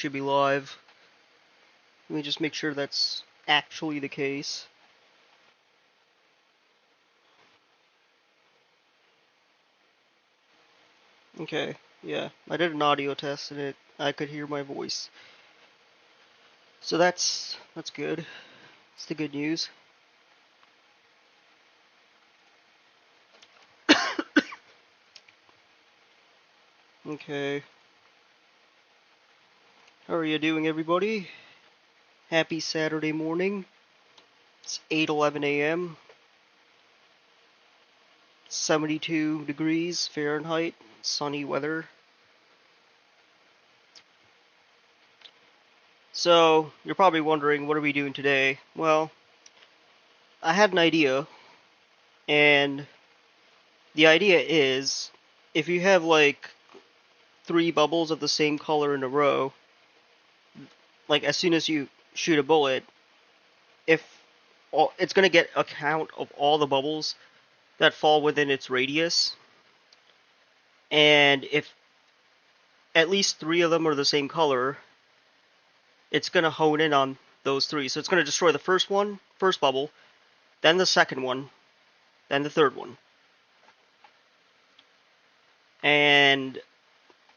should be live. Let me just make sure that's actually the case. Okay, yeah, I did an audio test and I could hear my voice. So that's good. It's the good news. Okay. How are you doing, everybody? Happy Saturday morning. It's 8:11 a.m. 72 degrees Fahrenheit, sunny weather. So, you're probably wondering, what are we doing today? Well, I had an idea, and the idea is, if you have like 3 bubbles of the same color in a row, like as soon as you shoot a bullet, it's going to get a count of all the bubbles that fall within its radius, and if at least 3 of them are the same color, it's going to hone in on those 3. So it's going to destroy the first bubble, then the second one, then the third one. And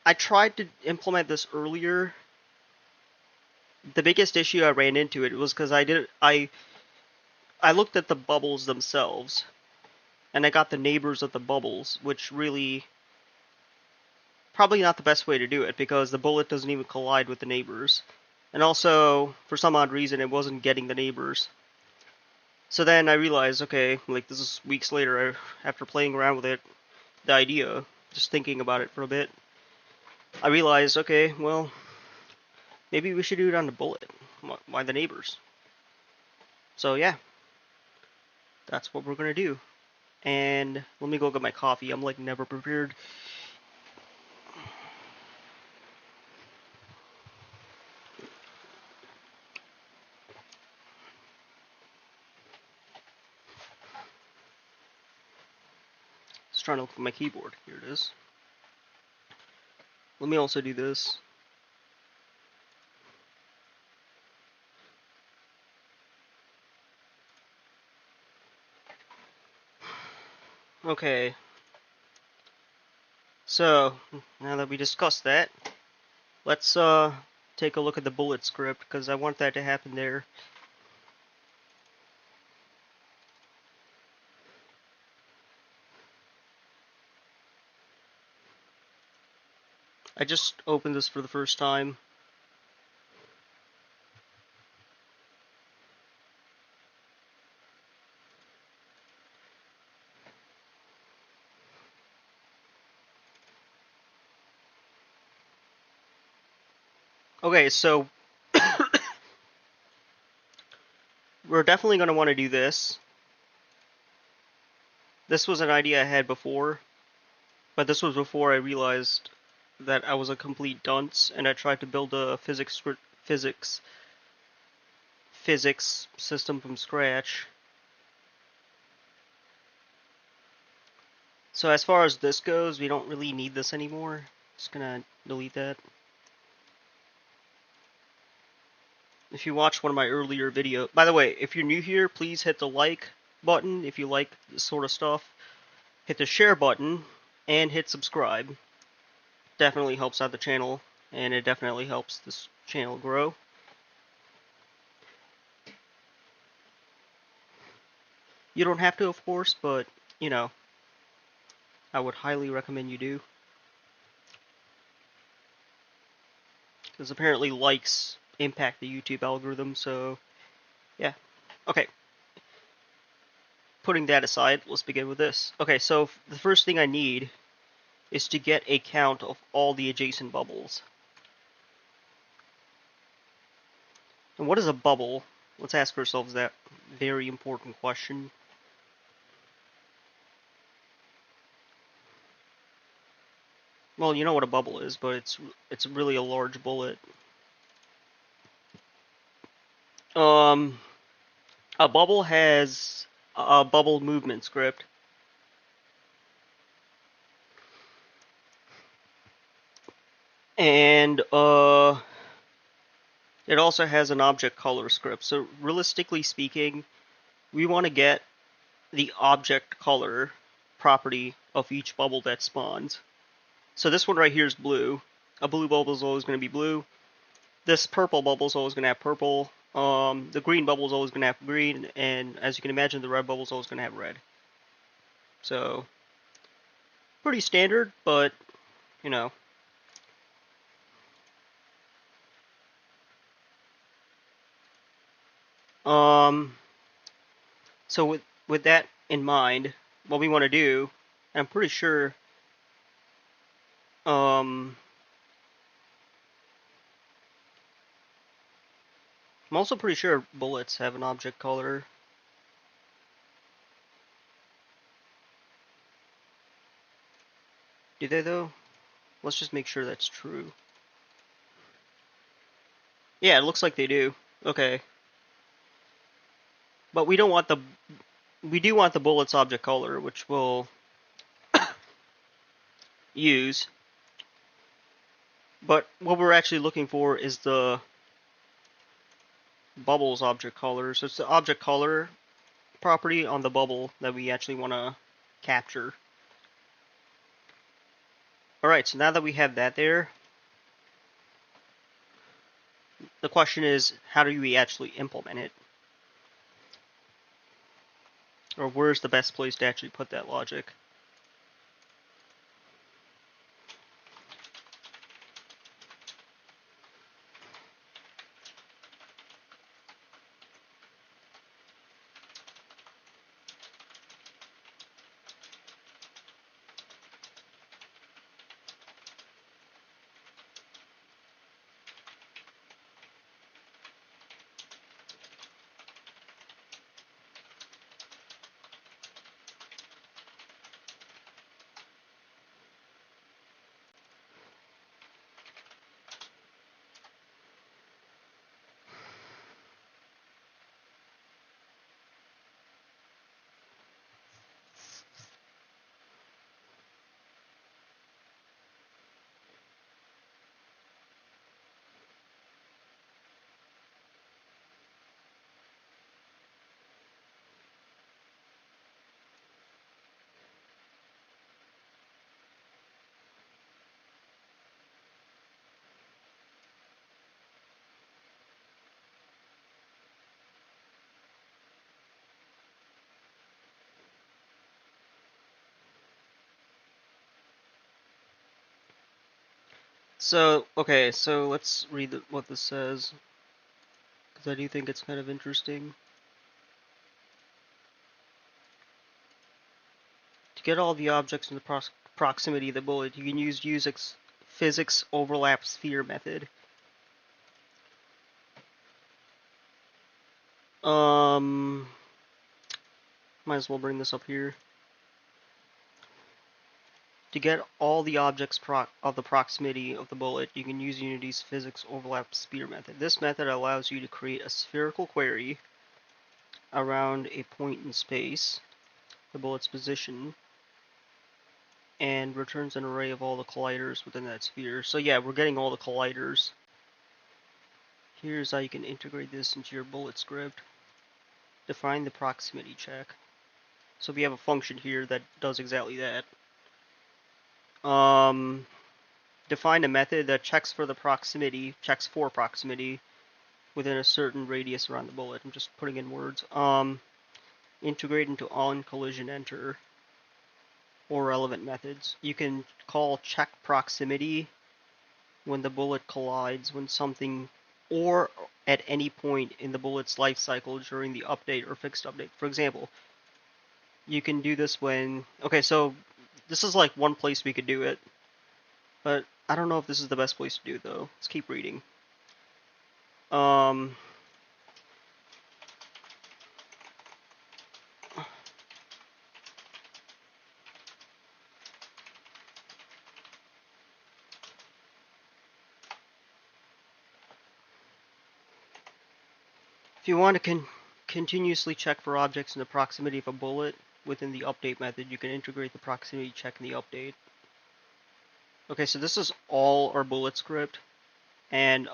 I tried to implement this earlier. The biggest issue I ran into it was because I looked at the bubbles themselves, and I got the neighbors of the bubbles, which really probably not the best way to do it because the bullet doesn't even collide with the neighbors. And also, for some odd reason, it wasn't getting the neighbors. So then I realized, okay, like this is weeks later after playing around with it, the idea, just thinking about it for a bit, I realized, okay, well, maybe we should do it on the bullet. Why the neighbors? So yeah, that's what we're gonna do. And let me go get my coffee. I'm like never prepared. Just trying to look for my keyboard. Here it is. Let me also do this. Okay. So, now that we discussed that, let's take a look at the bullet script because I want that to happen there. I just opened this for the first time. Okay, so we're definitely going to want to do this. This was an idea I had before, but this was before I realized that I was a complete dunce and I tried to build a physics system from scratch. So as far as this goes, we don't really need this anymore. Just gonna delete that. If you watched one of my earlier videos, by the way, if you're new here, please hit the like button if you like this sort of stuff. Hit the share button and hit subscribe. Definitely helps out the channel, and it definitely helps this channel grow. You don't have to, of course, but, you know, I would highly recommend you do. Because apparently likes impact the YouTube algorithm, so, yeah. Okay. Putting that aside, let's begin with this. Okay, so the first thing I need is to get a count of all the adjacent bubbles. And what is a bubble? Let's ask ourselves that very important question. Well, you know what a bubble is, but it's really a large bullet. A bubble has a bubble movement script. And It also has an object color script. So realistically speaking, we want to get the object color property of each bubble that spawns. So this one right here is blue. A blue bubble is always going to be blue. This purple bubble is always going to have purple. The green bubble is always going to have green, and as you can imagine, the red bubble is always going to have red. So pretty standard, but you know. So with that in mind, what we want to do, I'm pretty sure, I'm also pretty sure bullets have an object color. Do they though? Let's just make sure that's true. Yeah, it looks like they do. Okay. But we don't want we do want the bullet's object color, which we'll use. But what we're actually looking for is the bubble's object color. So it's the object color property on the bubble that we actually want to capture. Alright, so now that we have that there, the question is, how do we actually implement it? Or where's the best place to actually put that logic? So, okay, so let's read what this says, because I do think it's kind of interesting. To get all the objects in the proximity of the bullet, you can use physics overlap sphere method. Might as well bring this up here. To get all the objects of the proximity of the bullet, you can use Unity's physics overlap sphere method. This method allows you to create a spherical query around a point in space, the bullet's position, and returns an array of all the colliders within that sphere. So yeah, we're getting all the colliders. Here's how you can integrate this into your bullet script. Define the proximity check. So we have a function here that does exactly that. Define a method that checks for proximity within a certain radius around the bullet. I'm just putting in words. Integrate into on collision enter or relevant methods. You can call check proximity when the bullet collides when something, or at any point in the bullet's life cycle during the update or fixed update. For example, you can do this when, okay, so this is like one place we could do it, but I don't know if this is the best place to do it though. Let's keep reading. If you want to continuously check for objects in the proximity of a bullet within the update method, you can integrate the proximity check in the update. Okay, so this is all our bullet script, and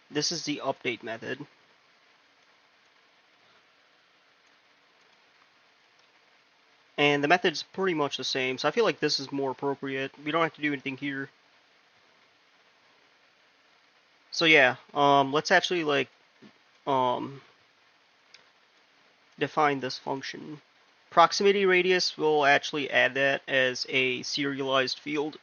This is the update method. And the method's pretty much the same, so I feel like this is more appropriate. We don't have to do anything here. So yeah, let's actually like define this function. Proximity radius, will actually add that as a serialized field.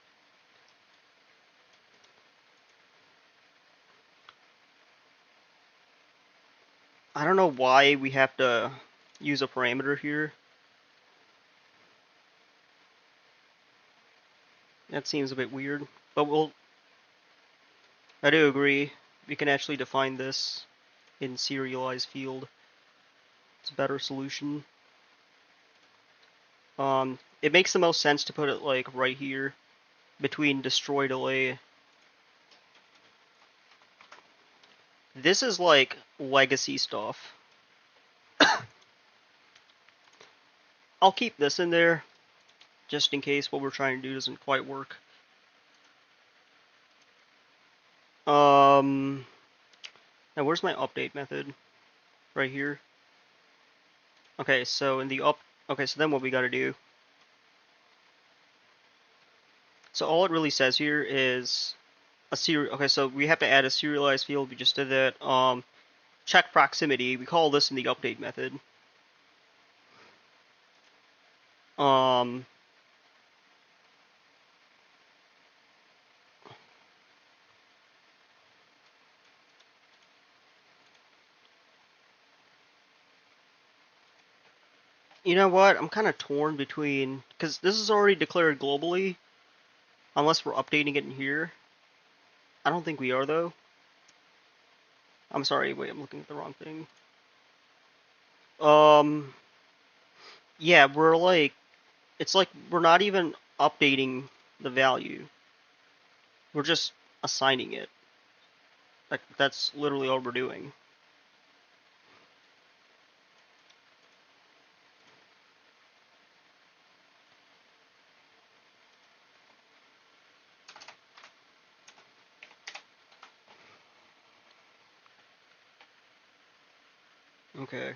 I don't know why we have to use a parameter here. That seems a bit weird, but I do agree. We can actually define this in serialized field. It's a better solution. It makes the most sense to put it like right here between destroy delay. This is like legacy stuff. I'll keep this in there just in case what we're trying to do doesn't quite work. Now where's my update method? Right here. Okay, so in the okay, so then what we gotta do. So all it really says here is okay, so we have to add a serialized field. We just did that. Check proximity. We call this in the update method. Um, you know what? I'm kind of torn between, because this is already declared globally, unless we're updating it in here. I don't think we are though. I'm sorry. Wait, I'm looking at the wrong thing. Um, yeah, it's like we're not even updating the value. We're just assigning it. Like that's literally all we're doing. Okay.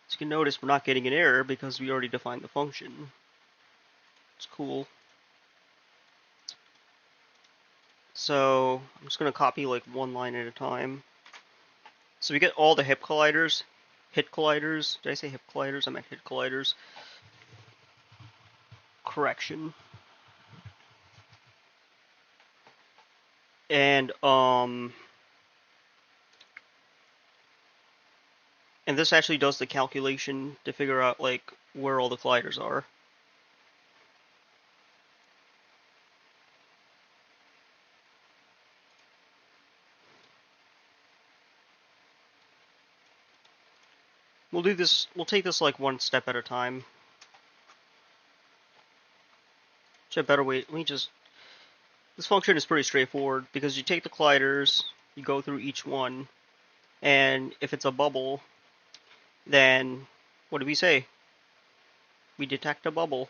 As you can notice, we're not getting an error because we already defined the function. It's cool. So I'm just gonna copy like one line at a time. So we get all the hip colliders. Hit colliders. Did I say hip colliders? I meant hit colliders. Correction. And and this actually does the calculation to figure out like where all the colliders are. We'll do this. We'll take this like one step at a time. Actually, a better way. Let me just. This function is pretty straightforward because you take the colliders, you go through each one, and if it's a bubble, then what do we say? We detect a bubble.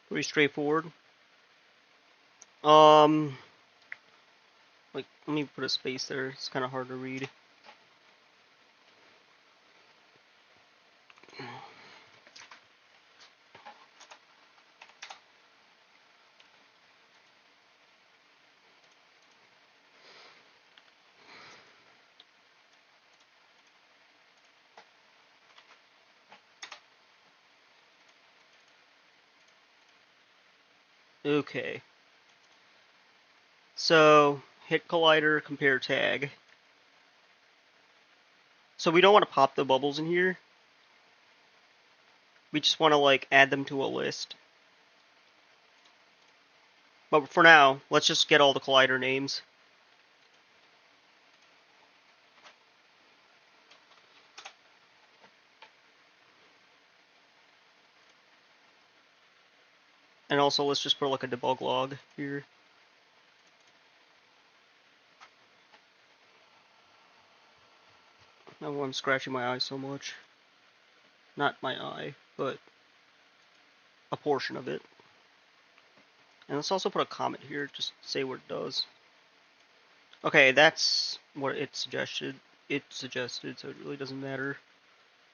Pretty straightforward. Um, like let me put a space there. It's kind of hard to read. Okay. So hit collider, compare tag. So we don't want to pop the bubbles in here. We just want to like add them to a list. But for now, let's just get all the collider names. And also, let's just put like a debug log here. Oh, I'm scratching my eye so much. Not my eye, but a portion of it. And let's also put a comment here, just say what it does. Okay, that's what it suggested. So it really doesn't matter.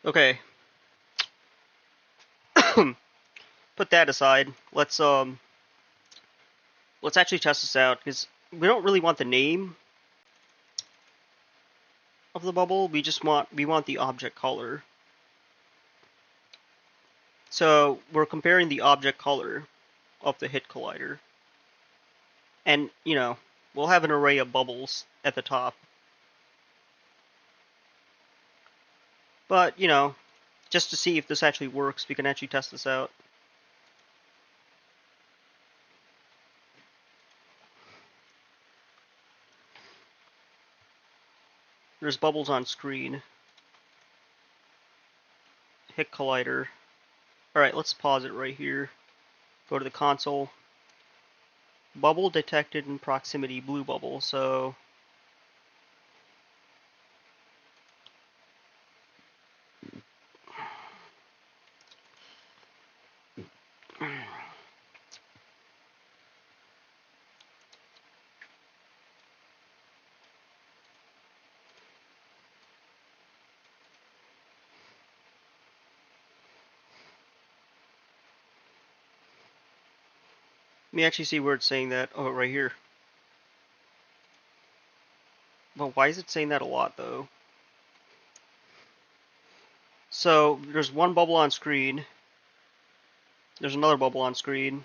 Okay. Put that aside. Let's actually test this out, because we don't really want the name of the bubble. We want the object color. So we're comparing the object color of the hit collider. And, we'll have an array of bubbles at the top. But, just to see if this actually works, we can actually test this out. There's bubbles on screen. Hit collider. Alright, let's pause it right here. Go to the console. Bubble detected in proximity, blue bubble. So let me actually see where it's saying that. Oh, right here. Well, why is it saying that a lot, though? So, there's one bubble on screen. There's another bubble on screen.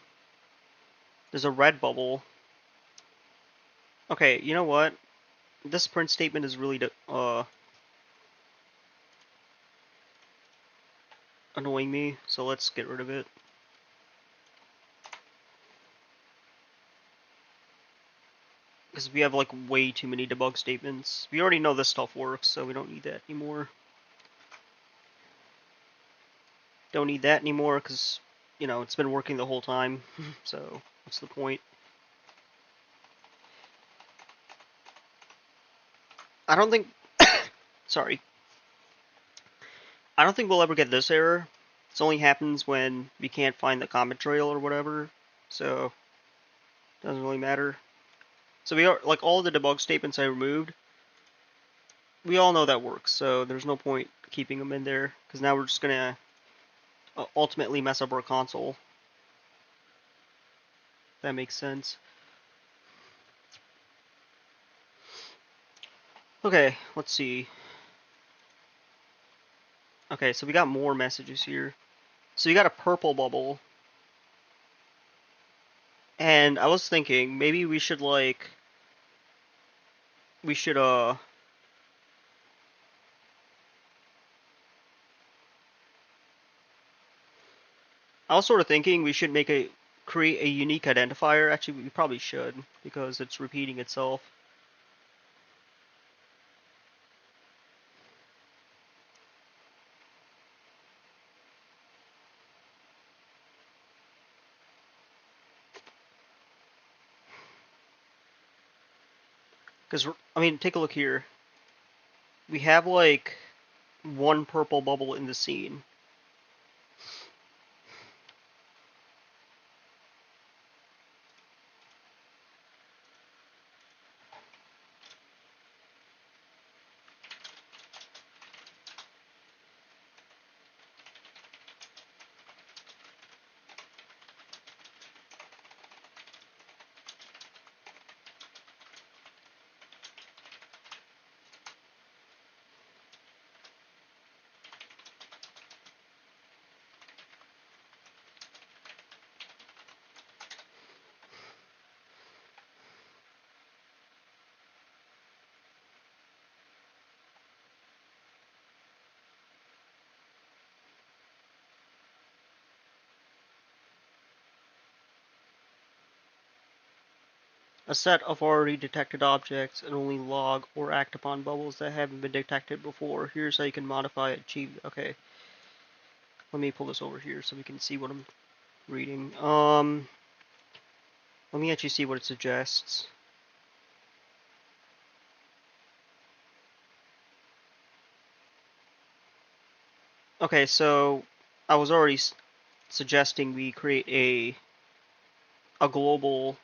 There's a red bubble. Okay, you know what? This print statement is really annoying me, so let's get rid of it. Because we have like way too many debug statements. We already know this stuff works, so we don't need that anymore. Don't need that anymore because, it's been working the whole time. So, what's the point? I don't think... Sorry. I don't think we'll ever get this error. This only happens when we can't find the comment trail or whatever. So, doesn't really matter. So we are, like, all the debug statements I removed, we all know that works, so there's no point keeping them in there, because now we're just gonna ultimately mess up our console. That makes sense. Okay, let's see. Okay, so we got more messages here. So you got a purple bubble. And I was thinking, maybe we should, like... I was sort of thinking we should create a unique identifier. Actually, we probably should, because it's repeating itself. Because, I mean, take a look here. We have, like, one purple bubble in the scene. a set of already detected objects and only log or act upon bubbles that haven't been detected before. Here's how you can modify it. Achieve. Okay, let me pull this over here so we can see what I'm reading. Let me actually see what it suggests. Okay, so I was already suggesting we create a global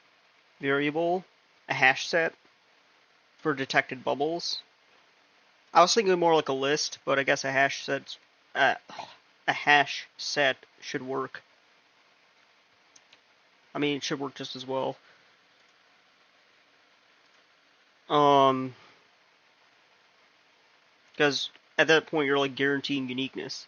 variable, a hash set for detected bubbles. I was thinking more like a list, but I guess a hash set should work. I mean, it should work just as well. Because at that point you're like guaranteeing uniqueness.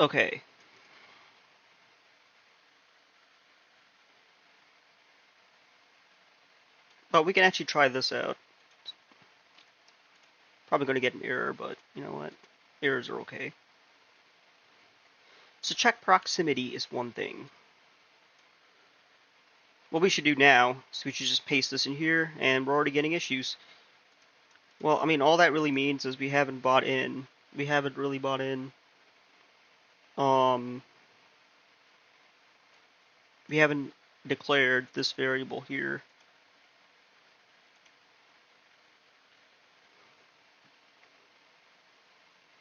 Okay. But we can actually try this out. Probably going to get an error, but you know what? Errors are okay. So check proximity is one thing. What we should do now is we should just paste this in here, and we're already getting issues. Well, I mean, all that really means is we haven't bought in. We haven't really bought in. We haven't declared this variable here.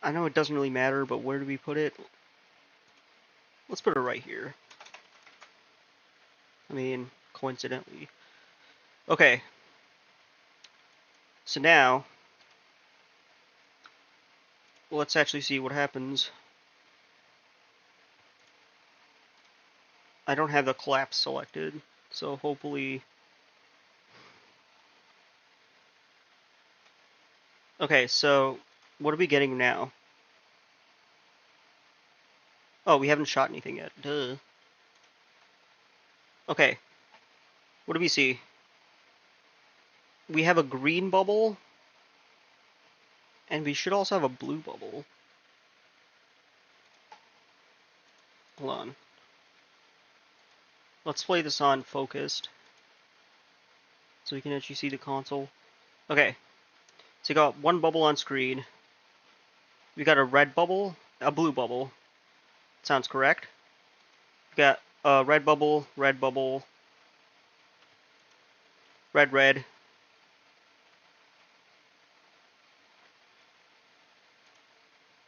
I know it doesn't really matter, but where do we put it? Let's put it right here. I mean, coincidentally. Okay. So now, let's actually see what happens. I don't have the collapse selected, so hopefully... Okay, so what are we getting now? Oh, we haven't shot anything yet. Duh. Okay. What do we see? We have a green bubble, and we should also have a blue bubble. Hold on. Let's play this on focused, so we can actually see the console. Okay. So you got one bubble on screen. We got a red bubble, a blue bubble. Sounds correct. We got a red bubble, red bubble, red, red.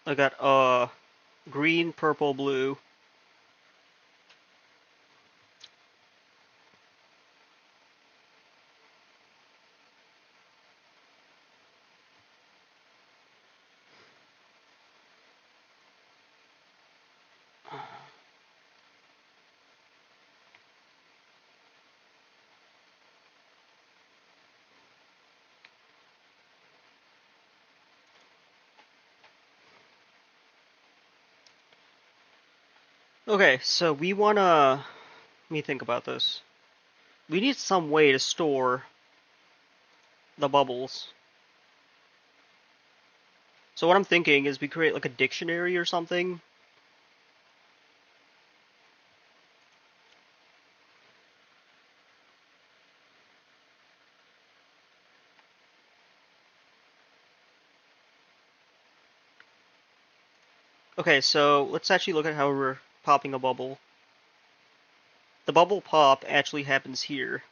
I got green, purple, blue. Okay, so we wanna... Let me think about this. We need some way to store the bubbles. So what I'm thinking is we create like a dictionary or something. Okay, so let's actually look at how we're popping a bubble. The bubble pop actually happens here.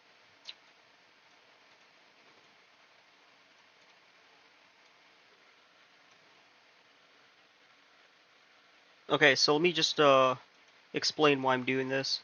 Okay, so let me just explain why I'm doing this.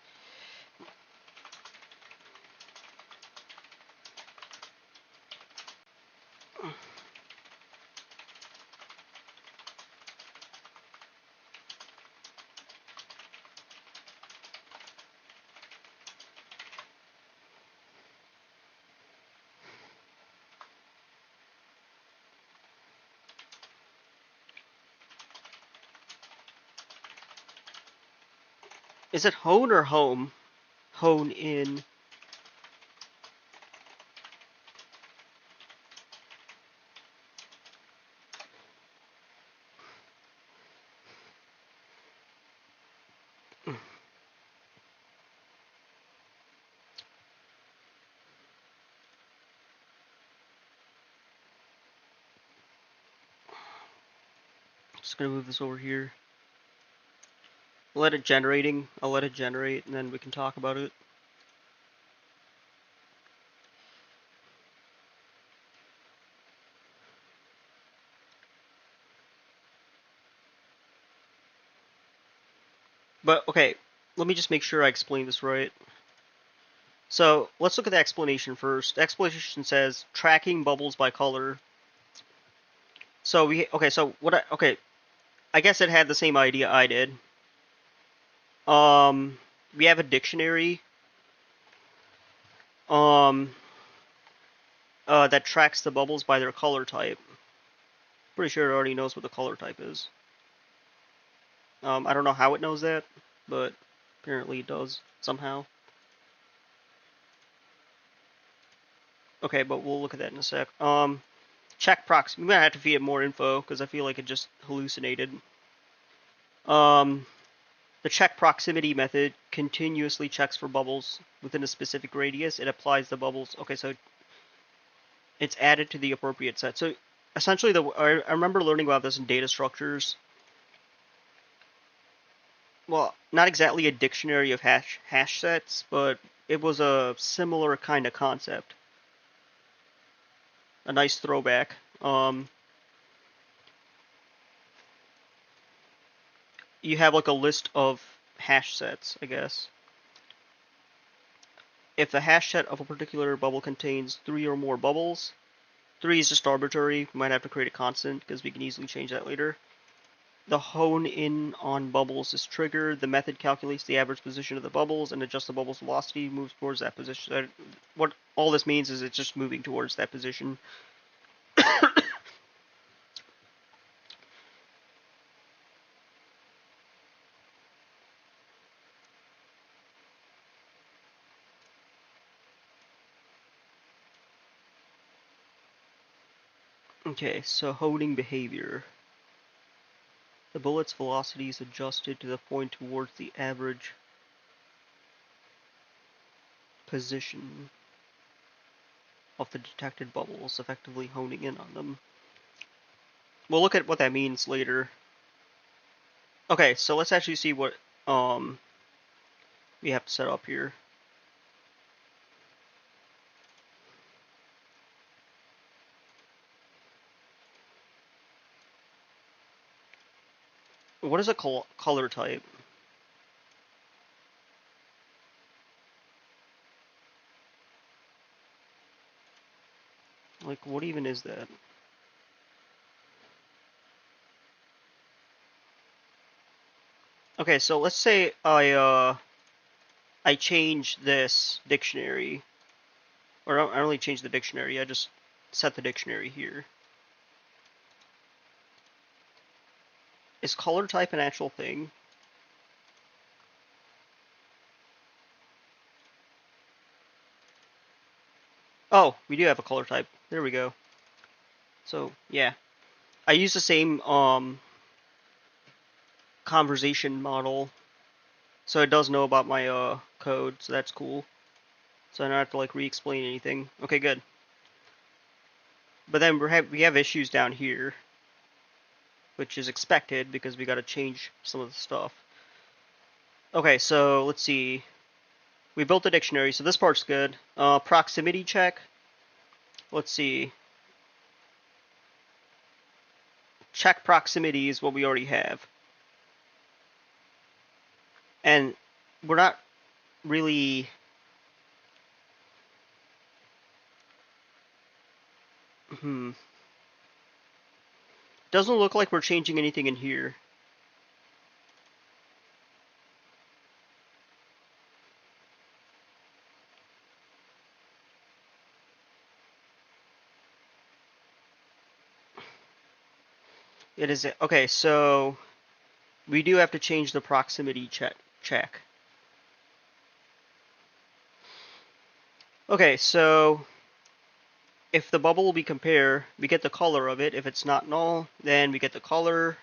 Is it hone or home? Hone in. Just gonna move this over here. Let it generating. I'll let it generate, and then we can talk about it. But okay, let me just make sure I explain this right. So let's look at the explanation first. The explanation says tracking bubbles by color. So I guess it had the same idea I did. We have a dictionary um that tracks the bubbles by their color type. Pretty sure it already knows what the color type is. I don't know how it knows that, but apparently it does somehow. Okay, but we'll look at that in a sec. Check proximity. We might have to feed it more info because I feel like it just hallucinated. Um, the check proximity method continuously checks for bubbles within a specific radius. It applies the bubbles. Okay, so it's added to the appropriate set. So essentially, I remember learning about this in data structures. Well, not exactly a dictionary of hash sets, but it was a similar kind of concept. A nice throwback. You have like a list of hash sets, I guess. If the hash set of a particular bubble contains 3 or more bubbles, 3 is just arbitrary. We might have to create a constant because we can easily change that later. The hone in on bubbles is triggered. The method calculates the average position of the bubbles and adjusts the bubble's velocity, moves towards that position. What all this means is it's just moving towards that position. Okay, so honing behavior. The bullet's velocity is adjusted to the point towards the average position of the detected bubbles, effectively honing in on them. We'll look at what that means later. Okay, so let's actually see what we have to set up here. What is a color type? Like, what even is that? Okay, so let's say I change this dictionary, or I don't really change the dictionary. I just set the dictionary here. Is color type an actual thing? Oh, we do have a color type. There we go. So yeah, I use the same conversation model, so it does know about my code. So that's cool. So I don't have to like re-explain anything. Okay, good. But then we have issues down here, which is expected because we got to change some of the stuff. Okay, so let's see. We built a dictionary, so this part's good. Proximity check. Let's see. Check proximity is what we already have. And we're not really... Doesn't look like we're changing anything in here. It is... Okay, so... We do have to change the proximity check. Okay, so if the bubble we compare, we get the color of it. If it's not null, then we get the color.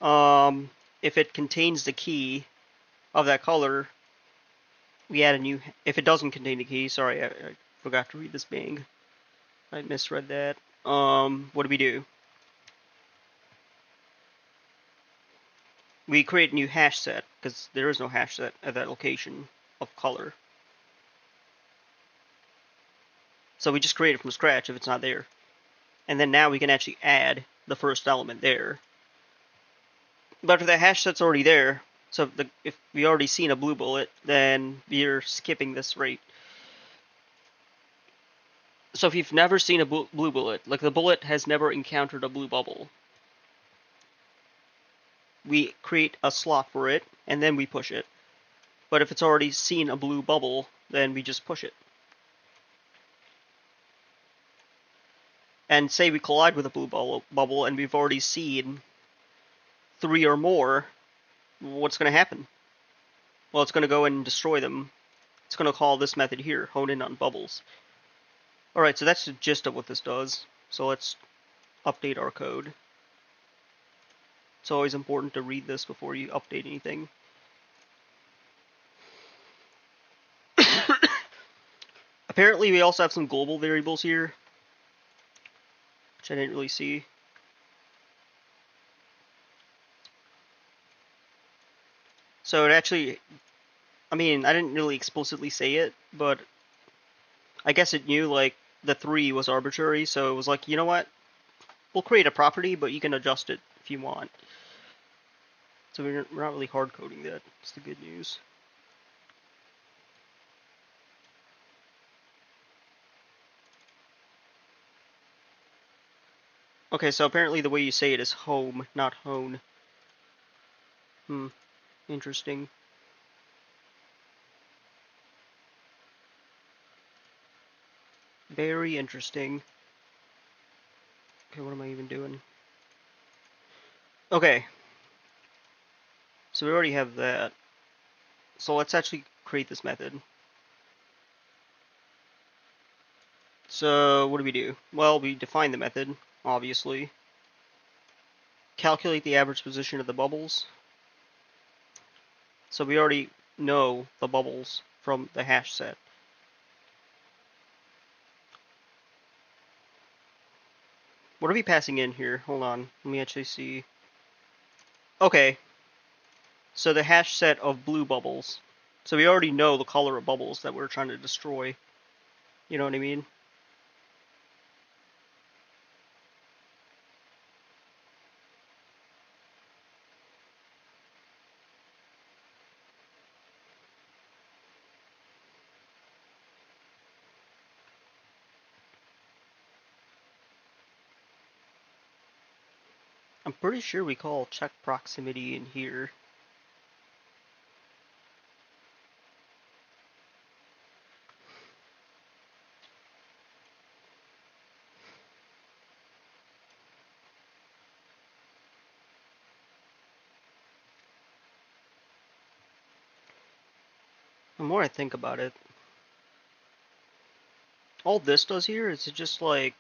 If it contains the key of that color, we add a new. If it doesn't contain the key, sorry, I forgot to read this bang. I misread that. What do we do? We create a new hash set because there is no hash set at that location of color. So we just create it from scratch if it's not there. And then now we can actually add the first element there. But if the hash set's already there, so if we already seen a blue bullet, then we're skipping this rate. So if you've never seen a blue bullet, like the bullet has never encountered a blue bubble, we create a slot for it, and then we push it. But if it's already seen a blue bubble, then we just push it. And say we collide with a blue bubble and we've already seen 3 or more, what's going to happen? Well, it's going to go and destroy them. It's going to call this method here, hone in on bubbles. Alright, so that's the gist of what this does. So let's update our code. It's always important to read this before you update anything. Apparently we also have some global variables here, which I didn't really see. So it actually, I mean, I didn't really explicitly say it, but I guess it knew, like, the 3 was arbitrary, so it was like, you know what? We'll create a property, but you can adjust it if you want. So we're not really hard coding that. It's the good news. Okay, so apparently the way you say it is home, not hone. Interesting. Very interesting. Okay, what am I even doing? Okay. So we already have that. So let's actually create this method. So what do we do? Well, we define the method, obviously. Calculate the average position of the bubbles. So we already know the bubbles from the hash set. What are we passing in here? Hold on. Let me actually see. Okay. So the hash set of blue bubbles. So we already know the color of bubbles that we're trying to destroy. You know what I mean? I'm pretty sure we call check proximity in here. The more I think about it, all this does here is it just like,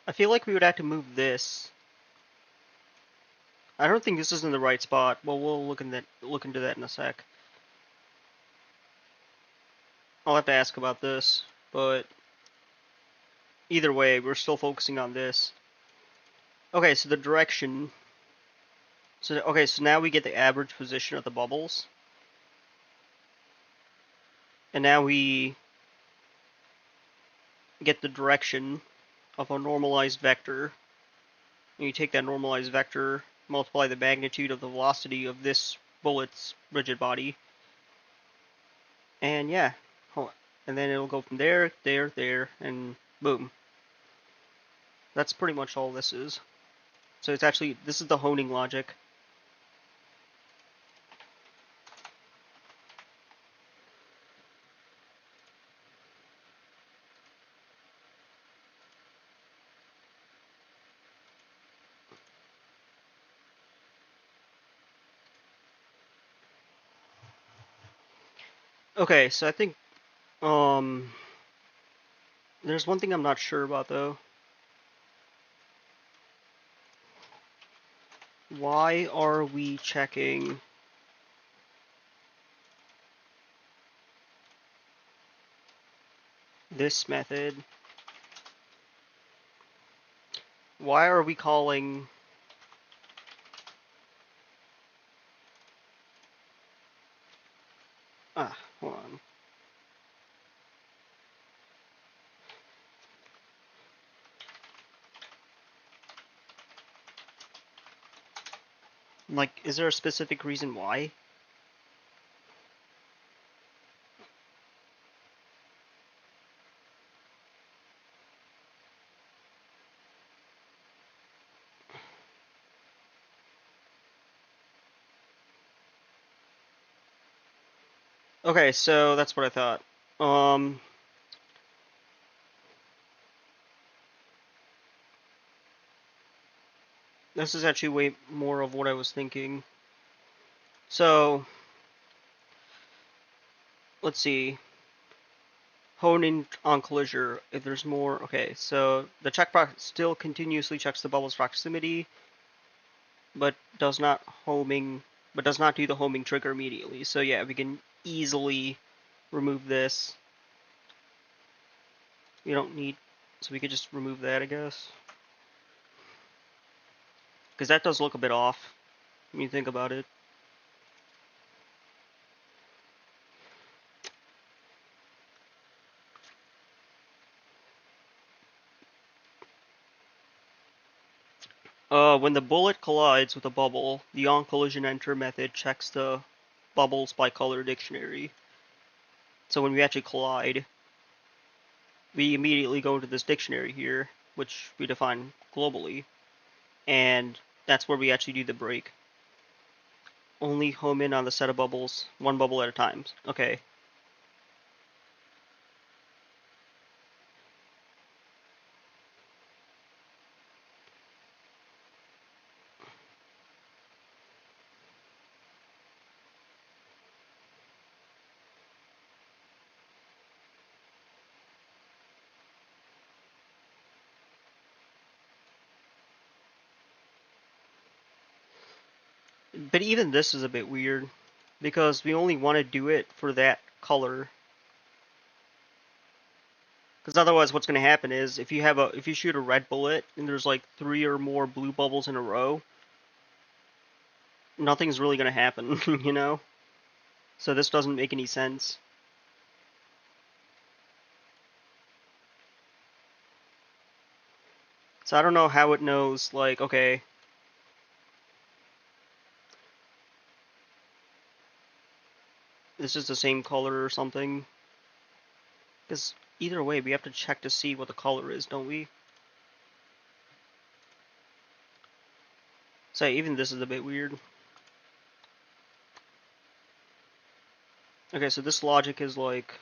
I feel like we would have to move this. I don't think this is in the right spot. Well, we'll look into that in a sec. I'll have to ask about this, but either way, we're still focusing on this. Okay, so the direction. So okay, so now we get the average position of the bubbles, and now we get the direction of a normalized vector. And you take that normalized vector, multiply the magnitude of the velocity of this bullet's rigid body, and yeah, and then it'll go from there, there, and boom. That's pretty much all this is. So it's actually, this is the honing logic. Okay, so I think um there's one thing I'm not sure about though. Why are we checking this method? Why are we calling hold on. Like, is there a specific reason why? Okay, so that's what I thought. Um, this is actually way more of what I was thinking. So, let's see. Honing on collision, if there's more. Okay, so the checkbox still continuously checks the bubble's proximity, but does not does not do the homing trigger immediately. So yeah, we can easily remove this. We don't need, so we could just remove that, I guess. Because that does look a bit off when you think about it. When the bullet collides with a bubble, the on-collision enter method checks the bubbles by color dictionary. So when we actually collide, we immediately go to this dictionary here, which we define globally, and that's where we actually do the break. Only home in on the set of bubbles, one bubble at a time. Okay. But even this is a bit weird, because we only want to do it for that color. Because otherwise, what's going to happen is if you shoot a red bullet and there's like 3 or more blue bubbles in a row, nothing's really going to happen, you know? So this doesn't make any sense. So I don't know how it knows, like, okay, this is the same color or something. Because either way, we have to check to see what the color is, don't we? So even this is a bit weird. Okay, so this logic is like...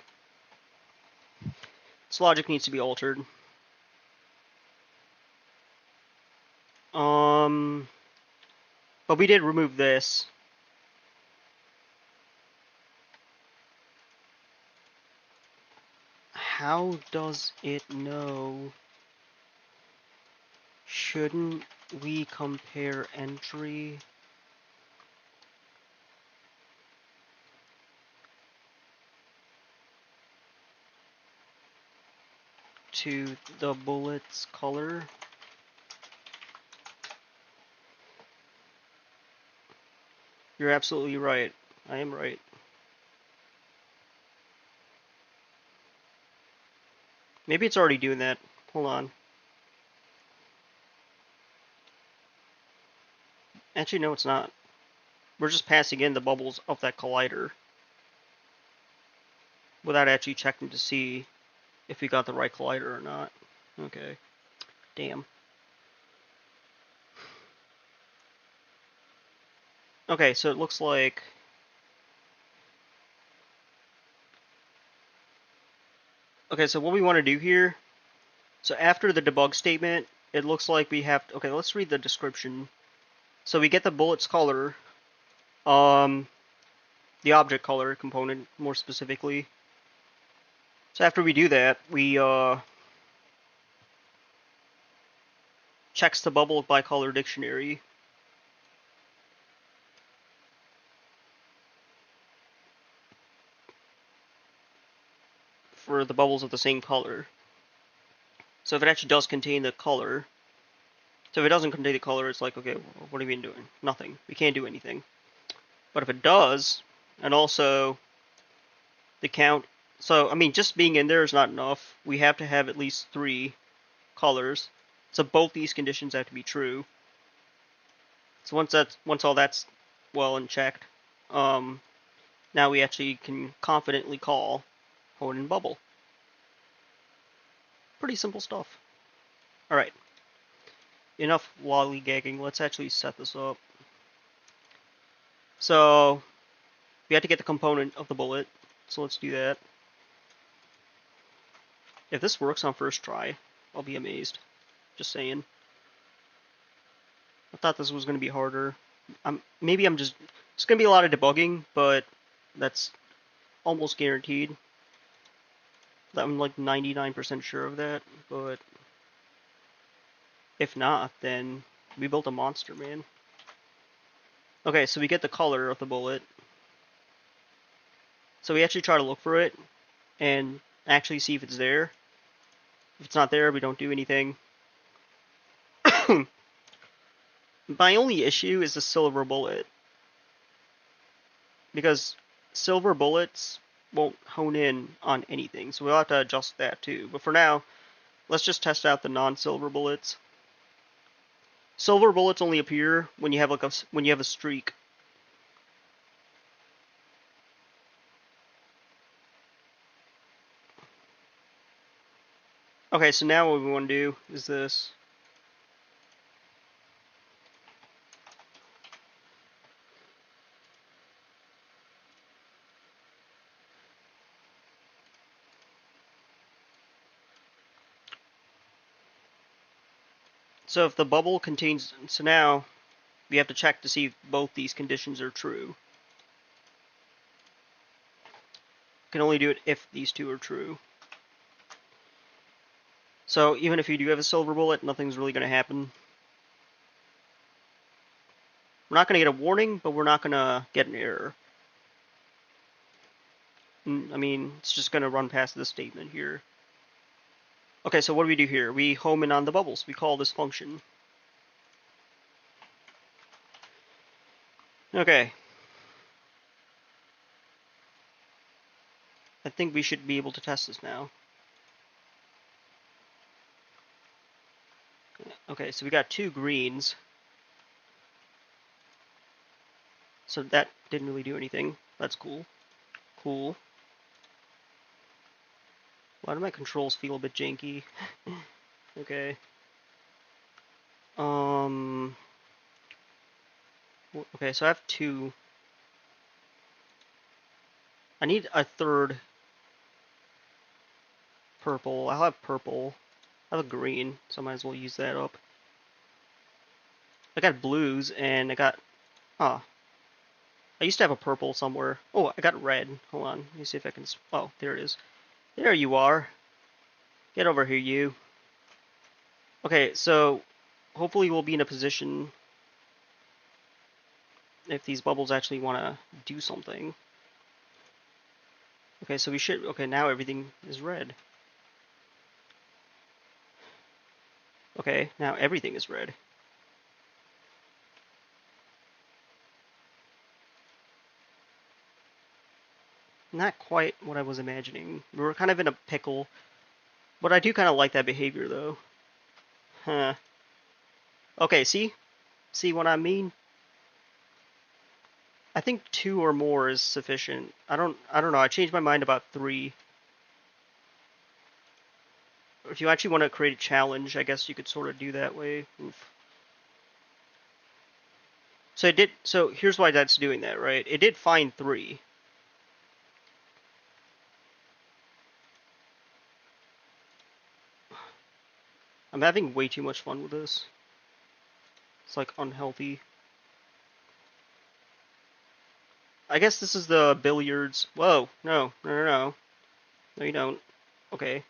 This logic needs to be altered. But we did remove this. How does it know? Shouldn't we compare entry to the bullet's color? You're absolutely right. I am right. Maybe it's already doing that. Hold on. Actually, no, it's not. We're just passing in the bubbles of that collider without actually checking to see if we got the right collider or not. Okay. Damn. Okay, so it looks like... Okay, so what we want to do here... So after the debug statement, it looks like we have... Okay, let's read the description. So we get the bullet's color. Um, the object color component more specifically. So after we do that, we checks the bubble by color dictionary. For the bubbles of the same color. So if it actually does contain the color, so if it doesn't contain the color, it's like, okay, what have we been doing? Nothing. We can't do anything. But if it does, and also the count, so I mean, just being in there is not enough. We have to have at least 3 colors. So both these conditions have to be true. So once all that's well and checked, now we actually can confidently call Hoenn bubble. Pretty simple stuff. All right. Enough lollygagging. Let's actually set this up. So we have to get the component of the bullet. So let's do that. If this works on first try, I'll be amazed. Just saying. I thought this was going to be harder. Maybe I'm just... It's going to be a lot of debugging, but that's almost guaranteed. I'm like 99% sure of that, but if not, then we built a monster, man. Okay, so we get the color of the bullet. So we actually try to look for it and actually see if it's there. If it's not there, we don't do anything. My only issue is the silver bullet. Because silver bullets won't hone in on anything, so we'll have to adjust that too. But for now, let's just test out the non-silver bullets. Silver bullets only appear when you have a streak. Okay, so now what we want to do is this. So if the bubble contains, so now we have to check to see if both these conditions are true. You can only do it if these two are true. So even if you do have a silver bullet, nothing's really going to happen. We're not going to get a warning, but we're not going to get an error. I mean, it's just going to run past this statement here. Okay, so what do we do here? We home in on the bubbles. We call this function. Okay. I think we should be able to test this now. Okay, so we got 2 greens. So that didn't really do anything. That's cool. Cool. Why do my controls feel a bit janky? Okay. Okay, so I have 2. I need a 3rd purple. I'll have purple. I have a green, so I might as well use that up. I got blues, and I got... I used to have a purple somewhere. Oh, I got red. Hold on. Let me see if I can... Oh, there it is. There you are. Get over here, you. Okay, so hopefully we'll be in a position if these bubbles actually want to do something. Okay, so we should... Okay, now everything is red. Okay, now everything is red. Not quite what I was imagining. We were kind of in a pickle. But I do kind of like that behavior, though. Huh. Okay, see? See what I mean? I think 2 or more is sufficient. I don't know. I changed my mind about 3. If you actually want to create a challenge, I guess you could sort of do that way. Oof. So it did. So here's why that's doing that, right? It did find 3. I'm having way too much fun with this. It's like unhealthy. I guess this is the billiards. Whoa, no, no, no, no. No, you don't. Okay.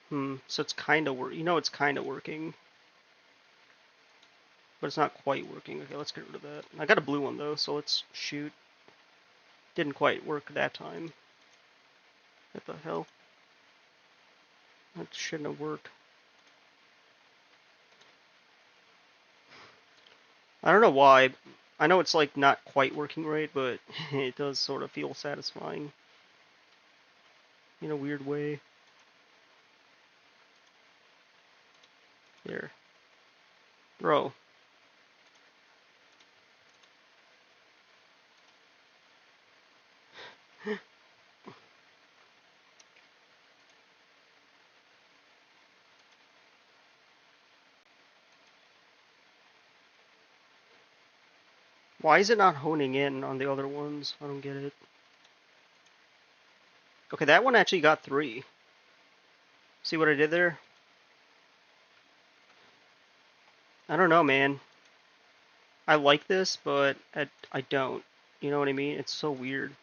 So it's kind of it's kind of working, but it's not quite working. Okay, let's get rid of that. I got a blue one though, so let's shoot. Didn't quite work that time. What the hell? That shouldn't have worked. I don't know why. I know it's like not quite working right, but it does sort of feel satisfying in a weird way. There. Bro. Why is it not honing in on the other ones? I don't get it. Okay, that one actually got 3. See what I did there? I don't know, man. I like this, but I don't. You know what I mean? It's so weird.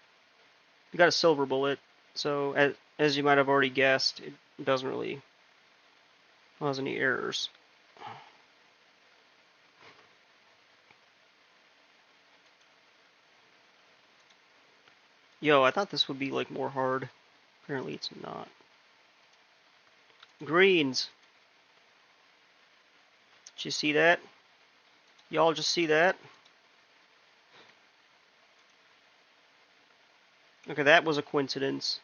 You got a silver bullet, so as you might have already guessed, it doesn't really cause any errors. Yo, I thought this would be like more hard. Apparently it's not. Greens. Did you see that? Y'all just see that? Okay, that was a coincidence.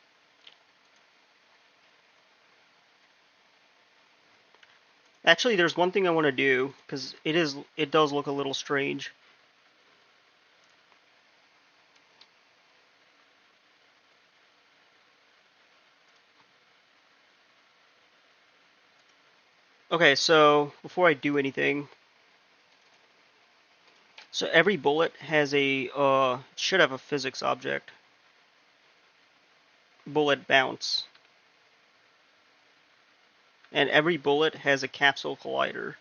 Actually, there's one thing I want to do, because it does look a little strange. Okay, so before I do anything, so every bullet has should have a physics object. Bullet bounce. And every bullet has a capsule collider.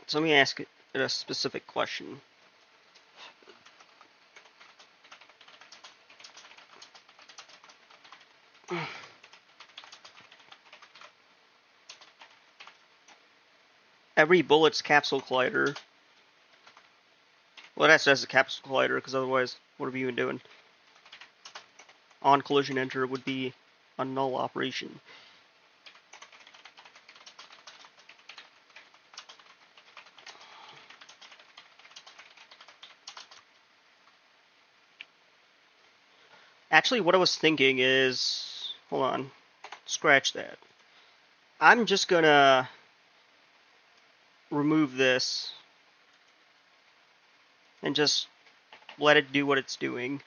So let me ask a specific question. Every bullet's capsule collider. Well, that's just a capsule collider, because otherwise, what are we even doing? On collision enter would be a null operation. Actually, what I was thinking is, hold on, scratch that. I'm just gonna remove this and just let it do what it's doing.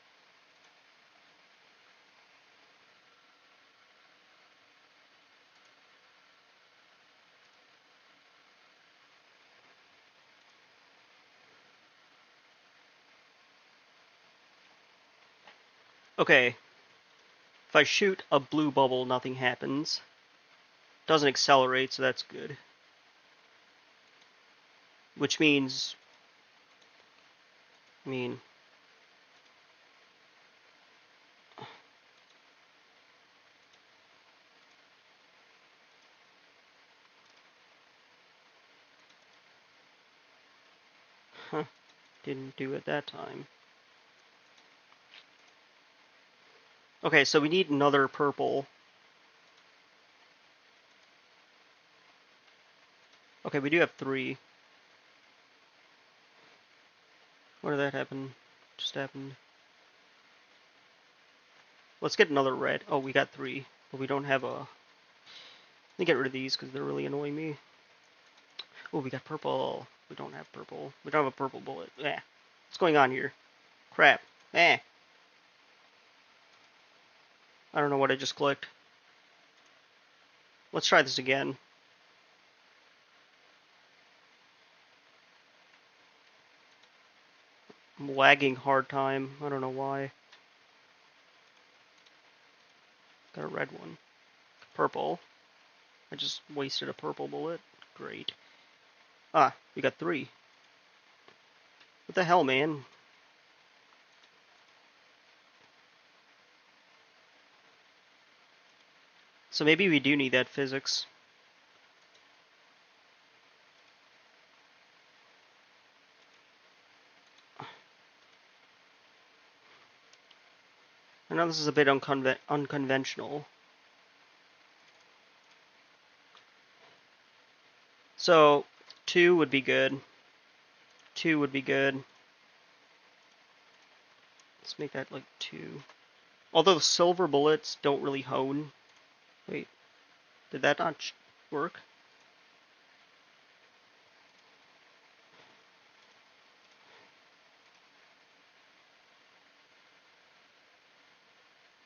Okay, if I shoot a blue bubble, nothing happens. Doesn't accelerate, so that's good. Which means, I mean, huh, didn't do it that time. Okay, so we need another purple. Okay, we do have 3. What did that happen? Just happened. Let's get another red. Oh, we got 3, but we don't have a... Let me get rid of these because they're really annoying me. Oh, we got purple. We don't have purple. We don't have a purple bullet. Eh. What's going on here? Crap. Eh. I don't know what I just clicked. Let's try this again. I'm lagging hard time. I don't know why. Got a red one. Purple. I just wasted a purple bullet. Great. Ah, we got 3. What the hell, man? So maybe we do need that physics. I know this is a bit unconventional. So, 2 would be good. 2 would be good. Let's make that like 2. Although the silver bullets don't really hone. Wait, did that not work?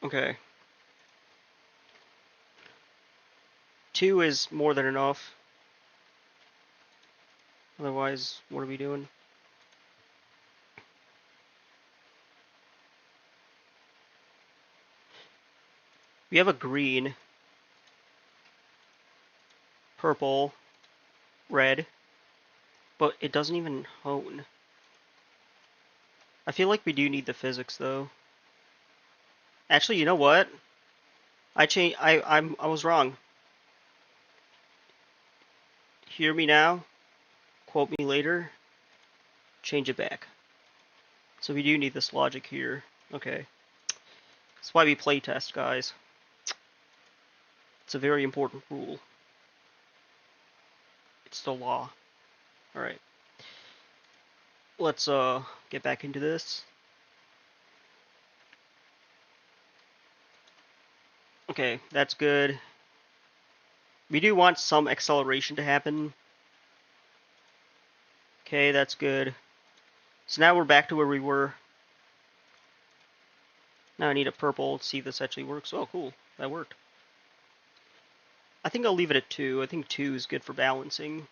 Okay. 2 is more than enough. Otherwise, what are we doing? We have a green, purple, red, but it doesn't even hone. I feel like we do need the physics though. Actually, you know what? I was wrong. Hear me now, quote me later, change it back. So we do need this logic here. Okay. That's why we playtest, guys. It's a very important rule. It's the law. Alright. Let's get back into this. Okay, that's good. We do want some acceleration to happen. Okay, that's good. So now we're back to where we were. Now I need a purple. Let's see if this actually works. Oh, cool. That worked. I think I'll leave it at 2. I think 2 is good for balancing.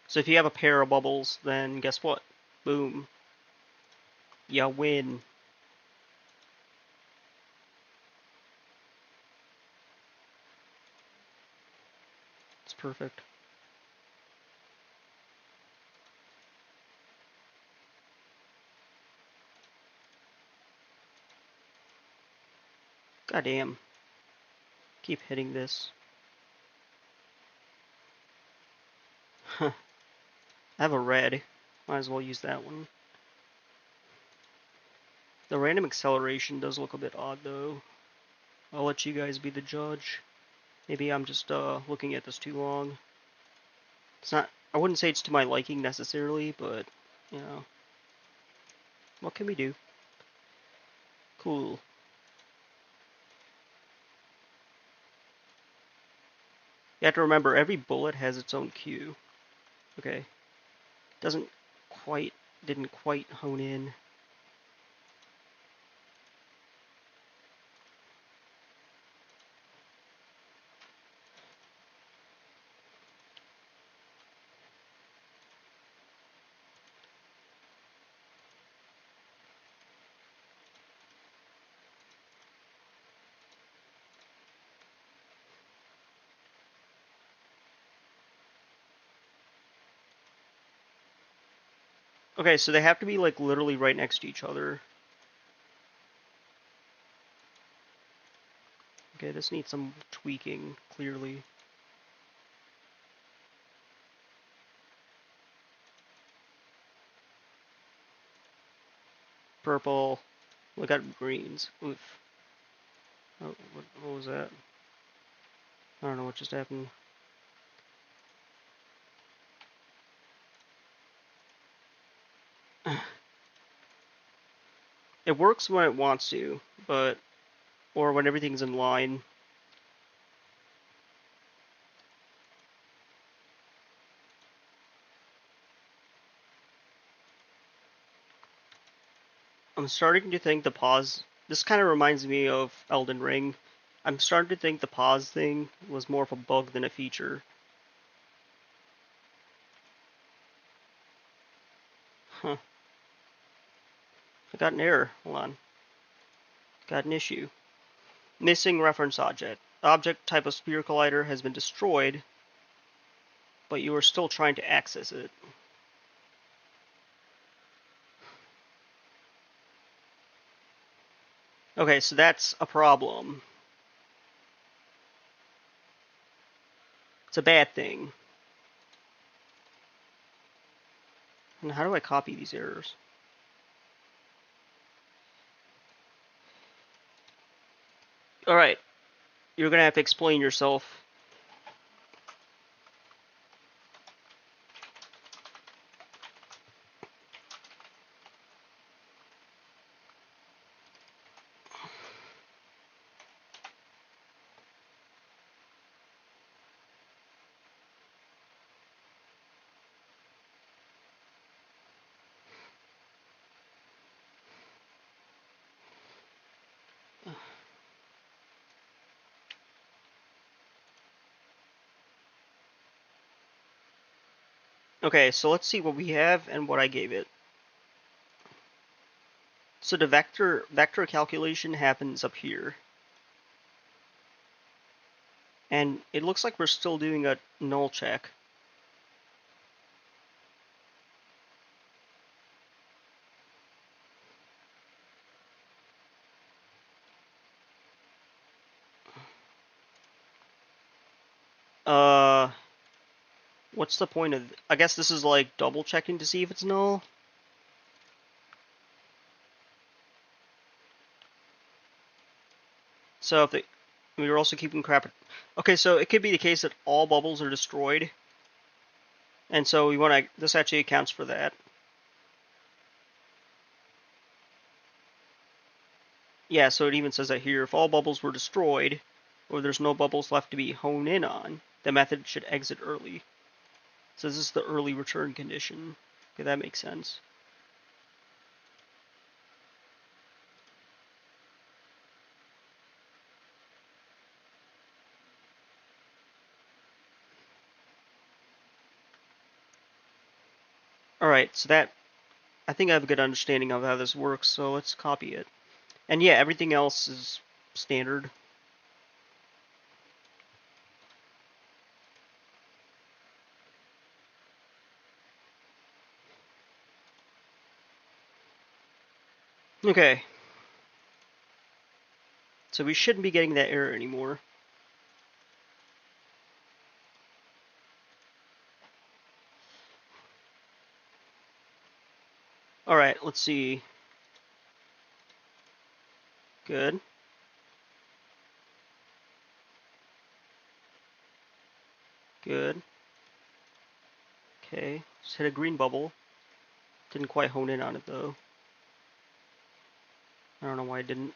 So if you have a pair of bubbles, then guess what? Boom. You win. It's perfect. Goddamn. Keep hitting this. Huh. I have a red. Might as well use that one. The random acceleration does look a bit odd though. I'll let you guys be the judge. Maybe I'm just looking at this too long. It's not, I wouldn't say it's to my liking necessarily, but, you know, what can we do? Cool. You have to remember, every bullet has its own cue. Okay. Didn't quite hone in. Okay, so they have to be like literally right next to each other. Okay, this needs some tweaking, clearly. Purple. We got greens. Oof. Oh, what was that? I don't know what just happened. It works when it wants to, but or when everything's in line. I'm starting to think the pause. This kind of reminds me of Elden Ring. I'm starting to think the pause thing was more of a bug than a feature. Huh. I got an error. Hold on. Got an issue. Missing reference object. Object type of Sphere Collider has been destroyed, but you are still trying to access it. Okay, so that's a problem. It's a bad thing. And how do I copy these errors? Alright, you're gonna have to explain yourself. Okay, so let's see what we have and what I gave it. So the vector calculation happens up here. And it looks like we're still doing a null check. What's the point of... I guess this is like double checking to see if it's null? So if we're also keeping crap... Okay, so it could be the case that all bubbles are destroyed. And so we want to... This actually accounts for that. Yeah, so it even says that here. If all bubbles were destroyed, or there's no bubbles left to be honed in on, the method should exit early. So this is the early return condition. Okay, that makes sense. Alright, so that... I think I have a good understanding of how this works, so let's copy it. And yeah, everything else is standard. Okay. So we shouldn't be getting that error anymore. Alright, let's see. Good. Good. Okay, just hit a green bubble. Didn't quite hone in on it though. I don't know why I didn't.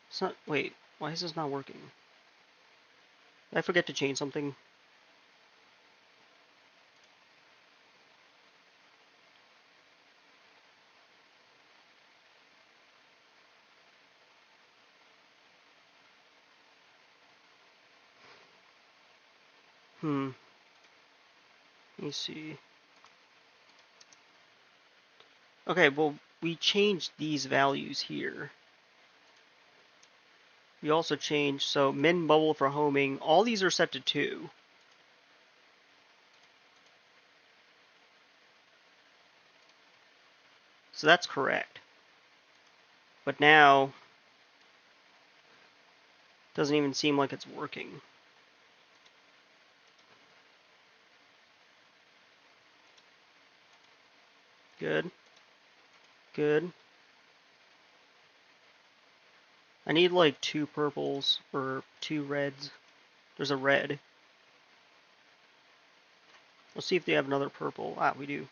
It's not... Wait, why is this not working? Did I forget to change something? Let me see. Okay, well, we changed these values here. We also changed, so min bubble for homing, all these are set to 2. So that's correct. But now, it doesn't even seem like it's working. Good. Good. I need like 2 purples or 2 reds. There's a red. Let's see if they have another purple. Ah, we do.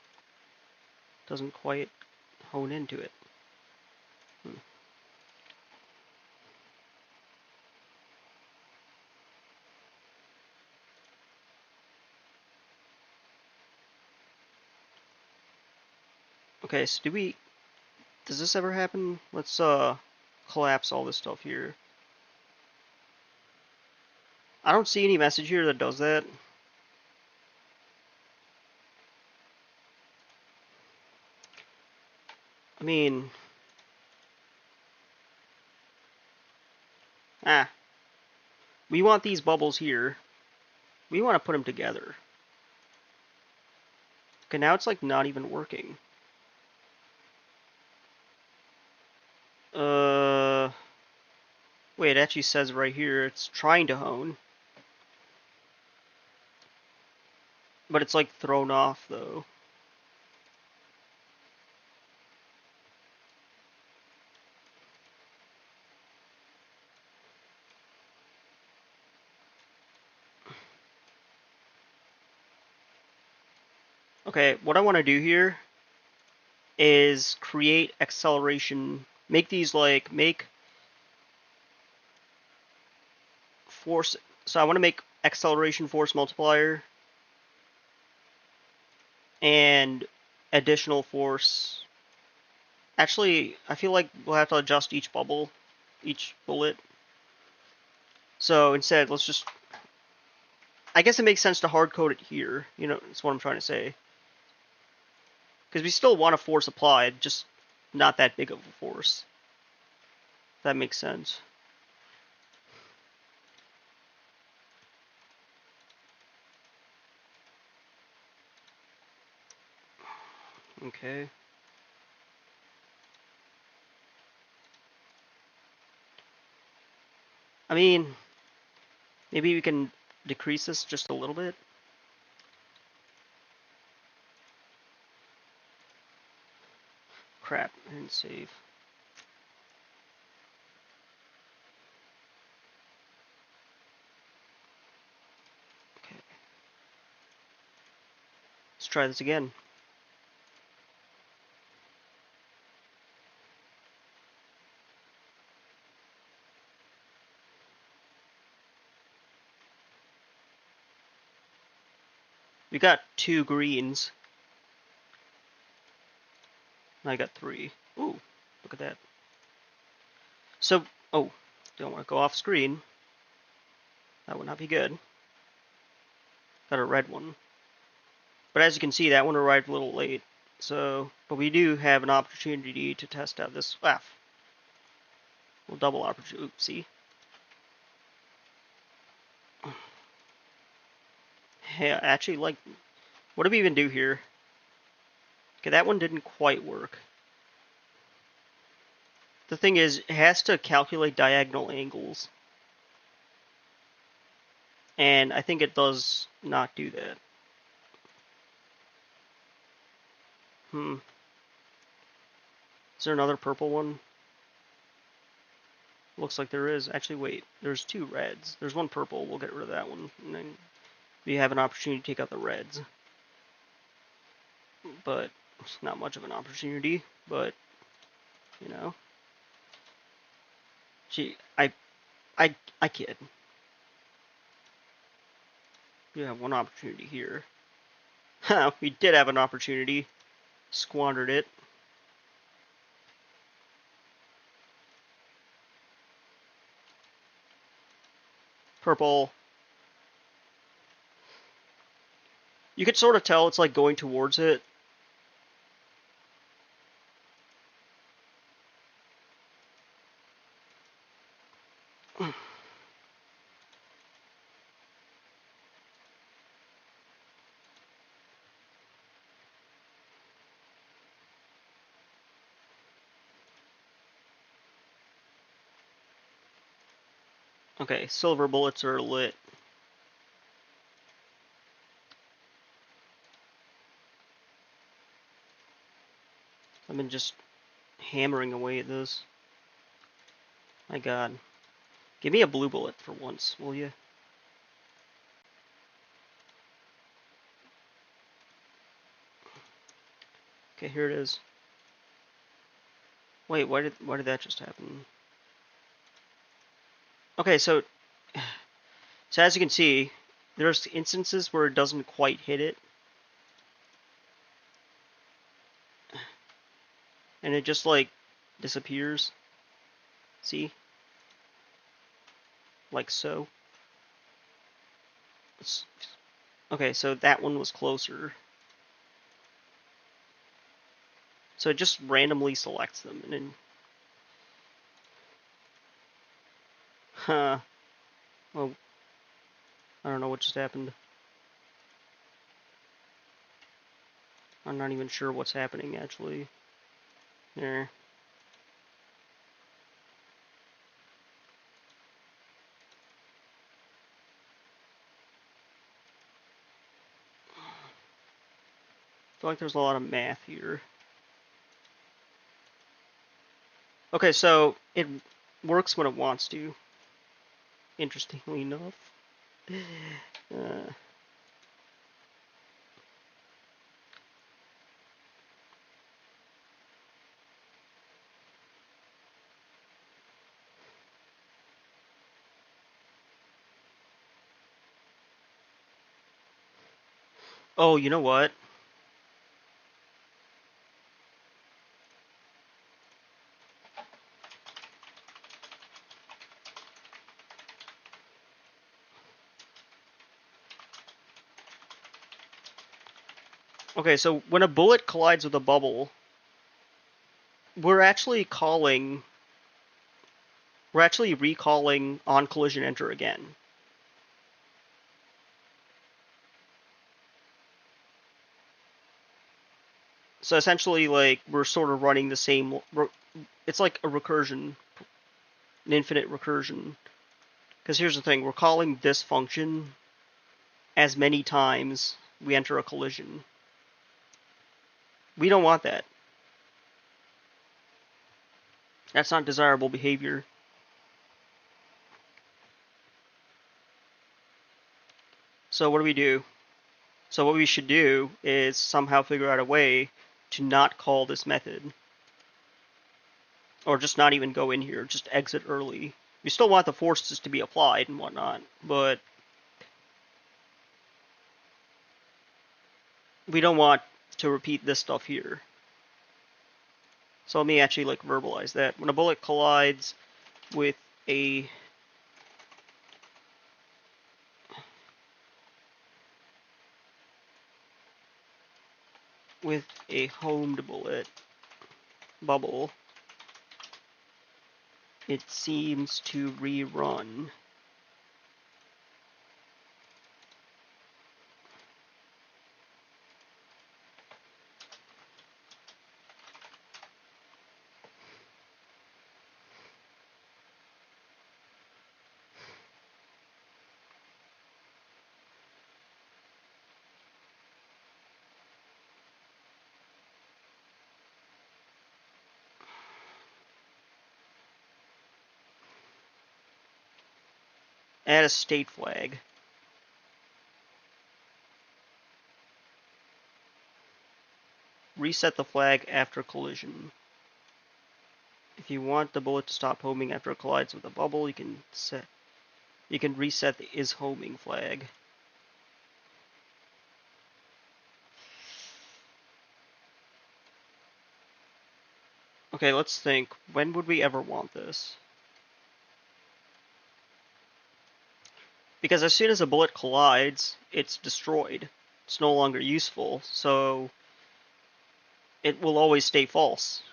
Doesn't quite hone into it. Okay, so does this ever happen? Let's collapse all this stuff here. I don't see any message here that does that. mean, we want these bubbles here. We want to put them together. Okay, now it's like not even working. Wait, it actually says right here it's trying to hone. But it's like thrown off though. Okay, what I want to do here is create acceleration. Make these like, make force. So I want to make acceleration force multiplier and additional force. Actually, I feel like we'll have to adjust each bubble, each bullet. So instead, let's just, I guess it makes sense to hard code it here. You know, that's what I'm trying to say. Because we still want a force applied, just not that big of a force. If that makes sense. Okay. I mean, maybe we can decrease this just a little bit. Crap, I didn't save. Okay. Let's try this again. We got 2 greens. I got 3. Ooh, look at that. So, oh, don't want to go off screen. That would not be good. Got a red one. But as you can see, that one arrived a little late. So, but we do have an opportunity to test out this. We'll double opportunity. Oops, see? Hey, I actually like. What do we even do here? Okay, that one didn't quite work. The thing is, it has to calculate diagonal angles. And I think it does not do that. Is there another purple one? Looks like there is. Actually, wait. There's 2 reds. There's 1 purple. We'll get rid of that one. And then we have an opportunity to take out the reds. But it's not much of an opportunity. But, you know. I kid. We have 1 opportunity here. We did have an opportunity. Squandered it. Purple. You could sort of tell it's like going towards it. Okay, silver bullets are lit. I've been just hammering away at this. My god. Give me a blue bullet for once, will you? Okay, here it is. Wait, why did that just happen? Okay, so as you can see, there's instances where it doesn't quite hit it. And it just like disappears. See? Like so. Okay, so that one was closer. So it just randomly selects them, and then, huh? Well, I don't know what just happened. I'm not even sure what's happening actually. There. I feel like there's a lot of math here. Okay, so it works when it wants to. Interestingly enough. Uh, oh, you know what? Okay, so when a bullet collides with a bubble, we're actually calling, we're actually recalling on collision enter again. So essentially, like, we're sort of running the same, it's like a recursion, an infinite recursion. Because here's the thing, we're calling this function as many times we enter a collision. We don't want that. That's not desirable behavior. So what do we do? So what we should do is somehow figure out a way to not call this method. Or just not even go in here, just exit early. We still want the forces to be applied and whatnot, but we don't want to repeat this stuff here. So let me actually like verbalize that. When a bullet collides with a homed bullet bubble, it seems to rerun. Add a state flag. Reset the flag after collision. If you want the bullet to stop homing after it collides with a bubble, you can reset the is homing flag. Okay, let's think. When would we ever want this? Because as soon as a bullet collides, it's destroyed. It's no longer useful, so it will always stay false.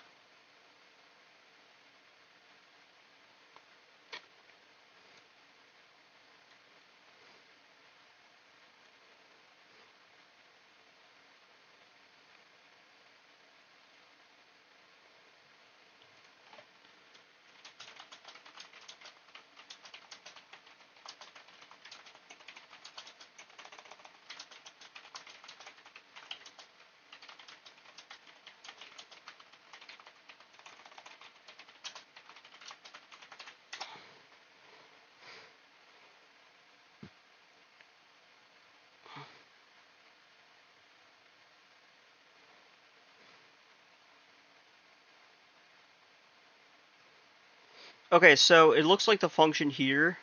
Okay, so it looks like the function here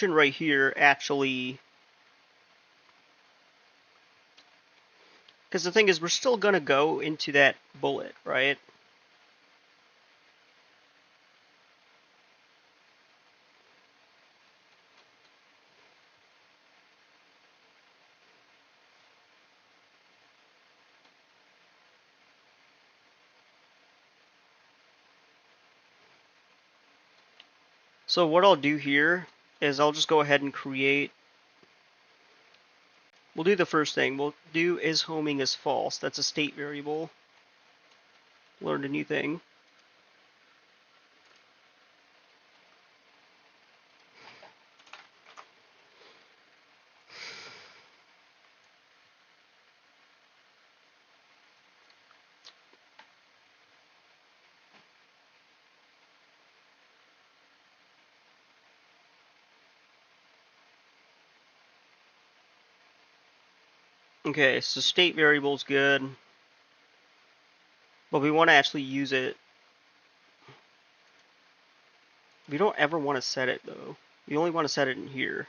right here actually, because the thing is we're still gonna go into that bullet, right? So what I'll do here is I'll just go ahead and create. We'll do the first thing. We'll do is homing is false. That's a state variable. Learned a new thing. Okay, so state variable is good, but we want to actually use it. We don't ever want to set it though. We only want to set it in here.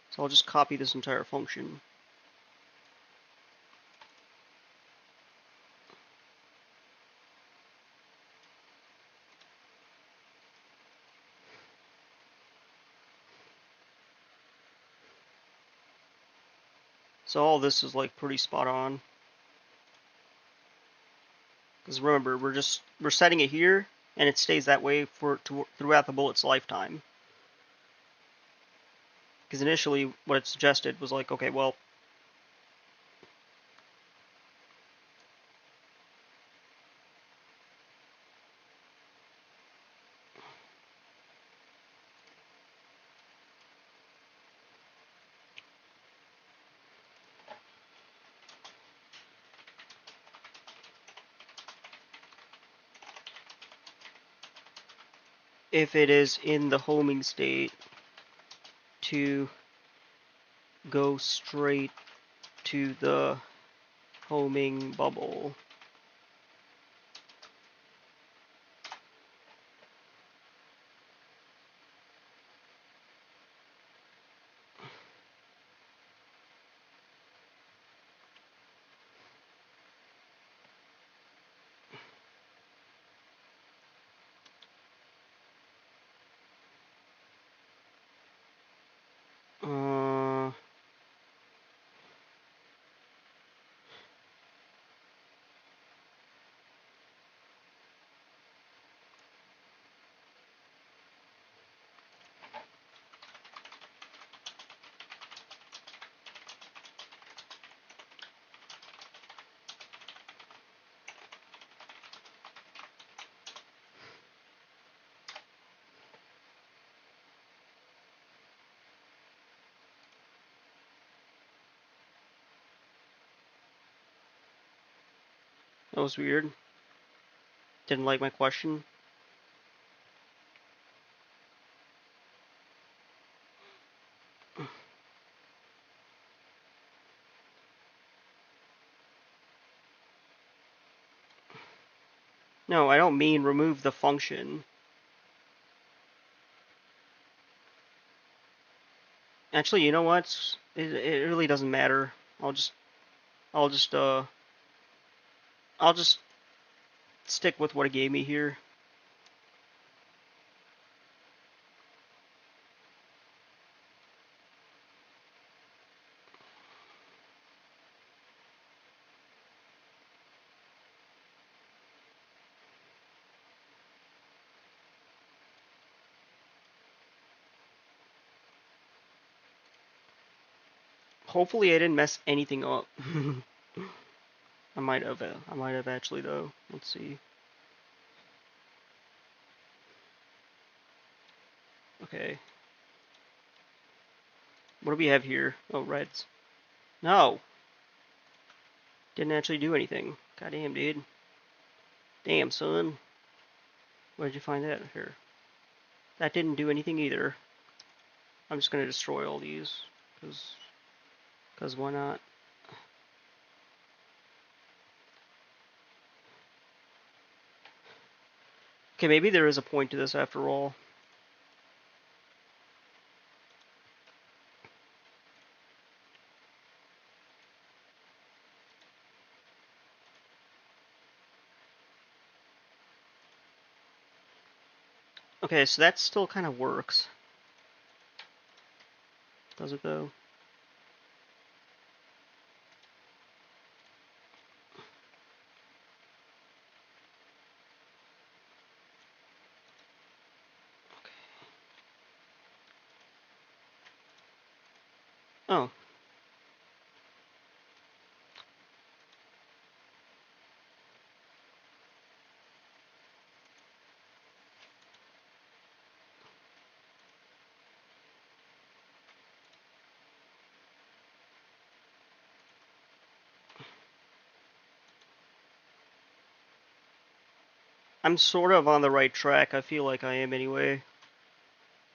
So I'll just copy this entire function. So all this is like pretty spot on. Because remember, we're setting it here, and it stays that way throughout the bullet's lifetime. Because initially, what it suggested was like, okay, well, if it is in the homing state, to go straight to the homing bubble. Uh, that was weird. Didn't like my question. No, I don't mean remove the function. Actually, you know what? It really doesn't matter. I'll just I'll just I'll just stick with what it gave me here. Hopefully I didn't mess anything up. I might have. I might have actually though. Let's see. Okay. What do we have here? Oh, reds. No. Didn't actually do anything. Goddamn, dude. Damn, son. Where did you find that here? That didn't do anything either. I'm just gonna destroy all these, cause why not? Okay, maybe there is a point to this after all. Okay, so that still kind of works. Does it though? Oh. I'm sort of on the right track. I feel like I am anyway.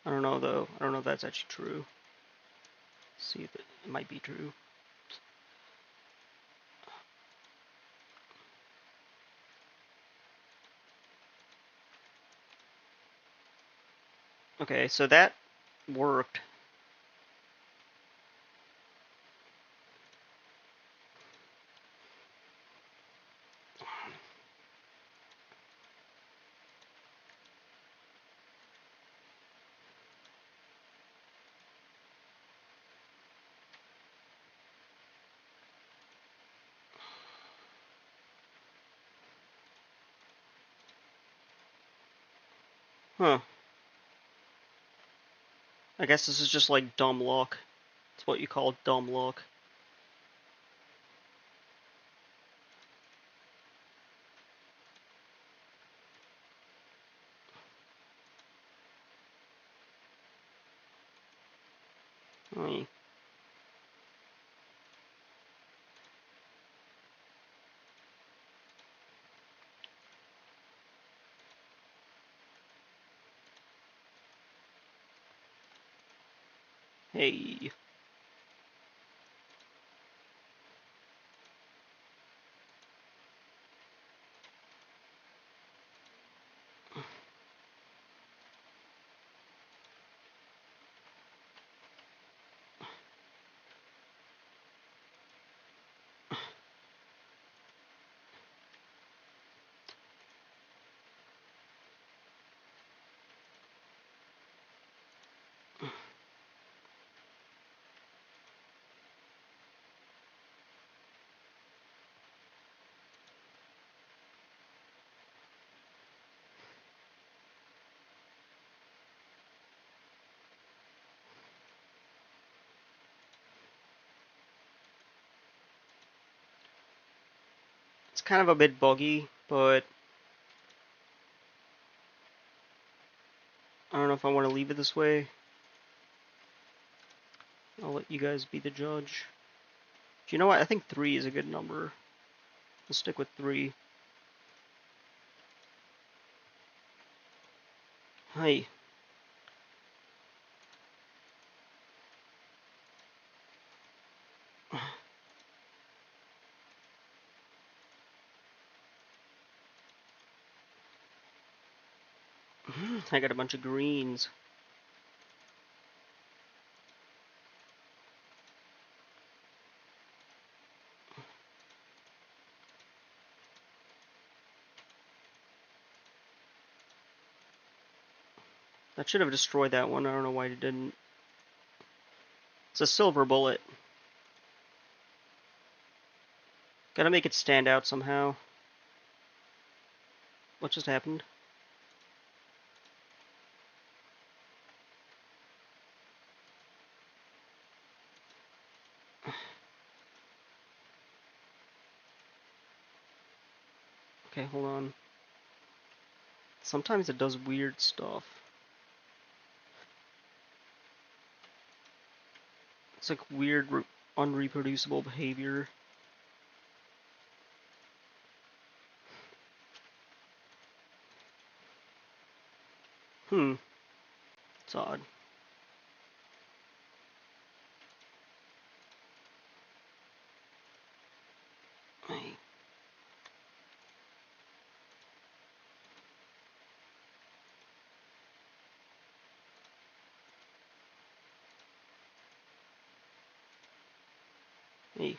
I don't know though. I don't know if that's actually true. Let's see if it might be true. Okay, so that worked. Huh. I guess this is just like dumb luck. It's what you call dumb luck. Hey. Hey. It's kind of a bit buggy, but I don't know if I want to leave it this way. I'll let you guys be the judge. Do you know what? I think 3 is a good number. We'll stick with 3. Hi. I got a bunch of greens. That should have destroyed that one. I don't know why it didn't. It's a silver bullet. Gotta make it stand out somehow. What just happened? Okay, hold on. Sometimes it does weird stuff. It's like weird, unreproducible behavior. Hmm. It's odd. Hey. Hey.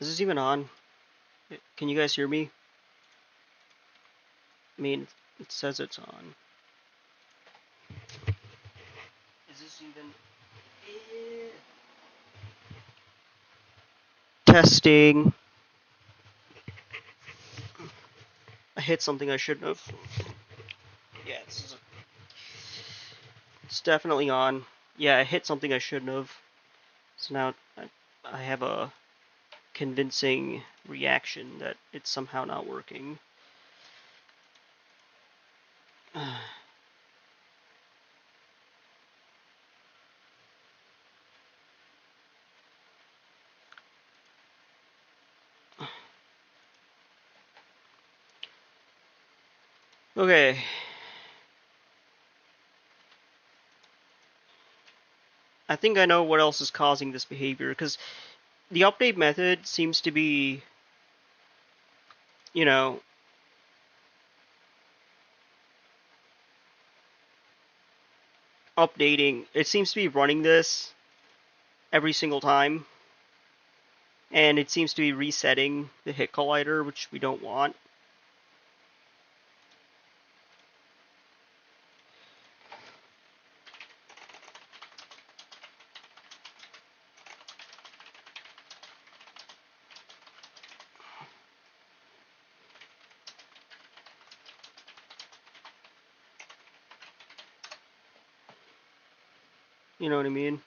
Is this even on? Can you guys hear me? I mean, it says it's on. Is this even... Testing. I hit something I shouldn't have. It's definitely on. Yeah, I hit something I shouldn't have. So now I have a convincing reaction that it's somehow not working. Okay. I think I know what else is causing this behavior, because the update method seems to be, you know, updating. It seems to be running this every single time, and it seems to be resetting the hit collider, which we don't want. You know what I mean?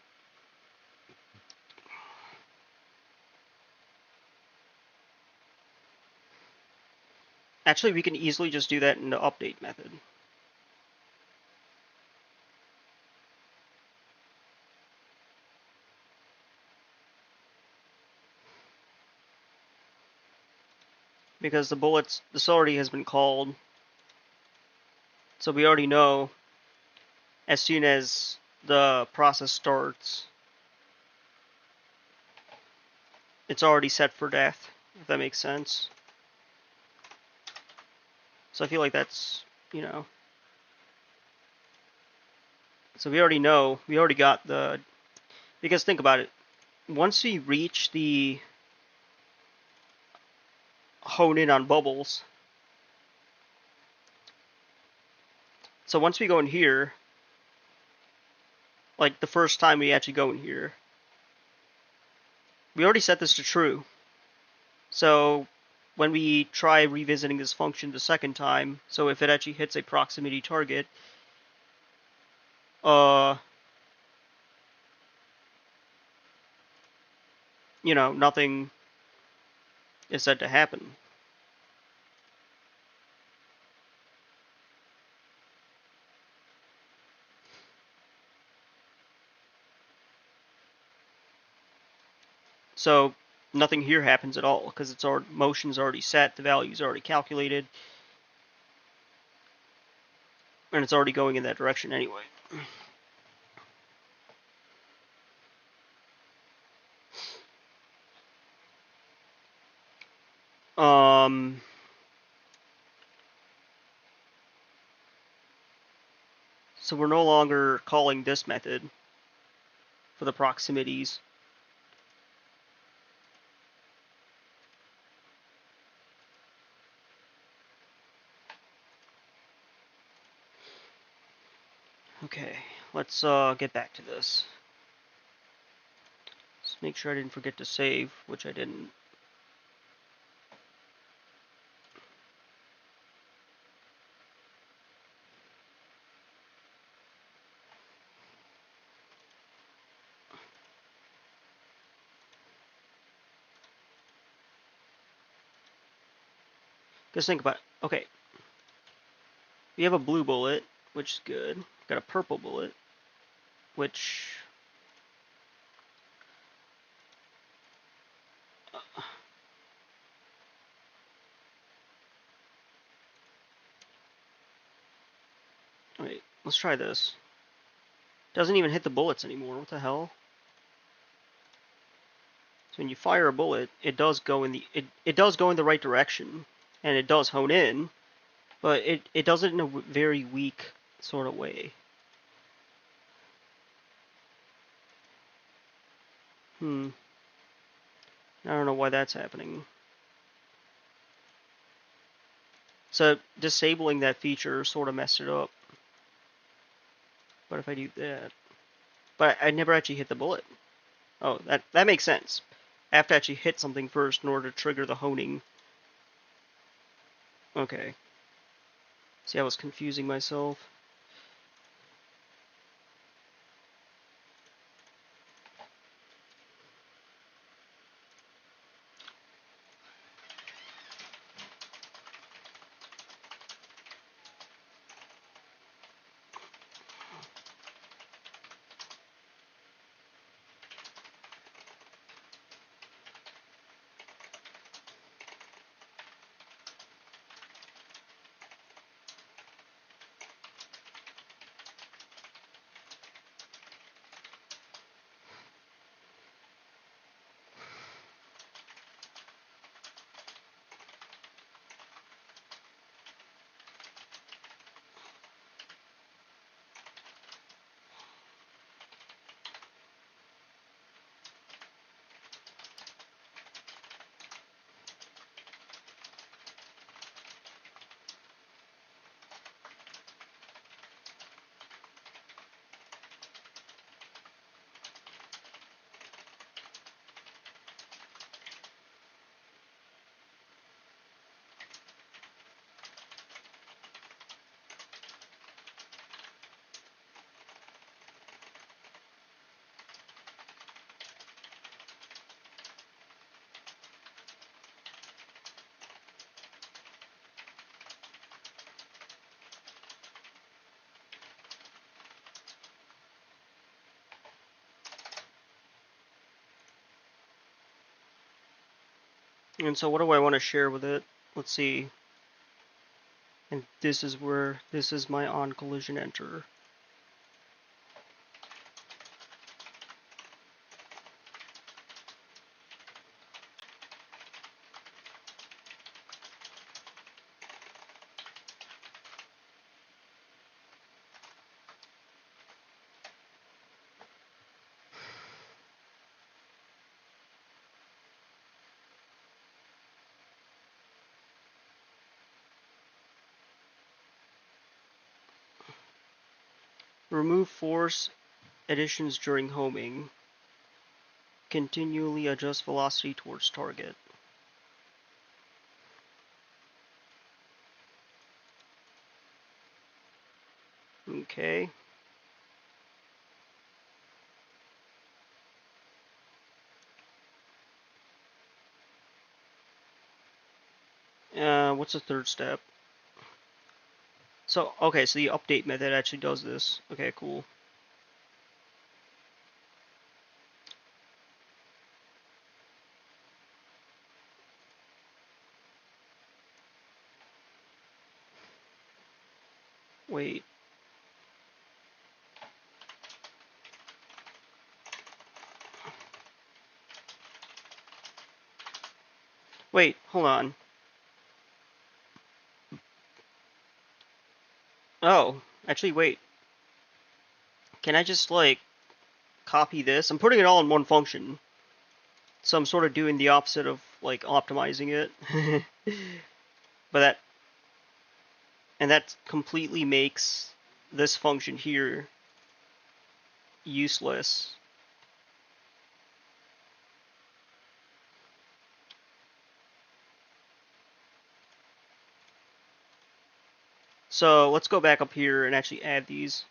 Actually, we can easily just do that in the update method. Because the bullets, this already has been called. So we already know as soon as the process starts, it's already set for death, if that makes sense. So I feel like that's, you know. So we already know, we already got the, because think about it, once we reach the hone in on bubbles, so once we go in here, like the first time we actually go in here, we already set this to true. So when we try revisiting this function the second time, so if it actually hits a proximity target, you know, nothing is said to happen. So nothing here happens at all because it's already, motion's already set, the value's already calculated, and it's already going in that direction anyway. So we're no longer calling this method for the proximities. Okay, let's get back to this. Let's make sure I didn't forget to save, which I didn't. Because think about it. Okay, we have a blue bullet, which is good. Got a purple bullet, which wait, let's try this. Doesn't even hit the bullets anymore. What the hell? So when you fire a bullet, it does go in the it does go in the right direction, and it does hone in, but it does it in a very weak sort of way. I don't know why that's happening. So disabling that feature sort of messed it up. But if I do that, but I never actually hit the bullet. Oh, that makes sense. I have to actually hit something first in order to trigger the honing. Okay. See, I was confusing myself. And so what do I want to share with it? Let's see. And this is my on collision enter. Remove force additions during homing. Continually adjust velocity towards target. Okay. What's the third step? So, okay, so the update method actually does this. Okay, cool. Wait. Wait, hold on. Oh, actually, wait. Can I just, like, copy this? I'm putting it all in one function. So I'm sort of doing the opposite of, like, optimizing it. But that completely makes this function here useless. So let's go back up here and actually add these.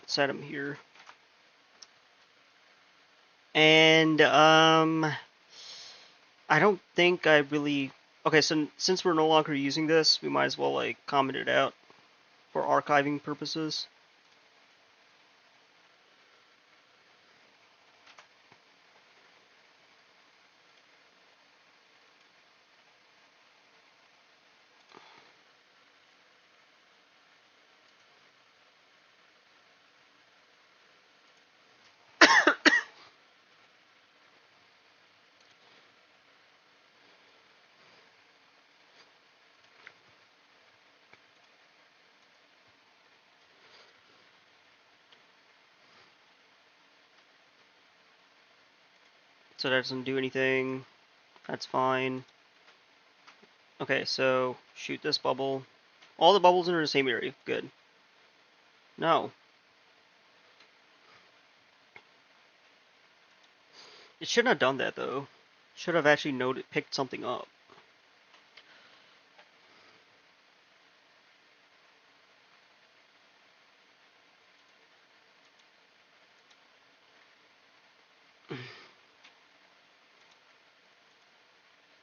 Set them here. And I don't think I really. Okay, so since we're no longer using this, we might as well like comment it out for archiving purposes. So that doesn't do anything. That's fine. Okay, so shoot this bubble. All the bubbles are in the same area. Good. No. It shouldn't have done that though. Should have actually picked something up.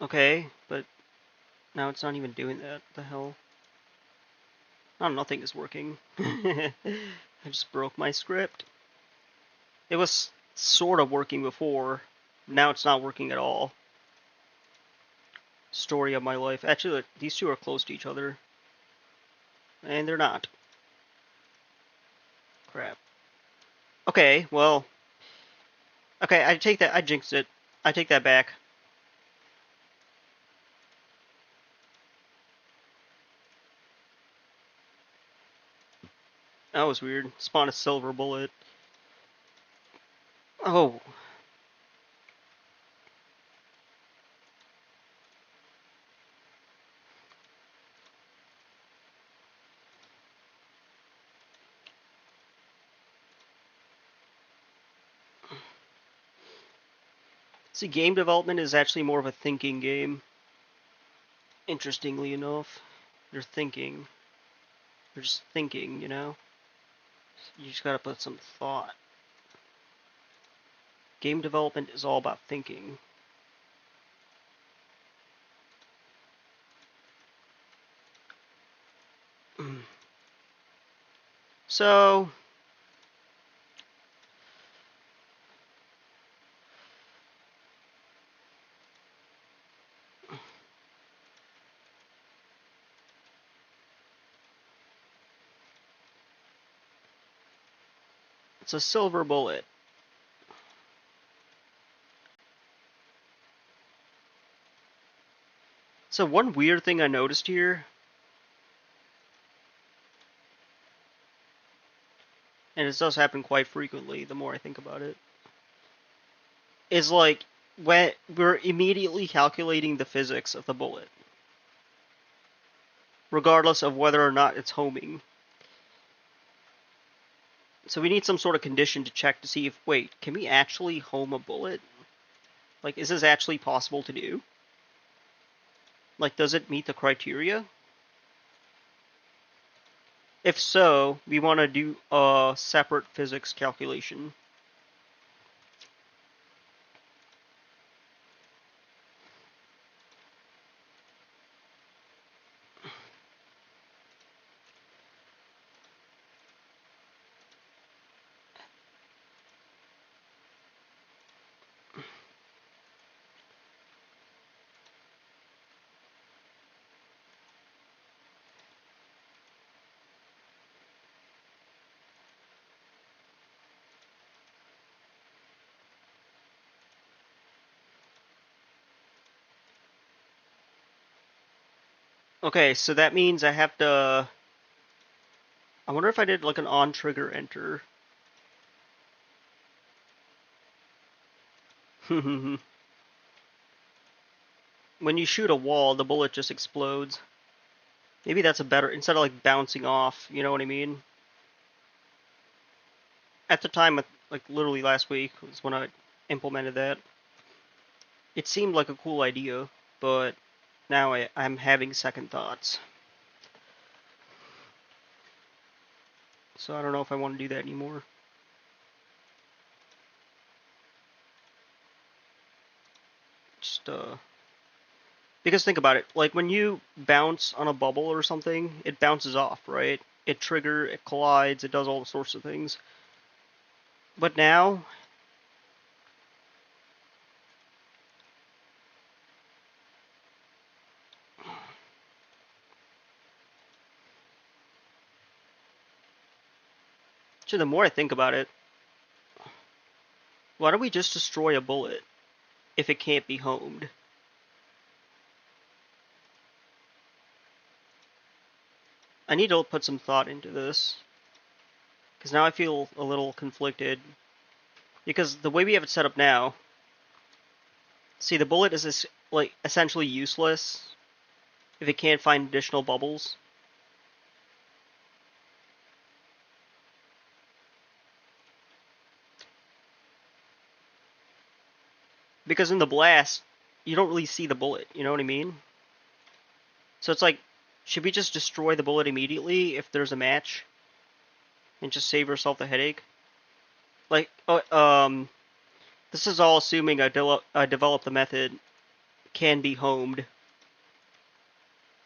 Okay, but now it's not even doing that. What the hell? Oh, nothing is working. I just broke my script. It was sort of working before. Now it's not working at all. Story of my life. Actually, look, these two are close to each other. And they're not. Crap. Okay, well. Okay, I take that. I jinxed it. I take that back. That was weird. Spawn a silver bullet. Oh. See, game development is actually more of a thinking game. Interestingly enough. You're thinking. You're just thinking, you know? You just gotta put some thought. Game development is all about thinking. So, It's a silver bullet. So one weird thing I noticed here, and it does happen quite frequently the more I think about it, is like when we're immediately calculating the physics of the bullet, regardless of whether or not it's homing. So we need some sort of condition to check to see if, wait, can we actually home a bullet? Like, is this actually possible to do? Like, does it meet the criteria? If so, we want to do a separate physics calculation. Okay, so that means I have to... I wonder if I did like an on-trigger enter. When you shoot a wall, the bullet just explodes. Maybe that's a better... Instead of like bouncing off, you know what I mean? At the time, like literally last week, was when I implemented that. It seemed like a cool idea, but now I'm having second thoughts. So I don't know if I want to do that anymore. Just, because think about it, like when you bounce on a bubble or something, it bounces off, right? It collides, it does all sorts of things. But now, actually, the more I think about it, why don't we just destroy a bullet if it can't be homed? I need to put some thought into this, because now I feel a little conflicted. Because the way we have it set up now, see, the bullet is like essentially useless if it can't find additional bubbles. Because in the blast, you don't really see the bullet, you know what I mean? So it's like, should we just destroy the bullet immediately if there's a match? And just save yourself the headache? Like, this is all assuming I develop the method can be homed.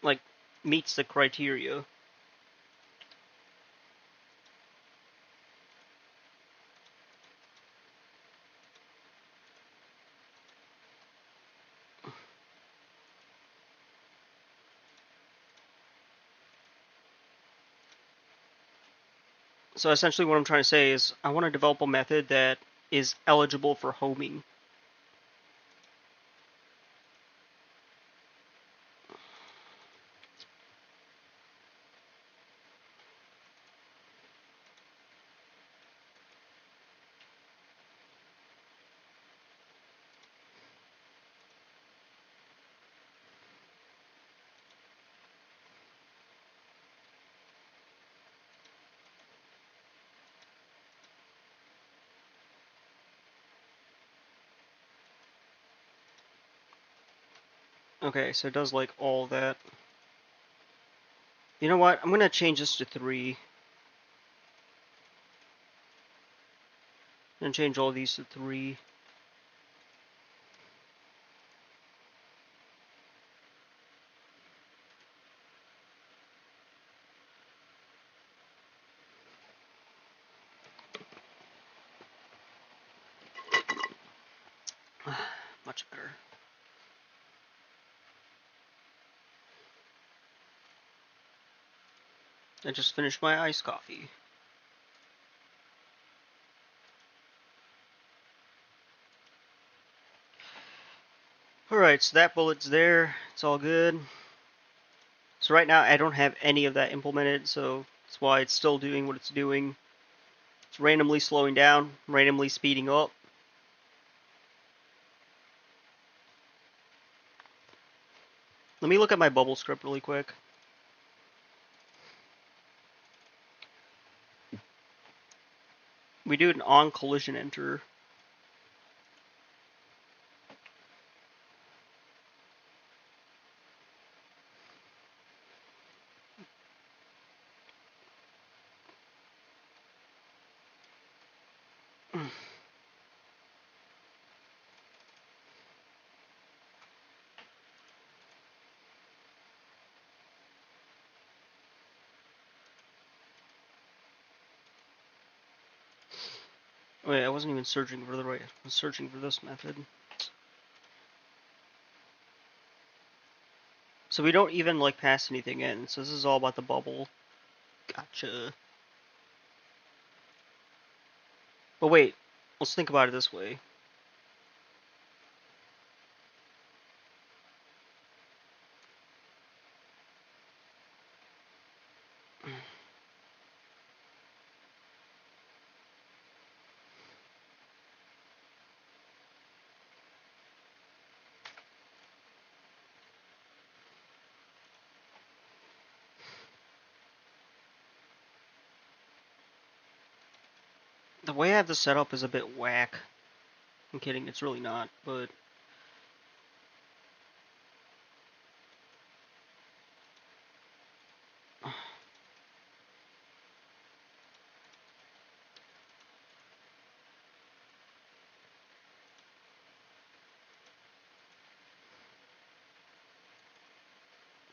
Like, meets the criteria. So essentially what I'm trying to say is I want to develop a method that is eligible for homing. Okay, so it does like all that. You know what? I'm gonna change this to 3. And change all these to 3. Much better. I just finished my iced coffee. Alright, so that bullet's there. It's all good. So right now I don't have any of that implemented, so that's why it's still doing what it's doing. It's randomly slowing down, randomly speeding up. Let me look at my bubble script really quick. We do an on collision enter. Wait, I wasn't even searching for the right. I was searching for this method. So we don't even like pass anything in. So this is all about the bubble. Gotcha. But wait, let's think about it this way. The way I have this set up is a bit whack. I'm kidding, it's really not, but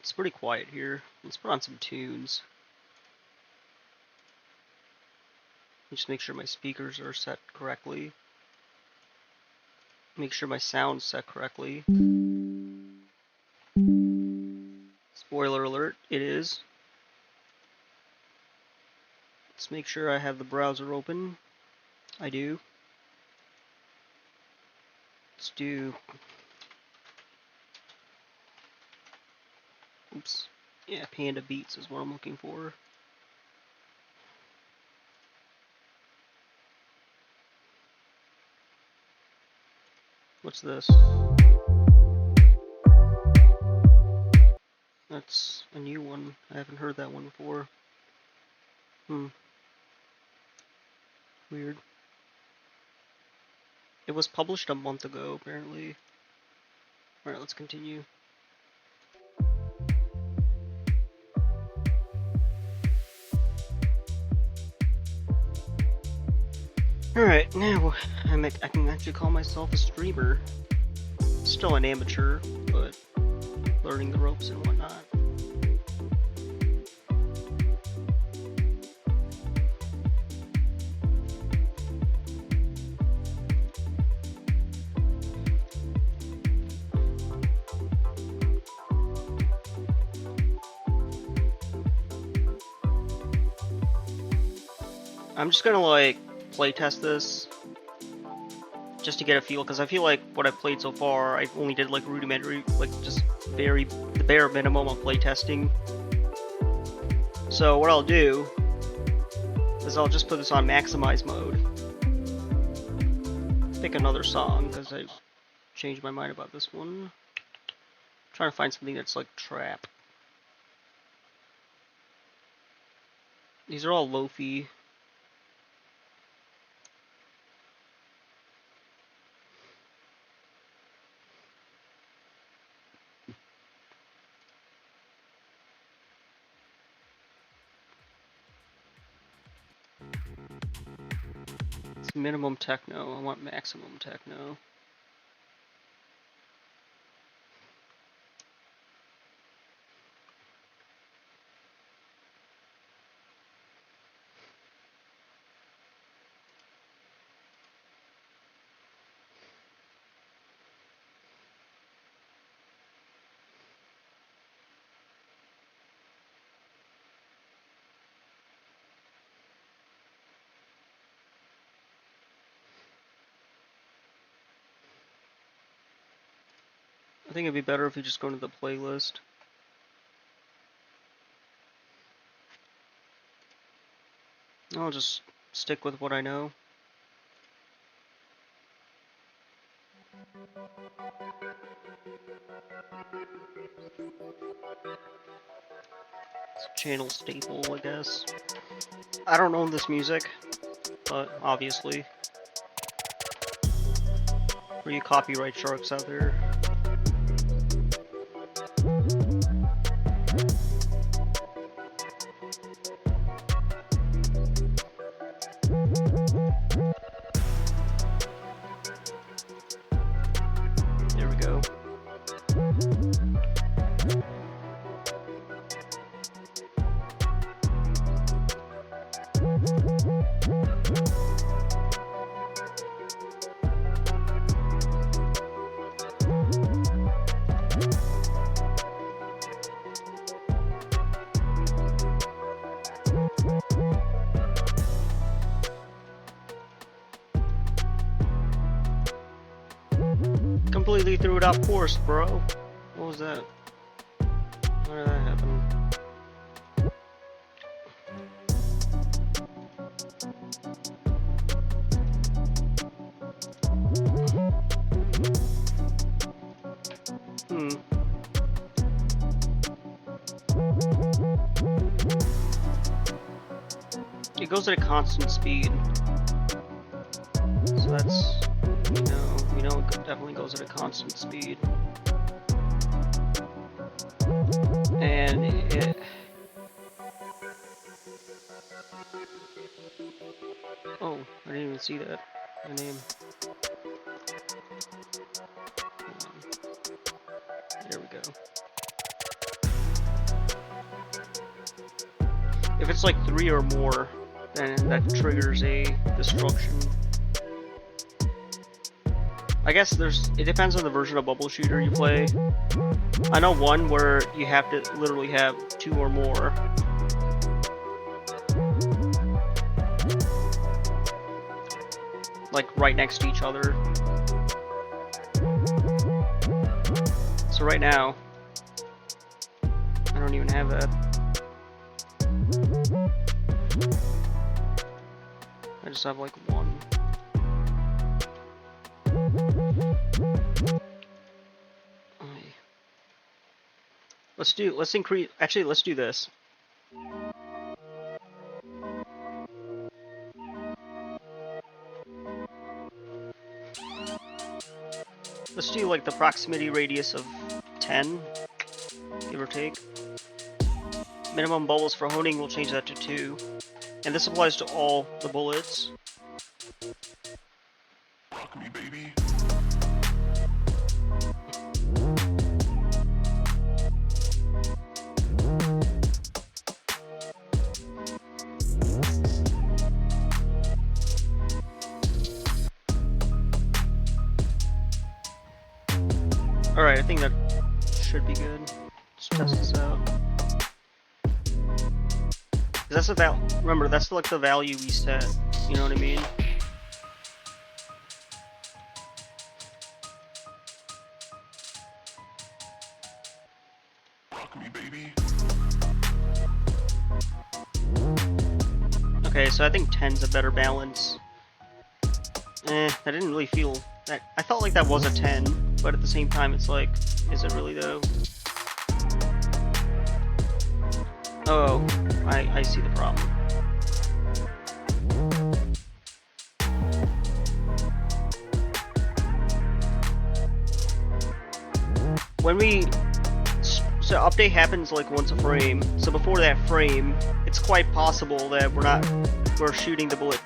it's pretty quiet here. Let's put on some tunes. Just make sure my speakers are set correctly. Make sure my sound's set correctly. Spoiler alert, it is. Let's make sure I have the browser open. I do. Let's do... Oops. Yeah, Panda Beats is what I'm looking for. What's this? That's a new one. I haven't heard that one before. Weird. It was published a month ago, apparently. Alright, let's continue. Alright, now I can actually call myself a streamer. Still an amateur, but learning the ropes and whatnot. I'm just gonna like playtest this just to get a feel, because I feel like what I've played so far, I only did like rudimentary, like just the bare minimum of playtesting. So what I'll do is I'll just put this on maximize mode. Pick another song, because I changed my mind about this one. I'm trying to find something that's like trap. These are all lo-fi. It's minimum techno. I want maximum techno. think it'd be better if you just go into the playlist. I'll just stick with what I know. It's a channel staple, I guess. I don't own this music, but obviously. For you copyright sharks out there. There we go. Completely threw it off course, bro. What was that? Why did that happen? It goes at a constant speed. So that's, we know it definitely goes at a constant speed. And it... Oh, I didn't even see that. My name. Hold on. There we go. If it's like 3 or more, then that triggers a destruction. I guess it depends on the version of Bubble Shooter you play. I know one where you have to literally have 2 or more. Like right next to each other. So right now, I don't even have that. I just have like 1. Let's increase, actually let's do this. Let's do like the proximity radius of 10, give or take. Minimum bubbles for honing, we'll change that to 2. And this applies to all the bullets. Rock me, baby. Alright, I think that should be good. Let's test this out. That's the remember, that's like the value we set. You know what I mean? Rock me, baby. Okay, so I think 10's a better balance. I didn't really feel that. I felt like that was a 10, but at the same time, it's like, is it really though? Oh, I see the problem. So update happens like once a frame. So before that frame, it's quite possible that we're shooting the bullet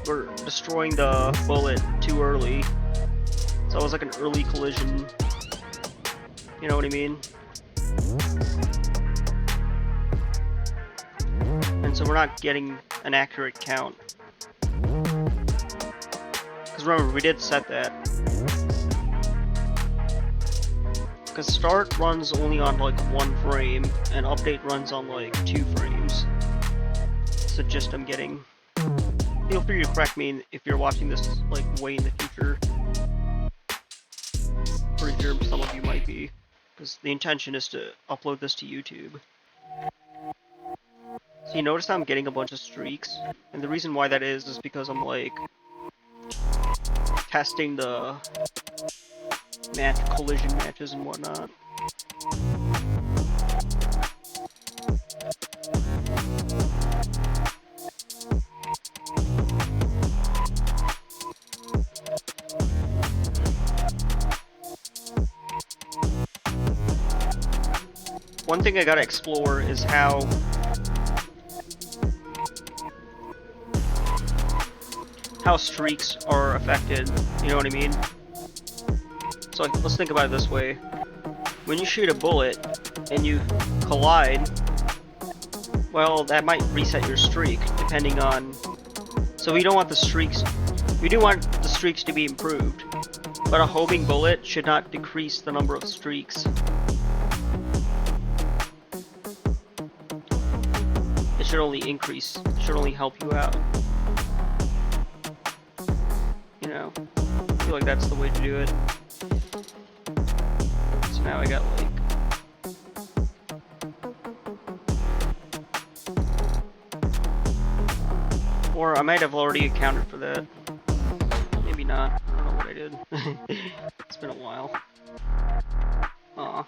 we're destroying the bullet too early. So it was like an early collision. You know what I mean? And so we're not getting an accurate count. Because remember, we did set that. Because start runs only on like 1 frame, and update runs on like 2 frames. So just I'm getting. Feel free to correct me if you're watching this like way in the future. Pretty sure some of you might be, because the intention is to upload this to YouTube. So you notice how I'm getting a bunch of streaks, and the reason why that is because I'm like testing the collision matches and whatnot. One thing I gotta explore is how streaks are affected, you know what I mean? So let's think about it this way. When you shoot a bullet and you collide, well, that might reset your streak, depending on... So we don't want the streaks... We do want the streaks to be improved, but a homing bullet should not decrease the number of streaks. It should only increase. It should only help you out. You know, I feel like that's the way to do it. So now I got like... Or I might have already accounted for that. Maybe not. I don't know what I did. It's been a while. Aw.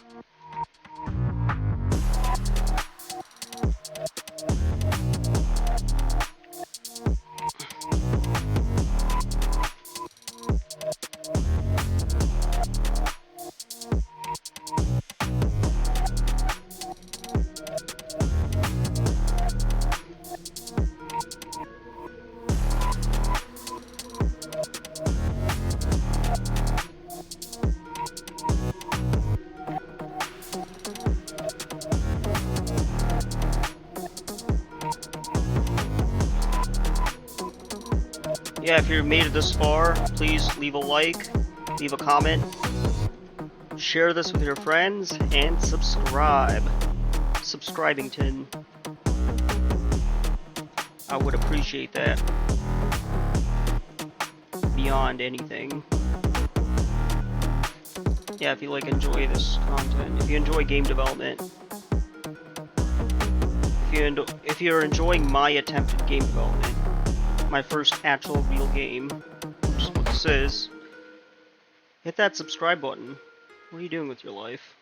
Yeah, if you've made it this far, please leave a like, leave a comment, share this with your friends, and subscribe. Subscribington. I would appreciate that. Beyond anything. Yeah, if you like enjoy this content, if you enjoy game development, if you're enjoying my attempt at game development, my first actual real game, which is what this is, hit that subscribe button. What are you doing with your life?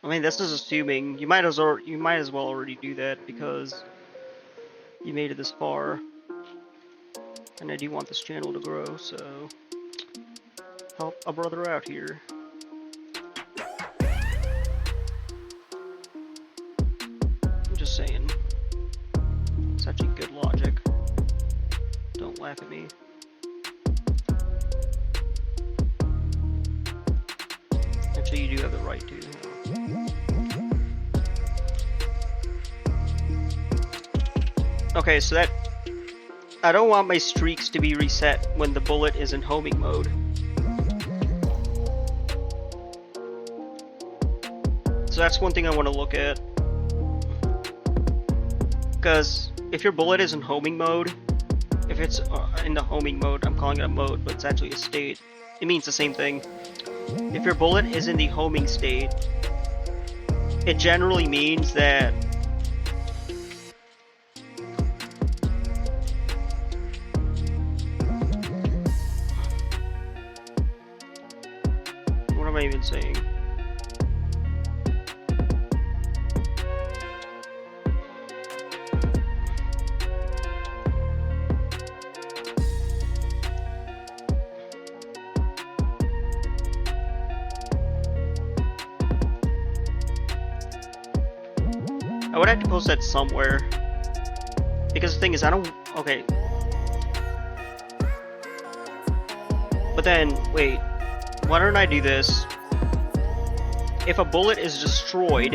I mean, this is assuming you might as well already do that because you made it this far, and I do want this channel to grow, so help a brother out here. I'm just saying. Such a good logic. Don't laugh at me. Actually, you do have the right to. Okay, so that... I don't want my streaks to be reset when the bullet is in homing mode. So that's one thing I want to look at. Because if your bullet is in homing mode, if it's in the homing mode, I'm calling it a mode, but it's actually a state. It means the same thing. If your bullet is in the homing state, it generally means that what am I even saying? I would have to post that somewhere. Because the thing is, I don't... Okay. But then, wait. Why don't I do this? If a bullet is destroyed...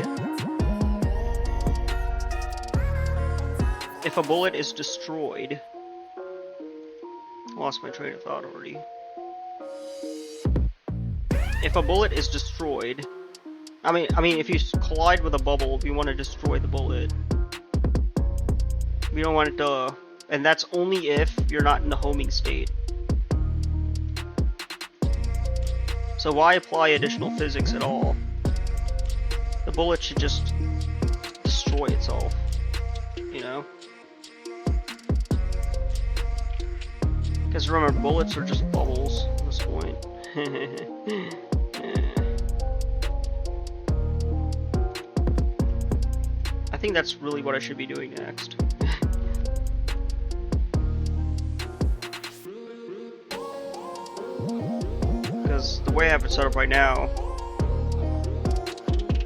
If a bullet is destroyed... I lost my train of thought already. If a bullet is destroyed... I mean, if you collide with a bubble, you want to destroy the bullet. You don't want it to... And that's only if you're not in the homing state. So why apply additional physics at all? The bullet should just destroy itself, you know? Because remember, bullets are just bubbles at this point. I think that's really what I should be doing next. Because the way I have it set up right now,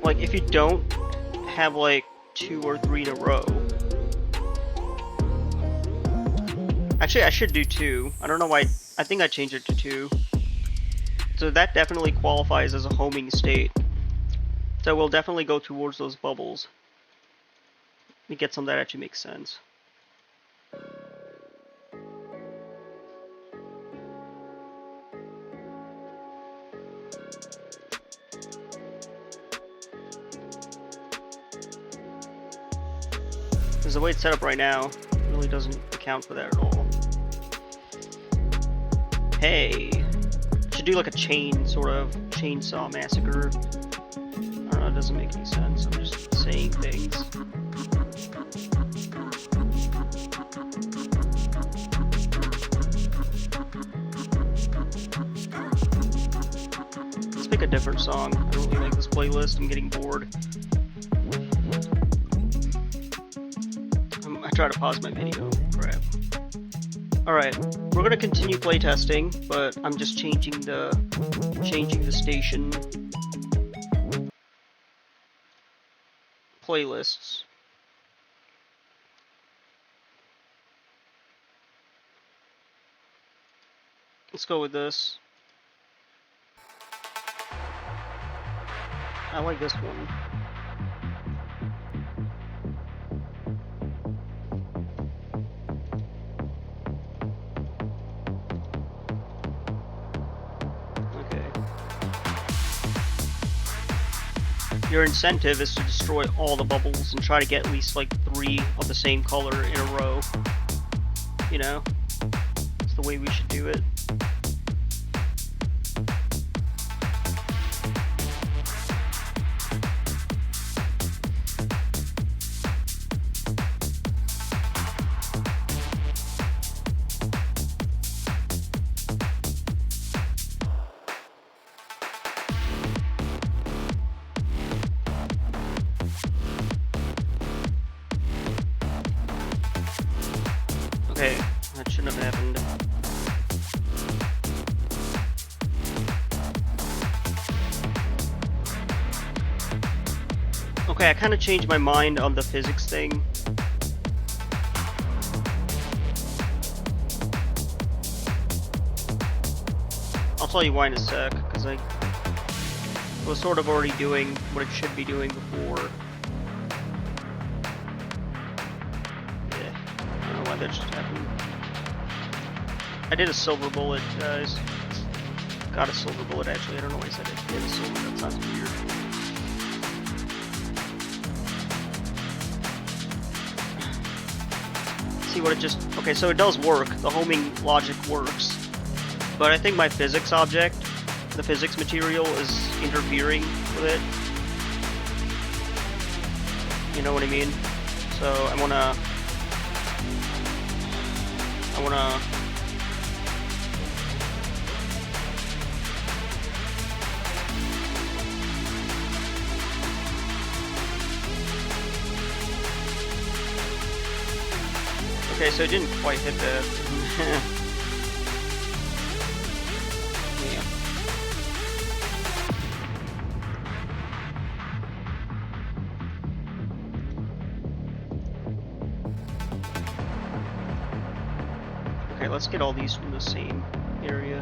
like if you don't have like 2 or 3 in a row, actually I should do 2. I don't know why. I think I changed it to 2. So that definitely qualifies as a homing state. So we'll definitely go towards those bubbles. Let me get some that actually makes sense. Because the way it's set up right now really doesn't account for that at all. Hey, should do like a sort of chainsaw massacre. I don't know, it doesn't make any sense. I'm just saying things. Let's pick a different song. I don't really like this playlist. I'm getting bored. I try to pause my video. Crap. Alright, we're gonna continue playtesting, but I'm just changing the station playlists. Let's go with this. I like this one. Your incentive is to destroy all the bubbles and try to get at least like 3 of the same color in a row. You know? It's the way we should do it. Okay, that shouldn't have happened. Okay, I kind of changed my mind on the physics thing. I'll tell you why in a sec, because I was sort of already doing what it should be doing before. That just happened. I did a silver bullet, guys. Got a silver bullet, actually. I don't know why I said it. Did a silver, that sounds weird. See what it just... Okay, so it does work. The homing logic works. But I think my physics object, the physics material, is interfering with it. You know what I mean? So I wanna... Okay, so it didn't quite hit that. Yeah. Okay, let's get all these from the same area.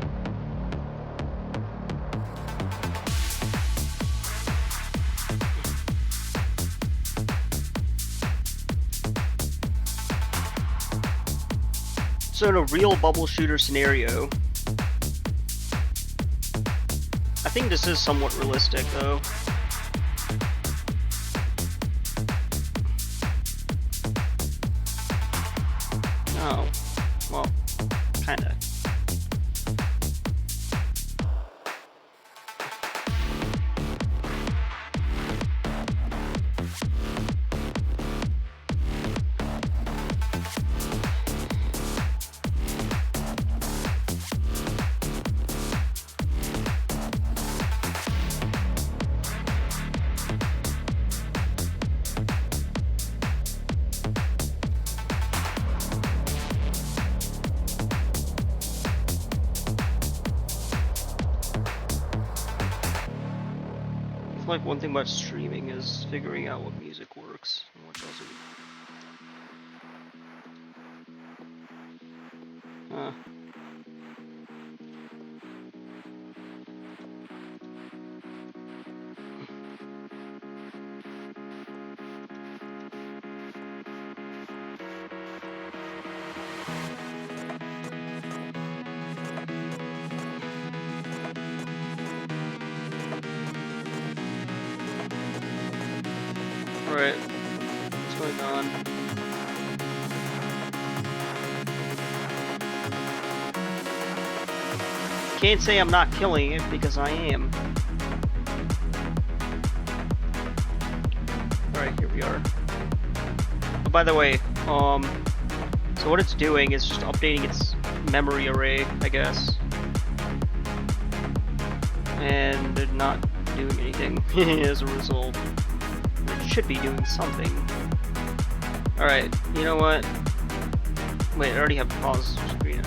So in a real bubble shooter scenario, I think this is somewhat realistic though. Oh, well, kinda. Like one thing about streaming is figuring out what music works and what doesn't. Huh. Alright, what's going on? Can't say I'm not killing it because I am. Alright, here we are. Oh, by the way, so what it's doing is just updating its memory array, I guess. And they're not doing anything as a result. It should be doing something. Alright, you know what? Wait, I already have pause screen.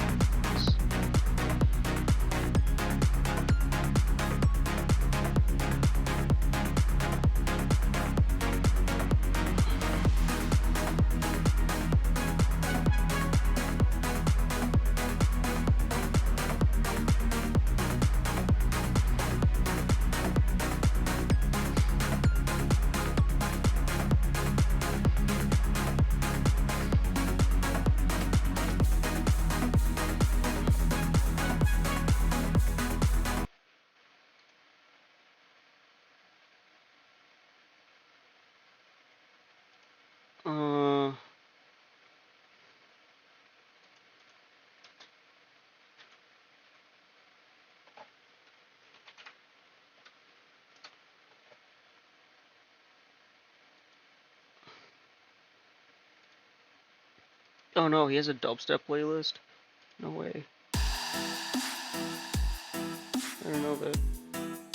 Oh no, he has a dubstep playlist? No way. I don't know that.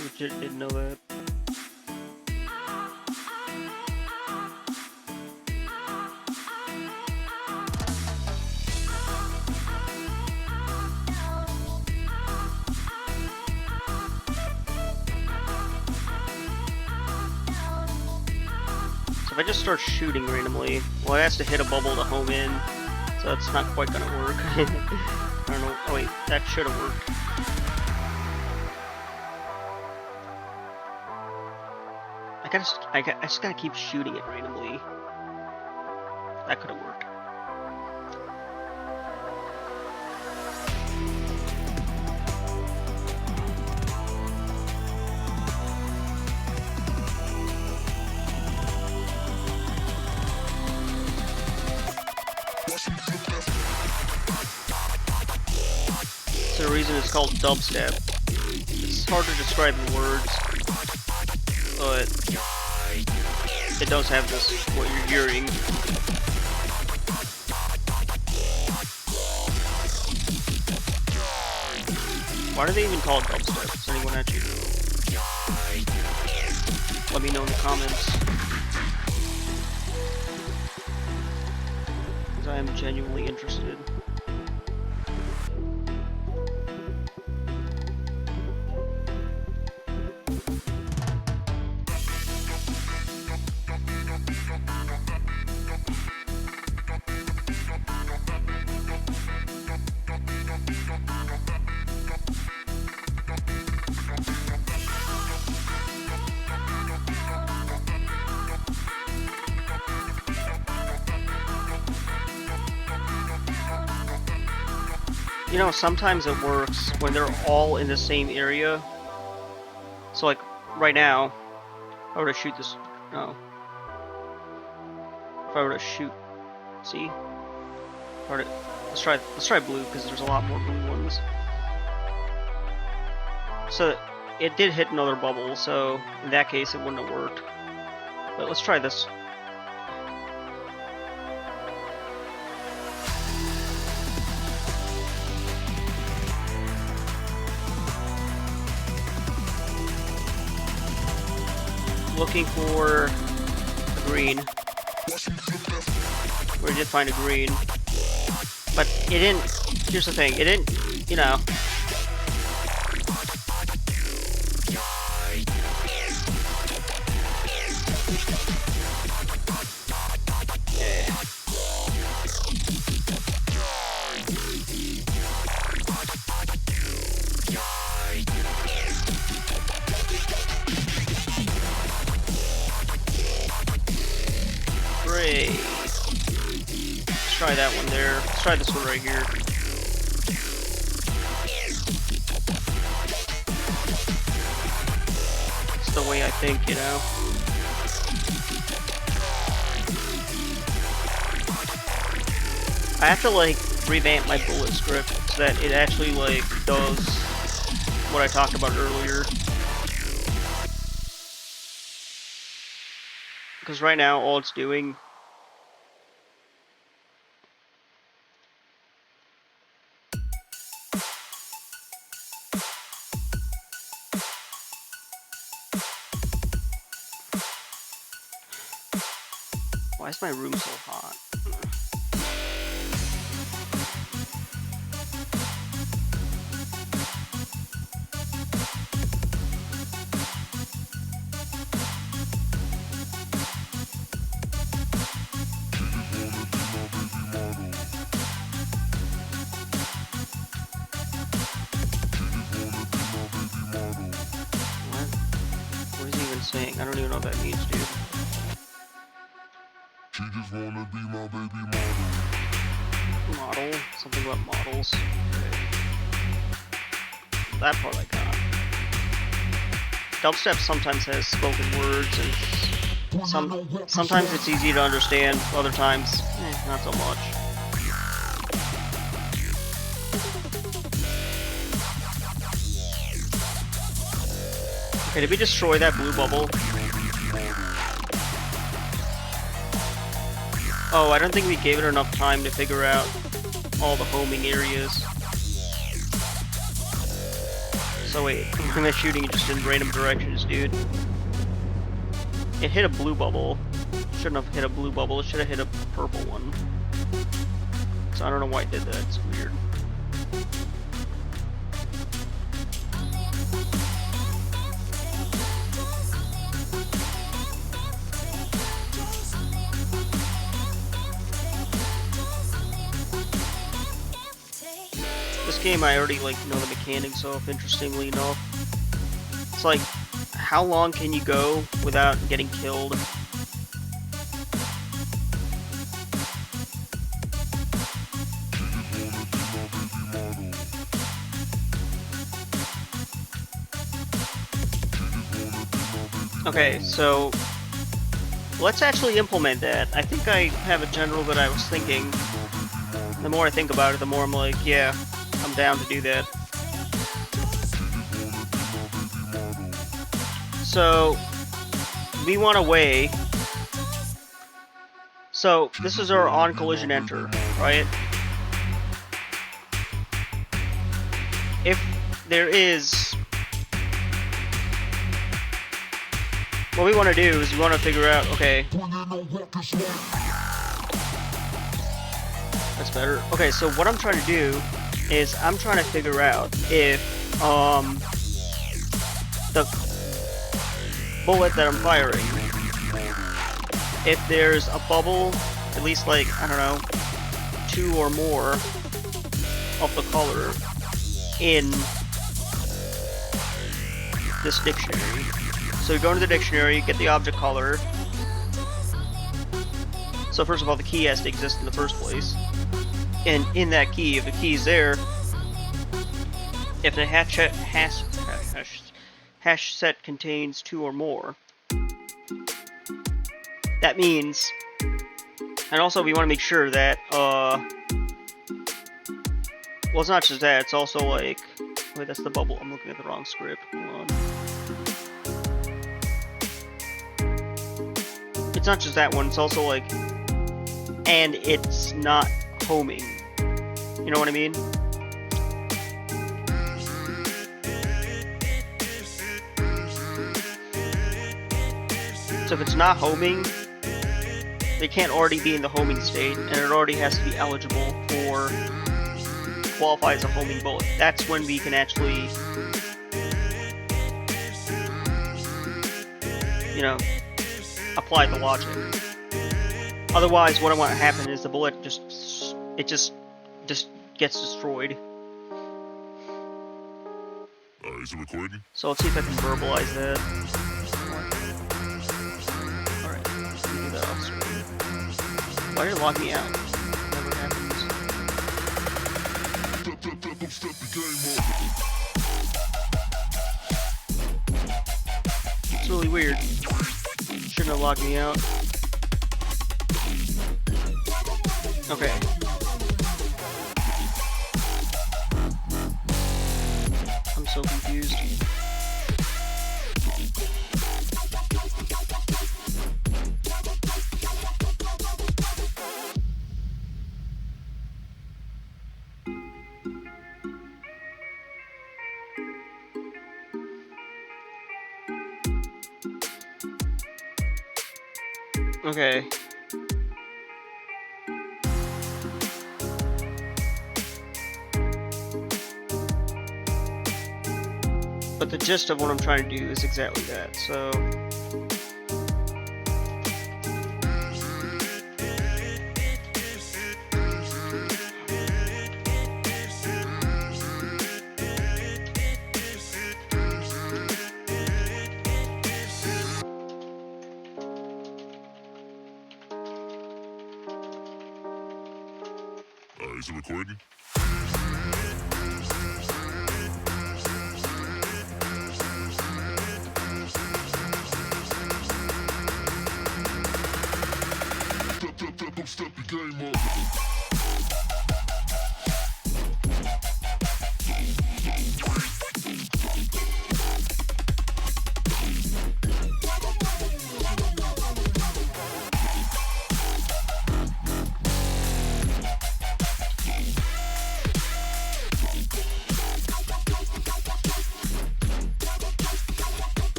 Legit didn't know that. So if I just start shooting randomly, well, it has to hit a bubble to home in, so that's not quite gonna work. I don't know. Oh wait, that should have worked. I just gotta keep shooting it randomly. That could have worked. So the reason it's called dubstep. It's hard to describe in words, but it does have this, what you're hearing. Why do they even call it dubstep? Does anyone actually know? Let me know in the comments. Because I am genuinely interested. You know, sometimes it works when they're all in the same area. So like, right now, if I were to shoot this, no. If I were to shoot, see? If I were to, let's try blue, because there's a lot more blue ones. So, it did hit another bubble, so in that case it wouldn't have worked. But let's try this. Looking for a green. We did find a green. But it didn't, here's the thing, it didn't, you know. spray. Let's try that one there. Let's try this one right here. It's the way I think, you know. I have to like revamp my bullet script so that it actually like does what I talked about earlier. Because right now all it's doing why is my room so hot? Saying. I don't even know what that means, dude. She just wanna be my baby model. Model? Something about models. Okay. That part I got. Dubstep sometimes has spoken words, and sometimes it's easy to understand, other times, not so much. Okay, did we destroy that blue bubble? Oh, I don't think we gave it enough time to figure out all the homing areas. So wait, I'm shooting just in random directions, dude. It hit a blue bubble. Shouldn't have hit a blue bubble, it should have hit a purple one. So I don't know why it did that, it's weird. This game I already like know the mechanics of, interestingly enough. It's like, how long can you go without getting killed? Okay, so let's actually implement that. I think I have a general that I was thinking. The more I think about it, the more I'm like, yeah, I'm down to do that. So, we want a way. So, this is our on collision enter, right? If there is... What we want to do is we want to figure out, okay... That's better. Okay, so what I'm trying to do is I'm trying to figure out if the bullet that I'm firing, if there's a bubble, at least like, I don't know, 2 or more of the color in this dictionary. So you go into the dictionary, get the object color. So first of all, the key has to exist in the first place. And in that key, if the key is there, if the hash set contains 2 or more, that means, and also we want to make sure that, well, it's not just that, it's also like, wait, that's the bubble, I'm looking at the wrong script, hold on. It's not just that one, it's also like, and it's not homing. You know what I mean? So if it's not homing, they can't already be in the homing state, and it already has to be eligible for qualify as a homing bullet. That's when we can actually, you know, apply the logic. Otherwise, what I want to happen is the bullet just gets destroyed. Is it recording? So let's see if I can verbalize that. Alright, let me do that off screen. Why did it lock me out? Never happens. Step the game up. It's really weird. Shouldn't have locked me out. Okay. I'm so confused. Okay. But the gist of what I'm trying to do is exactly that, so... Is it recording? Step the game up.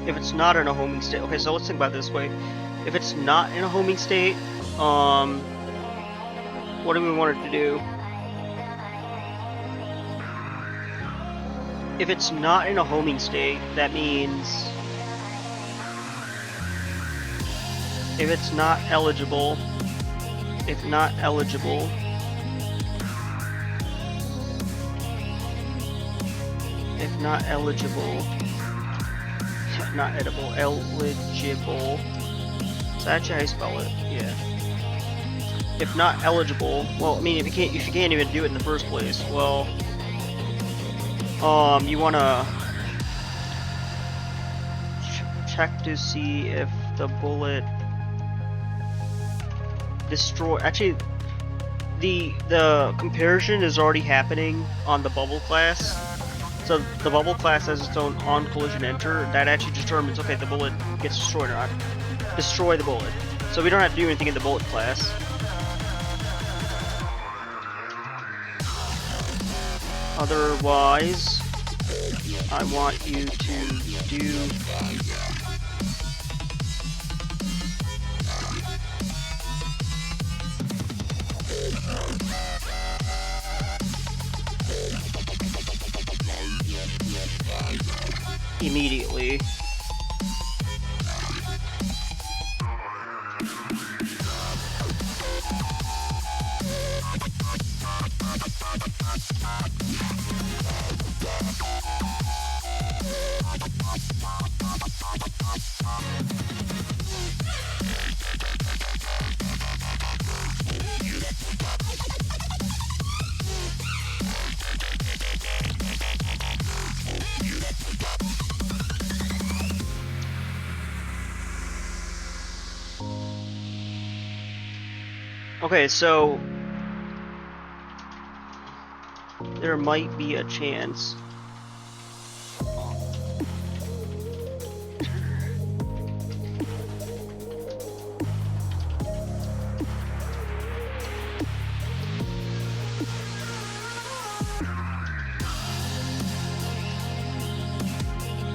If it's not in a homing state, okay, so let's think about it this way. If it's not in a homing state, what do we want it to do? If it's not in a homing state, that means if it's not eligible, if not eligible, not edible, eligible. Is that actually how you spell it? Yeah. If not eligible, well, I mean, if you can't even do it in the first place, well, you wanna check to see if the bullet destroy. Actually, the comparison is already happening on the bubble class. So the bubble class has its own on collision enter that actually determines, okay, the bullet gets destroyed or not. Destroy the bullet. So we don't have to do anything in the bullet class. Otherwise, I want you to do immediately. Okay, so there might be a chance.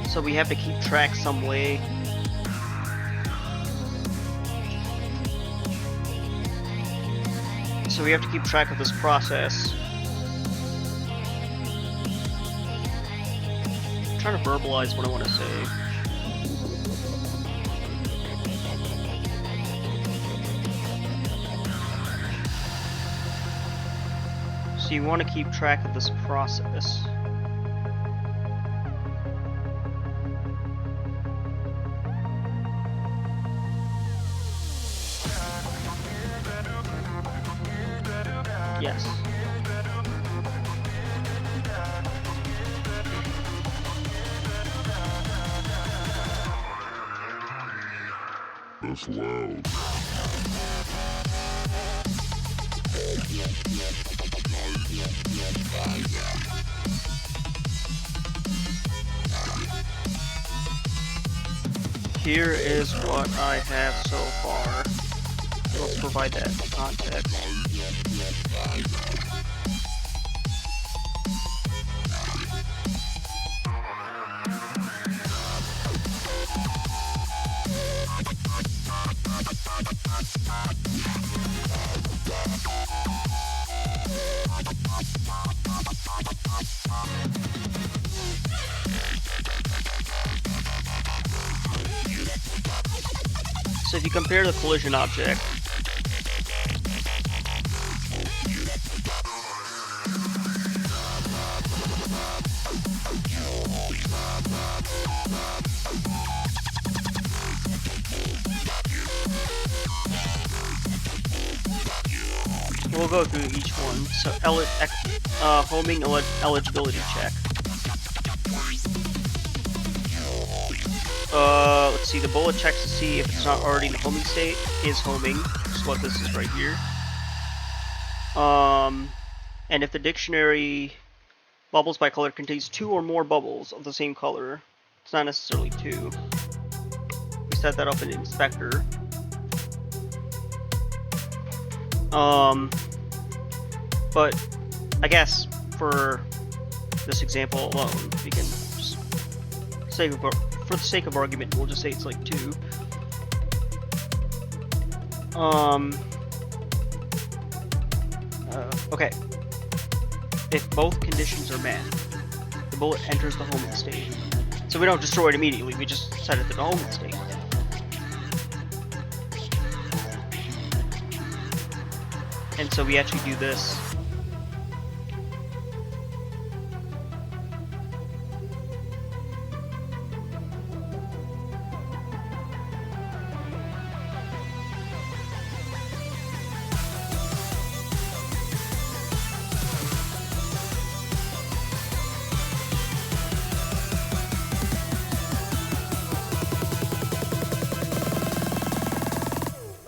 So we have to keep track some way. So we have to keep track of this process. I'm trying to verbalize what I want to say. So you want to keep track of this process. Yes. That's loud. Here is what I have so far. Let's provide that context. So if you compare the collision object, we'll go through each one. So homing eligibility check. Let's see, the bullet checks to see if it's not already in the homing state. Is homing, which is what this is right here. And if the dictionary bubbles by color contains 2 or more bubbles of the same color, it's not necessarily 2. We set that up in inspector. But I guess for this example alone, we can just say, for the sake of argument, we'll just say it's like 2. Okay. If both conditions are met, the bullet enters the homing state. So we don't destroy it immediately, we just set it to the homing state. And so we actually do this.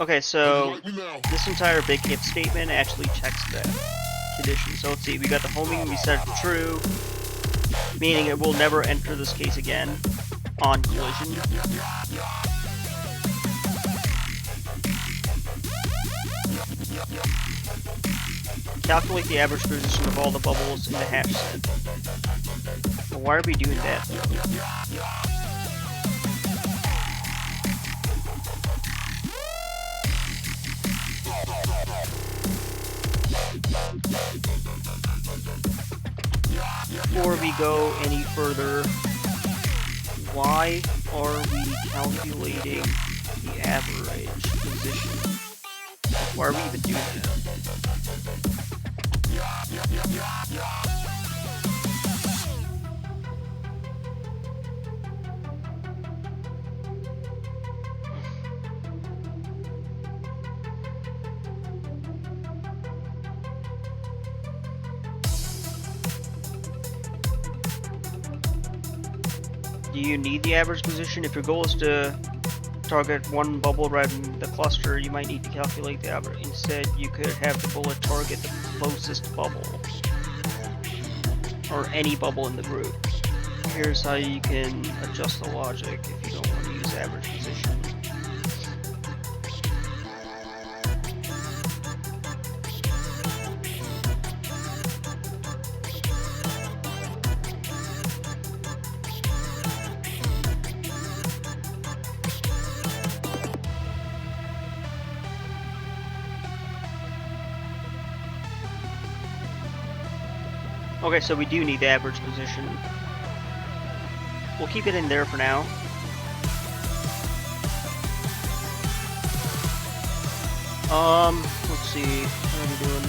Okay, so this entire big if statement actually checks that condition. So let's see, we got the homing, we set it to true, meaning it will never enter this case again on collision. Calculate the average position of all the bubbles in the hash set. Well, why are we doing that? Before we go any further, why are we calculating the average position? Why are we even doing that? Do you need the average position? If your goal is to target one bubble right in the cluster, you might need to calculate the average. Instead, you could have the bullet target the closest bubble, or any bubble in the group. Here's how you can adjust the logic if you don't want to use average position. Okay, so we do need the average position. We'll keep it in there for now. Let's see, what are we doing?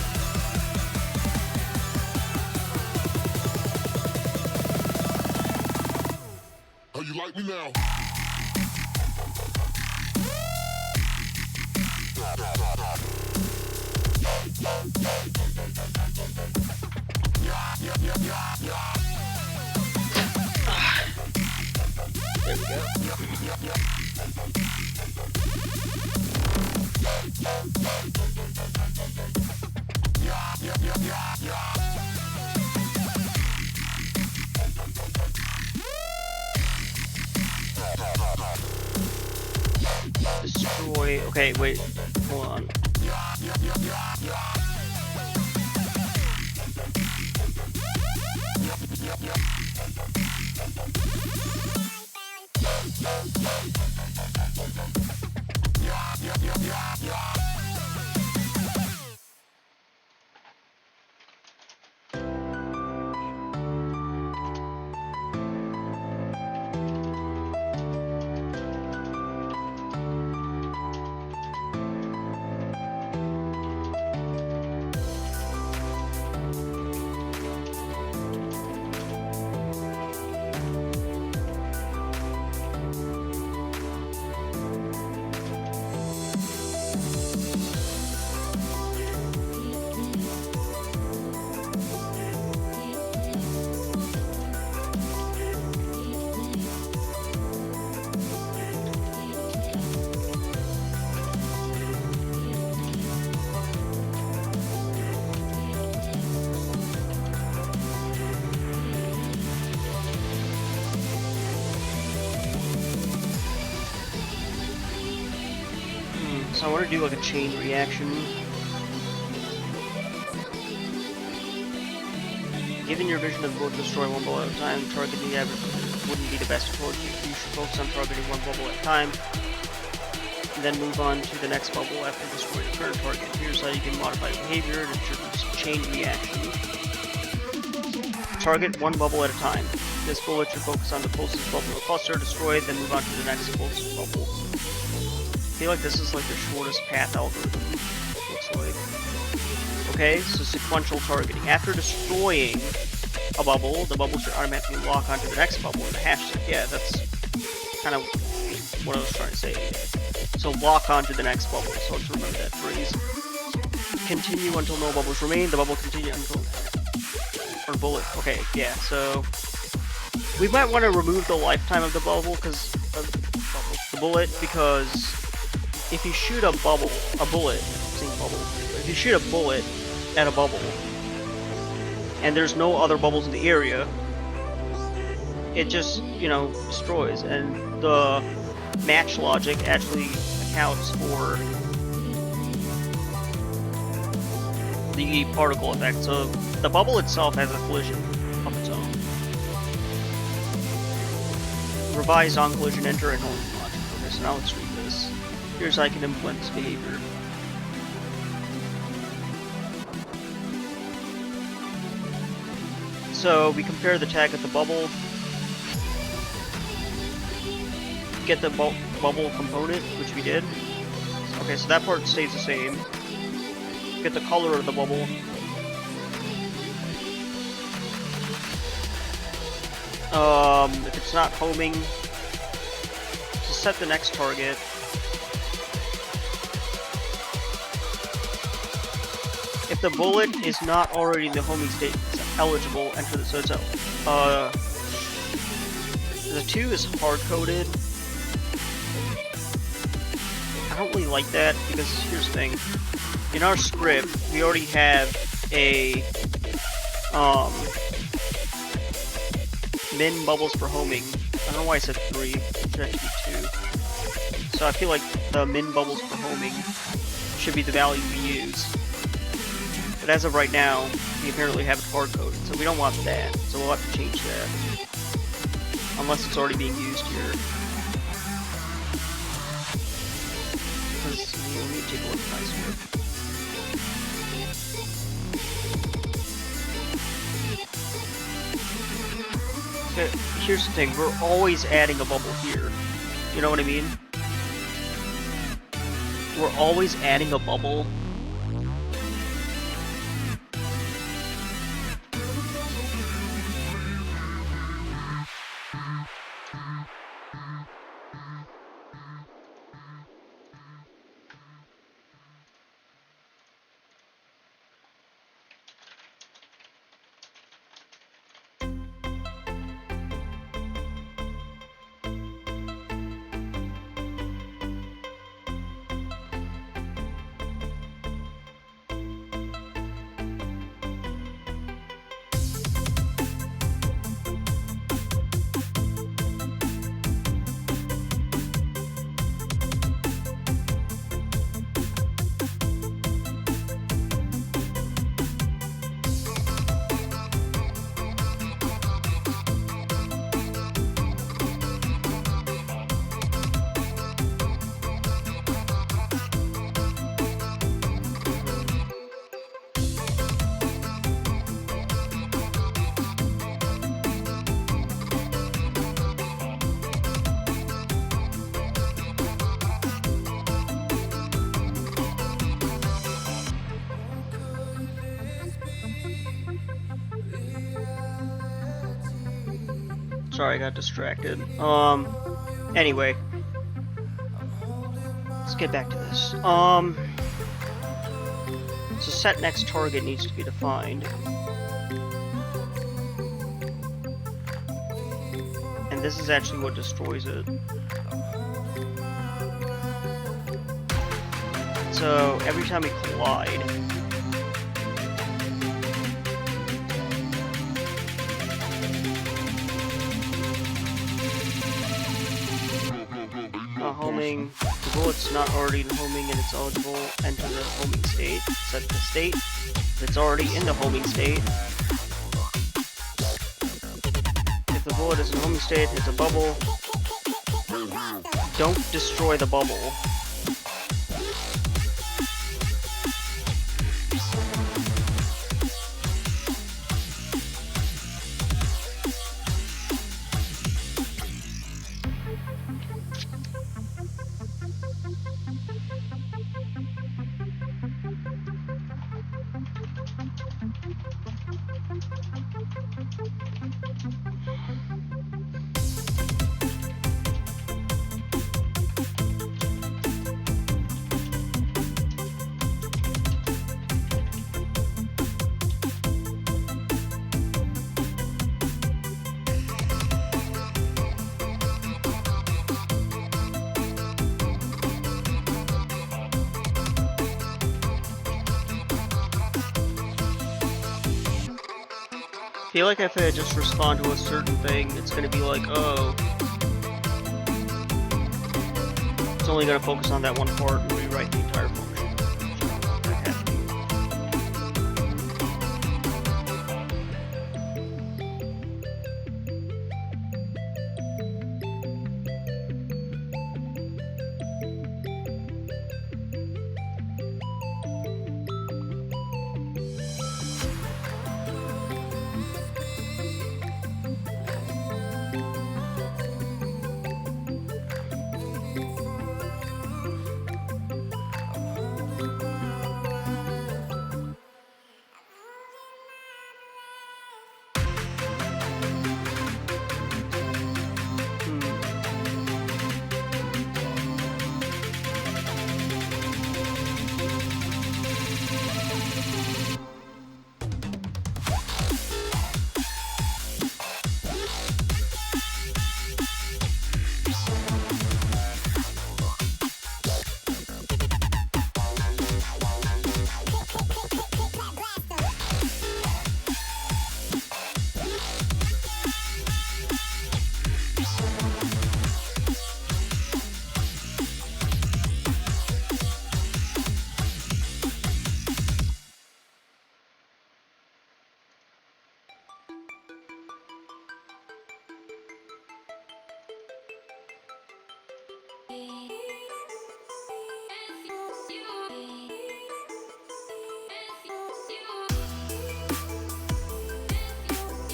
like me now. There we go. Destroy. Okay, wait. Hold on. So I want to do like a chain reaction. Given your vision of both destroy one bubble at a time, targeting the average wouldn't be the best approach. You should focus on targeting one bubble at a time, and then move on to the next bubble after destroying the current target. Here's how you can modify your behavior to introduce chain reaction. Target one bubble at a time. This bullet should focus on the closest bubble to the cluster, destroy it, then move on to the next closest bubble. I feel like this is like the shortest path algorithm, looks like. Okay, so sequential targeting. After destroying a bubble, the bubble should automatically lock onto the next bubble in the hash. Yeah, that's kind of what I was trying to say. So lock onto the next bubble, so let's remember that phrase. Continue until no bubbles remain, the bubble continue until... or bullet, okay, yeah, so... we might want to remove the lifetime of the bubble, because... the bullet, because... if you shoot a bullet, if you shoot a bullet at a bubble, and there's no other bubbles in the area, it just, you know, destroys, and the match logic actually accounts for the particle effect, so the bubble itself has a collision of its own. Revised on collision, enter and hold logic. Okay, so now let's read this. Here's how I can implement this behavior. So we compare the tag at the bubble, get the bubble component, which we did. Okay, so that part stays the same. Get the color of the bubble. If it's not homing, to set the next target. If the bullet is not already in the homing state, it's eligible, enter the, so it's the 2 is hard-coded. I don't really like that, because here's the thing. In our script, we already have a, min bubbles for homing. I don't know why I said 3, it should actually be 2. So I feel like the min bubbles for homing should be the value we use. But as of right now, we apparently have it hard-coded, so we don't want that. So we'll have to change that. Unless it's already being used here. Because, let me take a look at my script. Okay, here's the thing, we're always adding a bubble here. You know what I mean? We're always adding a bubble. Sorry, I got distracted. Anyway. Let's get back to this. So set next target needs to be defined. And this is actually what destroys it. So every time we collide, homing, the bullet's not already in homing and it's eligible, enter the homing state, set the state, if it's already in the homing state. If the bullet is in homing state, hits a bubble, don't destroy the bubble. I feel like if I just respond to a certain thing, it's gonna be like, oh, it's only gonna focus on that one part and rewrite the entire function. So I have to.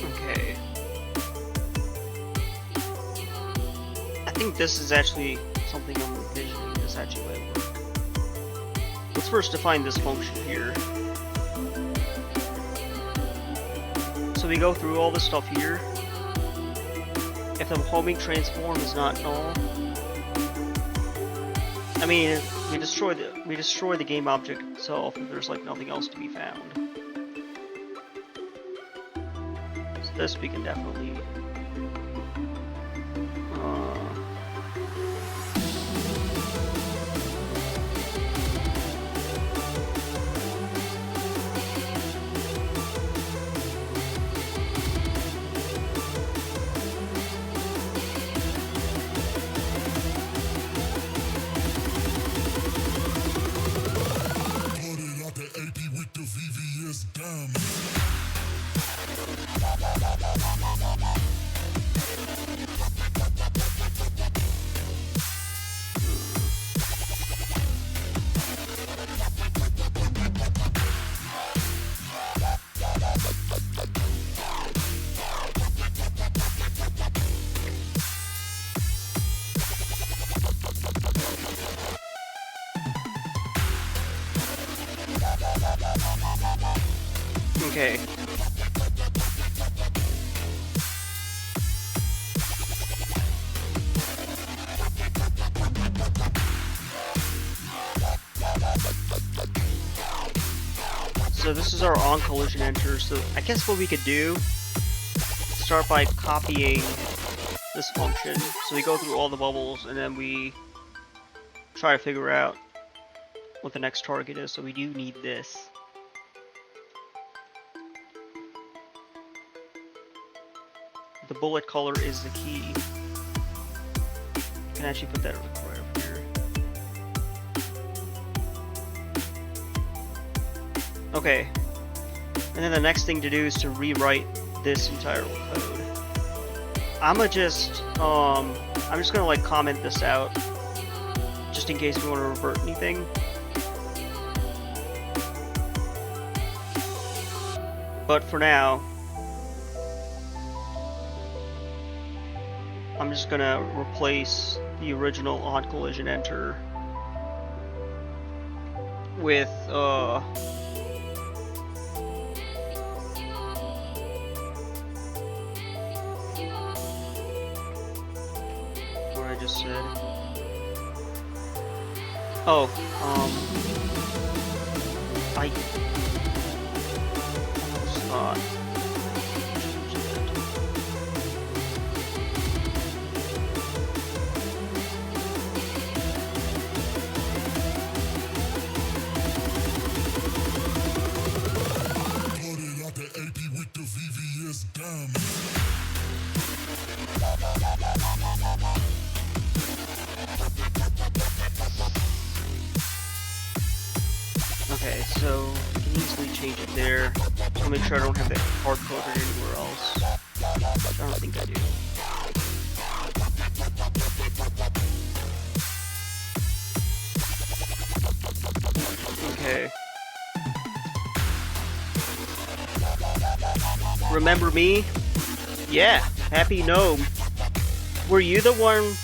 Okay. I think this is actually something I'm envisioning this actually might work. Let's first define this function here. So we go through all this stuff here. If the homing transform is not null, I mean, we destroy the game object itself if there's like nothing else to be found. So this we can definitely. Okay. So this is our on collision enter. So I guess what we could do, start by copying this function. So we go through all the bubbles and then we try to figure out what the next target is. So we do need this. The bullet color is the key. You can actually put that right up here. Okay. And then the next thing to do is to rewrite this entire code. I'm just gonna like comment this out just in case we want to revert anything. But for now, I'm just gonna replace the original on collision enter with what I just said. Oh, I thought. Okay, so I can easily change it there. I'll make sure I don't have it hard coded anywhere else. I don't think I do. Okay. Remember me? Yeah, Happy Gnome. Were you the one?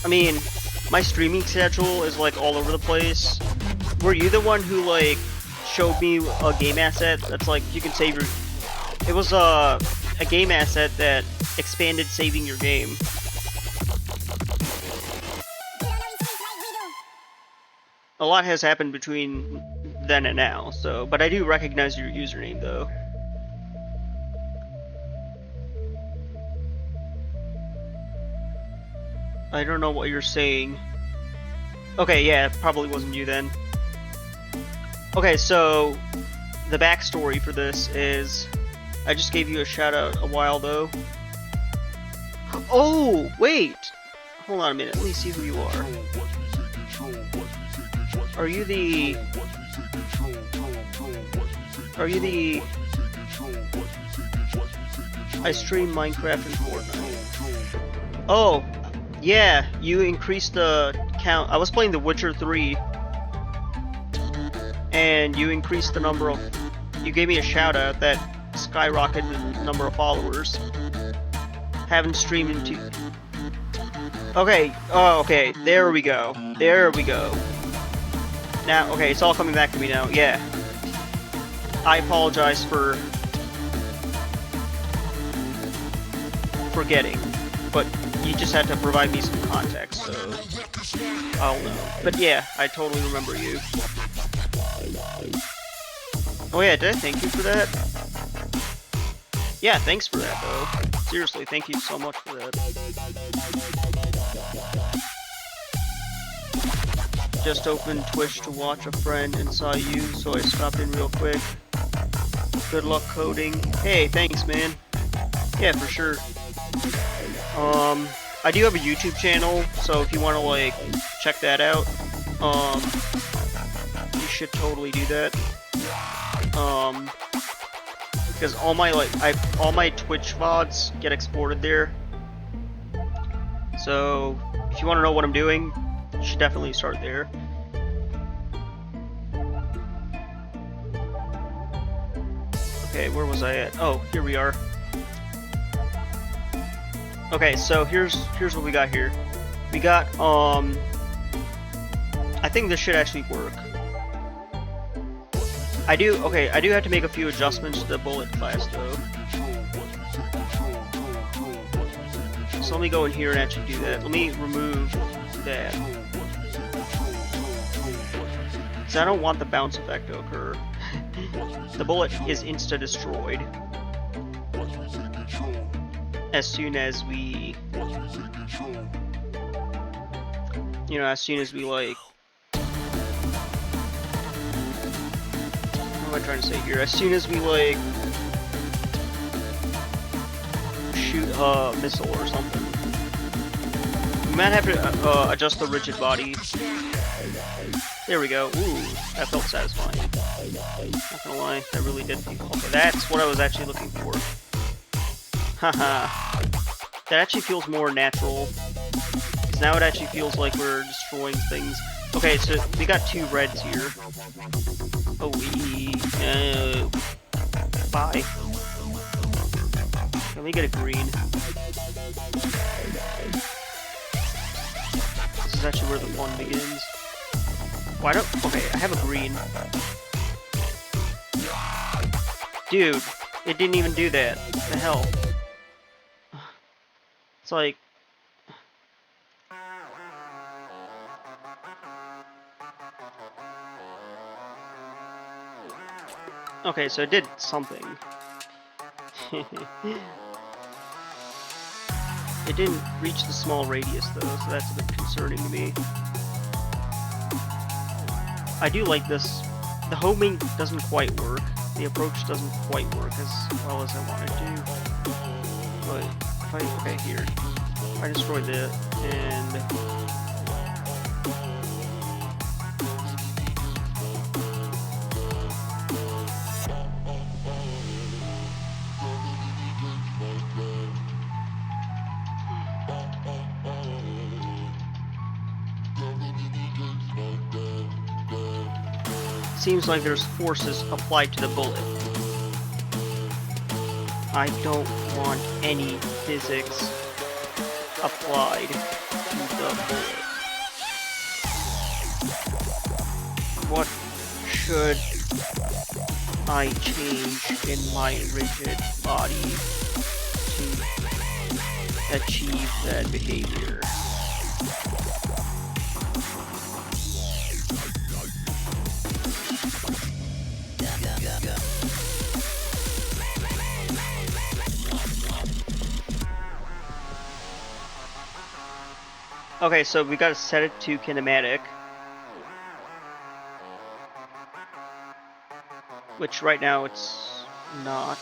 I mean, my streaming schedule is like all over the place. Were you the one who like showed me a game asset that's like you can save your? It was a game asset that expanded saving your game. A lot has happened between then and now, so but I do recognize your username though. I don't know what you're saying. Okay, yeah, it probably wasn't you then. Okay, so the backstory for this is I just gave you a shout out a while ago. Oh, wait! Hold on a minute, let me see who you are. Are you the... I stream Minecraft and Fortnite. Oh, yeah, you increased the count. I was playing The Witcher 3. And you increased the number of... You gave me a shout out that skyrocketed the number of followers. Haven't streamed in two... Okay, oh, okay, there we go. There we go. Now, okay, it's all coming back to me now, yeah. I apologize for forgetting, but you just had to provide me some context, so I'll know. But yeah, I totally remember you. Oh yeah, did I thank you for that? Yeah, thanks for that though. Seriously, thank you so much for that. Just opened Twitch to watch a friend and saw you, so I stopped in real quick. Good luck coding. Hey, thanks man. Yeah, for sure. I do have a YouTube channel, so if you want to like check that out, you should totally do that. Because all my all my Twitch VODs get exported there. So if you want to know what I'm doing, you should definitely start there. Okay, where was I at? Oh, here we are. Okay, so here's what we got here. We got I think this should actually work. I do have to make a few adjustments to the bullet class though. So let me go in here and actually do that. Let me remove that. Because I don't want the bounce effect to occur. the bullet is insta-destroyed Watch me take control. as soon as we, Watch me take control. you know, as soon as we like, what am I trying to say here? As soon as we like shoot a missile or something. We might have to adjust the rigid body. There we go. Ooh, that felt satisfying. Not gonna lie, that really did feel. Okay, that's what I was actually looking for. Haha. That actually feels more natural. Because now it actually feels like we're destroying things. Okay, so we got 2 reds here. Oh, bye. Let me get a green. This is actually where the fun begins. Why don't... Okay, I have a green. Dude, it didn't even do that. What the hell? It's like... Okay, so it did something. It didn't reach the small radius though, so that's a bit concerning to me. I do like this. The homing doesn't quite work. The approach doesn't quite work as well as I want it to. But if I, okay, here. I destroyed that, and seems like there's forces applied to the bullet. I don't want any physics applied to the bullet. What should I change in my rigid body to achieve that behavior? Okay, so we gotta set it to kinematic. Which right now it's not.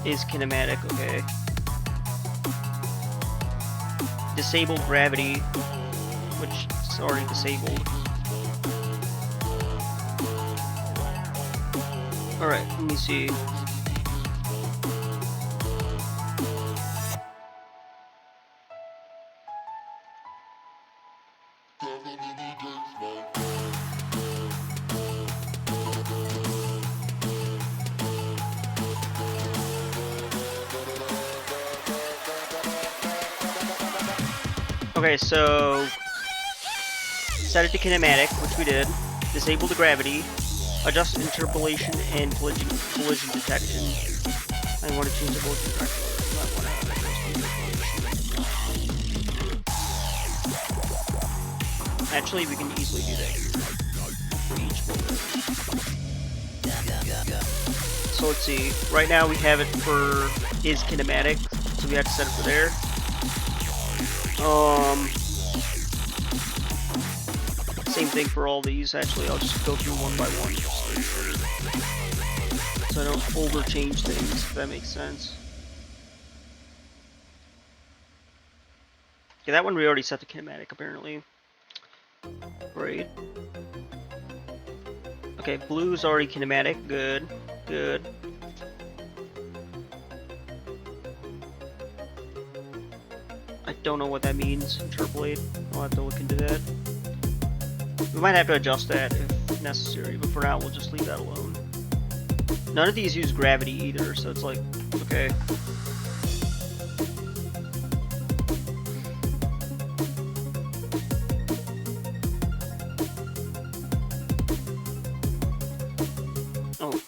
Is kinematic, okay. Disable gravity, which is already disabled. Alright, let me see. Okay, so set it to kinematic, which we did. Disable the gravity. Adjust interpolation and collision detection. I want to change the collision director. I want to adjust interpolation. Actually, we can easily do that here for each bullet. So let's see. Right now we have it for is kinematic, so we have to set it for there. Same thing for all these. Actually, I'll just go through one by one, so I don't over-change things, if that makes sense. Okay, that one we already set to kinematic, apparently. Great. Okay, blue's already kinematic. Good. Good. I don't know what that means. Interpolate. I'll have to look into that. We might have to adjust that if necessary, but for now we'll just leave that alone. None of these use gravity either, so it's like, okay. Oh.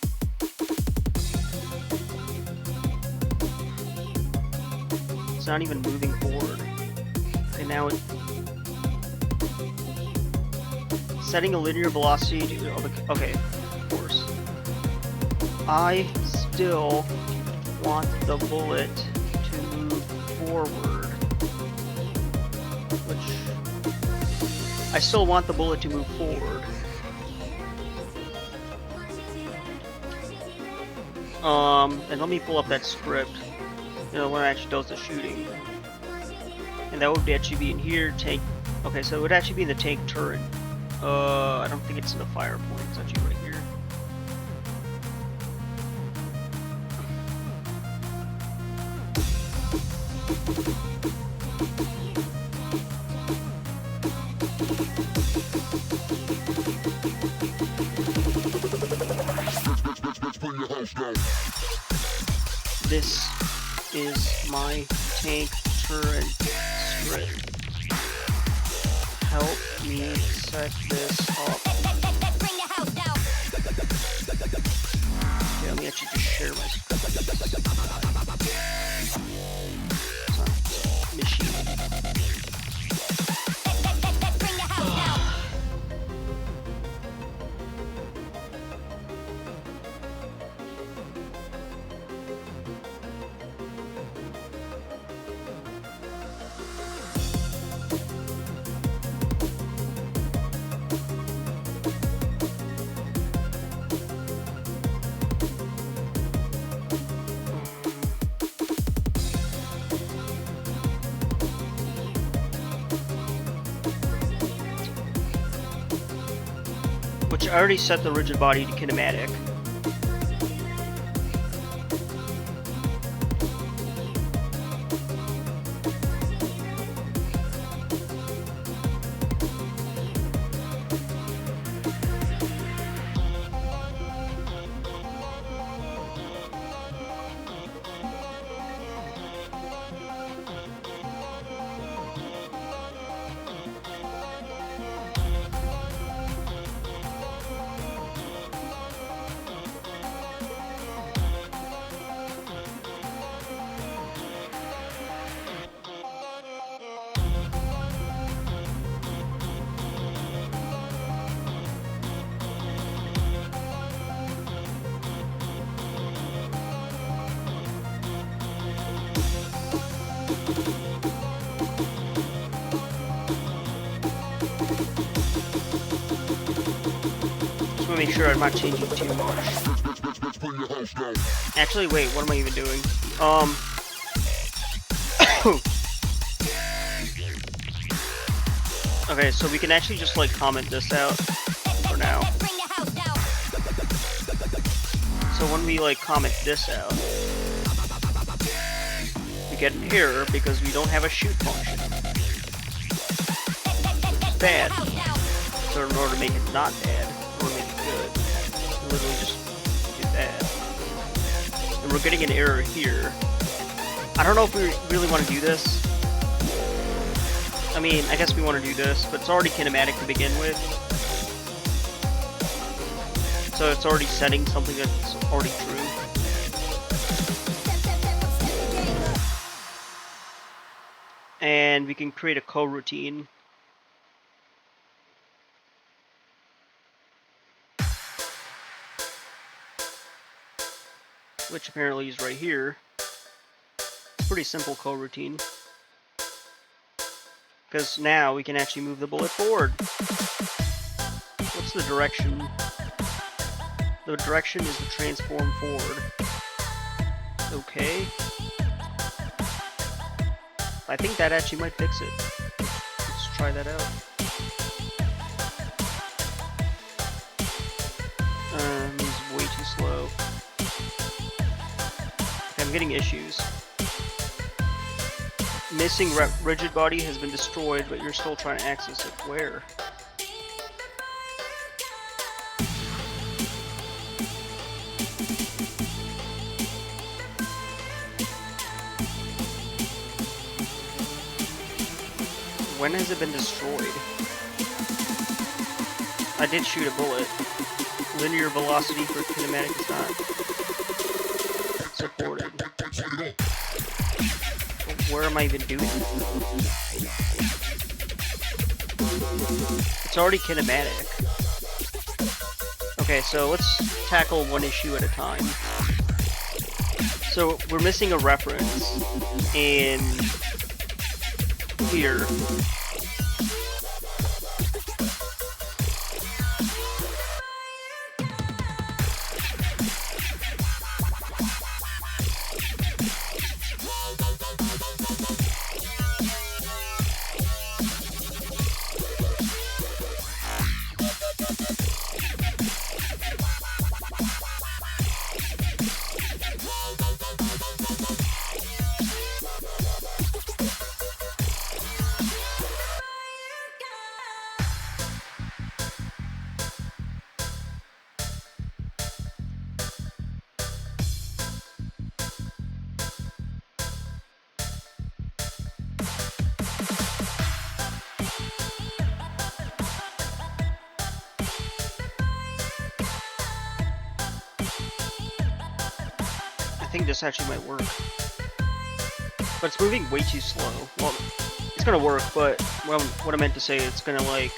It's not even moving forward. Okay, now it... Setting a linear velocity to... Okay, of course. I still want the bullet to move forward. Which... I still want the bullet to move forward. And let me pull up that script. You know, when it actually does the shooting. And that would actually be in here, tank... Okay, so it would actually be in the tank turret. I don't think it's in the fire point, it's actually right here. This is my tank turret script. Help me set this up. Okay, let me actually just share my machine. Which I already set the rigid body to kinematic. Make sure I'm not changing too much. Actually, wait, what am I even doing? Okay, so we can actually just like comment this out for now. So when we like comment this out, we get an error because we don't have a shoot function. It's bad. So in order to make it not bad, or make it good, we literally just do that. And we're getting an error here. I don't know if we really want to do this. I mean, I guess we want to do this, but it's already kinematic to begin with. So it's already setting something that's already true. And we can create a coroutine. Which apparently is right here. Pretty simple coroutine. Because now we can actually move the bullet forward. What's the direction? The direction is to transform forward. Okay. I think that actually might fix it. Let's try that out. This is way too slow. Okay, I'm getting issues. Missing rigid body has been destroyed, but you're still trying to access it. Where? When has it been destroyed? I did shoot a bullet. Linear velocity for kinematic is not supported. Where am I even doing? It's already kinematic. Okay, so let's tackle one issue at a time. So we're missing a reference in here. I think this actually might work. But it's moving way too slow. Well, it's gonna work, but what I meant to say, it's gonna like...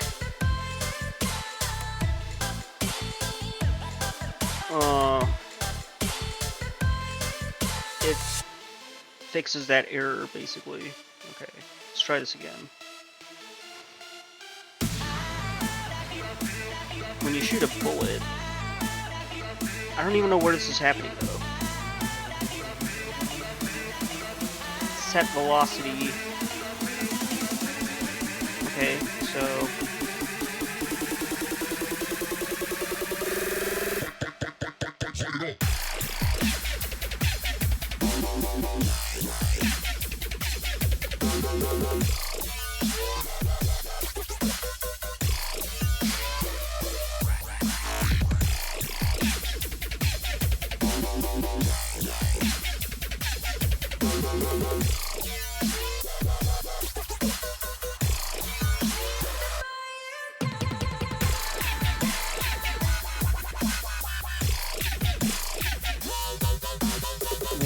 it fixes that error, basically. Okay, let's try this again. When you shoot a bullet... I don't even know where this is happening, though. Set velocity. Okay, so...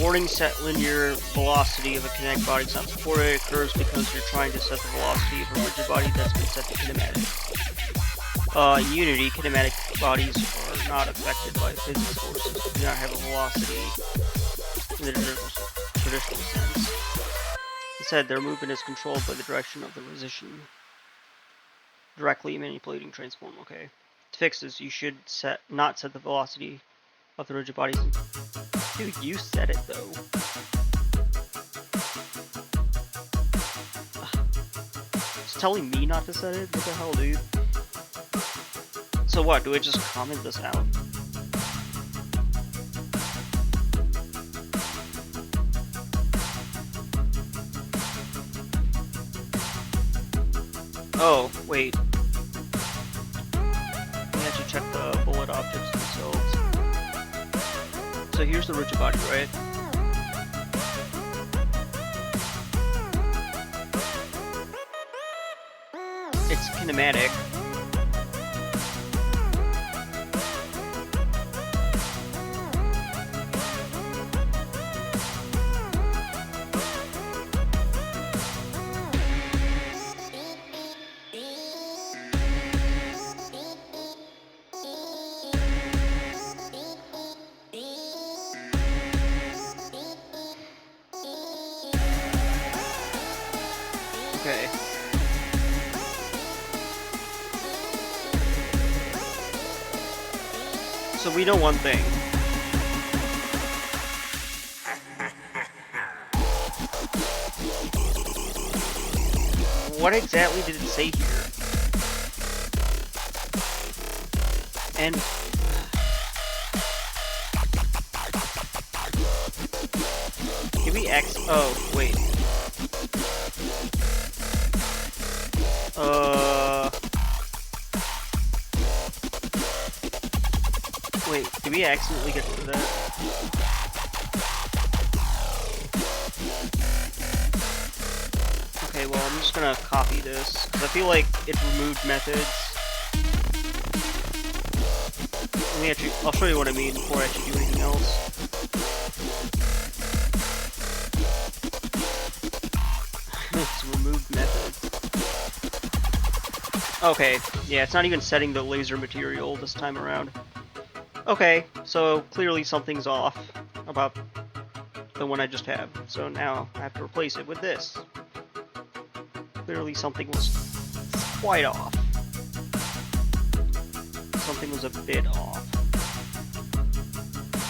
warning, set linear velocity of a kinetic body is not supported. It occurs because you're trying to set the velocity of a rigid body that's been set to kinematic. In Unity, kinematic bodies are not affected by physics forces. They do not have a velocity in the traditional sense. Instead, their movement is controlled by the direction of the position. Directly manipulating transform. Okay. To fix this, you should not set the velocity of the rigid bodies. Dude, you said it though. It's telling me not to set it? What the hell, dude? So what, do I just comment this out? Oh, wait. Let me actually check the bullet objects themselves. So here's the rigid body, right? It's kinematic. Okay. So we know one thing. What exactly did it say here? And give me X. Oh, wait. Wait, did we accidentally get rid of that? Okay, well, I'm just gonna copy this, because I feel like it removed methods. Let me actually, I'll show you what I mean before I actually do anything else. It's removed methods. Okay, yeah, it's not even setting the laser material this time around. Okay, so clearly something's off about the one I just had. So now I have to replace it with this. Clearly something was quite off. Something was a bit off.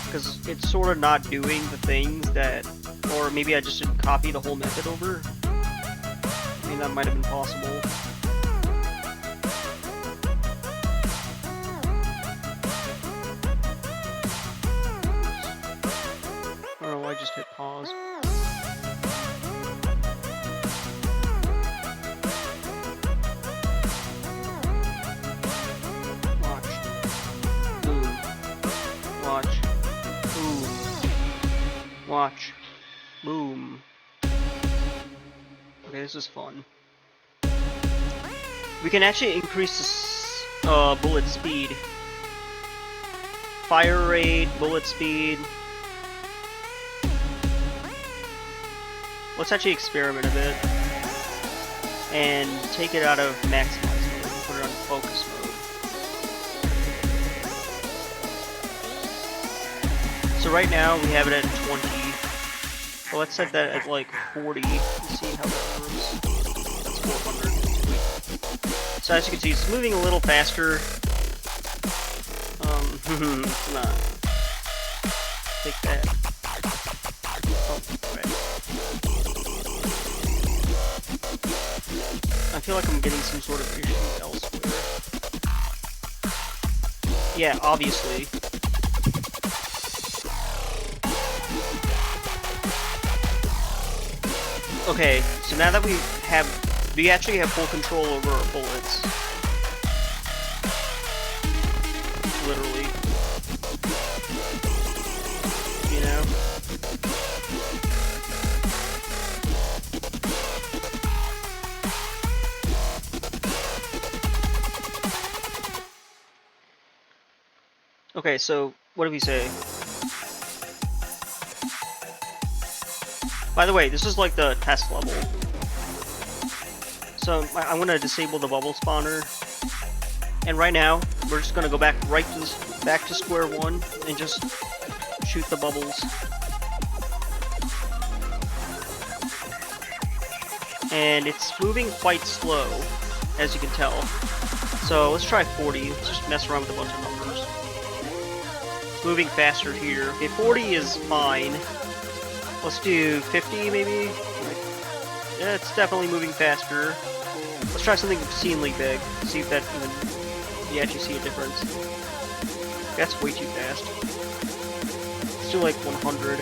Because it's sort of not doing the things that... Or maybe I just didn't copy the whole method over. I mean, that might have been possible. Oh, I just hit pause. Watch. Boom. Watch. Boom. Watch. Boom. Okay, this is fun. We can actually increase the bullet speed. Fire rate, bullet speed. Let's actually experiment a bit. And take it out of maximize mode and put it on focus mode. So right now we have it at 20. So let's set that at like 40 and see how that works. That's 400. So as you can see, it's moving a little faster. It's not. Take that. Oh, right. I feel like I'm getting some sort of issue elsewhere. Yeah, obviously. Okay, so now that we actually have full control over our bullets. Literally. You know? Okay, so what do we say? By the way, this is like the test level. So I'm gonna disable the bubble spawner, and right now we're just gonna go back to square one and just shoot the bubbles. And it's moving quite slow, as you can tell. So let's try 40. Let's just mess around with a bunch of numbers. It's moving faster here. Okay, 40 is fine. Let's do 50 maybe? Yeah, it's definitely moving faster. Let's try something obscenely big. See if that even you actually see a difference. That's way too fast. Let's do like 100.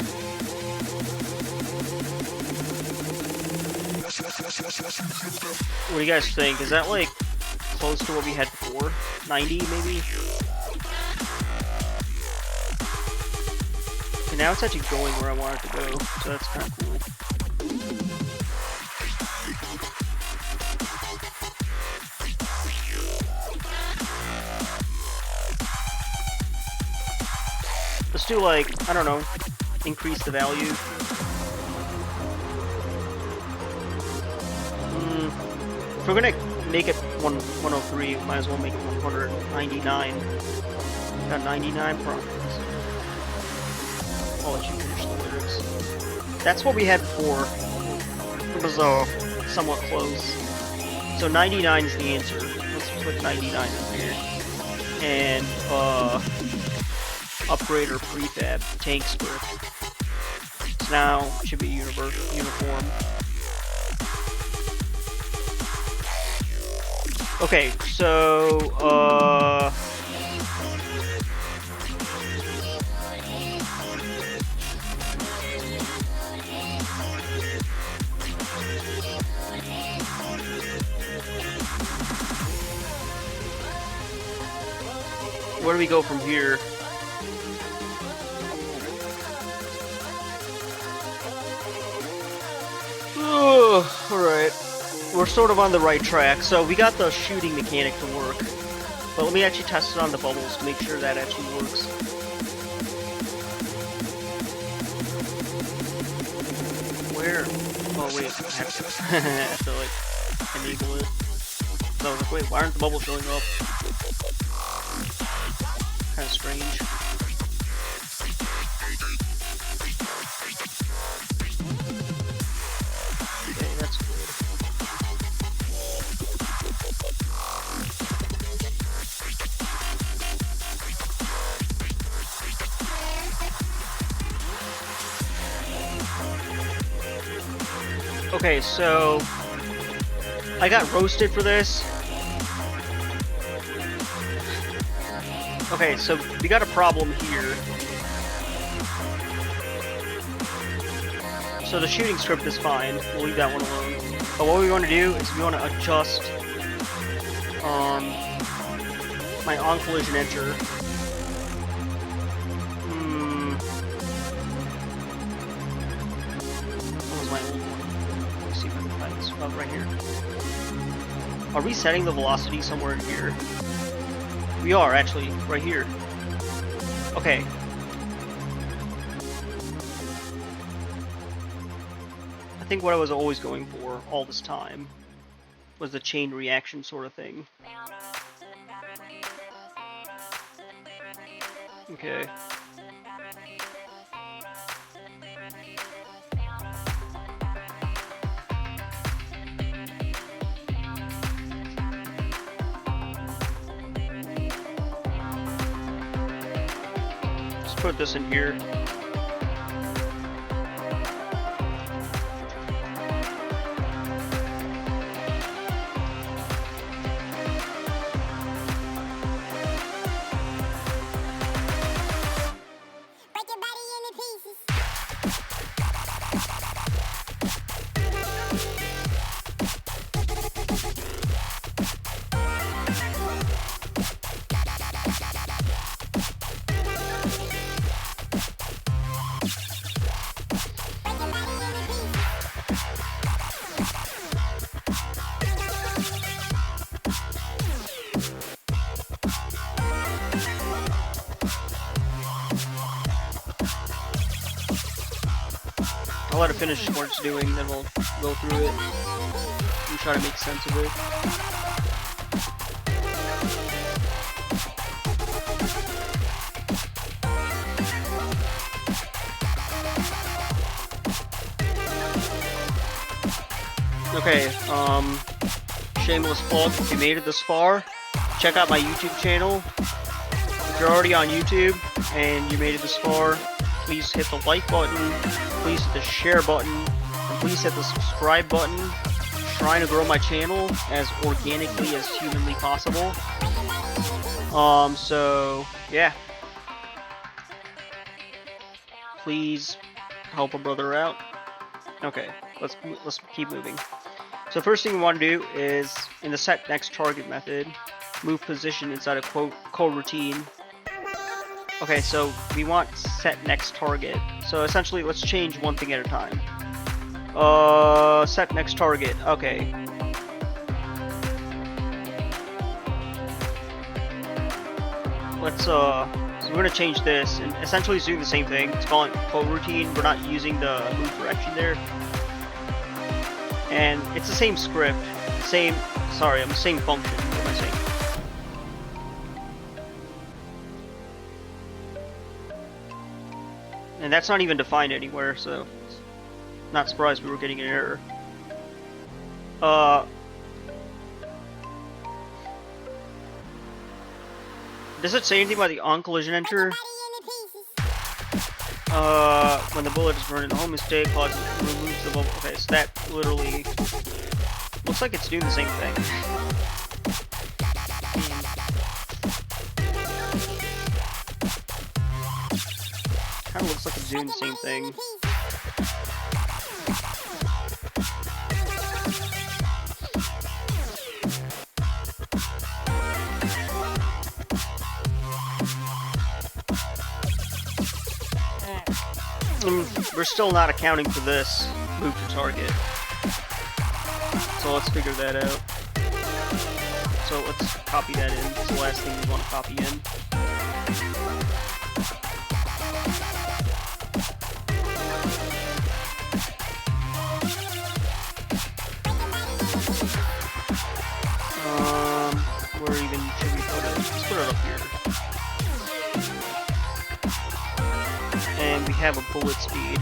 What do you guys think? Is that like close to what we had before? 90 maybe? Okay, now it's actually going where I want it to go, so that's kind of cool. Let's do like, I don't know, increase the value. If we're gonna make it 103, we might as well make it 199. Got 99 progress. I'll let you finish the lyrics. That's what we had before. It was somewhat close. So 99 is the answer. Let's put 99 in here. And upgrade or prefab tank script. So now it should be uniform. Okay, so where do we go from here? Alright. We're sort of on the right track. So we got the shooting mechanic to work. But let me actually test it on the bubbles to make sure that actually works. Where? Oh wait, I have to like enable it. So I was like, wait, why aren't the bubbles showing up? Kind of strange. Okay, that's good. Okay, so I got roasted for this. Okay, so we got a problem here. So the shooting script is fine. We'll leave that one alone. But what we want to do is we want to adjust my on collision enter. What was my old one? Let me see if I can find this. Oh, right here. Are we setting the velocity somewhere in here? We are, actually, right here. Okay. I think what I was always going for all this time was the chain reaction sort of thing. Okay. Let's put this in here. I'll let it finish what it's doing, then we'll go through it and try to make sense of it. Okay, shameless plug, if you made it this far, check out my YouTube channel. If you're already on YouTube and you made it this far, please hit the like button, please hit the share button, and please hit the subscribe button. I'm trying to grow my channel as organically as humanly possible. So yeah. Please help a brother out. Okay, let's keep moving. So first thing we want to do is, in the set next target method, move position inside a coroutine. Okay, so we want set next target. So essentially, let's change one thing at a time. Set next target. Okay. Let's so we're gonna change this, and essentially it's doing the same thing. It's calling coroutine. We're not using the move direction there, and it's the same script, same function. What am I saying? And that's not even defined anywhere, so not surprised we were getting an error. Does it say anything about the on collision enter? When the bullet is running home mistake causes removes the bubble. Okay, so that literally looks like it's doing the same thing. Kind of looks like it's doing the same thing. We're still not accounting for this move to target. So let's figure that out. So let's copy that in. It's the last thing we want to copy in. have a bullet speed.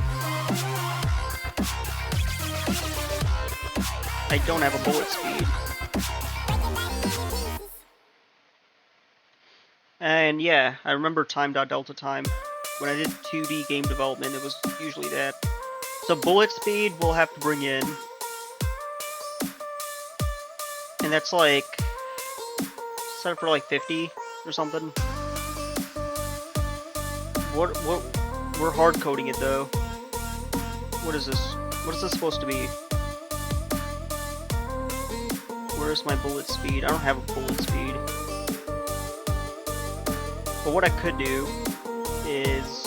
I don't have a bullet speed. And yeah, I remember time.delta time. When I did 2D game development, it was usually that. So bullet speed we'll have to bring in. And that's like... set it for like 50 or something. We're hard coding it though. What is this? What is this supposed to be? Where's my bullet speed? I don't have a bullet speed. But what I could do is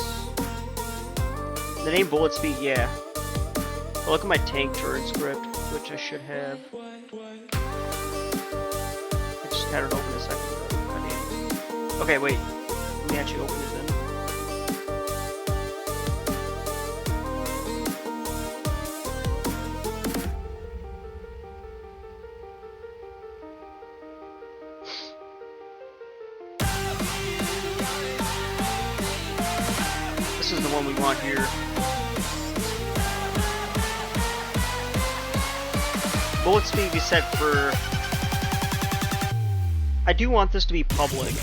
the name bullet speed, yeah. But look at my tank turret script, which I should have. I just had it open a second ago. Okay, wait. Let me actually open it then. This is the one we want here. Bullet speed we set for... I do want this to be public.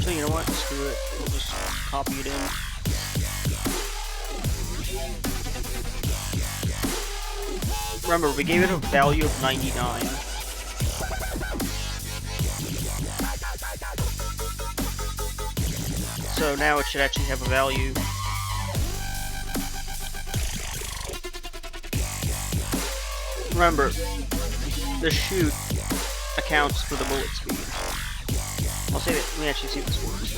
So you know what? Screw it. We'll just copy it in. Remember, we gave it a value of 99. So now it should actually have a value. Remember, the shoot accounts for the bullet speed. I'll say that. Let me actually see if this works.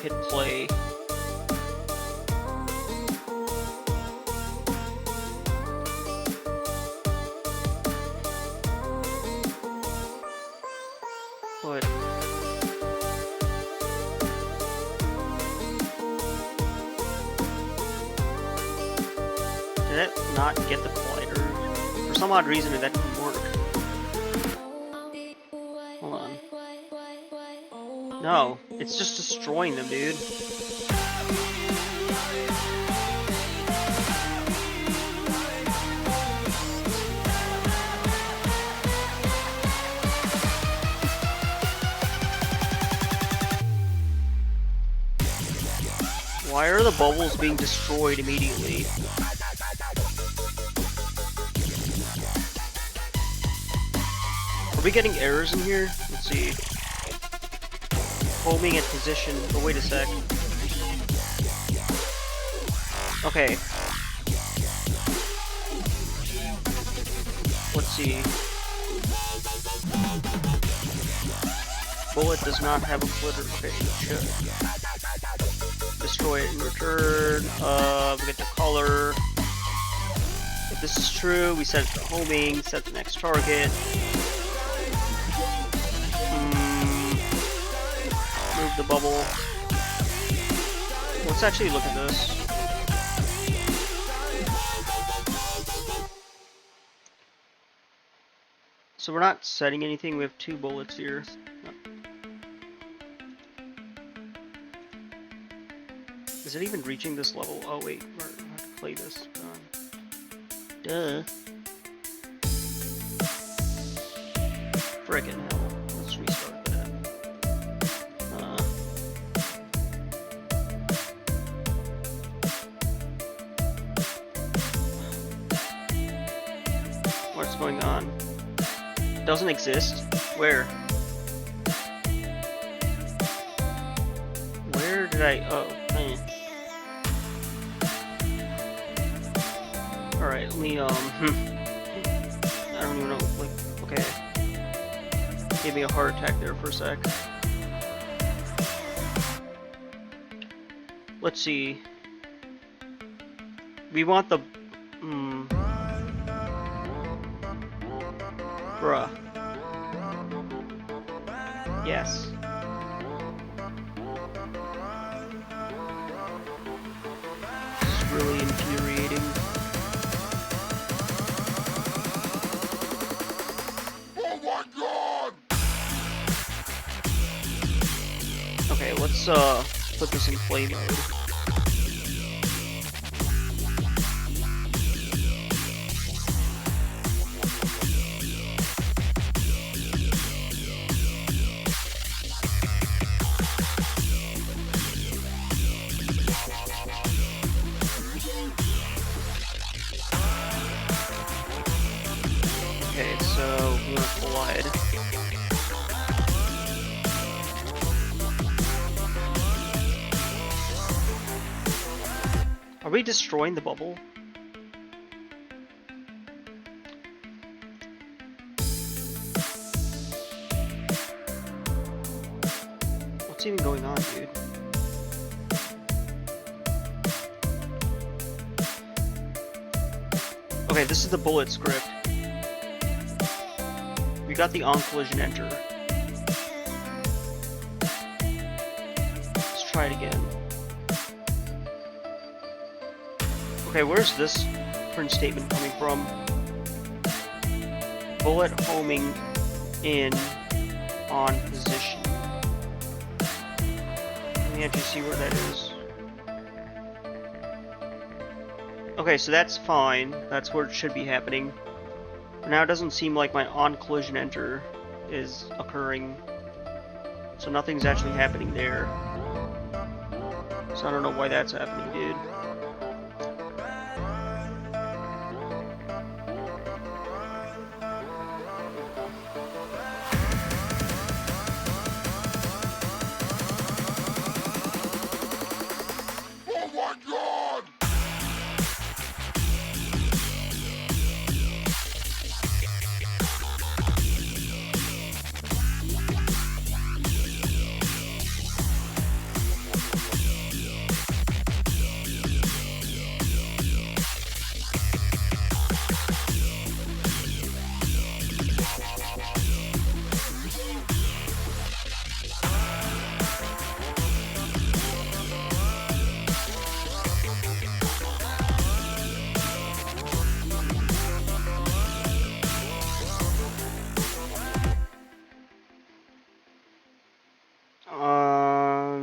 Hit play. But did it not get the collider? For some odd reason that didn't work. Hold on. No, it's just destroying them, dude. Why are the bubbles being destroyed immediately? Are we getting errors in here? Let's see. Homing at position. Oh, wait a sec. Okay. Let's see. Bullet does not have a flitter. Okay, it should. Destroy it in return. We get the color. If this is true, we set it to homing, set the next target. Move the bubble. Let's actually look at this. So we're not setting anything, we have 2 bullets here. Is it even reaching this level? Oh wait, we're gonna have to play this. Duh. Frickin' hell. Let's restart that. What's going on? It doesn't exist? Where? Where did I... oh, man. Alright, let me, I don't even know, like, okay. Gave me a heart attack there for a sec. Let's see. We want the, bruh. Yes. This is really infuriating. Oh my god! Okay, let's put this in play mode. Okay, so we want to collide. Are we destroying the bubble? What's even going on, dude? Okay, this is the bullet script. We got the on collision enter. Let's try it again. Okay, where's this print statement coming from? Bullet homing in on position. Let me actually see where that is. Okay, so that's fine. That's where it should be happening. But now it doesn't seem like my on collision enter is occurring. So nothing's actually happening there. So I don't know why that's happening, dude. Oh my god!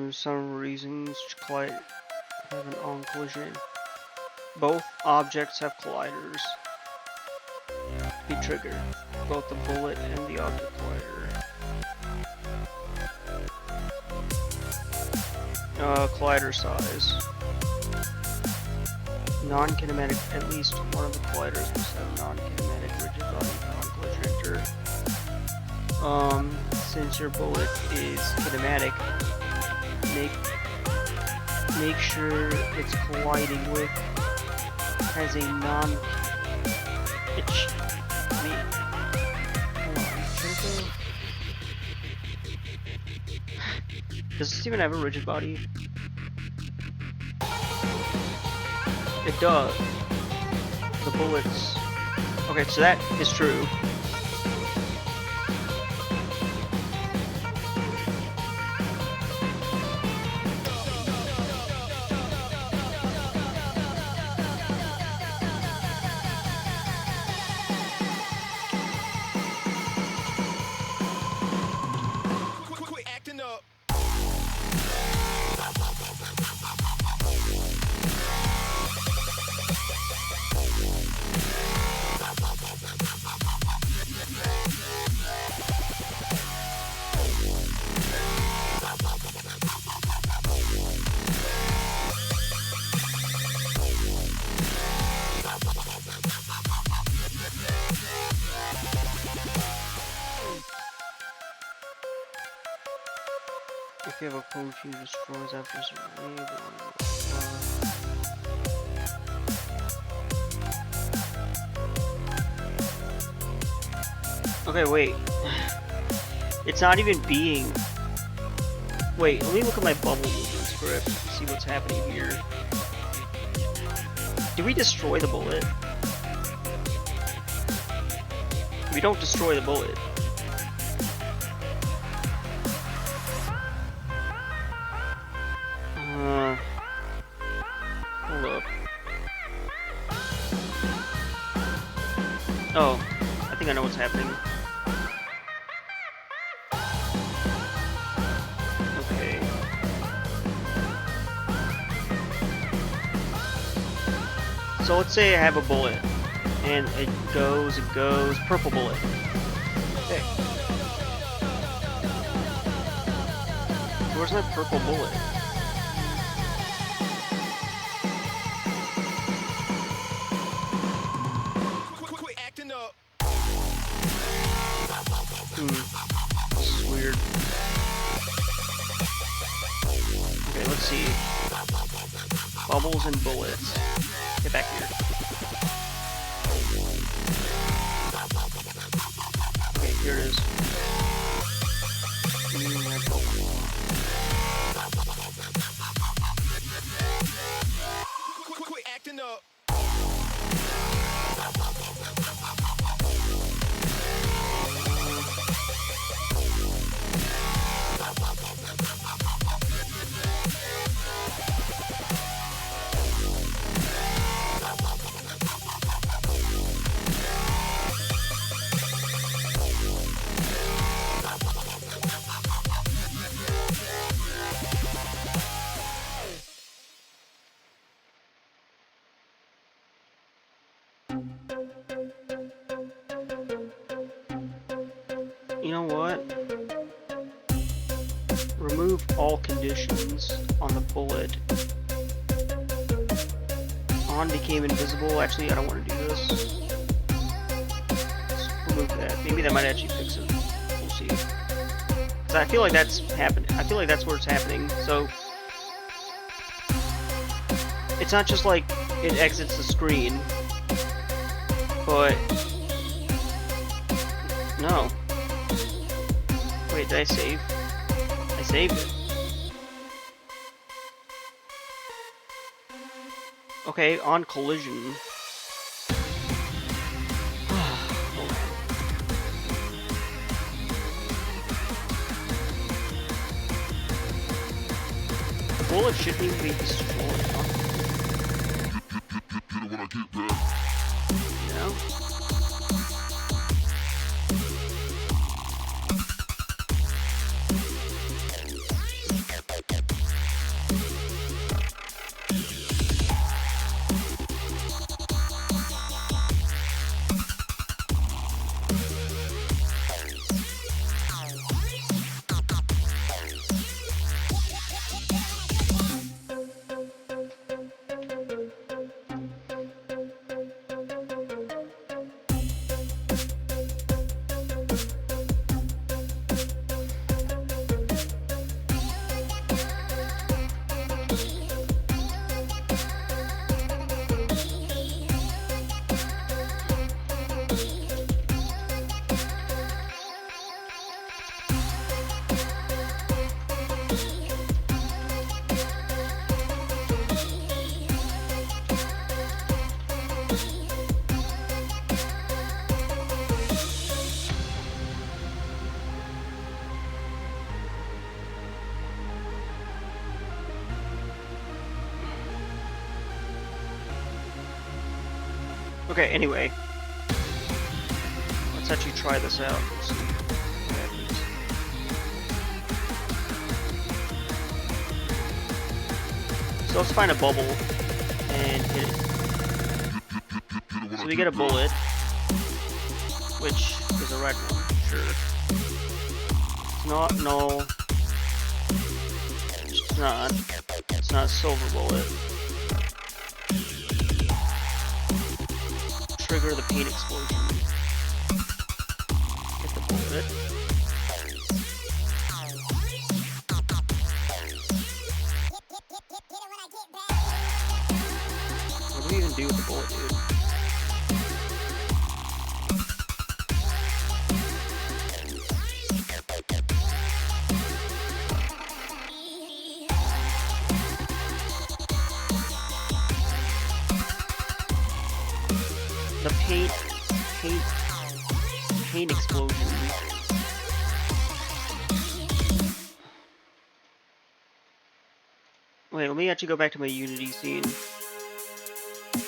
Some reasons collide have an on collision. Both objects have colliders. Be triggered. Both the bullet and the object collider. Collider size. Non-kinematic. At least one of the colliders must have non-kinematic rigid body on collision enter. Since your bullet is kinematic, make sure it's colliding with has a non. Does this even have a rigid body? It does. The bullets. Okay, so that is true. If you have a coach who destroys after a certain wave, Okay, wait. It's not even being... Wait, let me look at my bubble movement script, see what's happening here. Did we destroy the bullet? We don't destroy the bullet. Hold up. Oh, I think I know what's happening. Okay. So let's say I have a bullet, and it goes, purple bullet. Okay. Where's my purple bullet? Quit acting up. This is weird. Okay, let's see. Bubbles and bullets. Get back here. Okay, here it is. Quit acting up. You know what? Remove all conditions on the bullet. On became invisible. Actually, I don't want to do this. Let's remove that. Maybe that might actually fix it. We'll see. 'Cause I feel like that's happening. I feel like that's where it's happening. So it's not just like it exits the screen, but no. Wait, did I save? I saved it. Okay, on collision. The bullet shouldn't even be destroyed, huh? Get it when I get back. You know? Okay, anyway. Let's actually try this out. Let's see what happens. So let's find a bubble and hit it. So we get a bullet, which is a red one, sure. It's not null. It's not. It's not a silver bullet. Trigger the paint explosion. Get the bullet. What do we even do with the bullet, dude? paint explosions. Wait, let me actually go back to my Unity scene.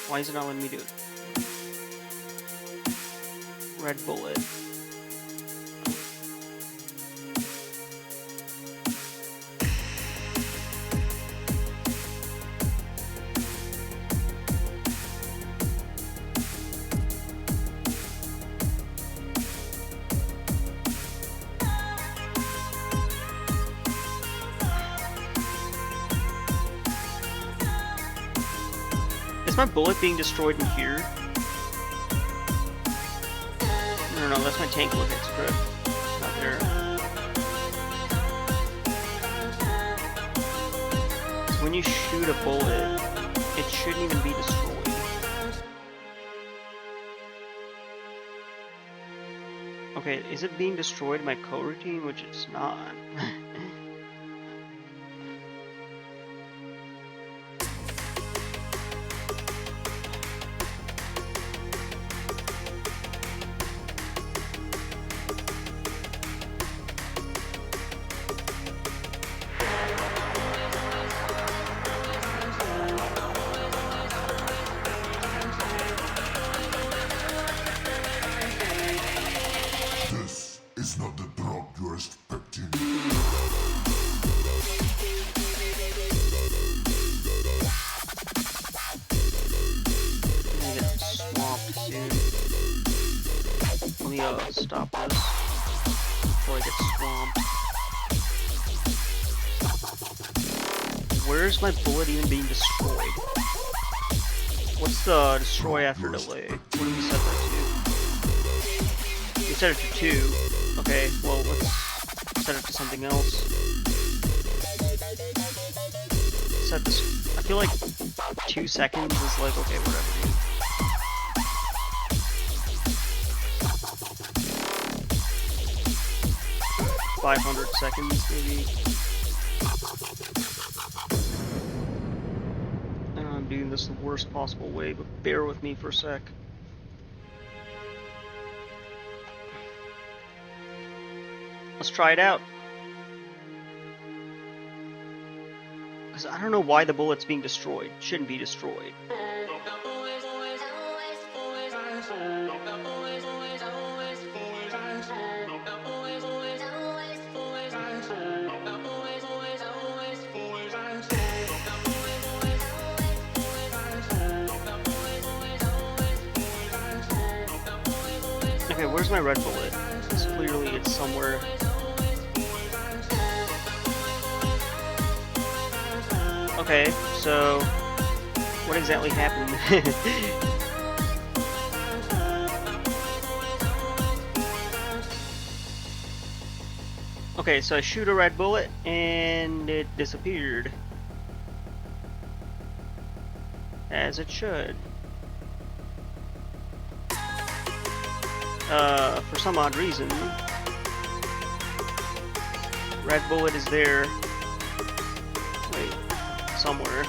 Why is it not letting me do it? Red bullet. Is my bullet being destroyed in here? No, that's my tank look extra. It's not there. So when you shoot a bullet, it shouldn't even be destroyed. Okay, is it being destroyed in my coroutine? Which it's not. This is not the drop you're expecting. I'm gonna get swamped soon. Let me stop this before I get swamped. Where's my bullet even being destroyed? What's the destroy after delay? What do we set that to? We set it to 2. Okay, well let's set it to something else. Set this. I feel like 2 seconds is like, okay, whatever, dude. .500 seconds, maybe. I know I'm doing this the worst possible way, but bear with me for a sec. Let's try it out. Because I don't know why the bullet's being destroyed. It shouldn't be destroyed. Okay, where's my red bullet? It's clearly it's somewhere. Okay, so what exactly happened? Okay, so I shoot a red bullet and it disappeared. As it should. For some odd reason, red bullet is there. Wait, somewhere.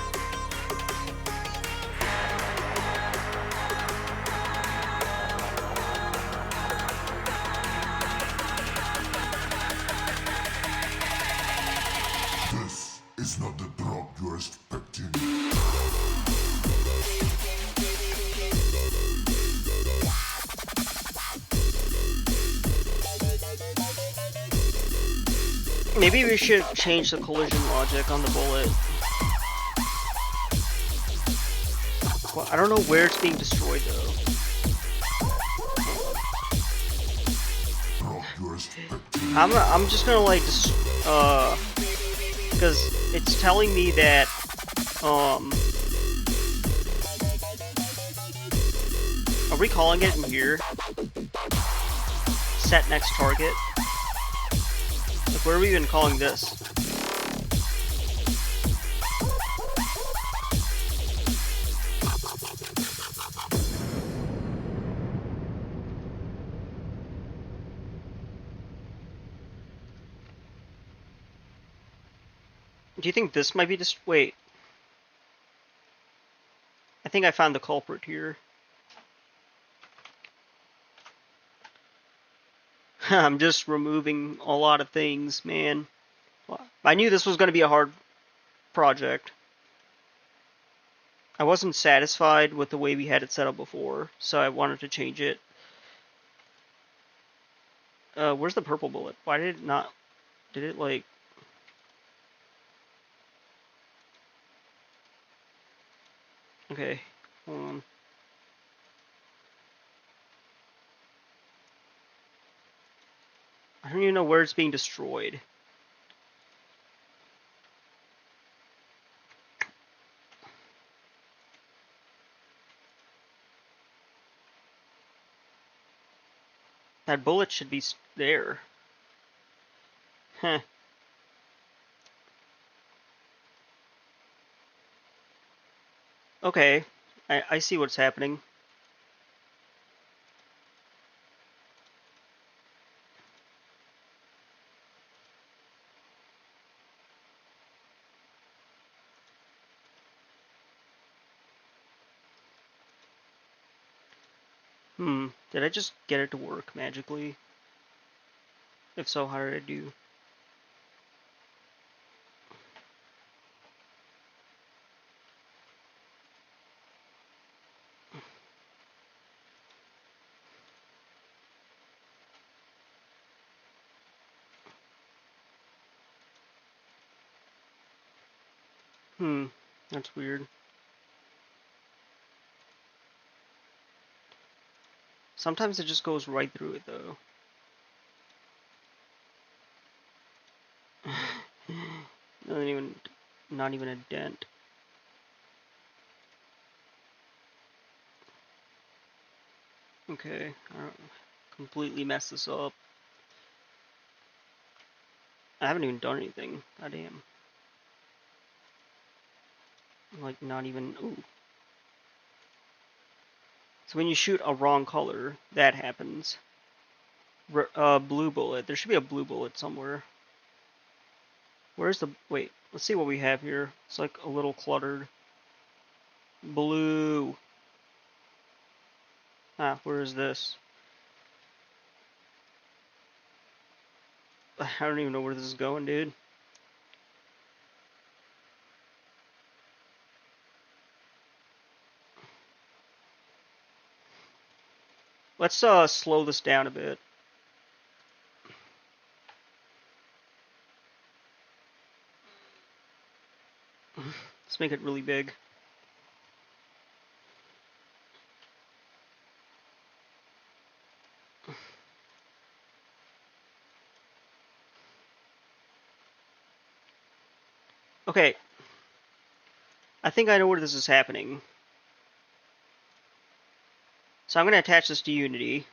This is not the drop you're expecting. Maybe we should change the collision logic on the bullet. Well, I don't know where it's being destroyed though. Drop you're expecting. I'm just gonna like because it's telling me that are we calling it in here? Set next target. Like, where are we even calling this? Do you think this might be just wait? I think I found the culprit here. I'm just removing a lot of things, man. I knew this was going to be a hard project. I wasn't satisfied with the way we had it set up before, so I wanted to change it. Where's the purple bullet? Why did it not... Did it, like... Okay, hold on. I don't even know where it's being destroyed. That bullet should be there. Huh. Okay, I see what's happening. Did I just get it to work magically? If so, how did I do? That's weird. Sometimes it just goes right through it, though. Not even a dent. Okay, I don't completely mess this up. I haven't even done anything. Goddamn. Like, not even... Ooh. So when you shoot a wrong color, that happens. Blue bullet. There should be a blue bullet somewhere. Where's the... Wait, let's see what we have here. It's like a little cluttered. Blue. Ah, where is this? I don't even know where this is going, dude. Let's slow this down a bit. Let's make it really big. Okay. I think I know where this is happening. So I'm going to attach this to Unity.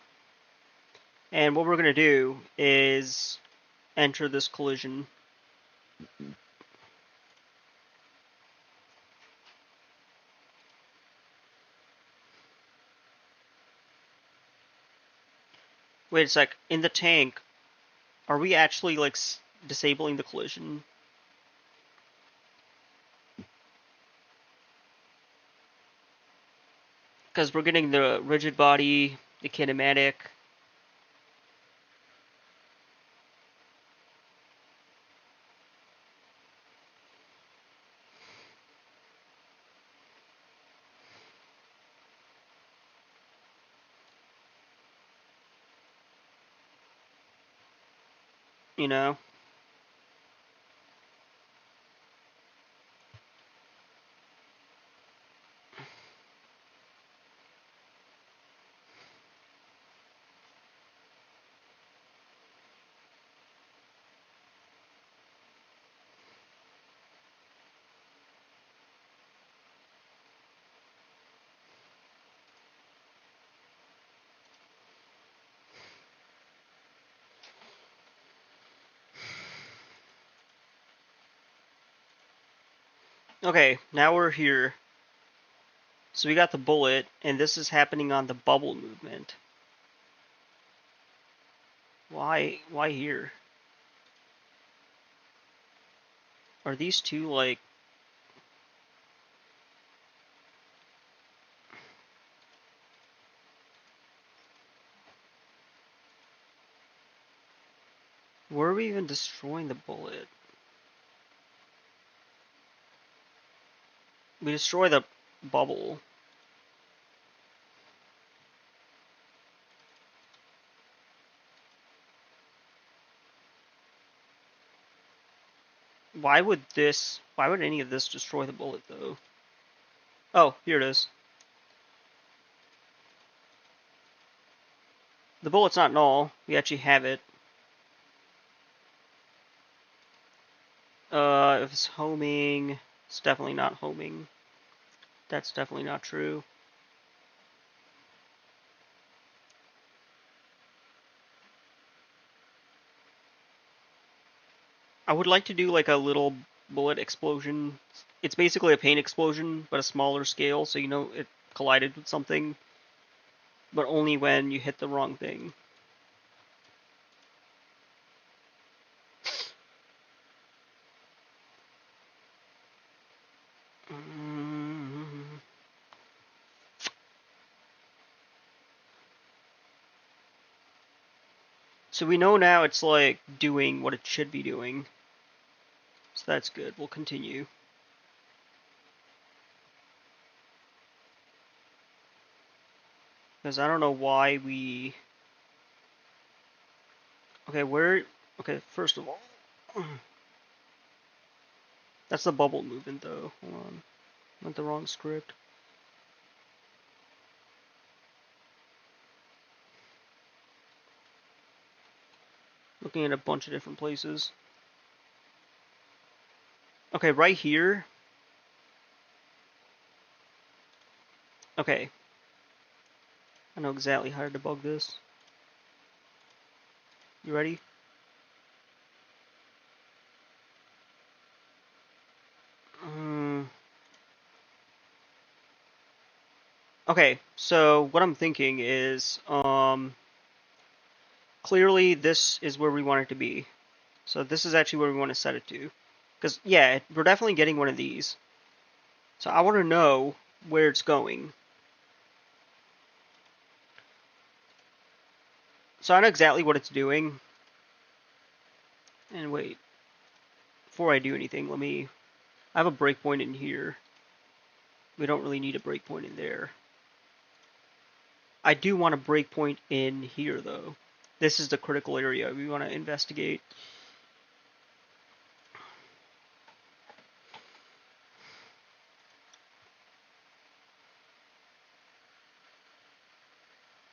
And what we're going to do is enter this collision. Wait a sec. In the tank, are we actually like disabling the collision? Because we're getting the rigid body, the kinematic. You know? Okay, now we're here. So we got the bullet, and this is happening on the bubble movement. Why here? Are these two like... Where are we even destroying the bullet? We destroy the bubble. Why would any of this destroy the bullet though? Oh, here it is. The bullet's not null. We actually have it. If it's homing, it's definitely not homing. That's definitely not true. I would like to do like a little bullet explosion. It's basically a paint explosion, but a smaller scale, so you know it collided with something, but only when you hit the wrong thing. So we know now it's like doing what it should be doing. So that's good. We'll continue. Because I don't know why we... Okay, where... Okay, first of all... That's the bubble movement, though. Hold on. Went the wrong script. Looking at a bunch of different places. Okay, right here. Okay. I know exactly how to debug this. You ready? Okay, so what I'm thinking is, clearly this is where we want it to be. So this is actually where we want to set it to. Because, yeah, we're definitely getting one of these. So I want to know where it's going. So I know exactly what it's doing. And wait, before I do anything, I have a breakpoint in here. We don't really need a breakpoint in there. I do want a breakpoint in here, though. This is the critical area we want to investigate.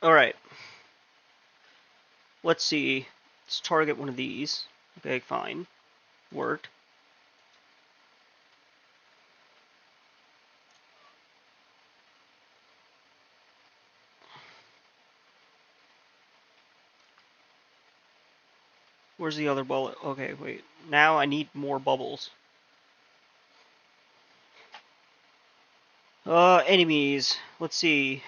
Alright. Let's see. Let's target one of these. Okay, fine. Worked. Where's the other bullet? Okay, wait. Now I need more bubbles. Enemies. Let's see.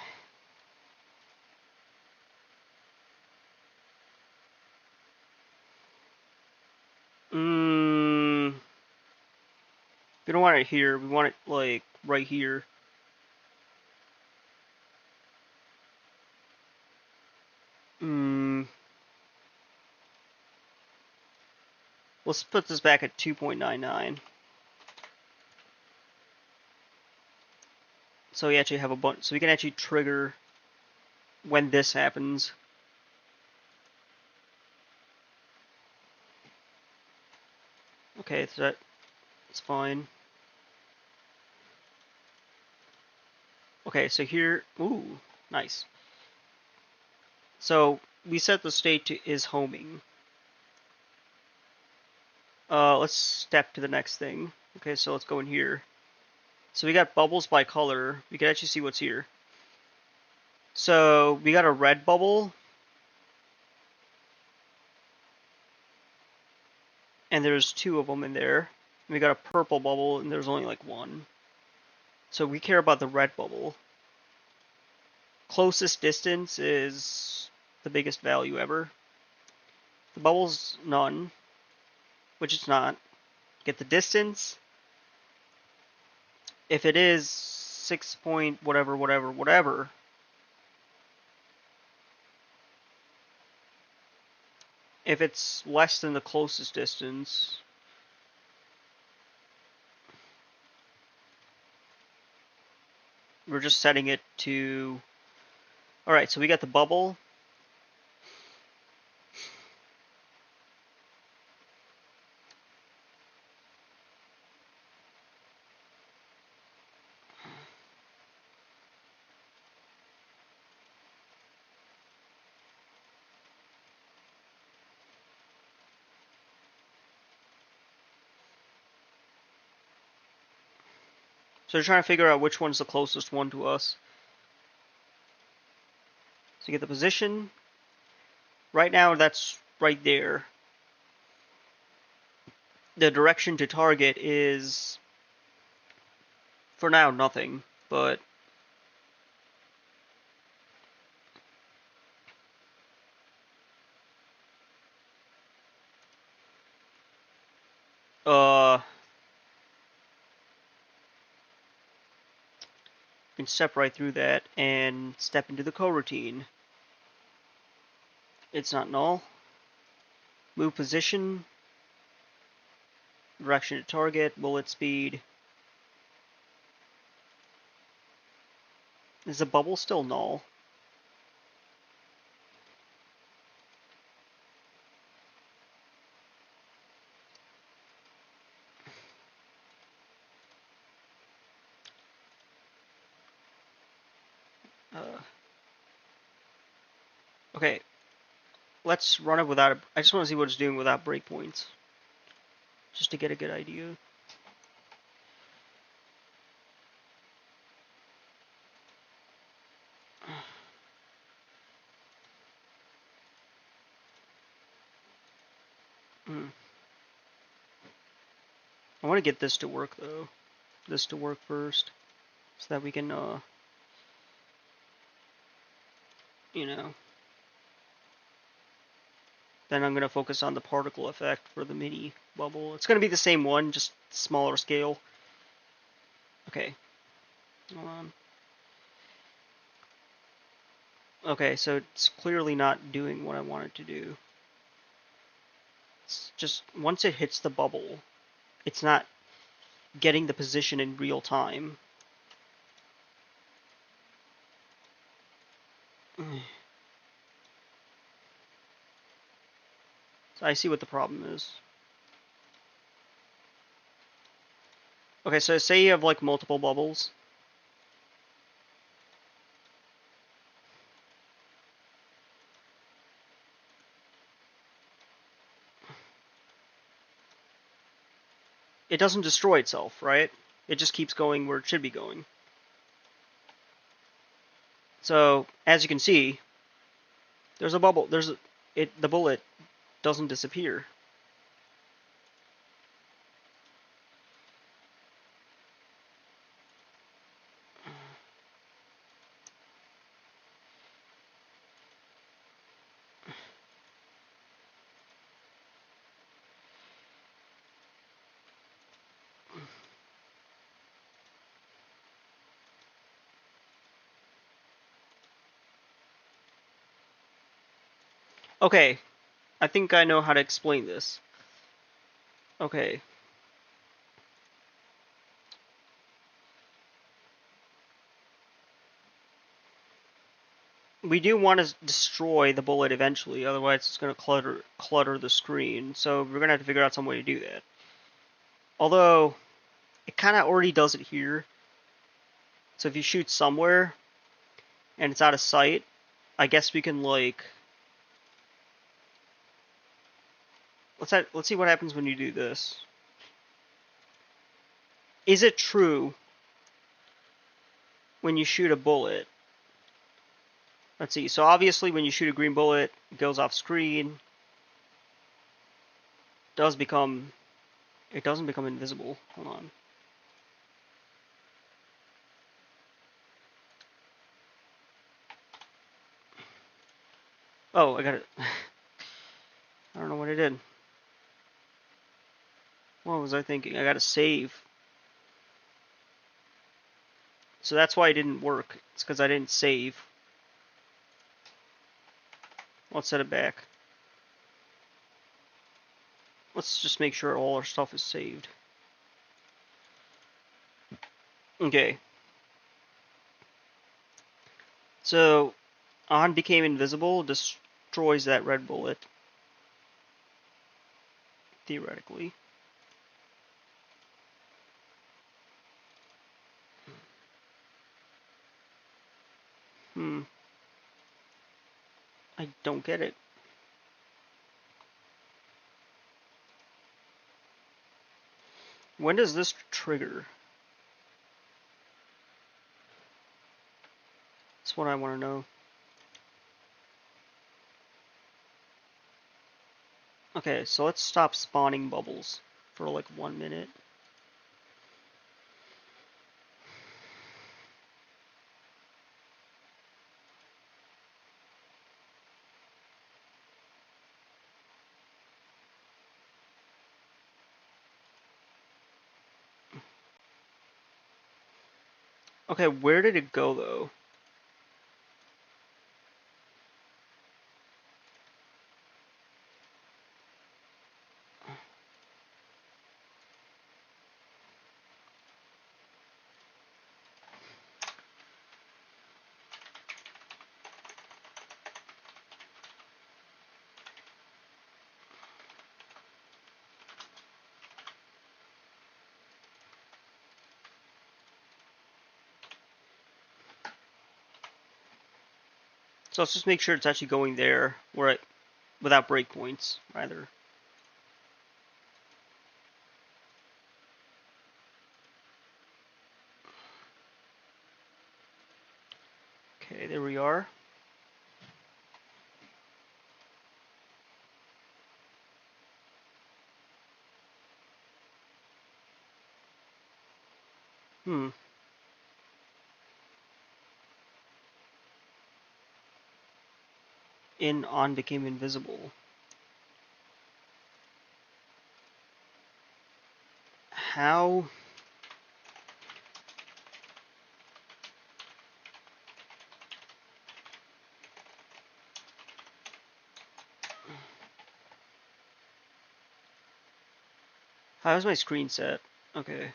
We don't want it here. We want it, like, right here. Let's put this back at 2.99. So we actually have a bunch. So we can actually trigger when this happens. Okay, so that's fine. Okay, so here, ooh, nice. So we set the state to is homing. Let's step to the next thing. Okay, so let's go in here. So we got bubbles by color. We can actually see what's here. So we got a red bubble. And there's two of them in there. And we got a purple bubble, and there's only like one. So we care about the red bubble. Closest distance is the biggest value ever. The bubble's none, which it's not. Get the distance. If it is 6 point whatever, if it's less than the closest distance, we're just setting it to... Alright, so we got the bubble. So we're trying to figure out which one's the closest one to us. So you get the position. Right now, that's right there. The direction to target is, for now, nothing, but you can step right through that and step into the coroutine. It's not null. Move position, direction to target, bullet speed. Is the bubble still null? Okay, let's run it without. I just want to see what it's doing without breakpoints, just to get a good idea. I want to get this to work though. This to work first, so that we can, you know. Then I'm gonna focus on the particle effect for the mini bubble. It's gonna be the same one, just smaller scale. Okay. Hold on. Okay, so it's clearly not doing what I want it to do. It's just, once it hits the bubble, it's not getting the position in real time. So I see what the problem is. Okay, so say you have like multiple bubbles. It doesn't destroy itself, right? It just keeps going where it should be going. So, as you can see, there's a bubble. The bullet doesn't disappear. Okay, I think I know how to explain this. Okay. We do want to destroy the bullet eventually, otherwise it's going to clutter the screen. So we're going to have to figure out some way to do that. Although, it kind of already does it here. So if you shoot somewhere, and it's out of sight, I guess we can, like... Let's see what happens when you do this. Is it true when you shoot a bullet? Let's see. So obviously when you shoot a green bullet, it goes off screen. It doesn't become invisible. Hold on. Oh, I got it. I don't know what I did. What was I thinking? I gotta save. So that's why it didn't work. It's because I didn't save. Let's set it back. Let's just make sure all our stuff is saved. Okay. So, On became invisible, destroys that red bullet. Theoretically. I don't get it. When does this trigger? That's what I want to know. Okay, so let's stop spawning bubbles for like 1 minute. Okay, where did it go though? So let's just make sure it's actually going there, where it, without breakpoints, rather. Okay, there we are. On became invisible. How? How's my screen set? Okay.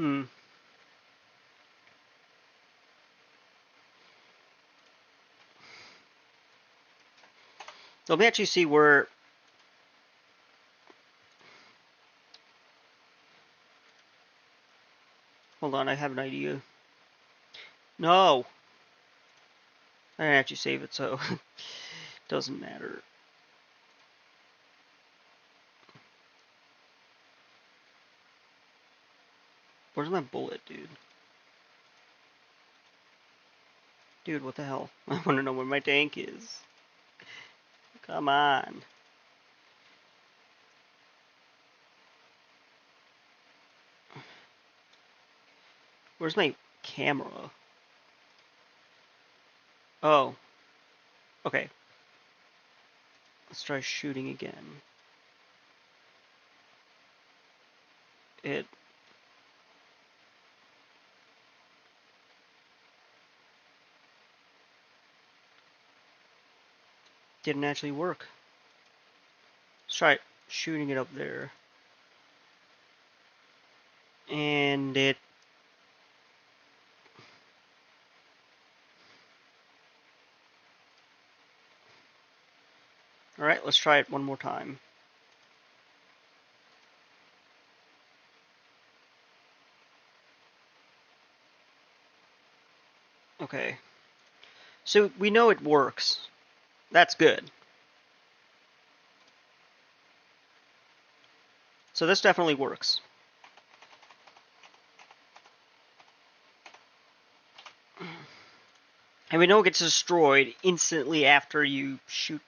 Hmm. So let me actually see where. Hold on, I have an idea. No! I didn't actually save it, so it doesn't matter. Where's my bullet, dude? Dude, what the hell? I want to know where my tank is. Come on. Where's my camera? Oh. Okay. Let's try shooting again. It didn't actually work. Let's try shooting it up there. And it... Alright, let's try it one more time. Okay. So we know it works. That's good. So this definitely works. And we know it gets destroyed instantly after you shoot,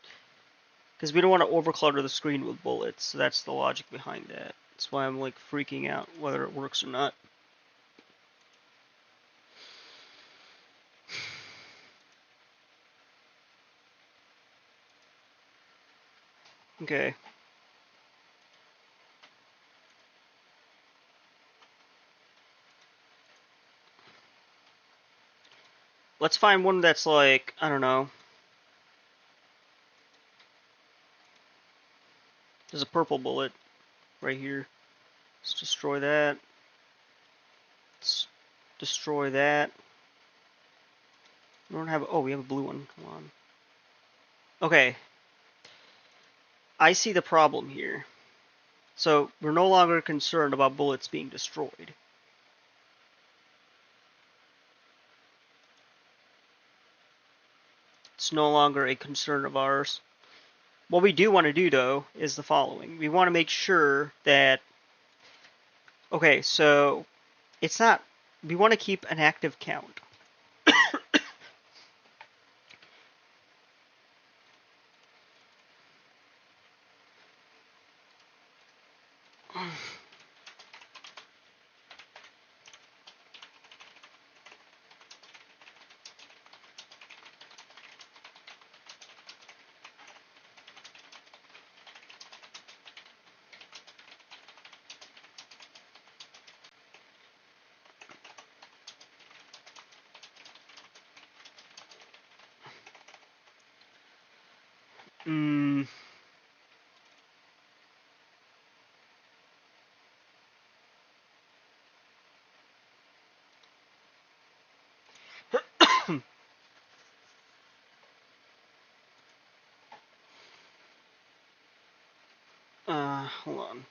because we don't want to overclutter the screen with bullets. So that's the logic behind that. That's why I'm like freaking out whether it works or not. Okay. Let's find one that's like, I don't know. There's a purple bullet right here. Let's destroy that. Let's destroy that. We don't have. Oh, we have a blue one. Come on. Okay. I see the problem here. So we're no longer concerned about bullets being destroyed. It's no longer a concern of ours. What we do want to do, though, is the following. We want to make sure that... Okay, so it's not... We want to keep an active count. Hmm... Hold on.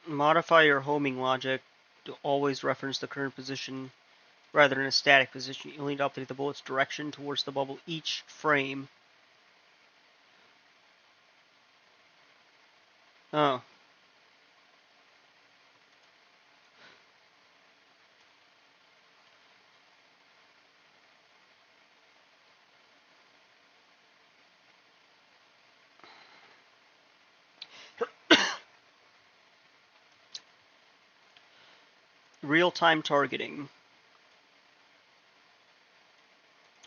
Modify your homing logic to always reference the current position rather than a static position. You'll need to update the bullet's direction towards the bubble each frame. Oh. Real-time targeting.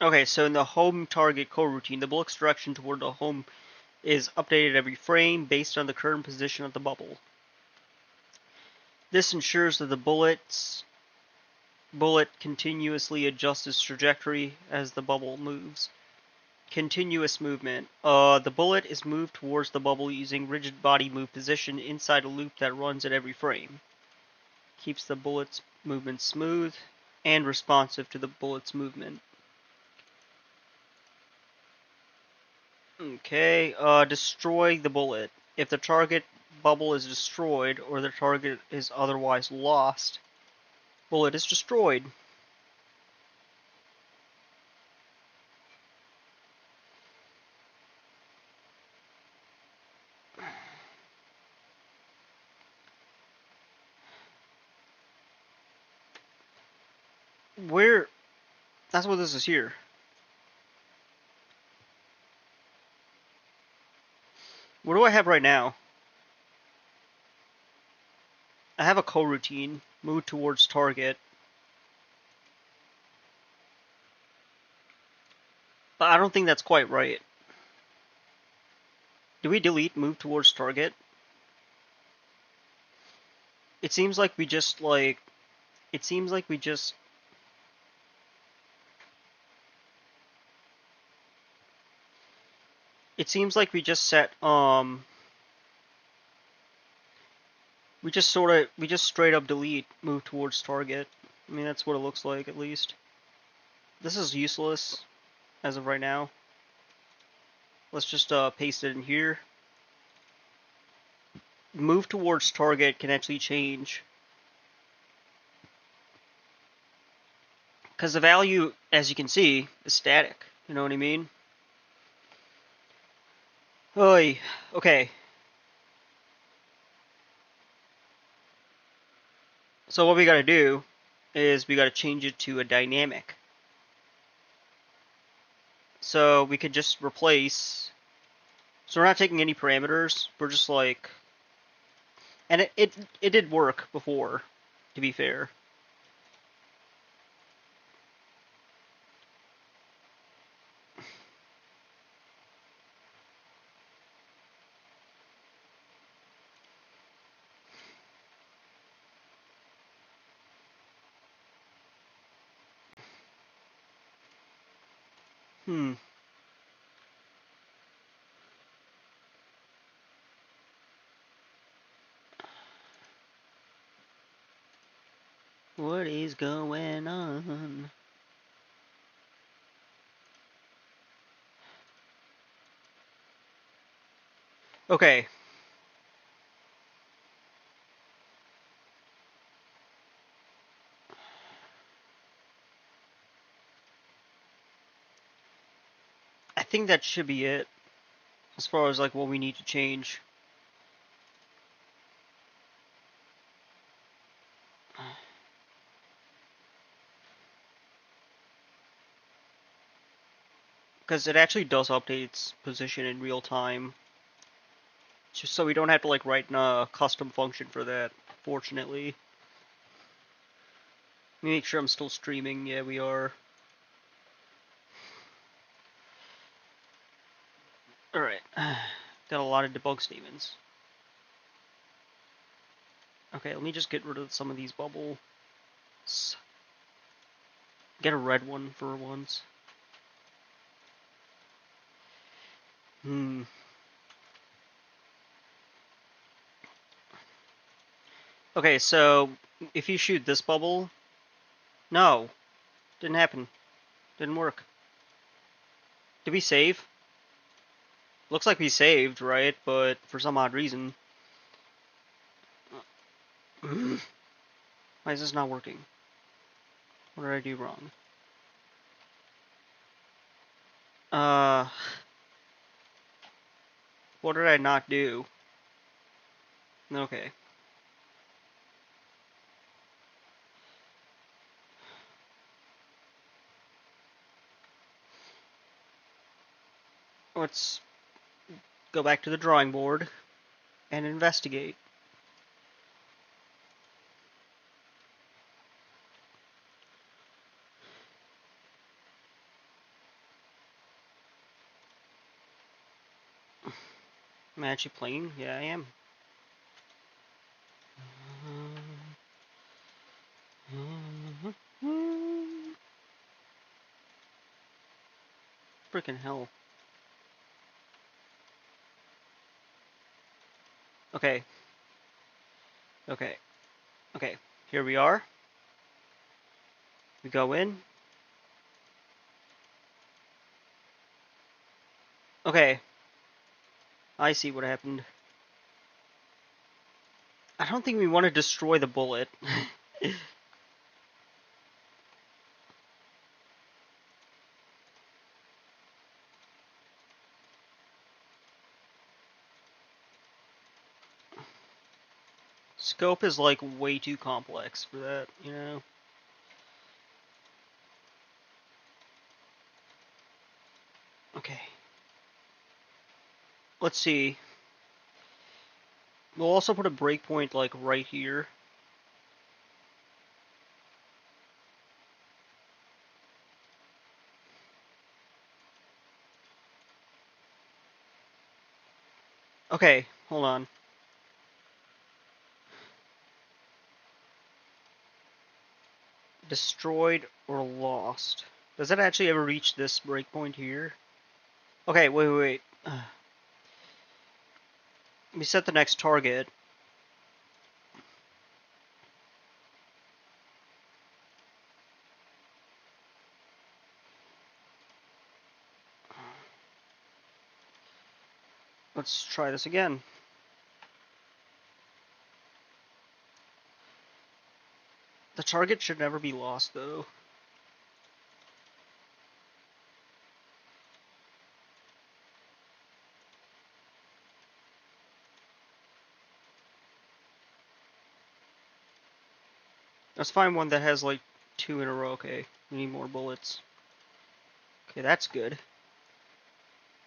Okay, so in the home target coroutine, the bullet's direction toward the home is updated every frame based on the current position of the bubble. This ensures that the bullet continuously adjusts its trajectory as the bubble moves. Continuous movement. The bullet is moved towards the bubble using rigid body move position inside a loop that runs at every frame. Keeps the bullet's movement smooth and responsive to the bullet's movement. Okay, destroy the bullet. If the target bubble is destroyed or the target is otherwise lost, bullet is destroyed. Where? That's what this is here. What do I have right now? I have a coroutine. Move towards target. But I don't think that's quite right. Do we delete move towards target? It seems like we just It seems like we just set we just straight up delete move towards target. I mean, that's what it looks like, at least. This is useless as of right now. Let's just paste it in here. Move towards target can actually change, because the value, as you can see, is static. You know what I mean? Oy. Okay. So what we gotta do is we gotta change it to a dynamic. So we could just replace. So we're not taking any parameters. We're just like, and it did work before, to be fair. Hmm. What is going on? Okay. I think that should be it, as far as like what we need to change. Because it actually does update its position in real time. Just so we don't have to like write a custom function for that, fortunately. Let me make sure I'm still streaming. Yeah, we are. Alright. Got a lot of debug statements. Okay, let me just get rid of some of these bubbles. Get a red one for once. Hmm. Okay, so if you shoot this bubble, no, didn't happen, didn't work. Did we save? Looks like we saved, right? But for some odd reason, why is this not working? What did I do wrong? What did I not do? Okay. Let's go back to the drawing board and investigate. Am I actually playing? Yeah, I am. Freaking hell. Okay. Okay. Okay. Here we are. We go in. Okay. I see what happened. I don't think we want to destroy the bullet. Scope is like way too complex for that, you know? Okay. Let's see. We'll also put a breakpoint like right here. Okay, hold on. Destroyed or lost. Does it actually ever reach this breakpoint here? Okay, wait. We set the next target. Let's try this again. The target should never be lost, though. Let's find one that has like 2 in a row. Okay, we need more bullets. Okay, that's good.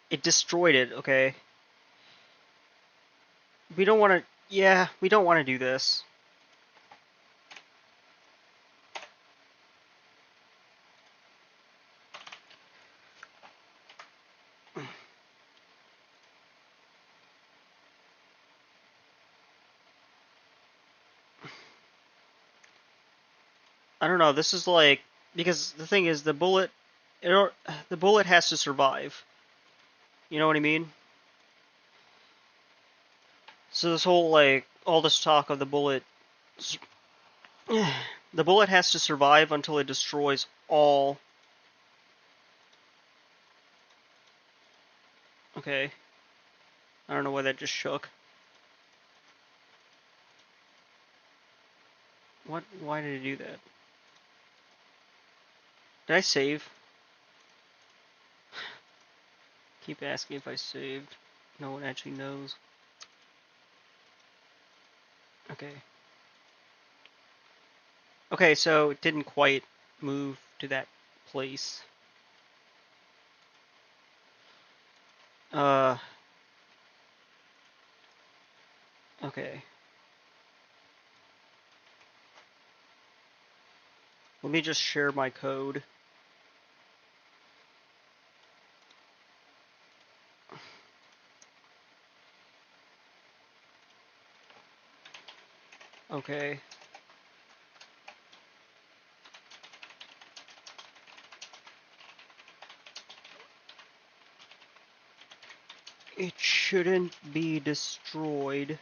It destroyed it. Okay. We don't want to. Yeah, we don't want to do this. I don't know. This is like because the thing is the bullet. The bullet has to survive. You know what I mean? So this whole like all this talk of the bullet. The bullet has to survive until it destroys all. Okay. I don't know why that just shook. What? Why did it do that? Did I save? Keep asking if I saved. No one actually knows. Okay. Okay, so it didn't quite move to that place. Uh. Okay. Let me just share my code. Okay. It shouldn't be destroyed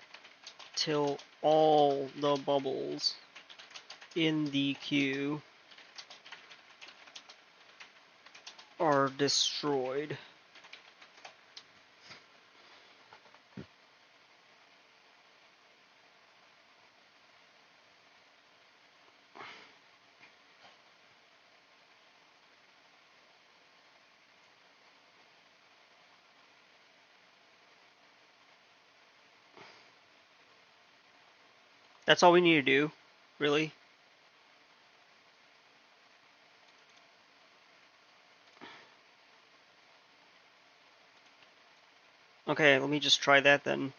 till all the bubbles in the queue are destroyed. That's all we need to do, really. Okay, let me just try that then.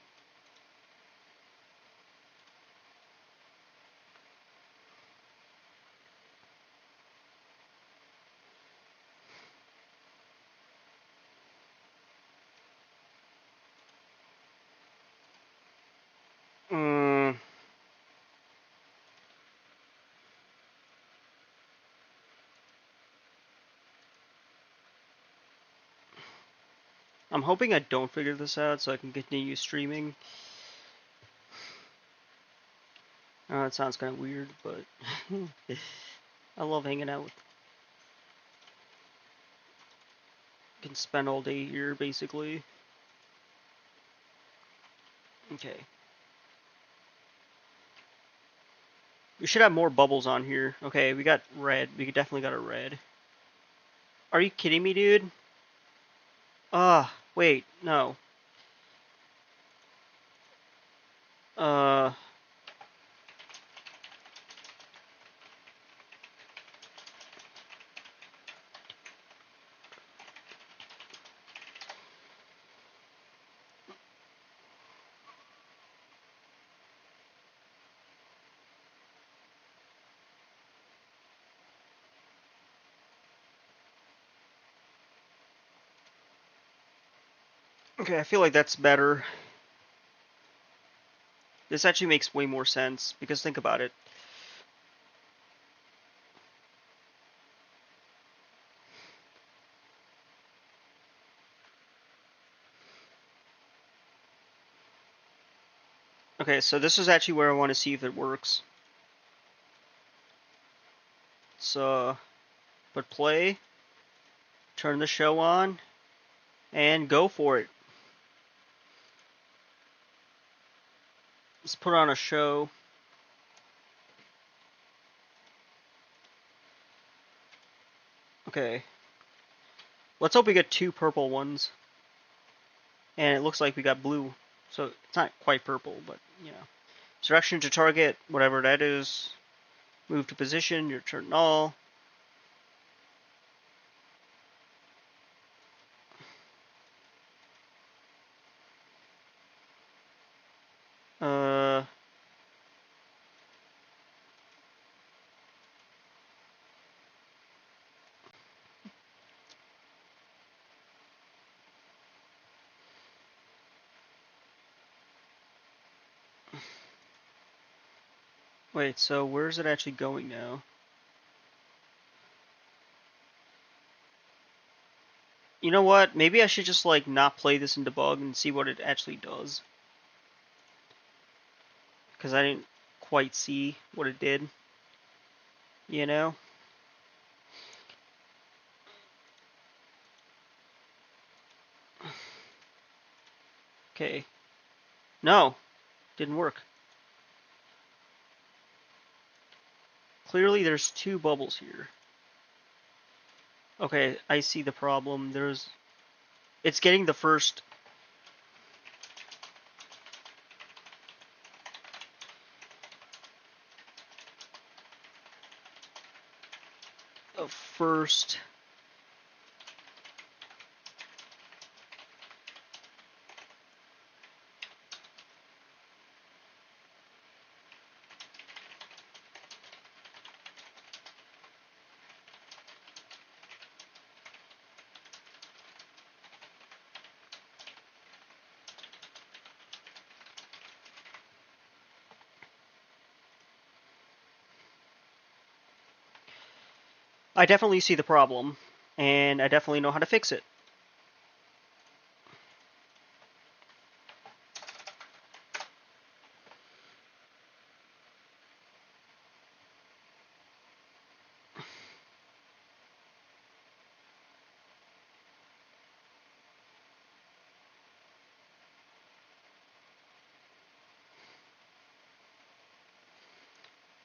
Mm, I'm hoping I don't figure this out so I can continue streaming. It sounds kind of weird, but I love hanging out with. Can spend all day here, basically. Okay. We should have more bubbles on here. Okay, we got red. We definitely got a red. Are you kidding me, dude? Wait, no. Uh, okay, I feel like that's better. This actually makes way more sense, because think about it. Okay, so this is actually where I want to see if it works. So, but play, turn the show on, and go for it. Let's put on a show. Okay. Let's hope we get 2 purple ones. And it looks like we got blue. So it's not quite purple, but you know. Selection to target, whatever that is. Move to position, your turn all. Uh, wait, so where's it actually going now? You know what? Maybe I should just like not play this in debug and see what it actually does. Because I didn't quite see what it did. You know? Okay. No, didn't work. Clearly there's 2 bubbles here. Okay, I see the problem. It's getting the first. First. I definitely see the problem, and I definitely know how to fix it.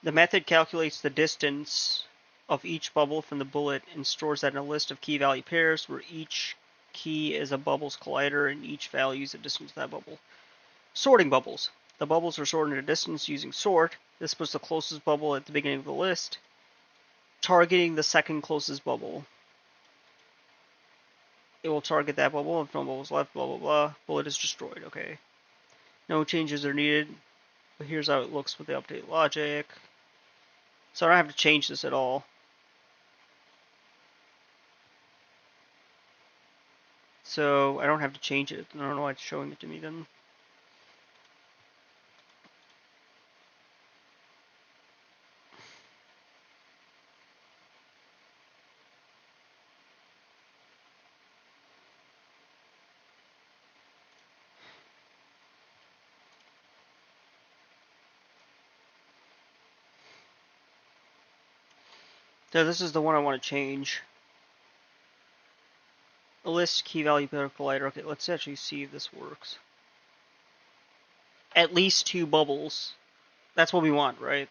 The method calculates the distance of each bubble from the bullet and stores that in a list of key value pairs where each key is a bubble's collider and each value is the distance of that bubble. Sorting bubbles. The bubbles are sorted into distance using sort. This puts the closest bubble at the beginning of the list, targeting the second closest bubble. It will target that bubble. If no bubbles left, blah blah blah. Bullet is destroyed. Okay. No changes are needed. But here's how it looks with the update logic. So I don't have to change this at all. So I don't have to change it. I don't know why it's showing it to me then. So this is the one I want to change. A list key value pair collider. Okay, let's actually see if this works. At least 2 bubbles. That's what we want, right?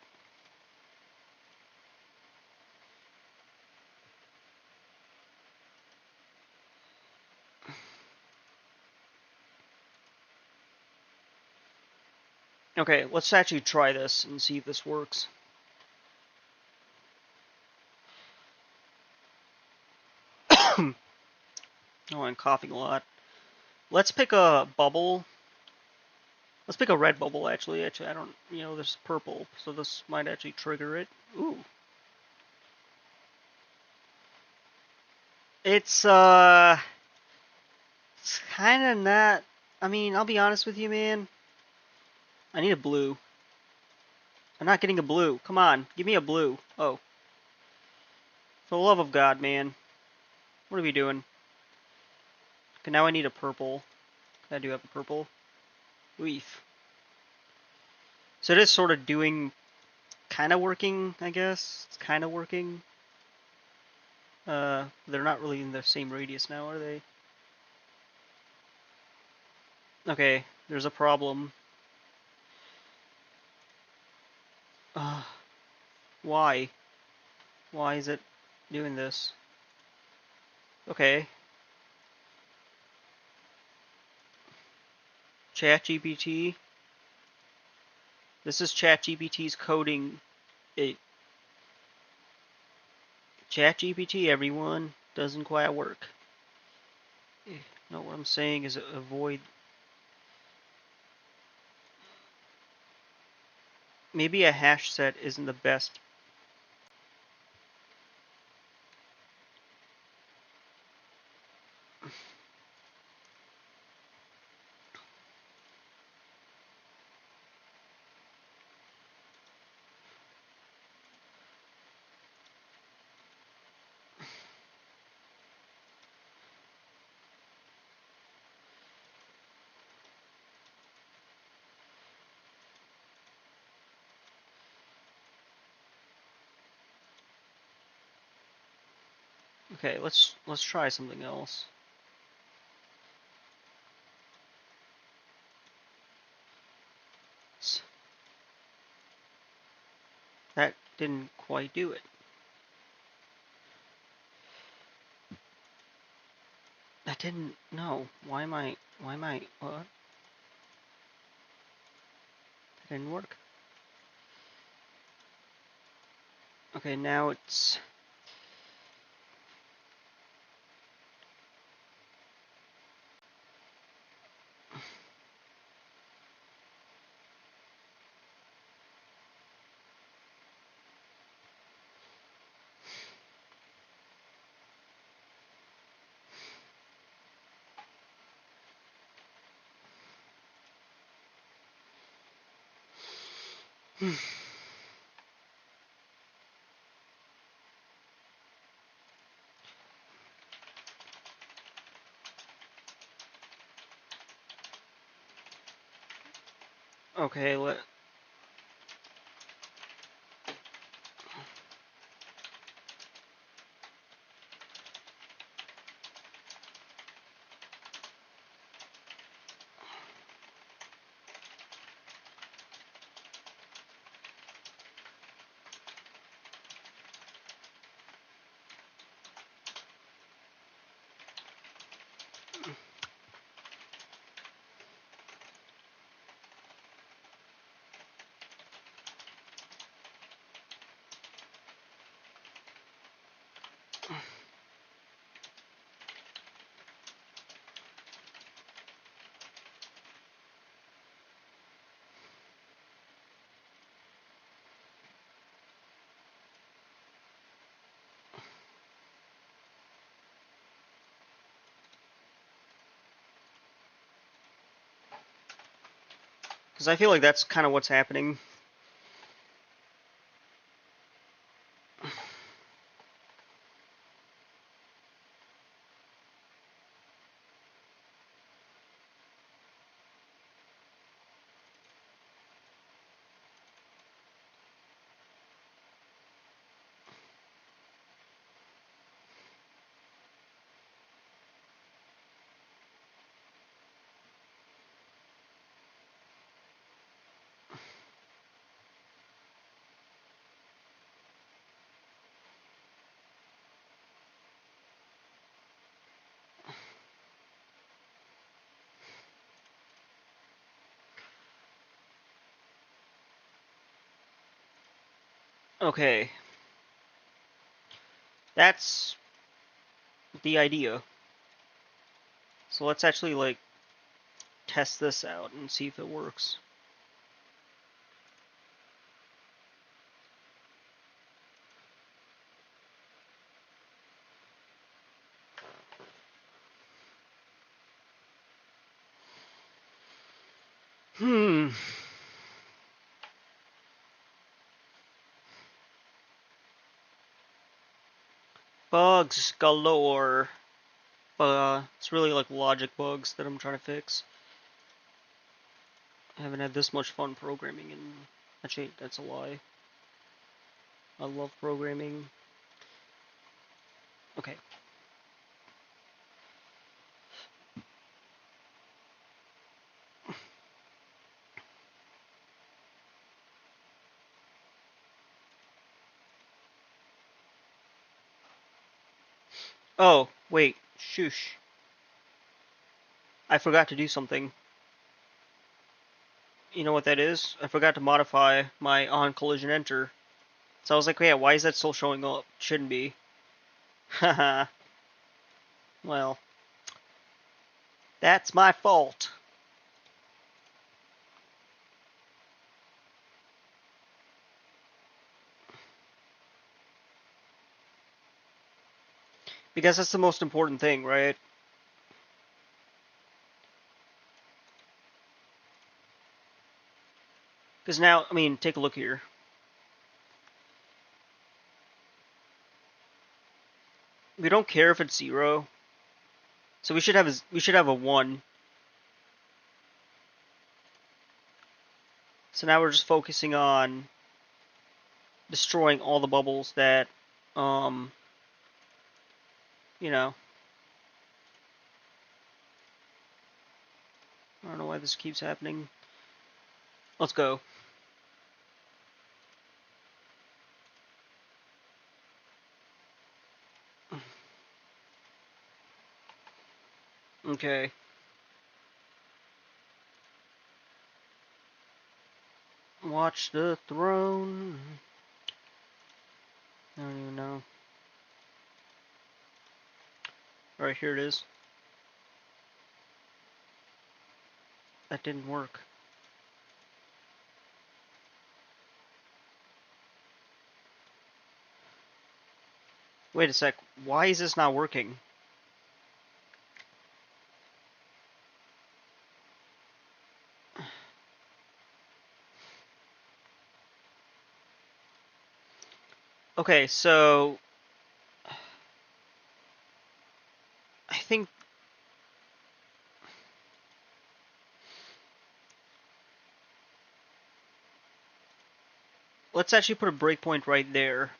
Okay, let's actually try this and see if this works. Oh, I'm coughing a lot. Let's pick a bubble. Let's pick a red bubble, actually. Actually, I don't, there's purple, so this might actually trigger it. Ooh. It's kind of not, I mean, I'll be honest with you, man. I need a blue. I'm not getting a blue. Come on, give me a blue. Oh. For the love of God, man. What are we doing? Okay, now I need a purple. I do have a purple. Leaf. So it is sort of doing, kind of working, I guess. It's kind of working. They're not really in the same radius now, are they? Okay, there's a problem. Why? Why is it doing this? Okay. ChatGPT. This is ChatGPT's coding. It ChatGPT, everyone, doesn't quite work. No, what I'm saying is avoid. Maybe a hash set isn't the best. Okay, let's try something else. That didn't quite do it. That didn't. No. Why am I? What? That didn't work. Okay, now it's. Okay, let. Because I feel like that's kind of what's happening. Okay. That's the idea. So let's actually, like, test this out and see if it works. Hmm. Bugs galore. It's really like logic bugs that I'm trying to fix. I haven't had this much fun programming in Actually, that's a lie. I love programming. Okay. Oh, wait. Shoosh. I forgot to do something. You know what that is? I forgot to modify my on collision enter. So I was like, yeah, why is that still showing up? Shouldn't be. Haha. Well, that's my fault. Because that's the most important thing, right? Because now, I mean, take a look here. We don't care if it's 0. So we should have a 1. So now we're just focusing on destroying all the bubbles that, um, you know. I don't know why this keeps happening. Let's go. Okay. Watch the throne. I don't even know. Alright, here it is. That didn't work. Wait a sec. Why is this not working? Okay, so I think let's actually put a breakpoint right there.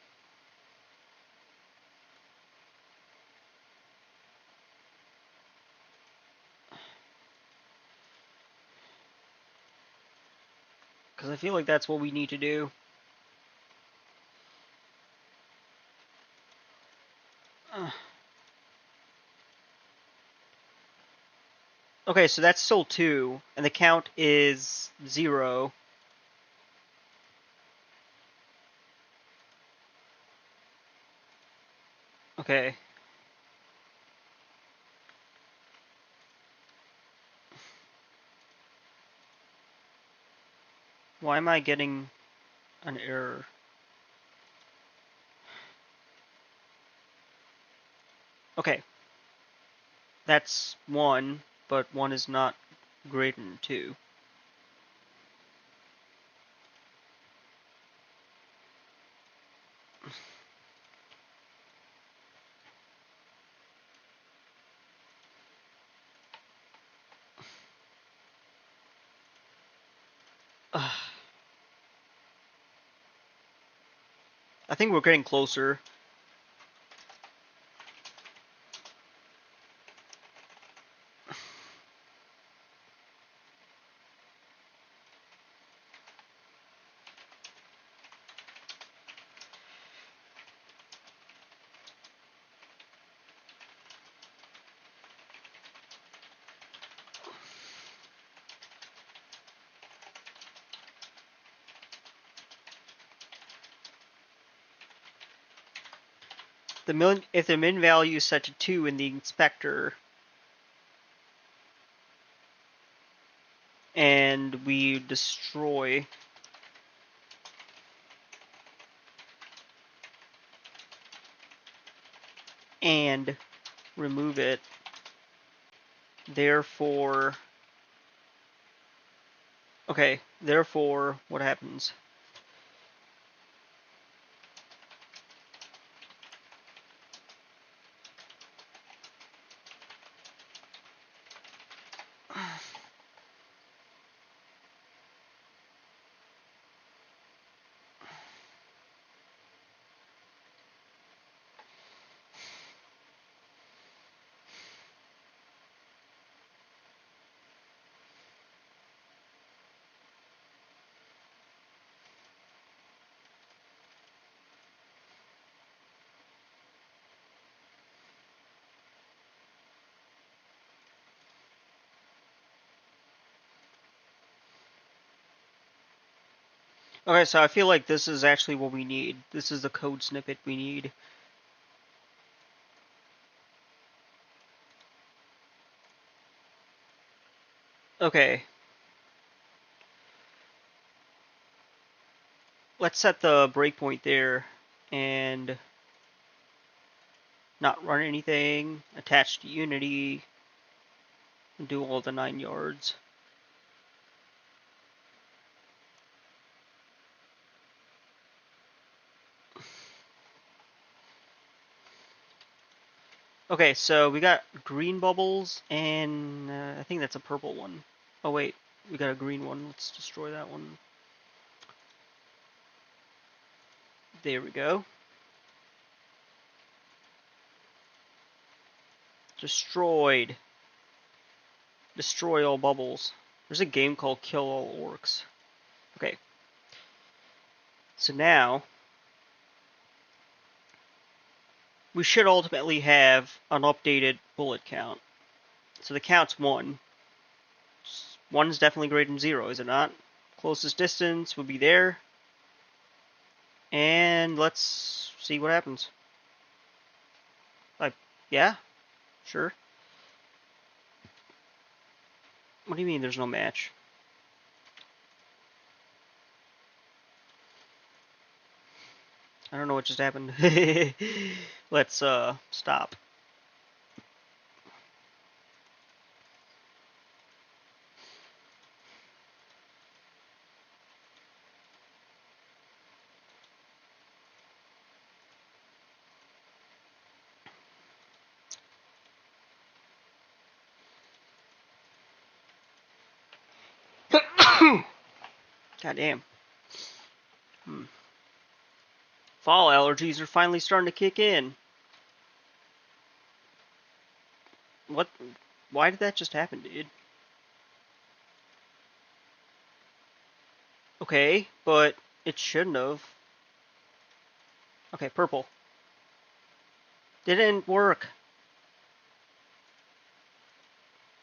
Because I feel like that's what we need to do. Okay, so that's still 2, and the count is 0. Okay. Why am I getting an error? Okay. That's 1, but 1 is not greater than 2. I think we're getting closer. If the min value is set to 2 in the inspector, and we destroy and remove it, therefore, okay, therefore, what happens? Okay, so I feel like this is actually what we need. This is the code snippet we need. Okay. Let's set the breakpoint there and not run anything, attach to Unity, and do all the 9 yards. Okay, so we got green bubbles, and I think that's a purple one. Oh wait, we got a green one. Let's destroy that one. There we go. Destroyed. Destroy all bubbles. There's a game called Kill All Orcs. Okay, so now we should ultimately have an updated bullet count. So the count's 1. 1's definitely greater than 0, is it not? Closest distance would be there. And let's see what happens. Yeah, sure. What do you mean there's no match? I don't know what just happened. Let's stop. God damn. Fall allergies are finally starting to kick in. What? Why did that just happen, dude? Okay, but it shouldn't have. Okay, purple. Didn't work.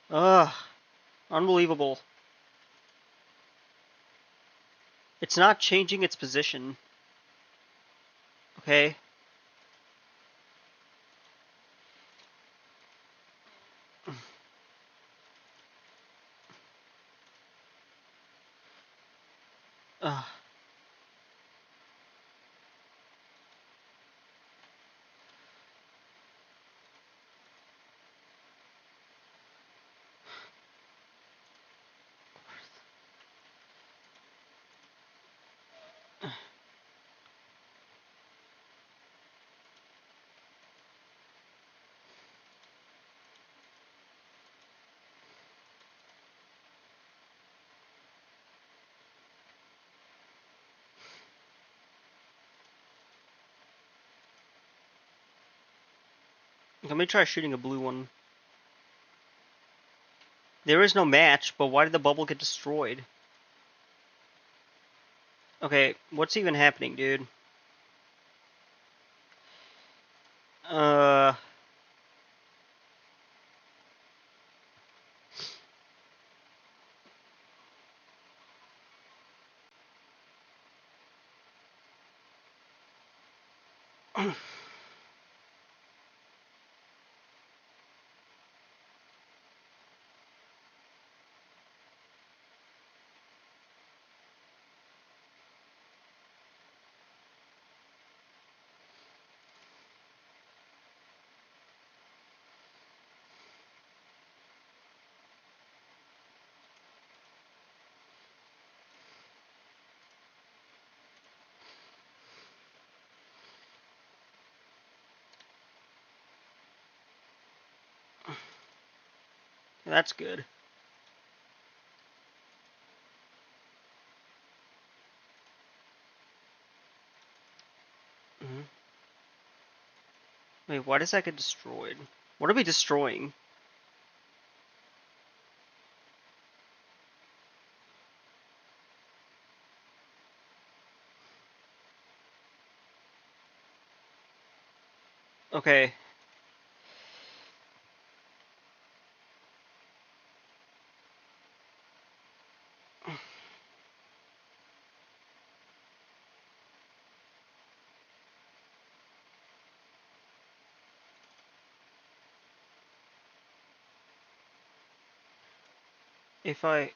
Ugh. Unbelievable. It's not changing its position. Okay. Ugh. Let me try shooting a blue one. There is no match, but why did the bubble get destroyed? Okay, what's even happening, dude? Uh... That's good. Mhm. Wait, why does that get destroyed? What are we destroying? Okay. If I...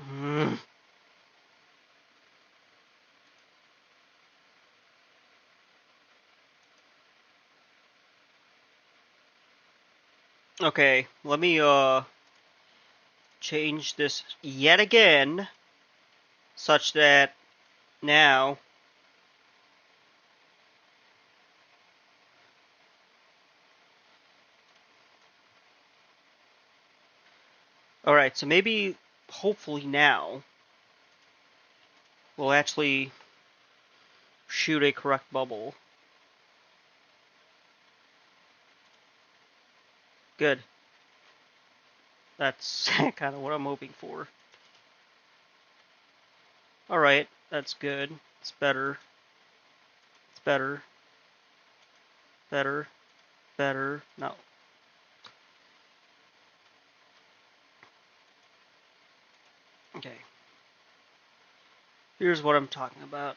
Mm. Okay, let me change this yet again, such that now... Alright, so maybe, hopefully now, we'll actually shoot a correct bubble. Good. That's kind of what I'm hoping for. Alright, that's good. It's better. It's better. Better. Better. No. Okay. Here's what I'm talking about.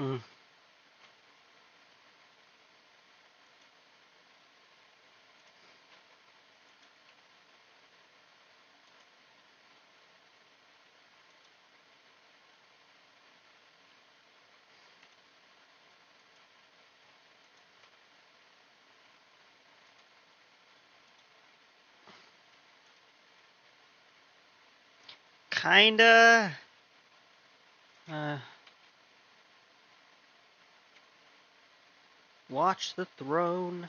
Mm. Kinda. Uh, Watch the throne.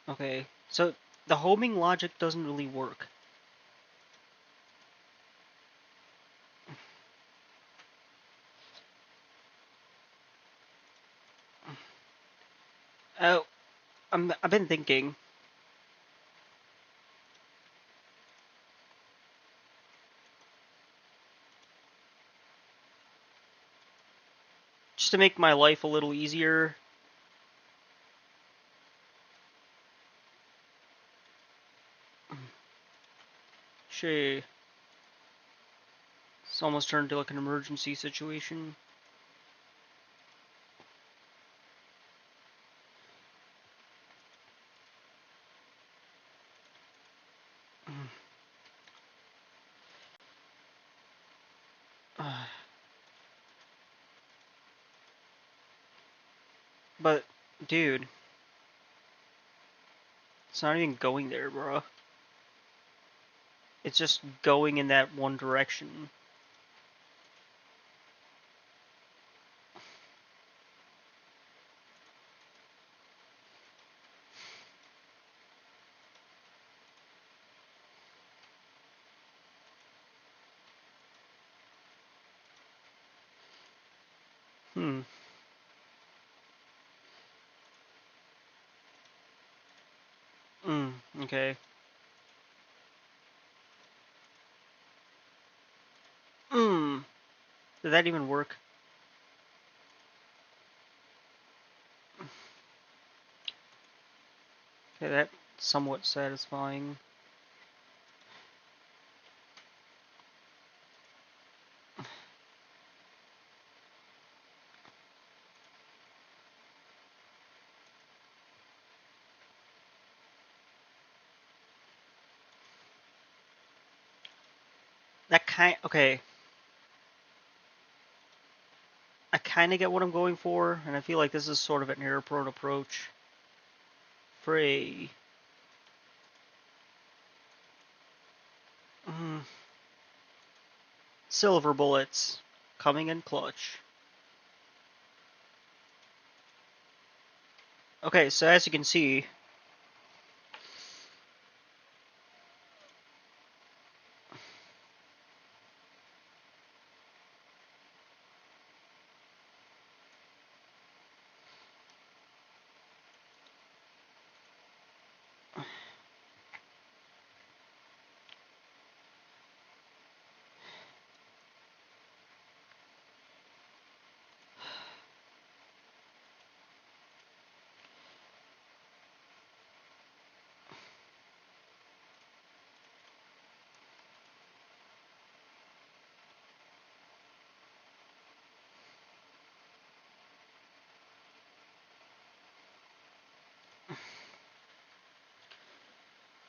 Okay, so the homing logic doesn't really work. Oh, I've been thinking. Just to make my life a little easier. Shit. It's almost turned into like an emergency situation. But, dude, it's not even going there, bro. It's just going in that one direction. Hmm. Okay. Did that even work? Okay, that's somewhat satisfying. Okay. I kind of get what I'm going for, and I feel like this is sort of an error-prone approach for a mm, silver bullets coming in clutch. Okay, so as you can see,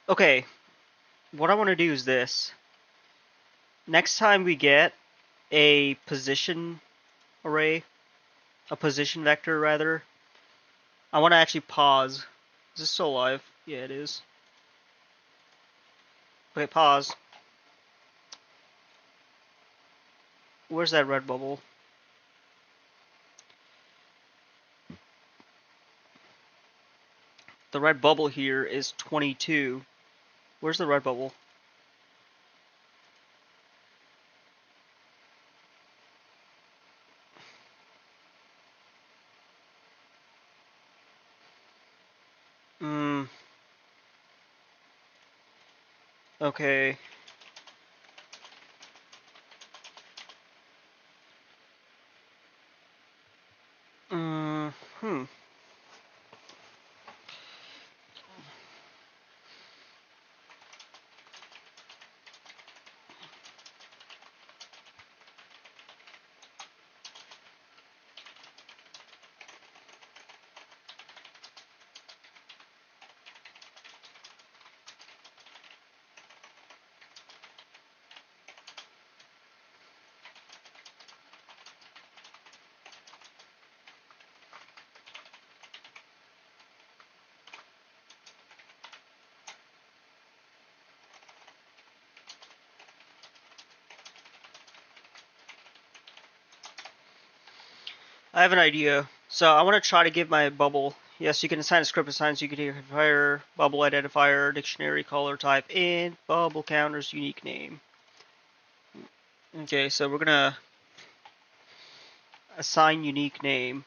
okay, what I want to do is this. Next time we get a position array, a position vector rather, I want to actually pause. Is this still live? Yeah, it is. Okay, pause. Where's that red bubble? The red bubble here is 22. Where's the red bubble? Hmm. Okay. Hmm. I have an idea. So I want to try to give my bubble. Yes, you can assign a script assigns you can identifier, bubble identifier, dictionary color type, and bubble counter's unique name. Okay, so we're gonna assign unique name.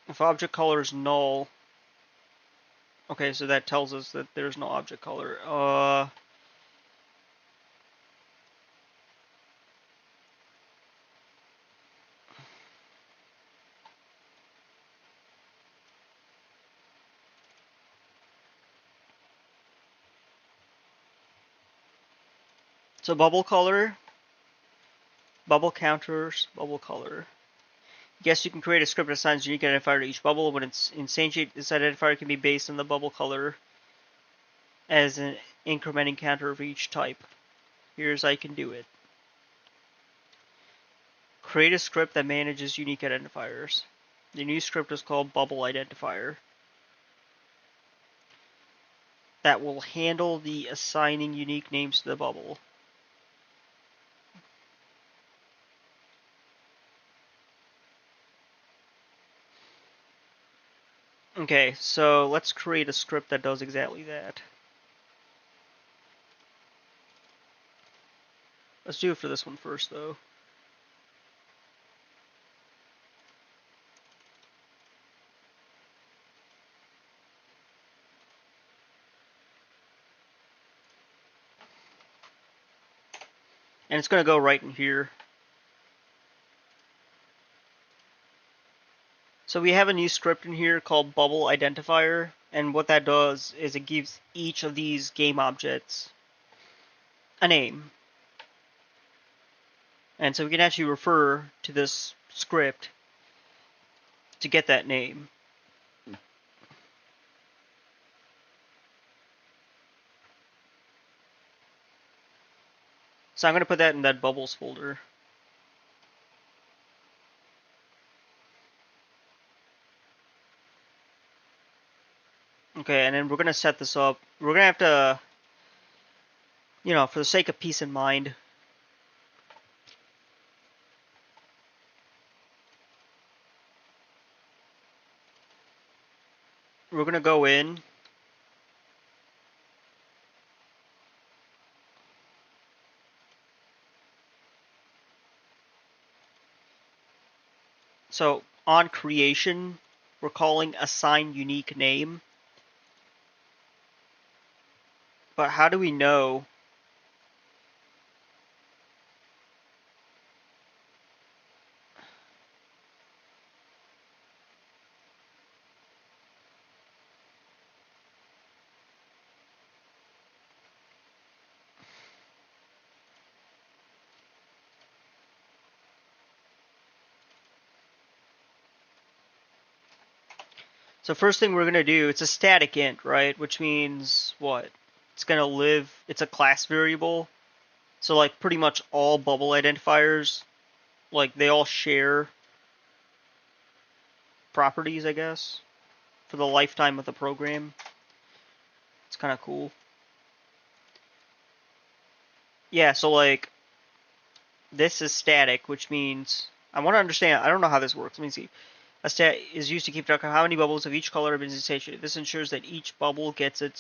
If object color is null, okay, so that tells us that there's no object color. So bubble color, bubble counters, bubble color. Yes, you can create a script that assigns unique identifier to each bubble. When it's instantiate, this identifier can be based on the bubble color as an incrementing counter of each type. Here's how you can do it. Create a script that manages unique identifiers. The new script is called Bubble Identifier. That will handle the assigning unique names to the bubble. Okay, so let's create a script that does exactly that. Let's do it for this one first, though. And it's going to go right in here. So we have a new script in here called Bubble Identifier, and what that does is it gives each of these game objects a name. And so we can actually refer to this script to get that name. So I'm going to put that in that bubbles folder. Okay, and then we're going to set this up. We're going to have to, for the sake of peace of mind, we're going to go in. So on creation, we're calling assign unique name. But how do we know? So first thing we're going to do, it's a static int, right? Which means what? It's going to live, it's a class variable. So like pretty much all bubble identifiers, like they all share properties, I guess, for the lifetime of the program. It's kind of cool. Yeah, so like this is static, which means I want to understand. I don't know how this works. Let me see. A stat is used to keep track of how many bubbles of each color have been instantiated. This ensures that each bubble gets a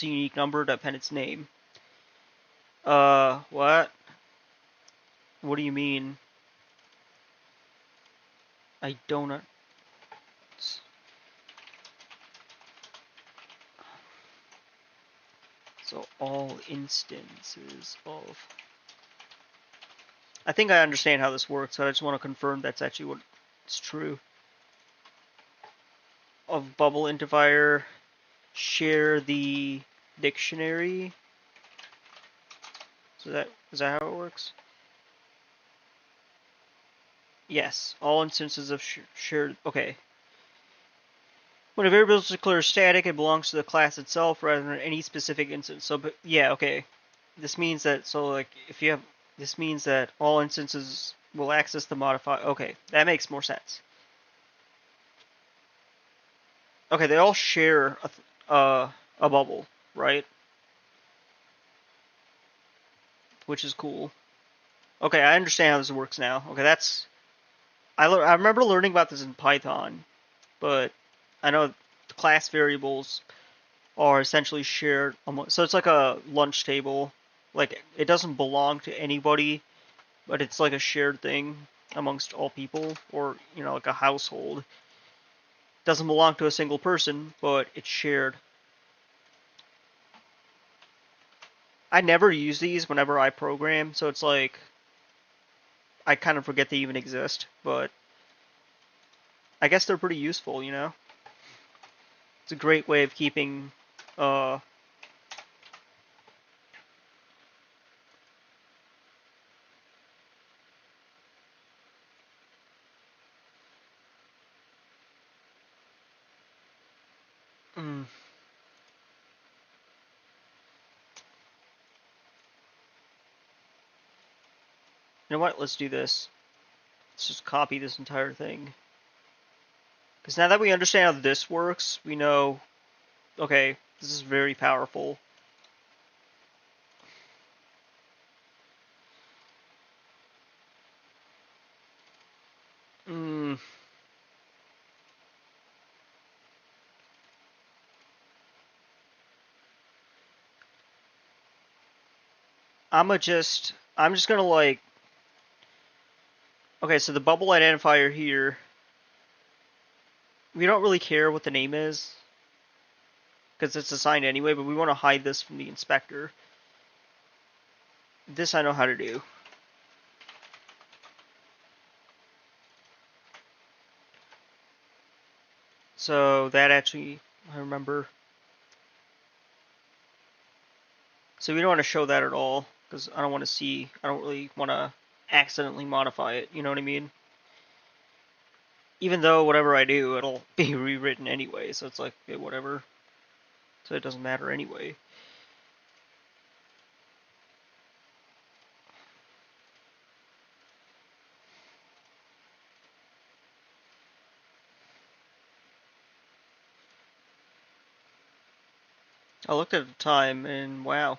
unique number to append its name. What? What do you mean? I don't. So all instances of. I think I understand how this works, so I just want to confirm that's actually what's true. Of bubble identifier, share the dictionary. So is that how it works? Yes, all instances of shared. Okay. When a variable is declared static, it belongs to the class itself rather than any specific instance. So, but yeah, okay. This means that this means that all instances will access the modifier. Okay, that makes more sense. Okay, they all share a bubble, right? Which is cool. Okay, I understand how this works now. Okay, I remember learning about this in Python, but I know the class variables are essentially shared. So it's like a lunch table. Like it doesn't belong to anybody, but it's like a shared thing amongst all people, or like a household. It doesn't belong to a single person, but it's shared. I never use these whenever I program, so it's like I kind of forget they even exist, but I guess they're pretty useful, It's a great way of keeping Mm. You know what? Let's do this. Let's just copy this entire thing. Because now that we understand how this works, we know, okay, this is very powerful. Mm. I'm just gonna like, okay, so the bubble identifier here, we don't really care what the name is, because it's assigned anyway, but we want to hide this from the inspector. This I know how to do. So that actually, I remember. So we don't want to show that at all, because I don't want to see, I don't really want to accidentally modify it, you know what I mean? Even though whatever I do, it'll be rewritten anyway, so it's like, okay, whatever. So it doesn't matter anyway. I looked at the time, and wow.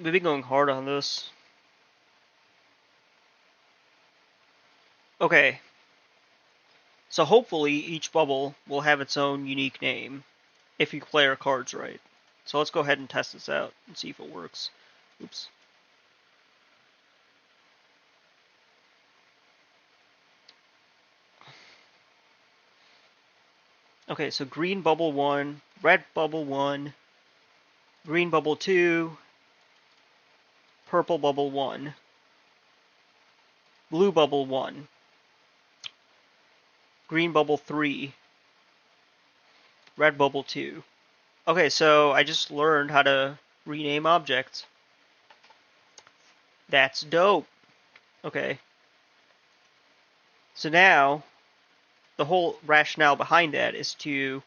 We've been going hard on this. Okay. So hopefully each bubble will have its own unique name, if you play our cards right. So let's go ahead and test this out and see if it works. Oops. Okay, so green bubble 1, red bubble 1, green bubble 2, purple bubble 1, blue bubble 1, green bubble 3, red bubble 2. Okay, so I just learned how to rename objects. That's dope. Okay. So now, the whole rationale behind that is to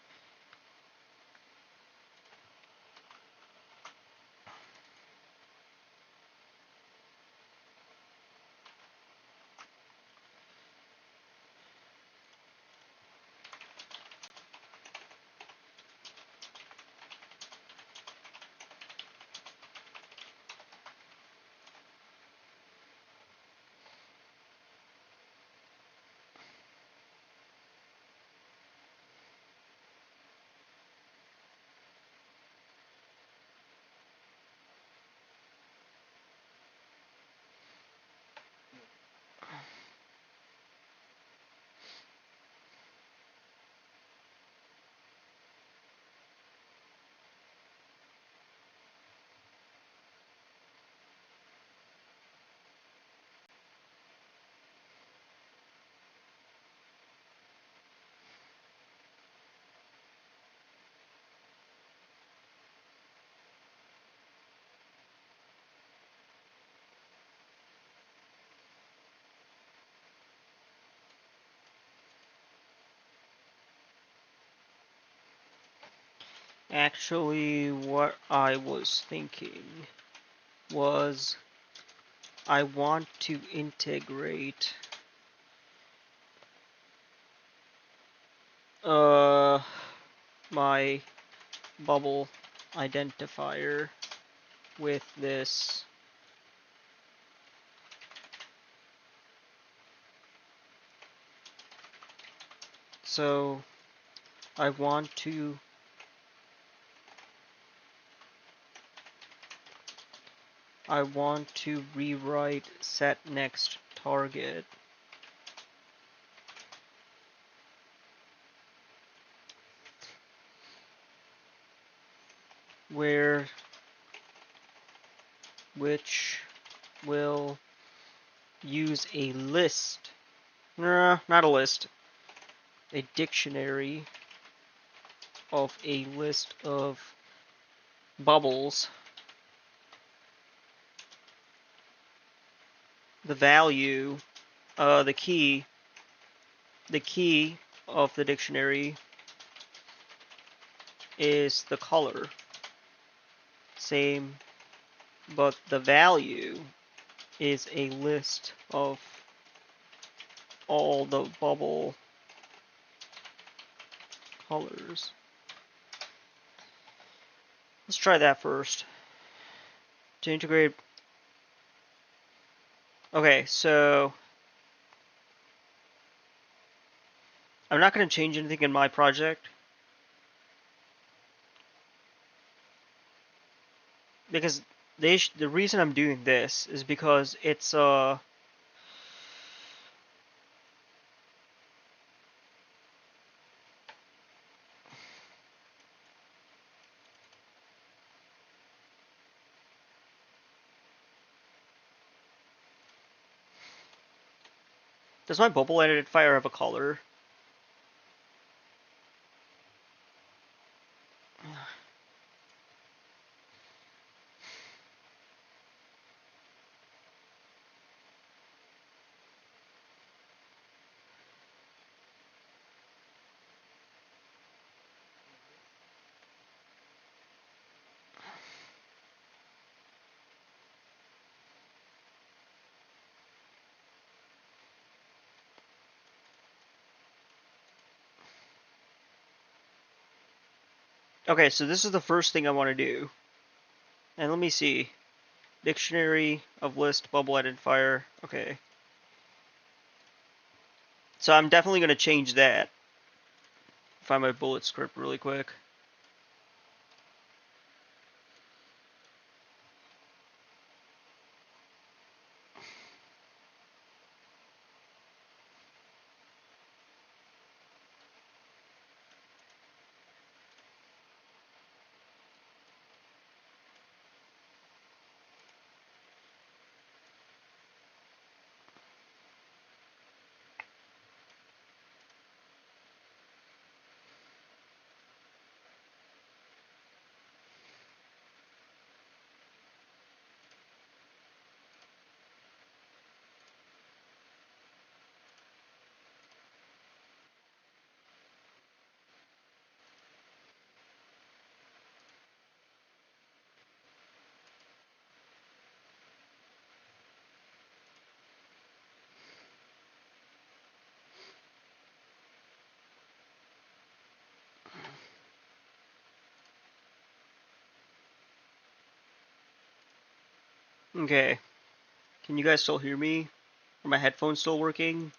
actually what I was thinking was I want to integrate my bubble identifier with this. So I want to rewrite set next target where which will use a list. Nah, not a list. A dictionary of a list of bubbles. The value, the key of the dictionary is the color. Same, but the value is a list of all the bubble colors. Let's try that first. To integrate. Okay, so I'm not going to change anything in my project because the reason I'm doing this is because it's does my bubble identifier have a color? Okay, so this is the first thing I want to do. And let me see. Dictionary of list bubble identifier. Okay. So I'm definitely going to change that. Find my bullet script really quick. Okay. Can you guys still hear me? Are my headphones still working?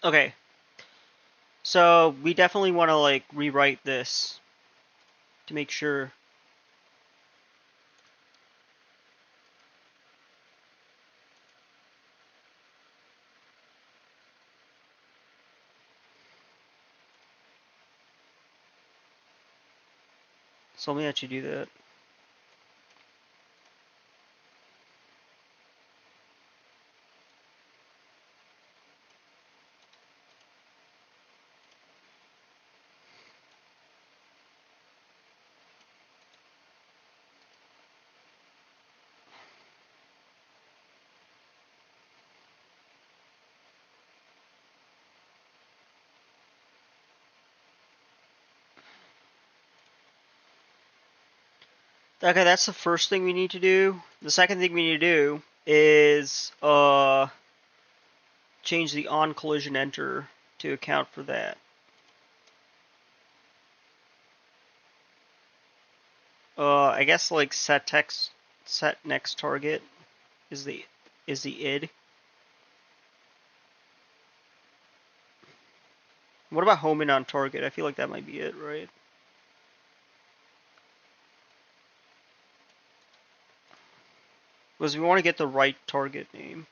Okay. So we definitely want to like rewrite this to make sure. So let me actually do that. Okay, that's the first thing we need to do. The second thing we need to do is change the on collision enter to account for that. I guess like set next target is the id. What about home and on target? I feel like that might be it, right? Because we want to get the right target name.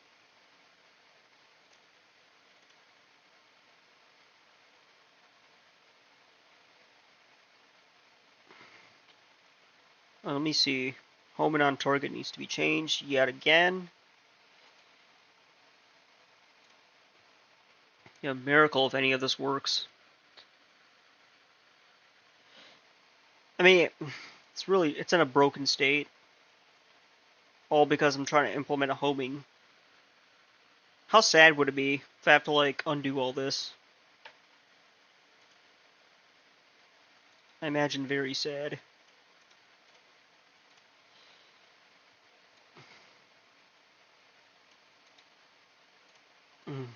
Let me see. Home and on target needs to be changed yet again. Yeah, miracle if any of this works. I mean, it's in a broken state. All because I'm trying to implement a homing. How sad would it be if I have to like undo all this? I imagine very sad. Mm.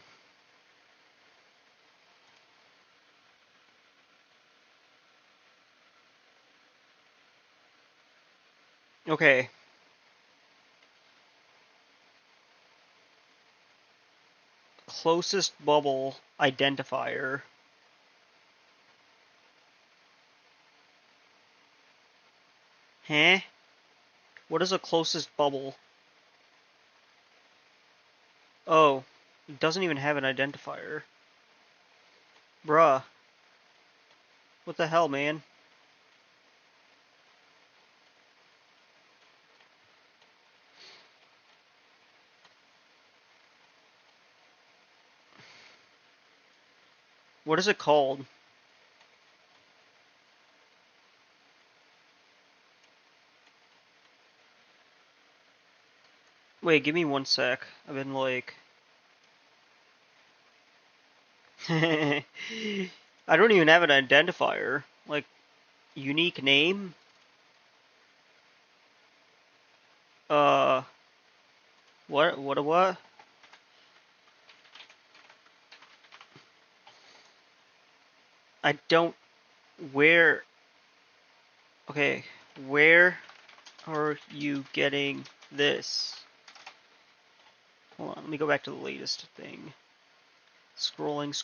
Okay. Closest bubble identifier. Huh? What is a closest bubble? Oh, it doesn't even have an identifier. Bruh. What the hell, man? What is it called? Wait, give me 1 sec. I've been like... I don't even have an identifier. Like, unique name? Uh... What? I don't... Where... Okay, where are you getting this? Hold on, let me go back to the latest thing. Scrolling.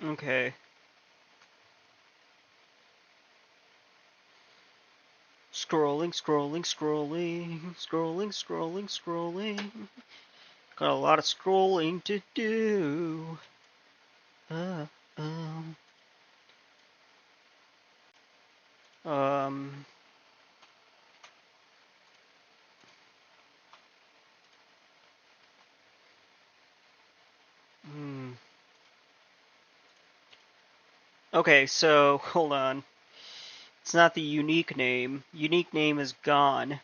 Okay. Scrolling. Got a lot of scrolling to do. Uh, um, um, hmm. Okay, so hold on. It's not the unique name. Unique name is gone.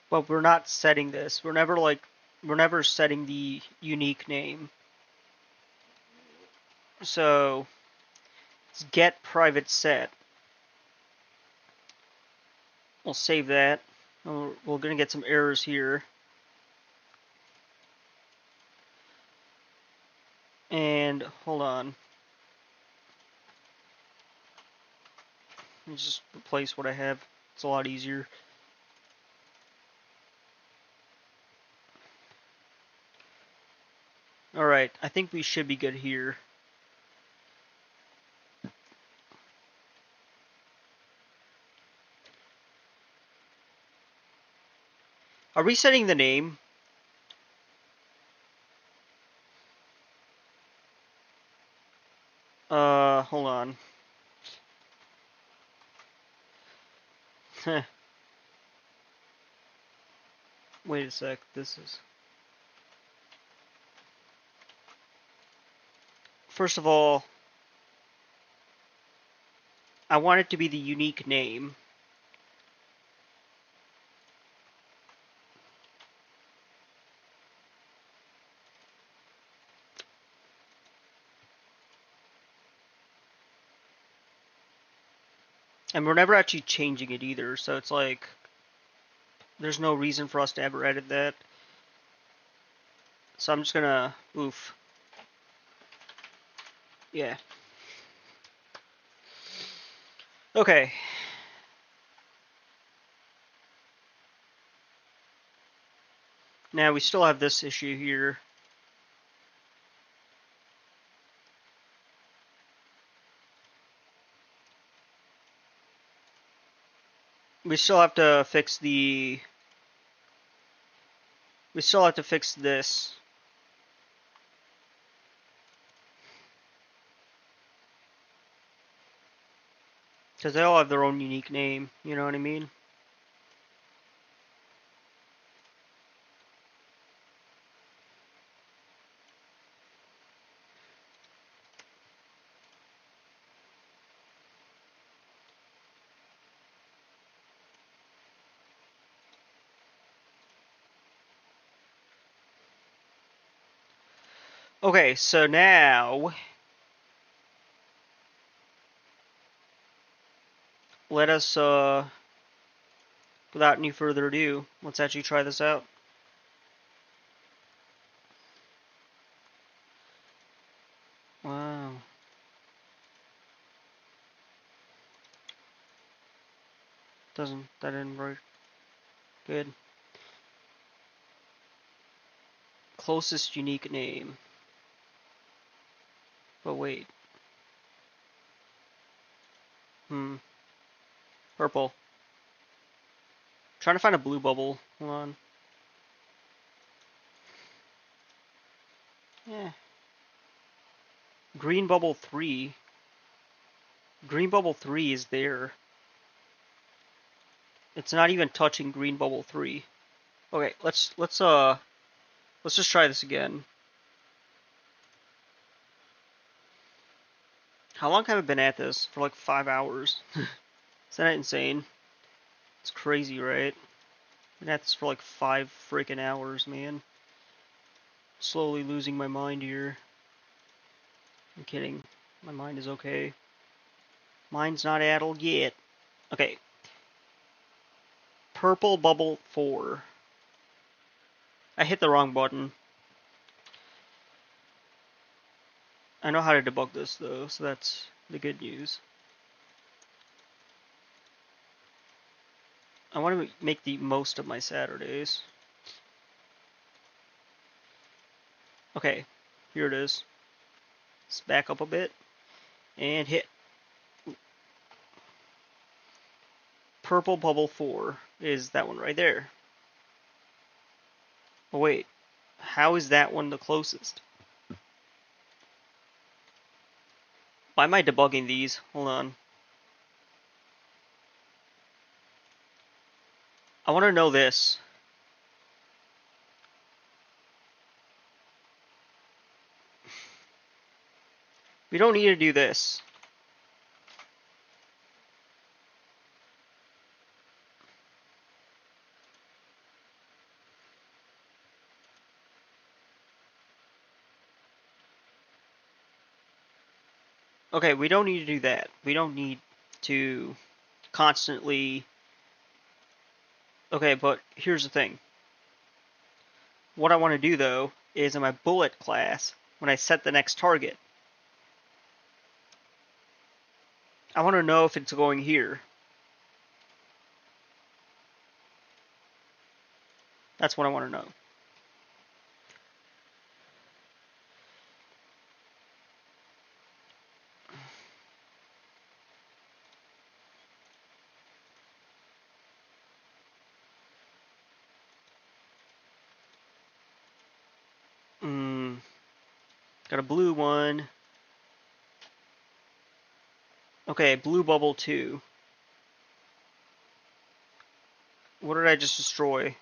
But we're not setting this. We're never setting the unique name. So it's get private set. We'll save that. We're gonna get some errors here. And hold on. Let me just replace what I have. It's a lot easier. Alright, I think we should be good here. Are we setting the name? Hold on. Wait a sec, this is... First of all, I want it to be the unique name. And we're never actually changing it either, so it's like... There's no reason for us to ever edit that. So I'm just gonna... Oof. Yeah. Okay. Now we still have this issue here. We still have to fix the... We still have to fix this. Because they all have their own unique name, you know what I mean? Okay, so now let us, without any further ado, let's actually try this out. Wow. That didn't work. Good. Closest unique name. But wait. Purple. Trying to find a blue bubble. Hold on. Yeah. Green bubble 3. Green bubble 3 is there. It's not even touching green bubble 3. Okay, let's just try this again. How long have I been at this? For like 5 hours. Is that insane? It's crazy, right? Been at this for like 5 freaking hours, man. Slowly losing my mind here. I'm kidding. My mind is okay. Mine's not addled yet. Okay. Purple bubble 4. I hit the wrong button. I know how to debug this though, so that's the good news. I want to make the most of my Saturdays. Okay, here it is. Let's back up a bit and hit. Purple bubble 4 is that one right there. Oh wait, how is that one the closest? Why am I debugging these? Hold on. I want to know this. We don't need to do this. Okay, we don't need to do that. We don't need to constantly... Okay, but here's the thing. What I want to do, though, is in my bullet class, when I set the next target, I want to know if it's going here. That's what I want to know. Got a blue one. Okay, blue bubble 2. What did I just destroy?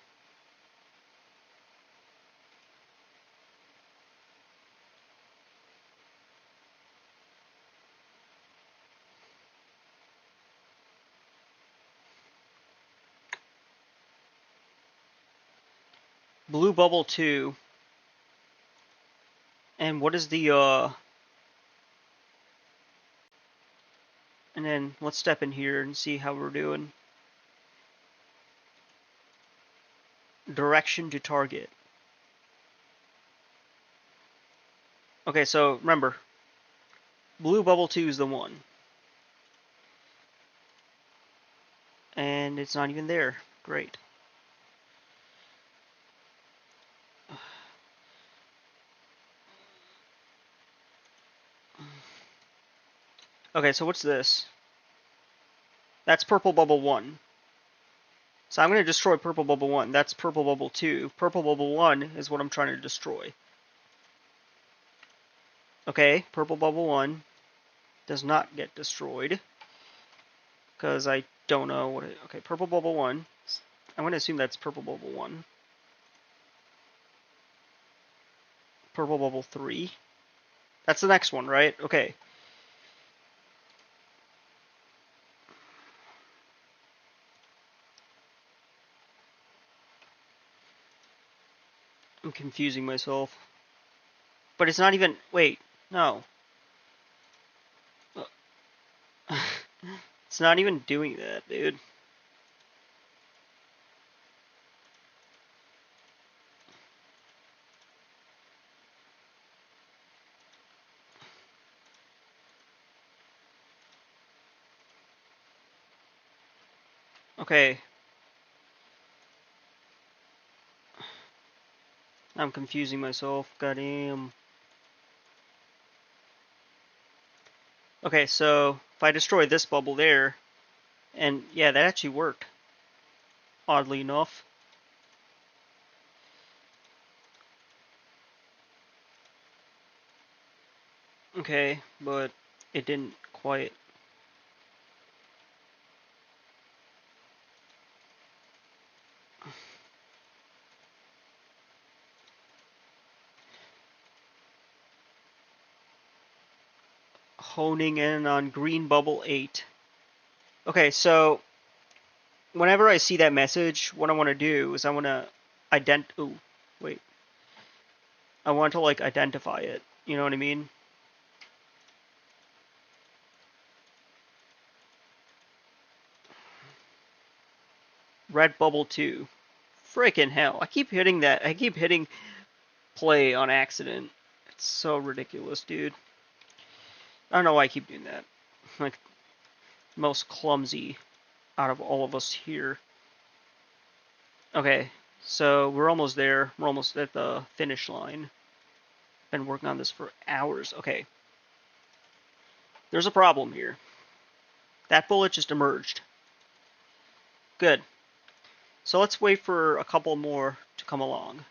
Blue bubble 2. And what is the, And then let's step in here and see how we're doing. Direction to target. Okay, so remember, blue bubble 2 is the one. And it's not even there. Great. Okay, so what's this? That's purple bubble 1. So I'm going to destroy purple bubble 1. That's purple bubble 2. Purple bubble 1 is what I'm trying to destroy. Okay, purple bubble 1 does not get destroyed. Because I don't know what it... Okay, purple bubble 1. I'm going to assume that's purple bubble 1. Purple bubble 3. That's the next one, right? Okay. I'm confusing myself. But it's not even... Wait, no. It's not even doing that, dude. Okay. I'm confusing myself. Goddamn. Okay, so if I destroy this bubble there, and yeah, that actually worked. Oddly enough. Okay, but it didn't quite. Honing in on green bubble 8. Okay, so whenever I see that message, what I want to do is I want to Ooh, wait. I want to like identify it. You know what I mean? Red bubble 2. Freaking hell. I keep hitting that. I keep hitting play on accident. It's so ridiculous, dude. I don't know why I keep doing that. Like, most clumsy out of all of us here. Okay, so we're almost there. We're almost at the finish line. Been working on this for hours. Okay. There's a problem here. That bullet just emerged. Good. So let's wait for a couple more to come along.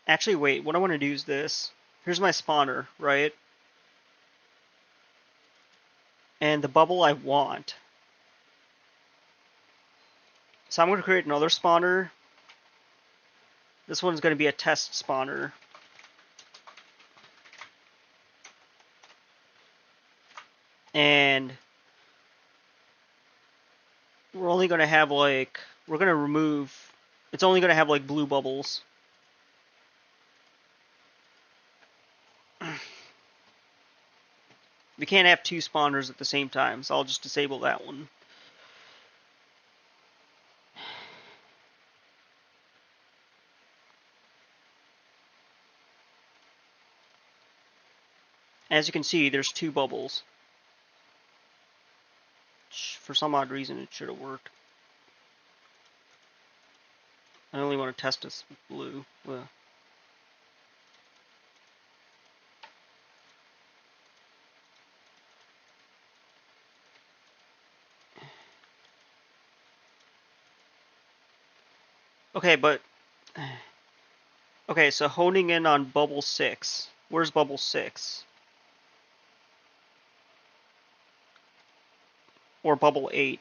Actually, wait. What I want to do is this. Here's my spawner, right? And the bubble I want. So I'm going to create another spawner. This one's going to be a test spawner. And we're only going to have like, we're going to remove, it's only going to have like blue bubbles. We can't have two spawners at the same time, so I'll just disable that one. As you can see, there's two bubbles. For some odd reason, it should have worked. I only want to test this with blue. Well, okay, but... Okay, so honing in on bubble 6. Where's bubble 6? Or bubble 8?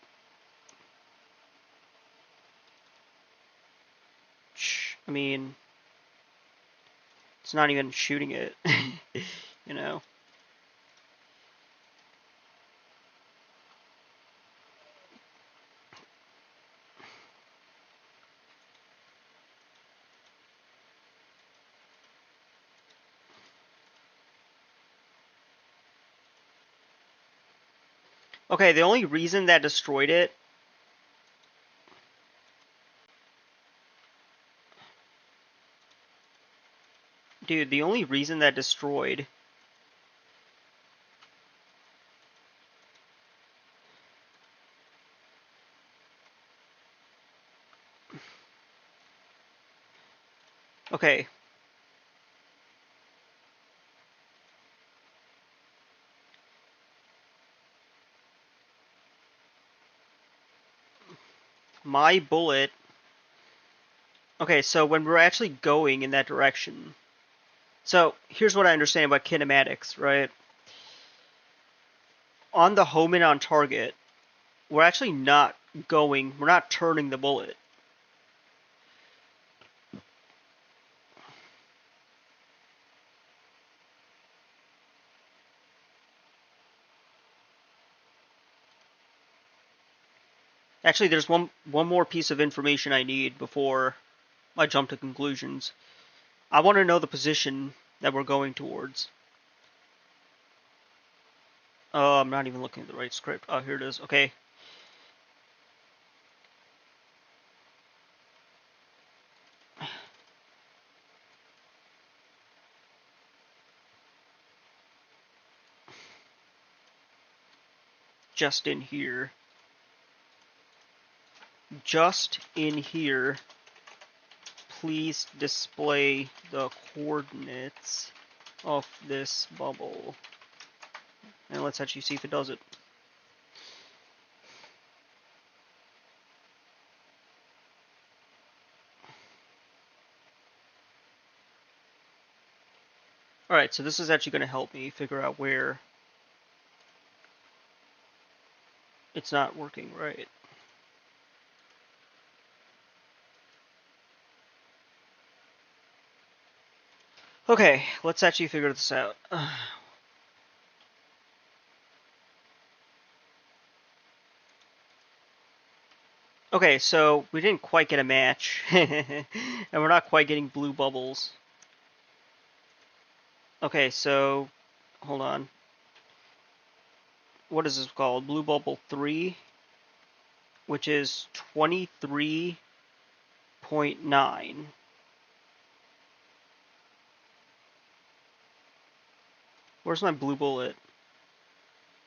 I mean... It's not even shooting it. You know? Okay, the only reason that destroyed it... Dude, the only reason that destroyed... Okay. My bullet... Okay, so when we're actually going in that direction... So, here's what I understand about kinematics, right? On the home and on target, we're actually not going... We're not turning the bullet. Actually, there's one more piece of information I need before I jump to conclusions. I want to know the position that we're going towards. Oh, I'm not even looking at the right script. Oh, here it is. Okay. Just in here. Just in here. Please display the coordinates of this bubble. And let's actually see if it does it. Alright, so this is actually going to help me figure out where it's not working right. Okay, let's actually figure this out. Okay, so we didn't quite get a match. And we're not quite getting blue bubbles. Okay, so hold on. What is this called? Blue bubble 3, which is 23.9. Where's my blue bullet?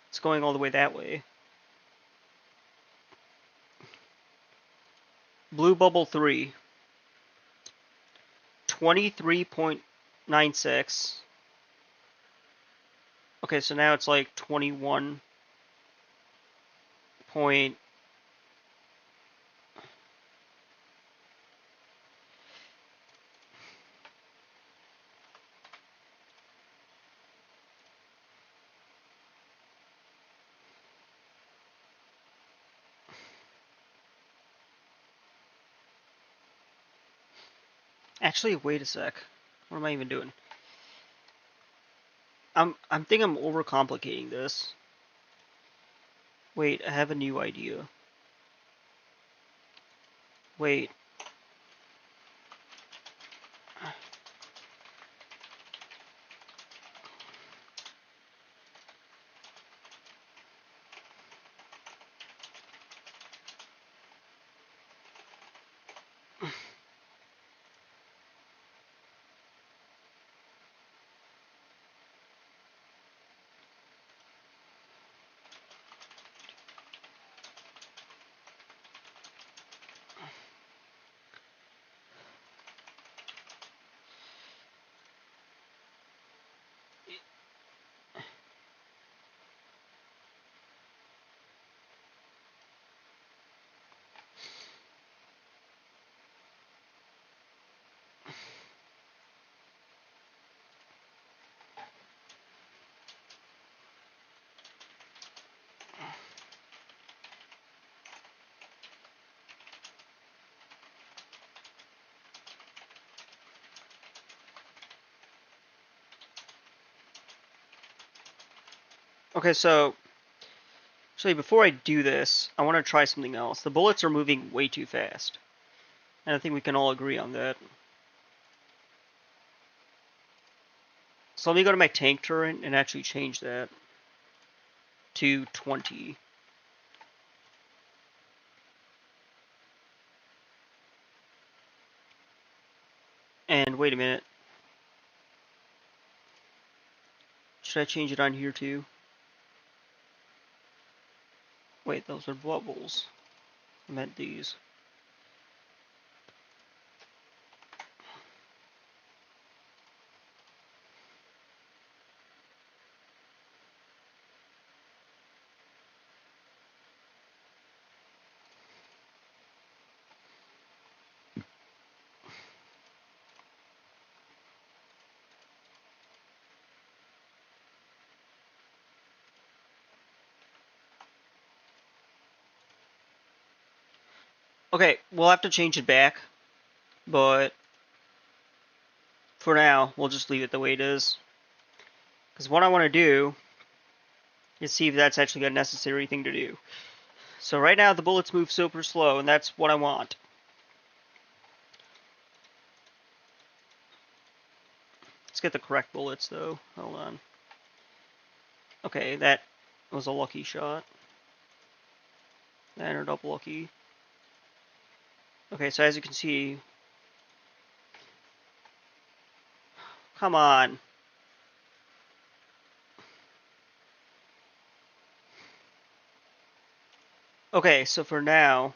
It's going all the way that way. Blue bubble 3, 23.96. Okay, so now it's like 21 point. Actually, wait a sec. What am I even doing? I think I'm overcomplicating this. Wait, I have a new idea. Wait. Okay, so actually before I do this, I want to try something else. The bullets are moving way too fast. And I think we can all agree on that. So let me go to my tank turret and actually change that to 20. And wait a minute. Should I change it on here too? Wait, those are bubbles. I meant these. Okay, we'll have to change it back, but for now, we'll just leave it the way it is. Because what I want to do is see if that's actually a necessary thing to do. So right now, the bullets move super slow, and that's what I want. Let's get the correct bullets though. Hold on. Okay, that was a lucky shot. That ended up lucky. Okay, so as you can see, come on. Okay, so for now,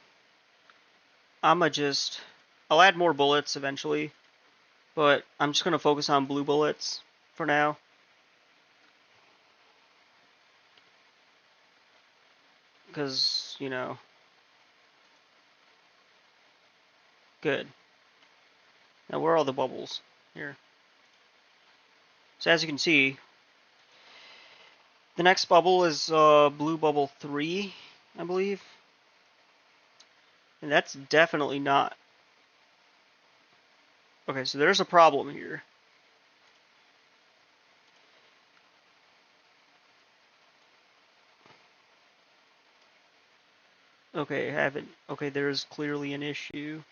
I'll add more bullets eventually, but I'm just gonna focus on blue bullets for now. Because, you know, good. Now where are all the bubbles? Here. So as you can see, the next bubble is blue bubble 3, I believe. And that's definitely not. Okay, so there's a problem here. Okay, okay, there's clearly an issue.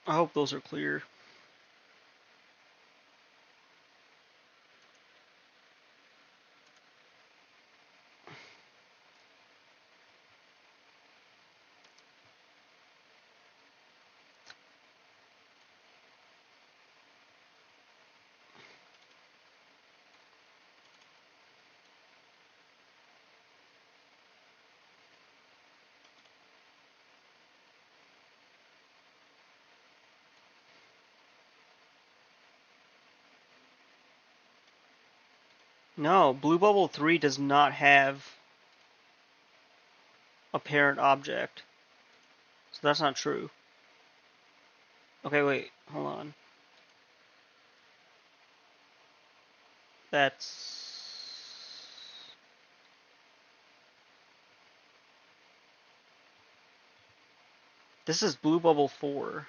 I hope those are clear. No, blue bubble 3 does not have a parent object. So that's not true. Okay, wait, hold on. That's... This is blue bubble 4.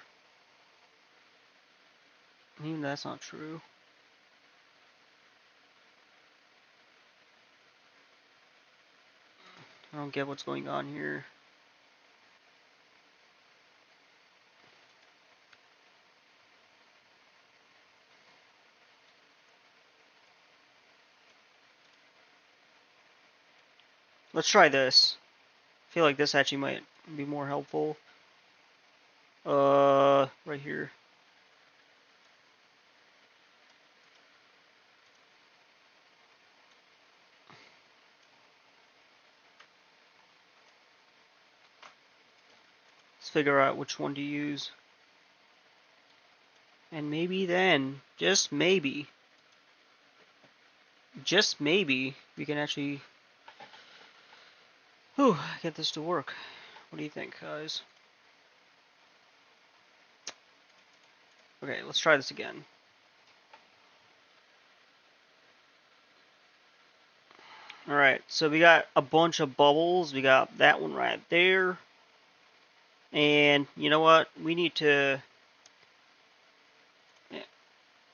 Even that's not true. I don't get what's going on here. Let's try this. I feel like this actually might be more helpful. Right here. Let's figure out which one to use. And maybe then, just maybe, we can actually get this to work. What do you think, guys? Okay, let's try this again. Alright, so we got a bunch of bubbles. We got that one right there. And you know what? We need to... Yeah.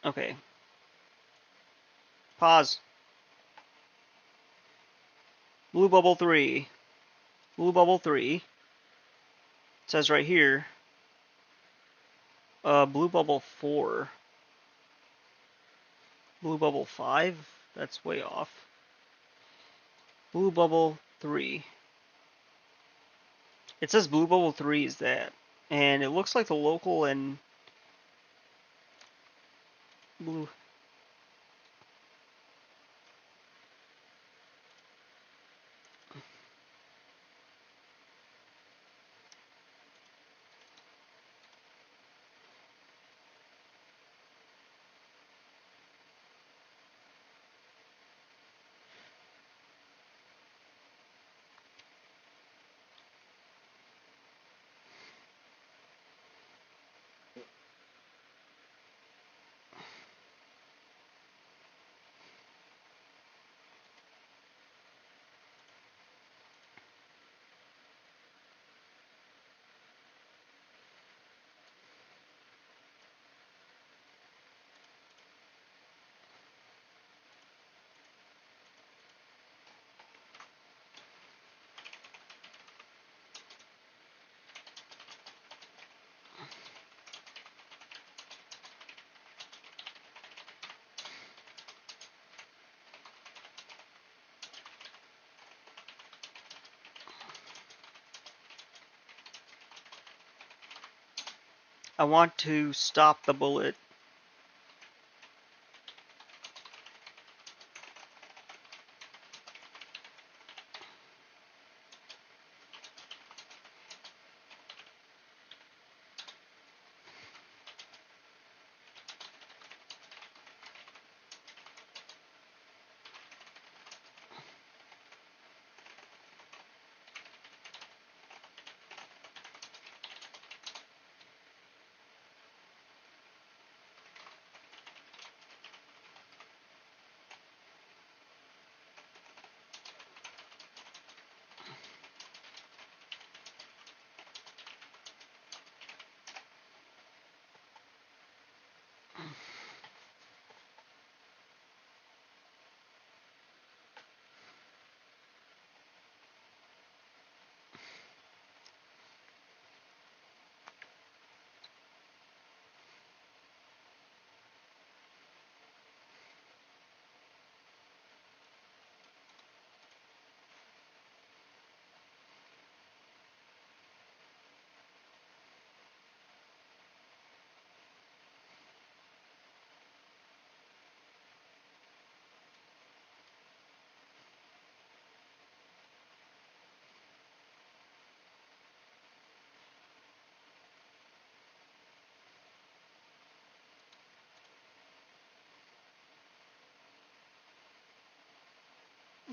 Okay. Pause. Blue bubble 3. Blue bubble 3. It says right here. Blue bubble 4. Blue bubble 5? That's way off. Blue Bubble 3. It says Blue Bubble 3 is that. And it looks like the local and blue. I want to stop the bullet.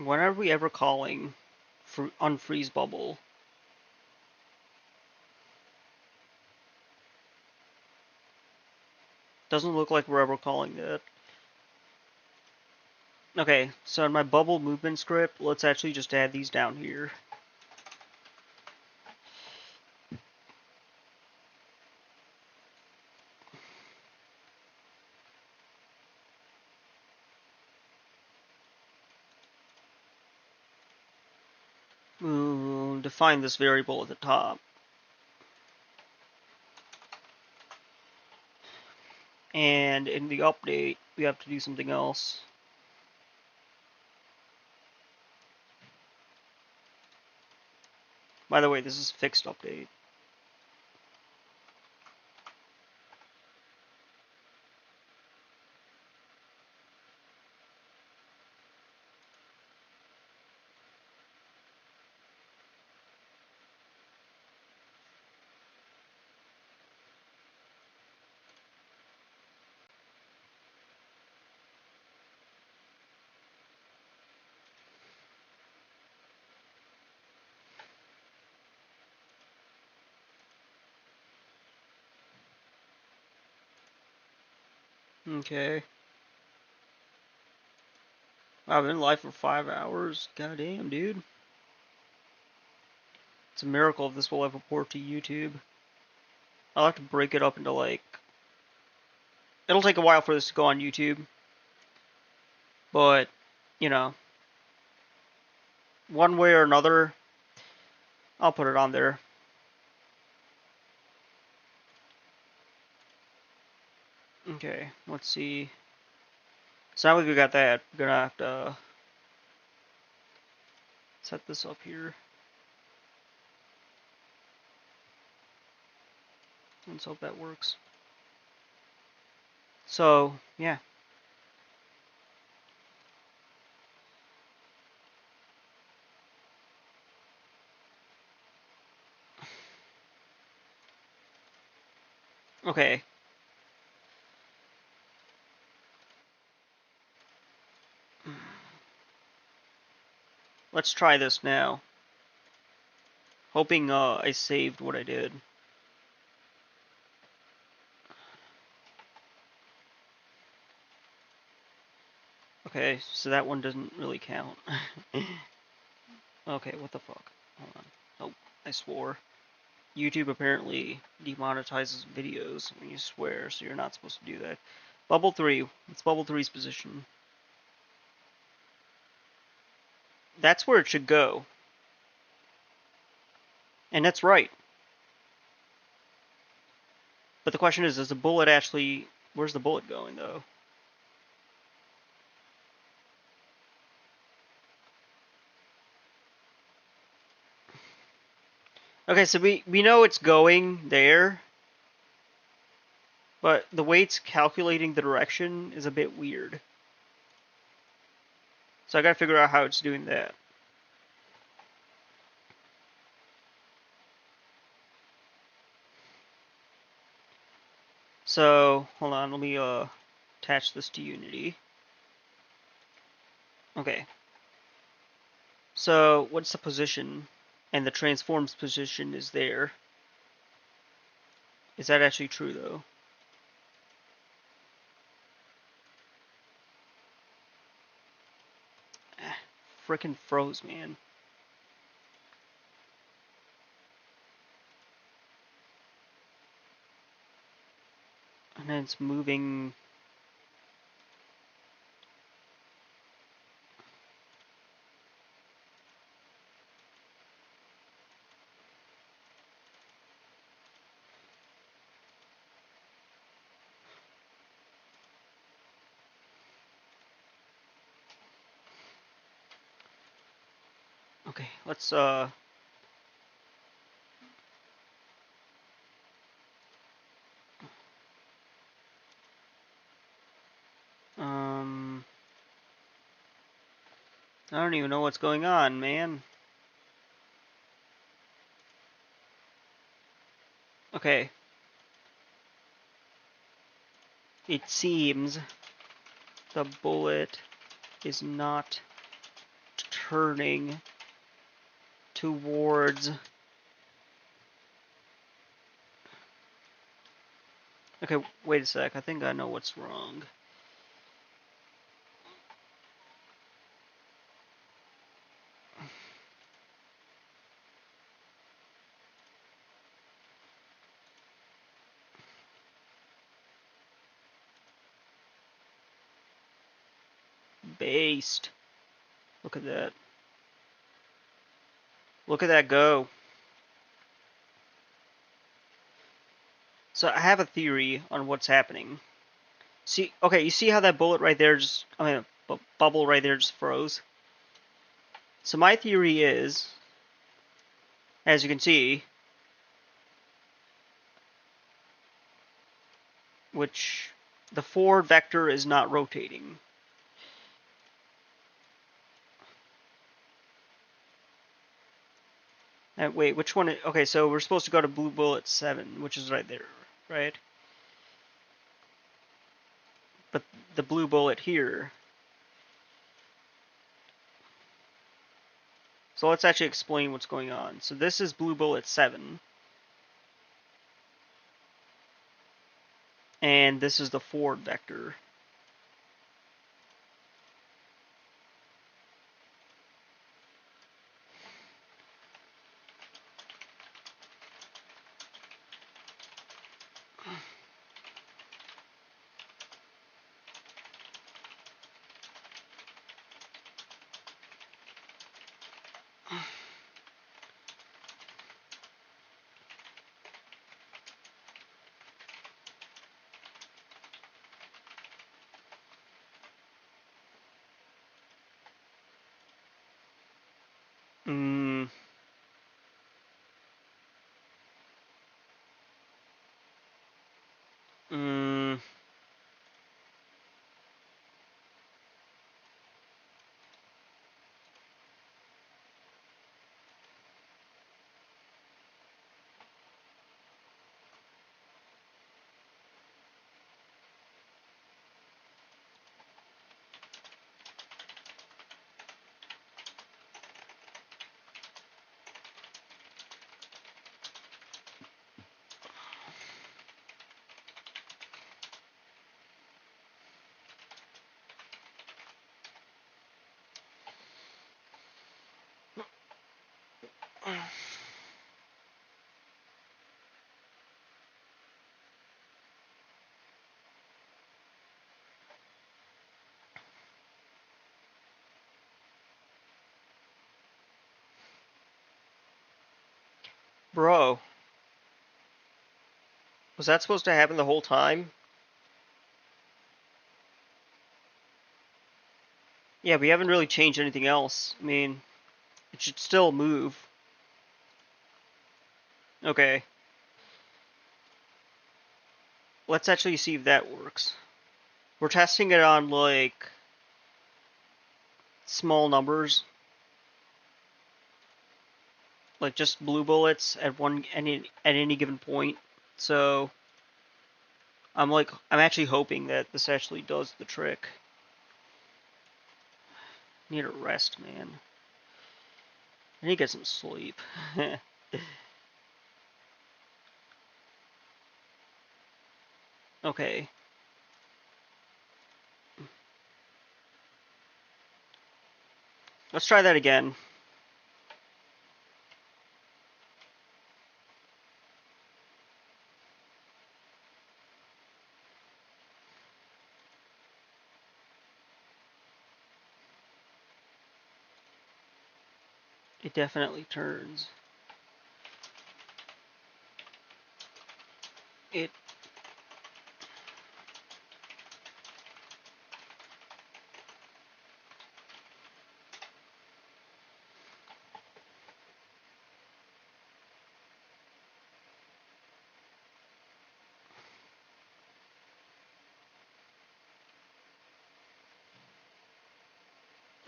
When are we ever calling for unfreeze bubble? Doesn't look like we're ever calling that. Okay, so in my bubble movement script, let's actually just add these down here. Define this variable at the top. And in the update, we have to do something else. By the way, this is a fixed update. Okay. I've been live for 5 hours. Goddamn, dude. It's a miracle if this will ever port to YouTube. I'll have to break it up into like... It'll take a while for this to go on YouTube. But, you know, one way or another, I'll put it on there. Okay, let's see. So now that we got that, we're gonna have to set this up here. Let's hope that works. So, yeah. Okay. Let's try this now. Hoping I saved what I did. Okay, so that one doesn't really count. Okay, what the fuck? Hold on. Oh, I swore. YouTube apparently demonetizes videos when you swear, so you're not supposed to do that. Bubble 3. It's Bubble 3's position. That's where it should go. And that's right. But the question is, does the bullet actually... Where's the bullet going, though? Okay, so we know it's going there. But the way it's calculating the direction is a bit weird. So I gotta figure out how it's doing that. So, hold on, let me attach this to Unity. Okay. So, what's the position? And the transforms position is there. Is that actually true, though? Frickin' froze, man. And then it's moving... Okay, let's I don't even know what's going on, man. Okay. It seems the bullet is not turning towards... Okay, wait a sec. I think I know what's wrong. Based. Look at that. Look at that go. So I have a theory on what's happening. See, okay, you see how that bullet right there just, bubble right there just froze? So my theory is, as you can see, which the forward vector is not rotating. Wait, which one? Okay, so we're supposed to go to blue bullet 7, which is right there, right? But the blue bullet here. So let's actually explain what's going on. So this is blue bullet 7. And this is the forward vector. Mm. Mm. Bro, was that supposed to happen the whole time? Yeah, we haven't really changed anything else. I mean, it should still move. Okay, let's actually see if that works. We're testing it on, like, small numbers. Like, just blue bullets at any given point. So, I'm actually hoping that this actually does the trick. Need a rest, man. I need to get some sleep. Okay. Let's try that again. It definitely turns. It.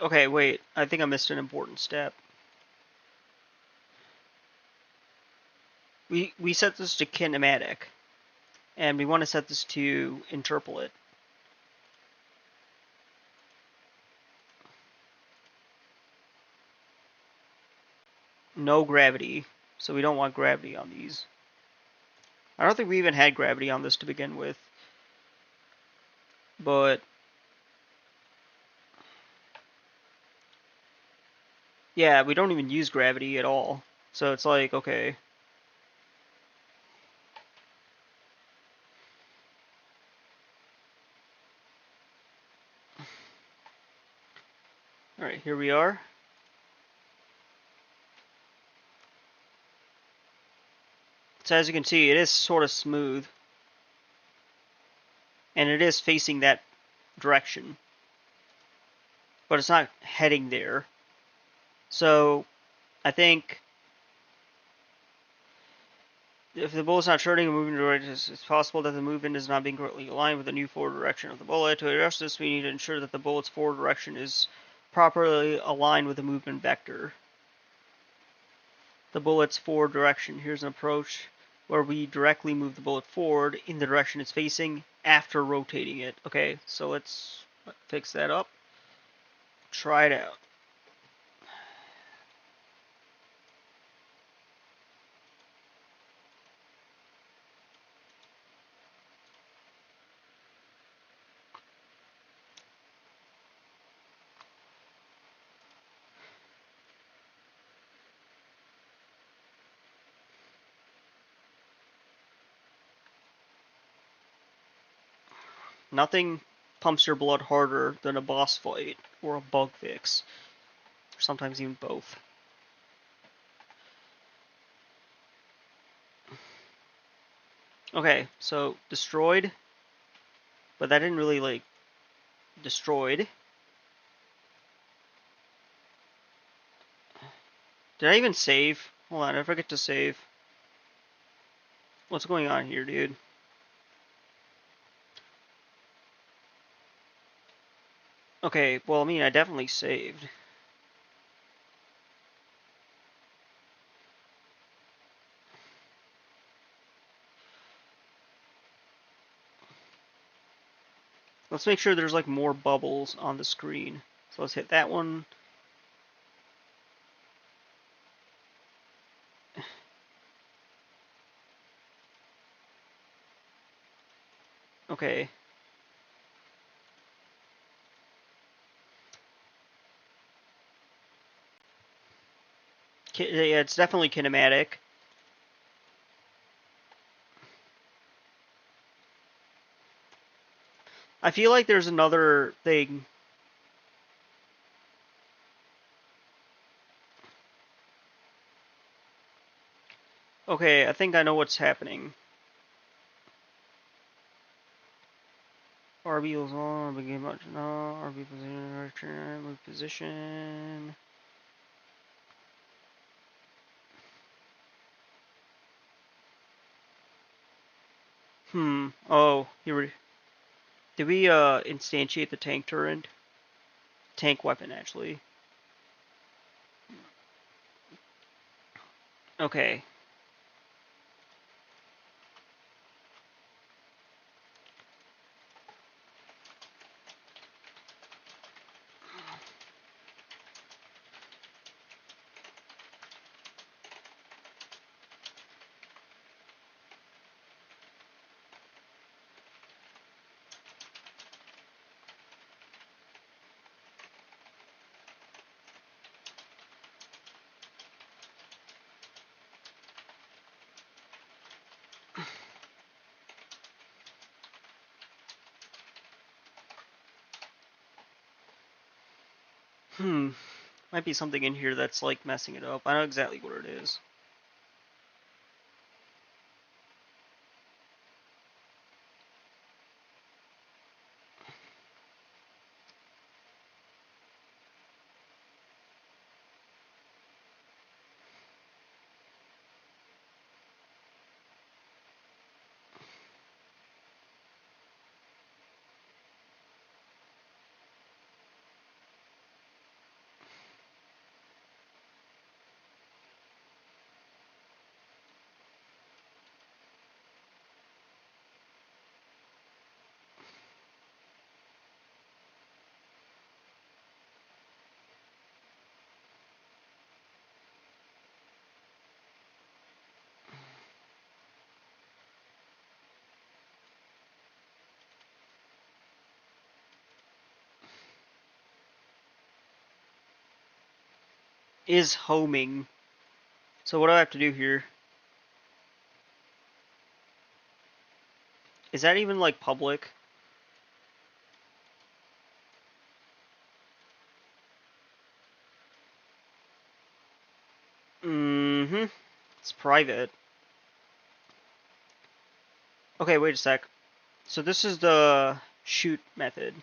Okay, wait. I think I missed an important step. We set this to kinematic, and we want to set this to interpolate. No gravity, so we don't want gravity on these. I don't think we even had gravity on this to begin with, but yeah, we don't even use gravity at all. So it's like, okay. Alright, here we are. So as you can see, it is sort of smooth. And it is facing that direction. But it's not heading there. So I think if the bullet's not turning and moving direction, it's possible that the movement is not being correctly aligned with the new forward direction of the bullet. To address this, we need to ensure that the bullet's forward direction is properly aligned with the movement vector. The bullet's forward direction. Here's an approach where we directly move the bullet forward in the direction it's facing after rotating it. Okay, so let's fix that up. Try it out. Nothing pumps your blood harder than a boss fight or a bug fix, or sometimes even both. Okay, so destroyed, but that didn't really like destroyed. Did I even save? Hold on, I forget to save. What's going on here, dude? Okay, well, I mean, I definitely saved. Let's make sure there's like more bubbles on the screen. So let's hit that one. Okay. Yeah, it's definitely kinematic. I feel like there's another thing. Okay, I think I know what's happening. RB was on, begin much no, RB position, return, move position. Oh, here we. Did we instantiate the tank turret? Tank weapon, actually. Okay. Might be something in here that's like messing it up. I know exactly what it is. Is homing. So what do I have to do here? Is that even like public? Mm-hmm. It's private. Okay, wait a sec. So this is the shoot method.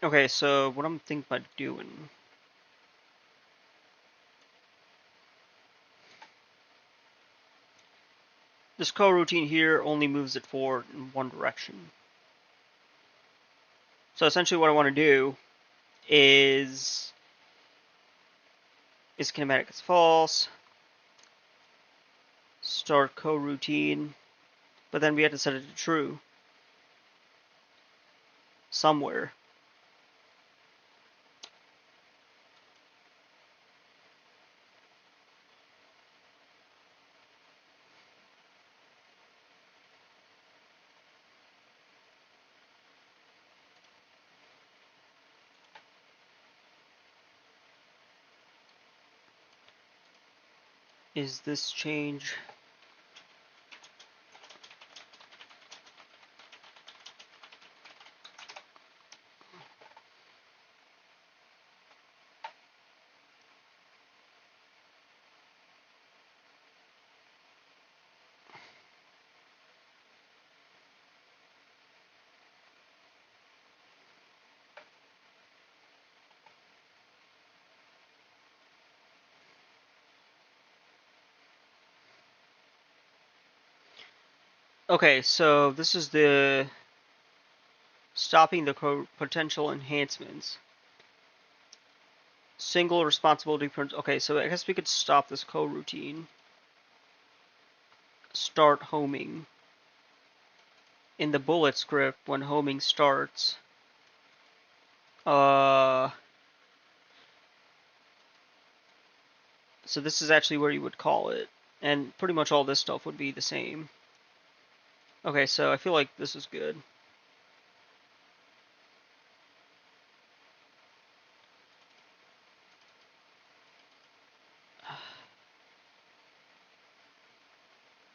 Okay, so what I'm thinking about doing. This coroutine here only moves it forward in one direction. So essentially what I want to do is kinematic is false. Start coroutine. But then we have to set it to true. Somewhere. Is this change? Okay, so this is the stopping the potential enhancements. Single responsibility. Okay, so I guess we could stop this coroutine. Start homing. In the bullet script, when homing starts, so this is actually where you would call it, and pretty much all this stuff would be the same. Okay, so I feel like this is good.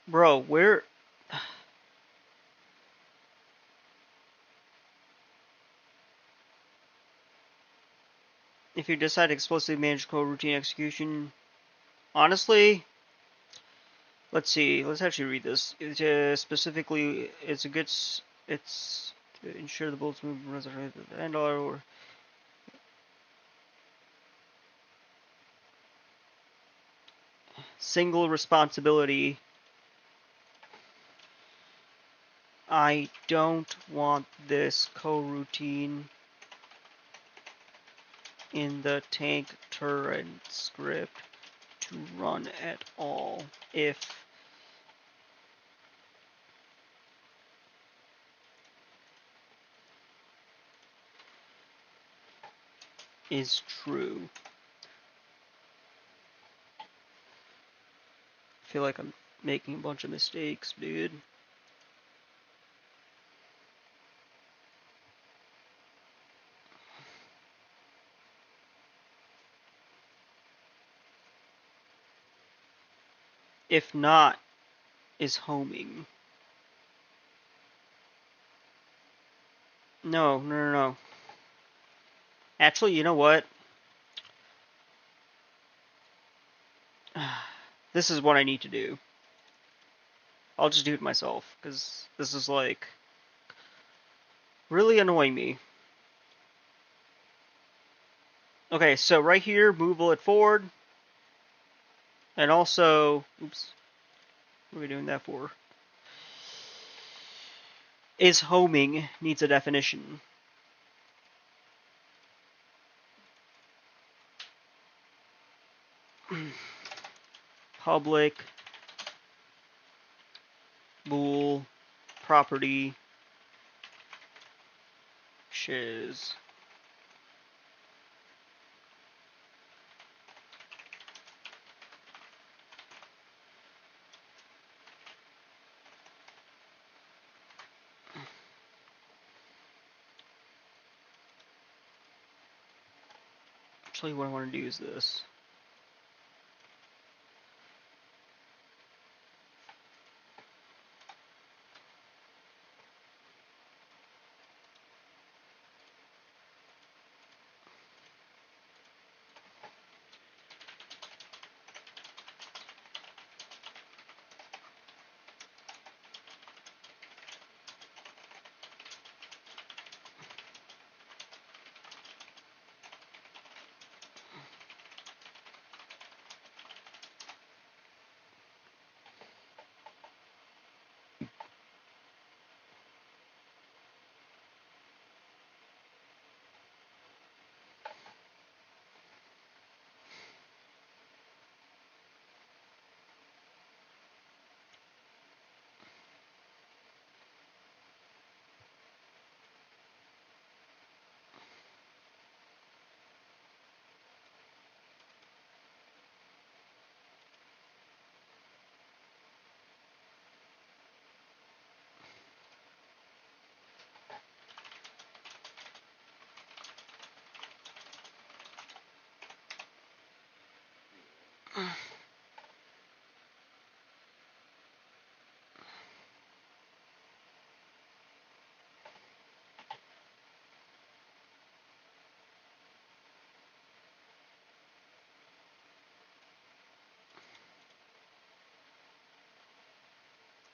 Bro, where... If you decide to explicitly manage coroutine execution, honestly, let's see. Let's actually read this. Specifically, it's a good. It's to ensure the bullets move at the end or single responsibility. I don't want this coroutine in the tank turret script to run at all if is true. I feel like I'm making a bunch of mistakes, dude. If not, is homing. No, no, no, no. Actually, you know what? This is what I need to do. I'll just do it myself, because this is like really annoying me. Okay, so right here, move bullet forward. And also, oops, what are we doing that for? Is homing needs a definition. Public bool property shiz. Actually, what I want to do is this.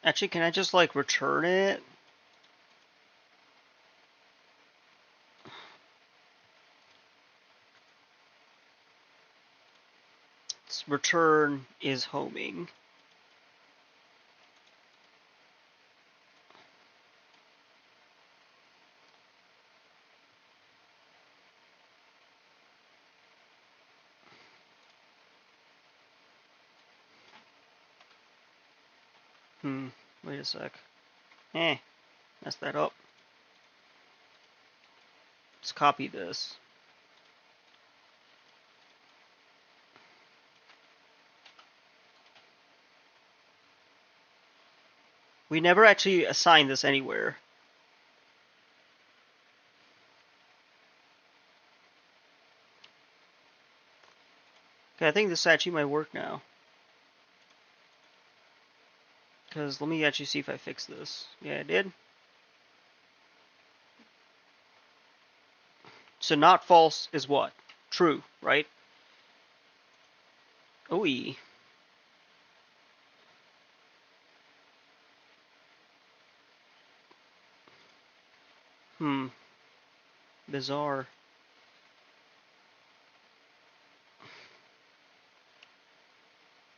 Actually, can I just like return it? Return is homing. Wait a sec. Messed that up. Let's copy this. We never actually assigned this anywhere. Okay, I think this actually might work now. Because let me actually see if I fix this. Yeah, I did. So not false is what? True, right? OE. Bizarre.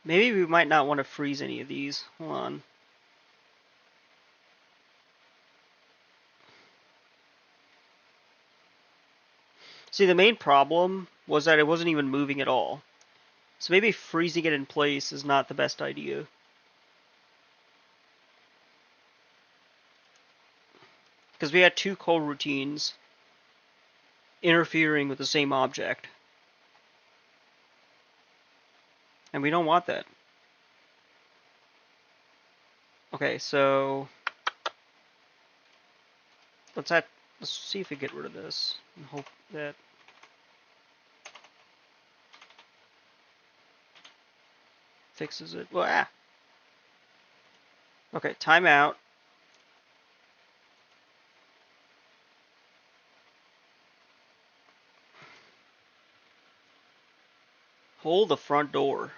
Maybe we might not want to freeze any of these. Hold on. See, the main problem was that it wasn't even moving at all. So maybe freezing it in place is not the best idea. Because we had two coroutines interfering with the same object. And we don't want that. Okay, so let's see if we get rid of this and hope that fixes it. Well, Okay, timeout. Hold the front door.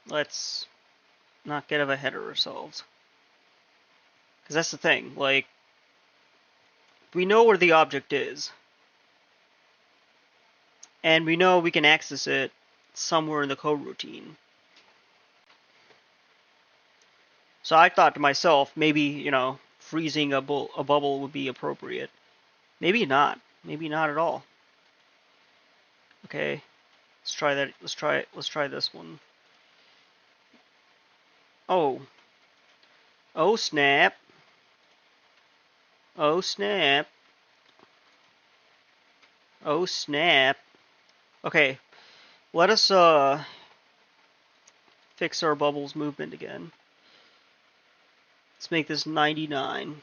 Let's not get ahead of ourselves. Because that's the thing, like, we know where the object is. And we know we can access it somewhere in the coroutine. So I thought to myself, maybe, freezing a bubble would be appropriate. Maybe not. Maybe not at all. Okay, let's try that. Let's try this one. Oh. Oh snap. Oh snap. Oh snap. Okay, let us fix our bubbles movement again. Let's make this 99.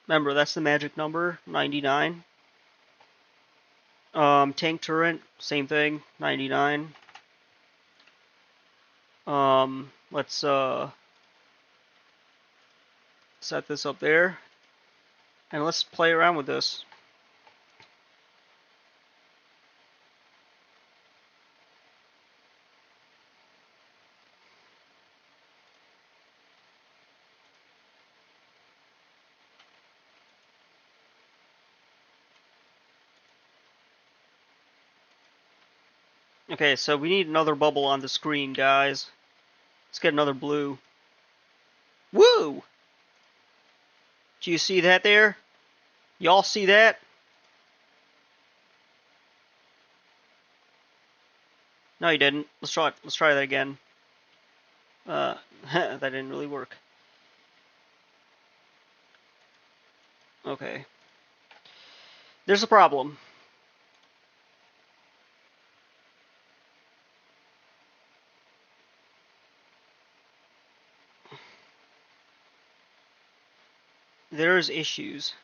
Remember, that's the magic number, 99. Tank turret, same thing, 99. Let's set this up there, and let's play around with this. Okay, so we need another bubble on the screen, guys. Let's get another blue. Woo! Do you see that there? Y'all see that? No, you didn't. Let's try that again. That didn't really work. Okay. There's a problem. There's issues.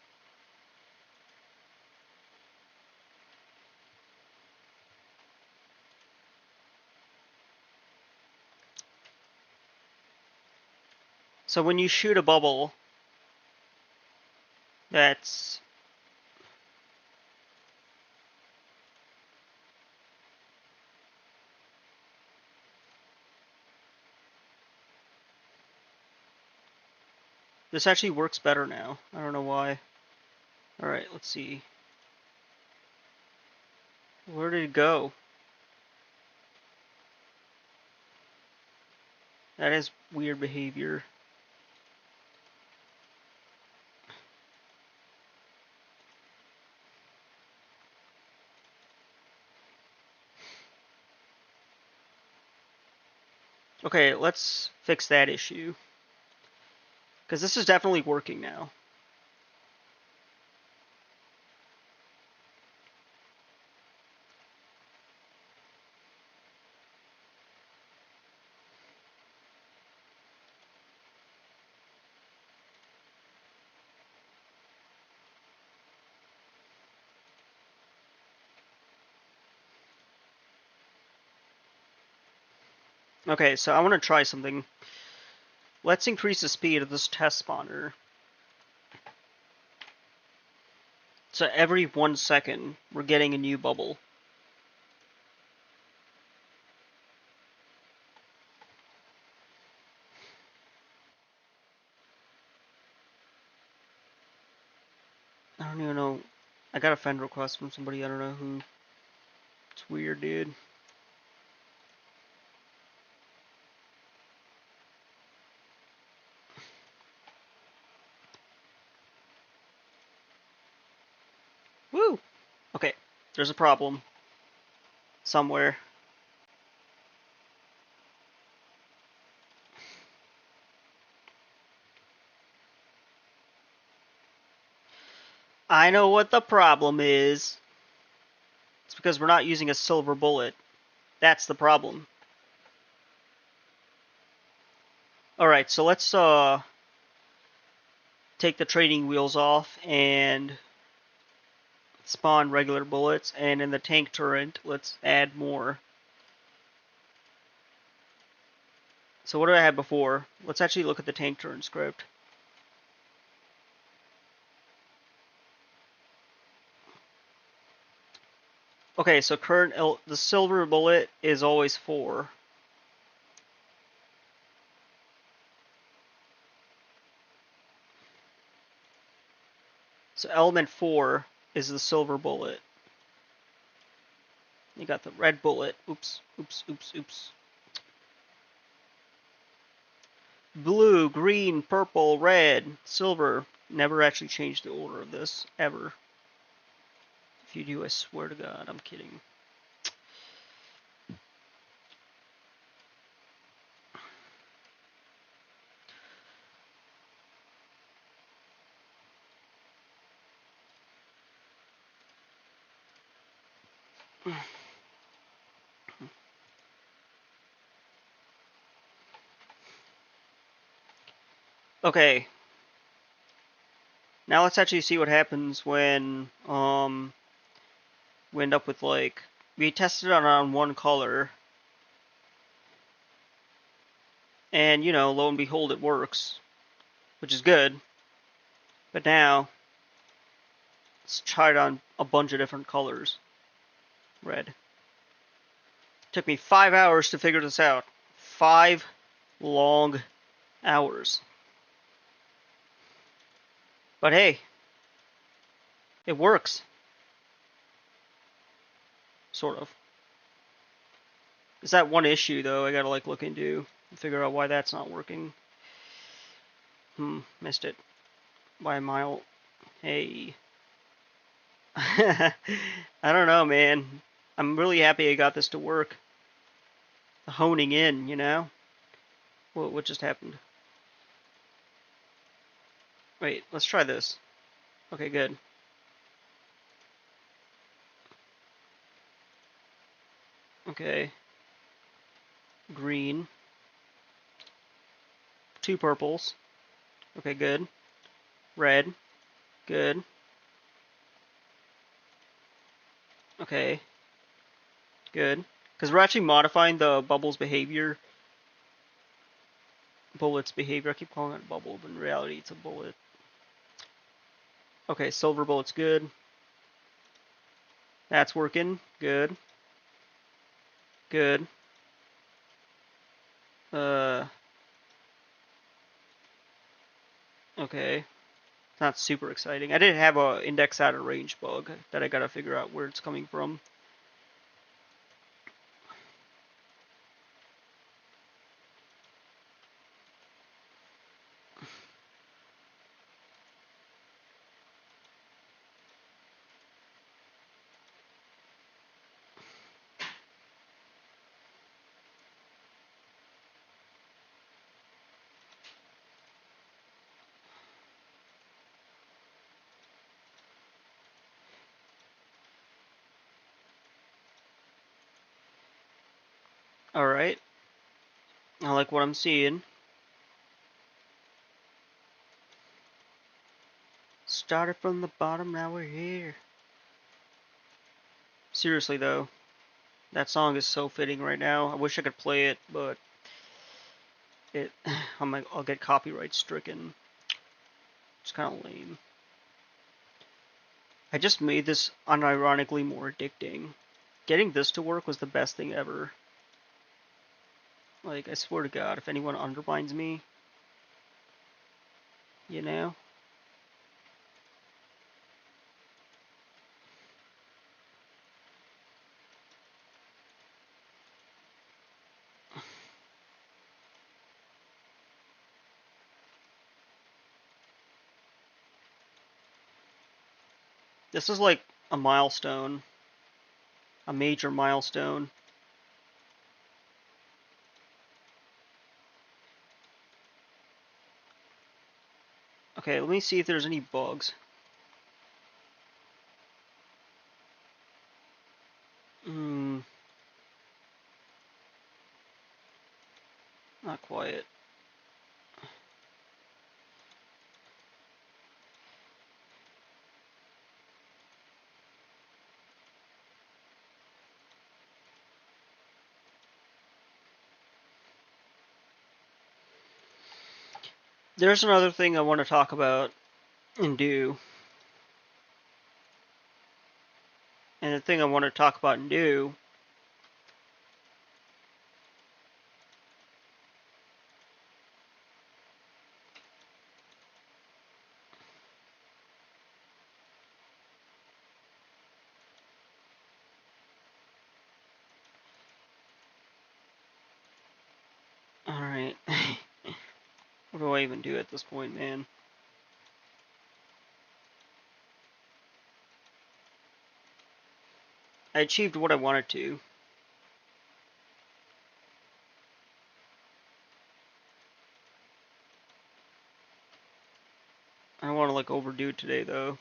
So when you shoot a bubble, that's this actually works better now. I don't know why. Alright, let's see. Where did it go? That is weird behavior. Okay, let's fix that issue. Because this is definitely working now. Okay, so I want to try something. Let's increase the speed of this test spawner. So every 1 second, we're getting a new bubble. I don't even know. I got a friend request from somebody, I don't know who. It's weird, dude. Woo! Okay, there's a problem. Somewhere. I know what the problem is. It's because we're not using a silver bullet. That's the problem. Alright, so let's take the training wheels off and spawn regular bullets, and in the tank turret, let's add more. So what did I have before? Let's actually look at the tank turret script. Okay, so the silver bullet is always 4. So element 4 is the silver bullet. You got the red bullet. Oops, oops, oops, oops. Blue, green, purple, red, silver. Never actually changed the order of this, ever. If you do, I swear to God, I'm kidding. Okay. Now let's actually see what happens when we end up with, like, we tested it on one color, and you know, lo and behold, it works, which is good. But now let's try it on a bunch of different colors. Red. Took me 5 hours to figure this out. 5 long hours. But hey, it works. Sort of. It's that one issue though I gotta like look into and figure out why that's not working. Missed it. By a mile. Hey. I don't know, man. I'm really happy I got this to work. The honing in, you know? What just happened? Wait, let's try this. Okay, good. Okay. Green. 2 purples. Okay, good. Red. Good. Okay. Good. Because we're actually modifying the bubble's behavior. Bullet's behavior. I keep calling it bubble, but in reality it's a bullet. Okay, silver bullet's good. That's working. Good. Good. Okay. Not super exciting. I did have a index out of range bug that I gotta figure out where it's coming from. Alright. I like what I'm seeing. Started from the bottom, now we're here. Seriously though, that song is so fitting right now. I wish I could play it, but it I'll get copyright stricken. It's kind of lame. I just made this unironically more addicting. Getting this to work was the best thing ever. Like, I swear to God, if anyone undermines me, you know? This is like a milestone, a major milestone. Okay, let me see if there's any bugs. Hmm, not quiet. There's another thing I want to talk about and do. And the thing I want to talk about and do. Alright. What do I even do at this point, man? I achieved what I wanted to. I don't want to like overdo it today though.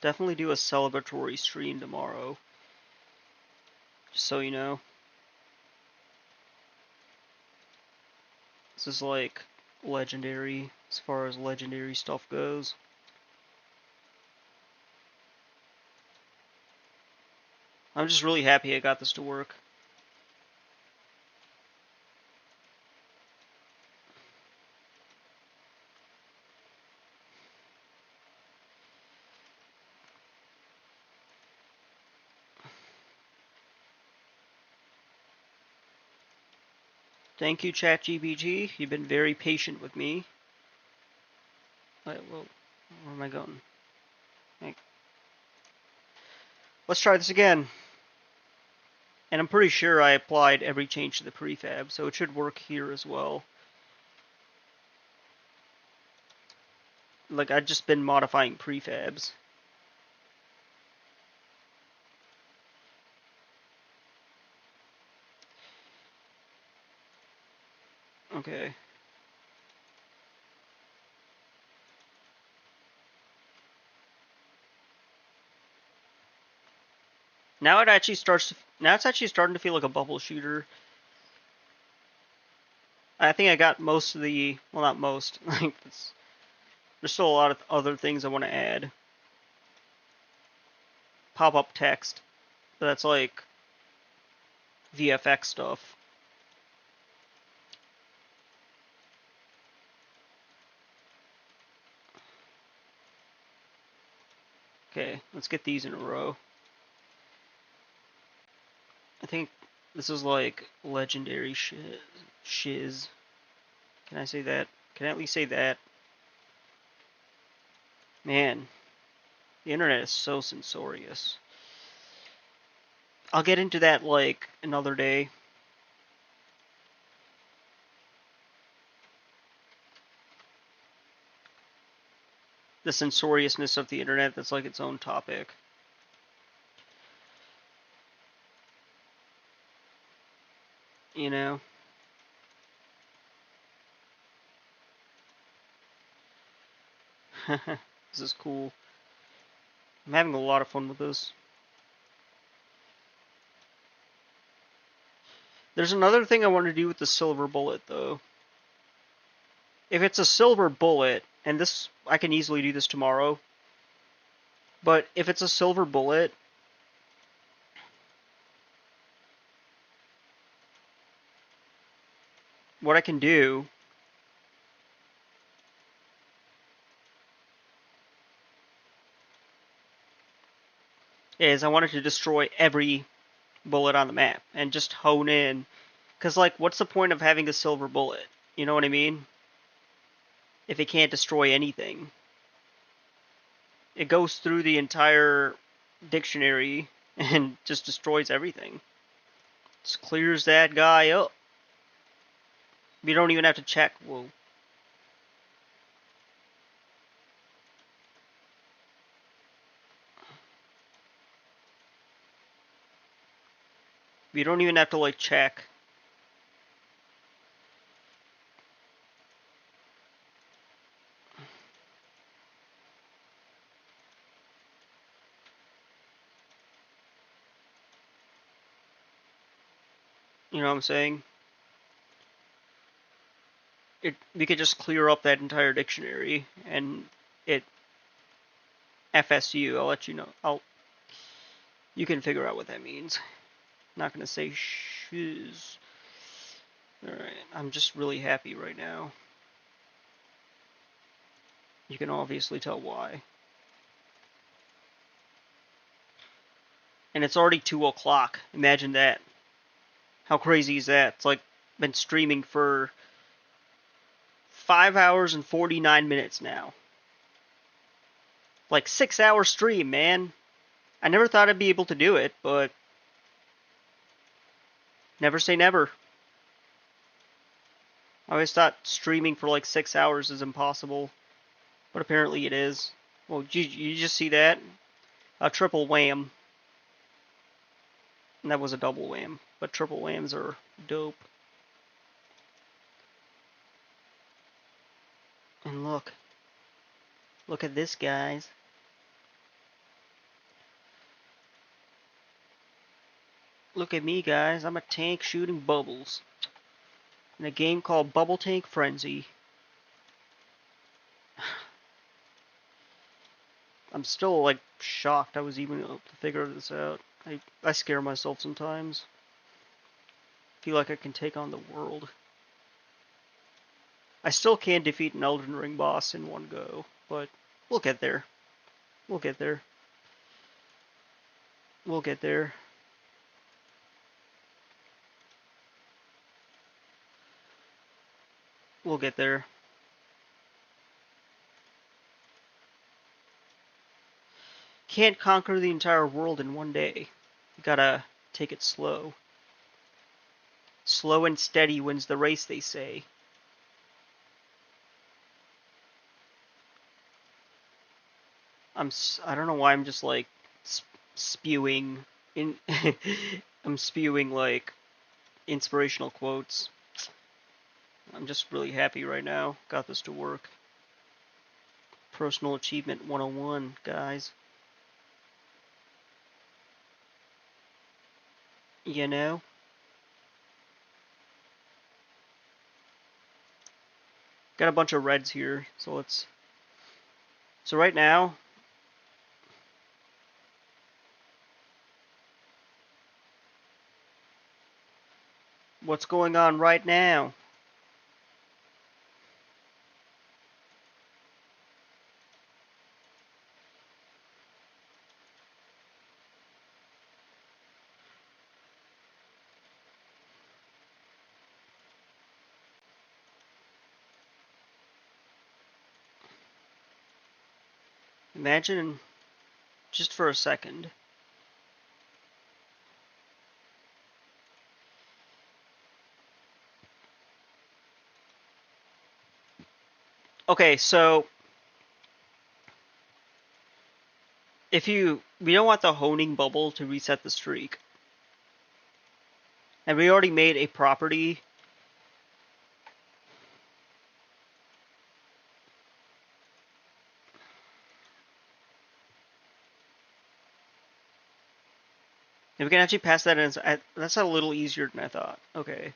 Definitely do a celebratory stream tomorrow. Just so you know. This is like legendary as far as legendary stuff goes. I'm just really happy I got this to work. Thank you, ChatGPT. You've been very patient with me. Alright, well, where am I going? Let's try this again. And I'm pretty sure I applied every change to the prefab, so it should work here as well. Like, I've just been modifying prefabs. Okay. Now it actually starts to, now it's actually starting to feel like a bubble shooter. I think I got most of the, well, not most. Like, there's still a lot of other things I want to add. Pop-up text, but that's like VFX stuff. Okay, let's get these in a row. I think this is like legendary shiz. Can I say that? Can I at least say that? Man, the internet is so censorious. I'll get into that like another day. The censoriousness of the internet, that's like its own topic. You know? This is cool. I'm having a lot of fun with this. There's another thing I want to do with the silver bullet, though. If it's a silver bullet, and this, I can easily do this tomorrow, but if it's a silver bullet, what I can do is I wanted to destroy every bullet on the map and just hone in. Because, like, what's the point of having a silver bullet? You know what I mean? If it can't destroy anything. It goes through the entire dictionary and just destroys everything. Just clears that guy up. You don't even have to check. Whoa. You don't even have to, like, check. You know what I'm saying? We could just clear up that entire dictionary and it FSU. I'll let you know. You can figure out what that means. Not gonna say shiz. Alright, I'm just really happy right now. You can obviously tell why. And it's already 2 o'clock. Imagine that. How crazy is that? It's like been streaming for 5 hours and 49 minutes now. Like 6-hour stream, man. I never thought I'd be able to do it, but never say never. I always thought streaming for like 6 hours is impossible, but apparently it is. Well, you just see that? A triple wham. And that was a double wham, but triple whams are dope. And look at this, guys. Look at me, guys. I'm a tank shooting bubbles in a game called Bubble Tank Frenzy. I'm still, like, shocked I was even able to figure this out. I scare myself sometimes. Feel like I can take on the world. I still can't defeat an Elden Ring boss in one go, but we'll get there. We'll get there. We'll get there. We'll get there. Can't conquer the entire world in one day. You gotta take it slow. Slow and steady wins the race, they say. I don't know why I'm just like spewing in I'm spewing like inspirational quotes. I'm just really happy right now. Got this to work. Personal Achievement 101, guys. You know? Got a bunch of reds here, so let's... So right now... What's going on right now? Imagine, just for a second, okay, so if we don't want the honing bubble to reset the streak, and we already made a property. And we can actually pass that in. That's a little easier than I thought. Okay.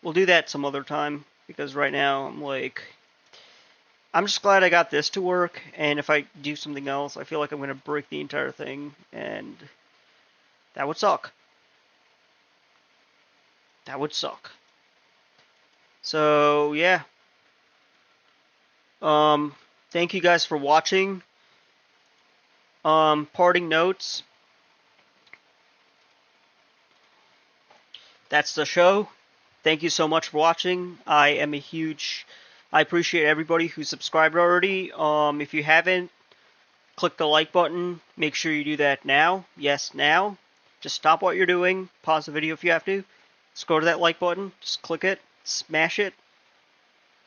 We'll do that some other time, because right now I'm just glad I got this to work, and if I do something else, I feel like I'm going to break the entire thing, and that would suck. That would suck. So, yeah. Thank you guys for watching. Parting notes. That's the show. Thank you so much for watching. I appreciate everybody who subscribed already. If you haven't, click the like button. Make sure you do that now. Yes, now. Just stop what you're doing. Pause the video if you have to. Just go to that like button. Just click it. Smash it.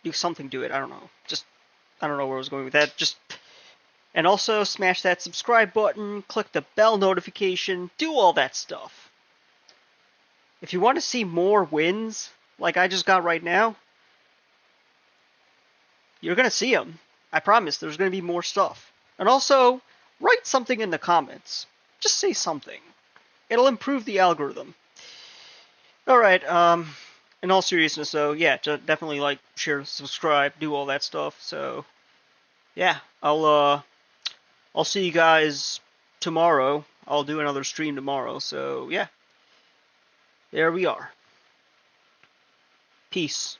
Do something to it. I don't know. I don't know where I was going with that. And also smash that subscribe button. Click the bell notification. Do all that stuff. If you want to see more wins, like I just got right now, you're going to see them. I promise there's going to be more stuff. And also, write something in the comments. Just say something. It'll improve the algorithm. Alright, in all seriousness though, yeah, definitely like, share, subscribe, do all that stuff. So, yeah, I'll see you guys tomorrow. I'll do another stream tomorrow. So, yeah. There we are. Peace.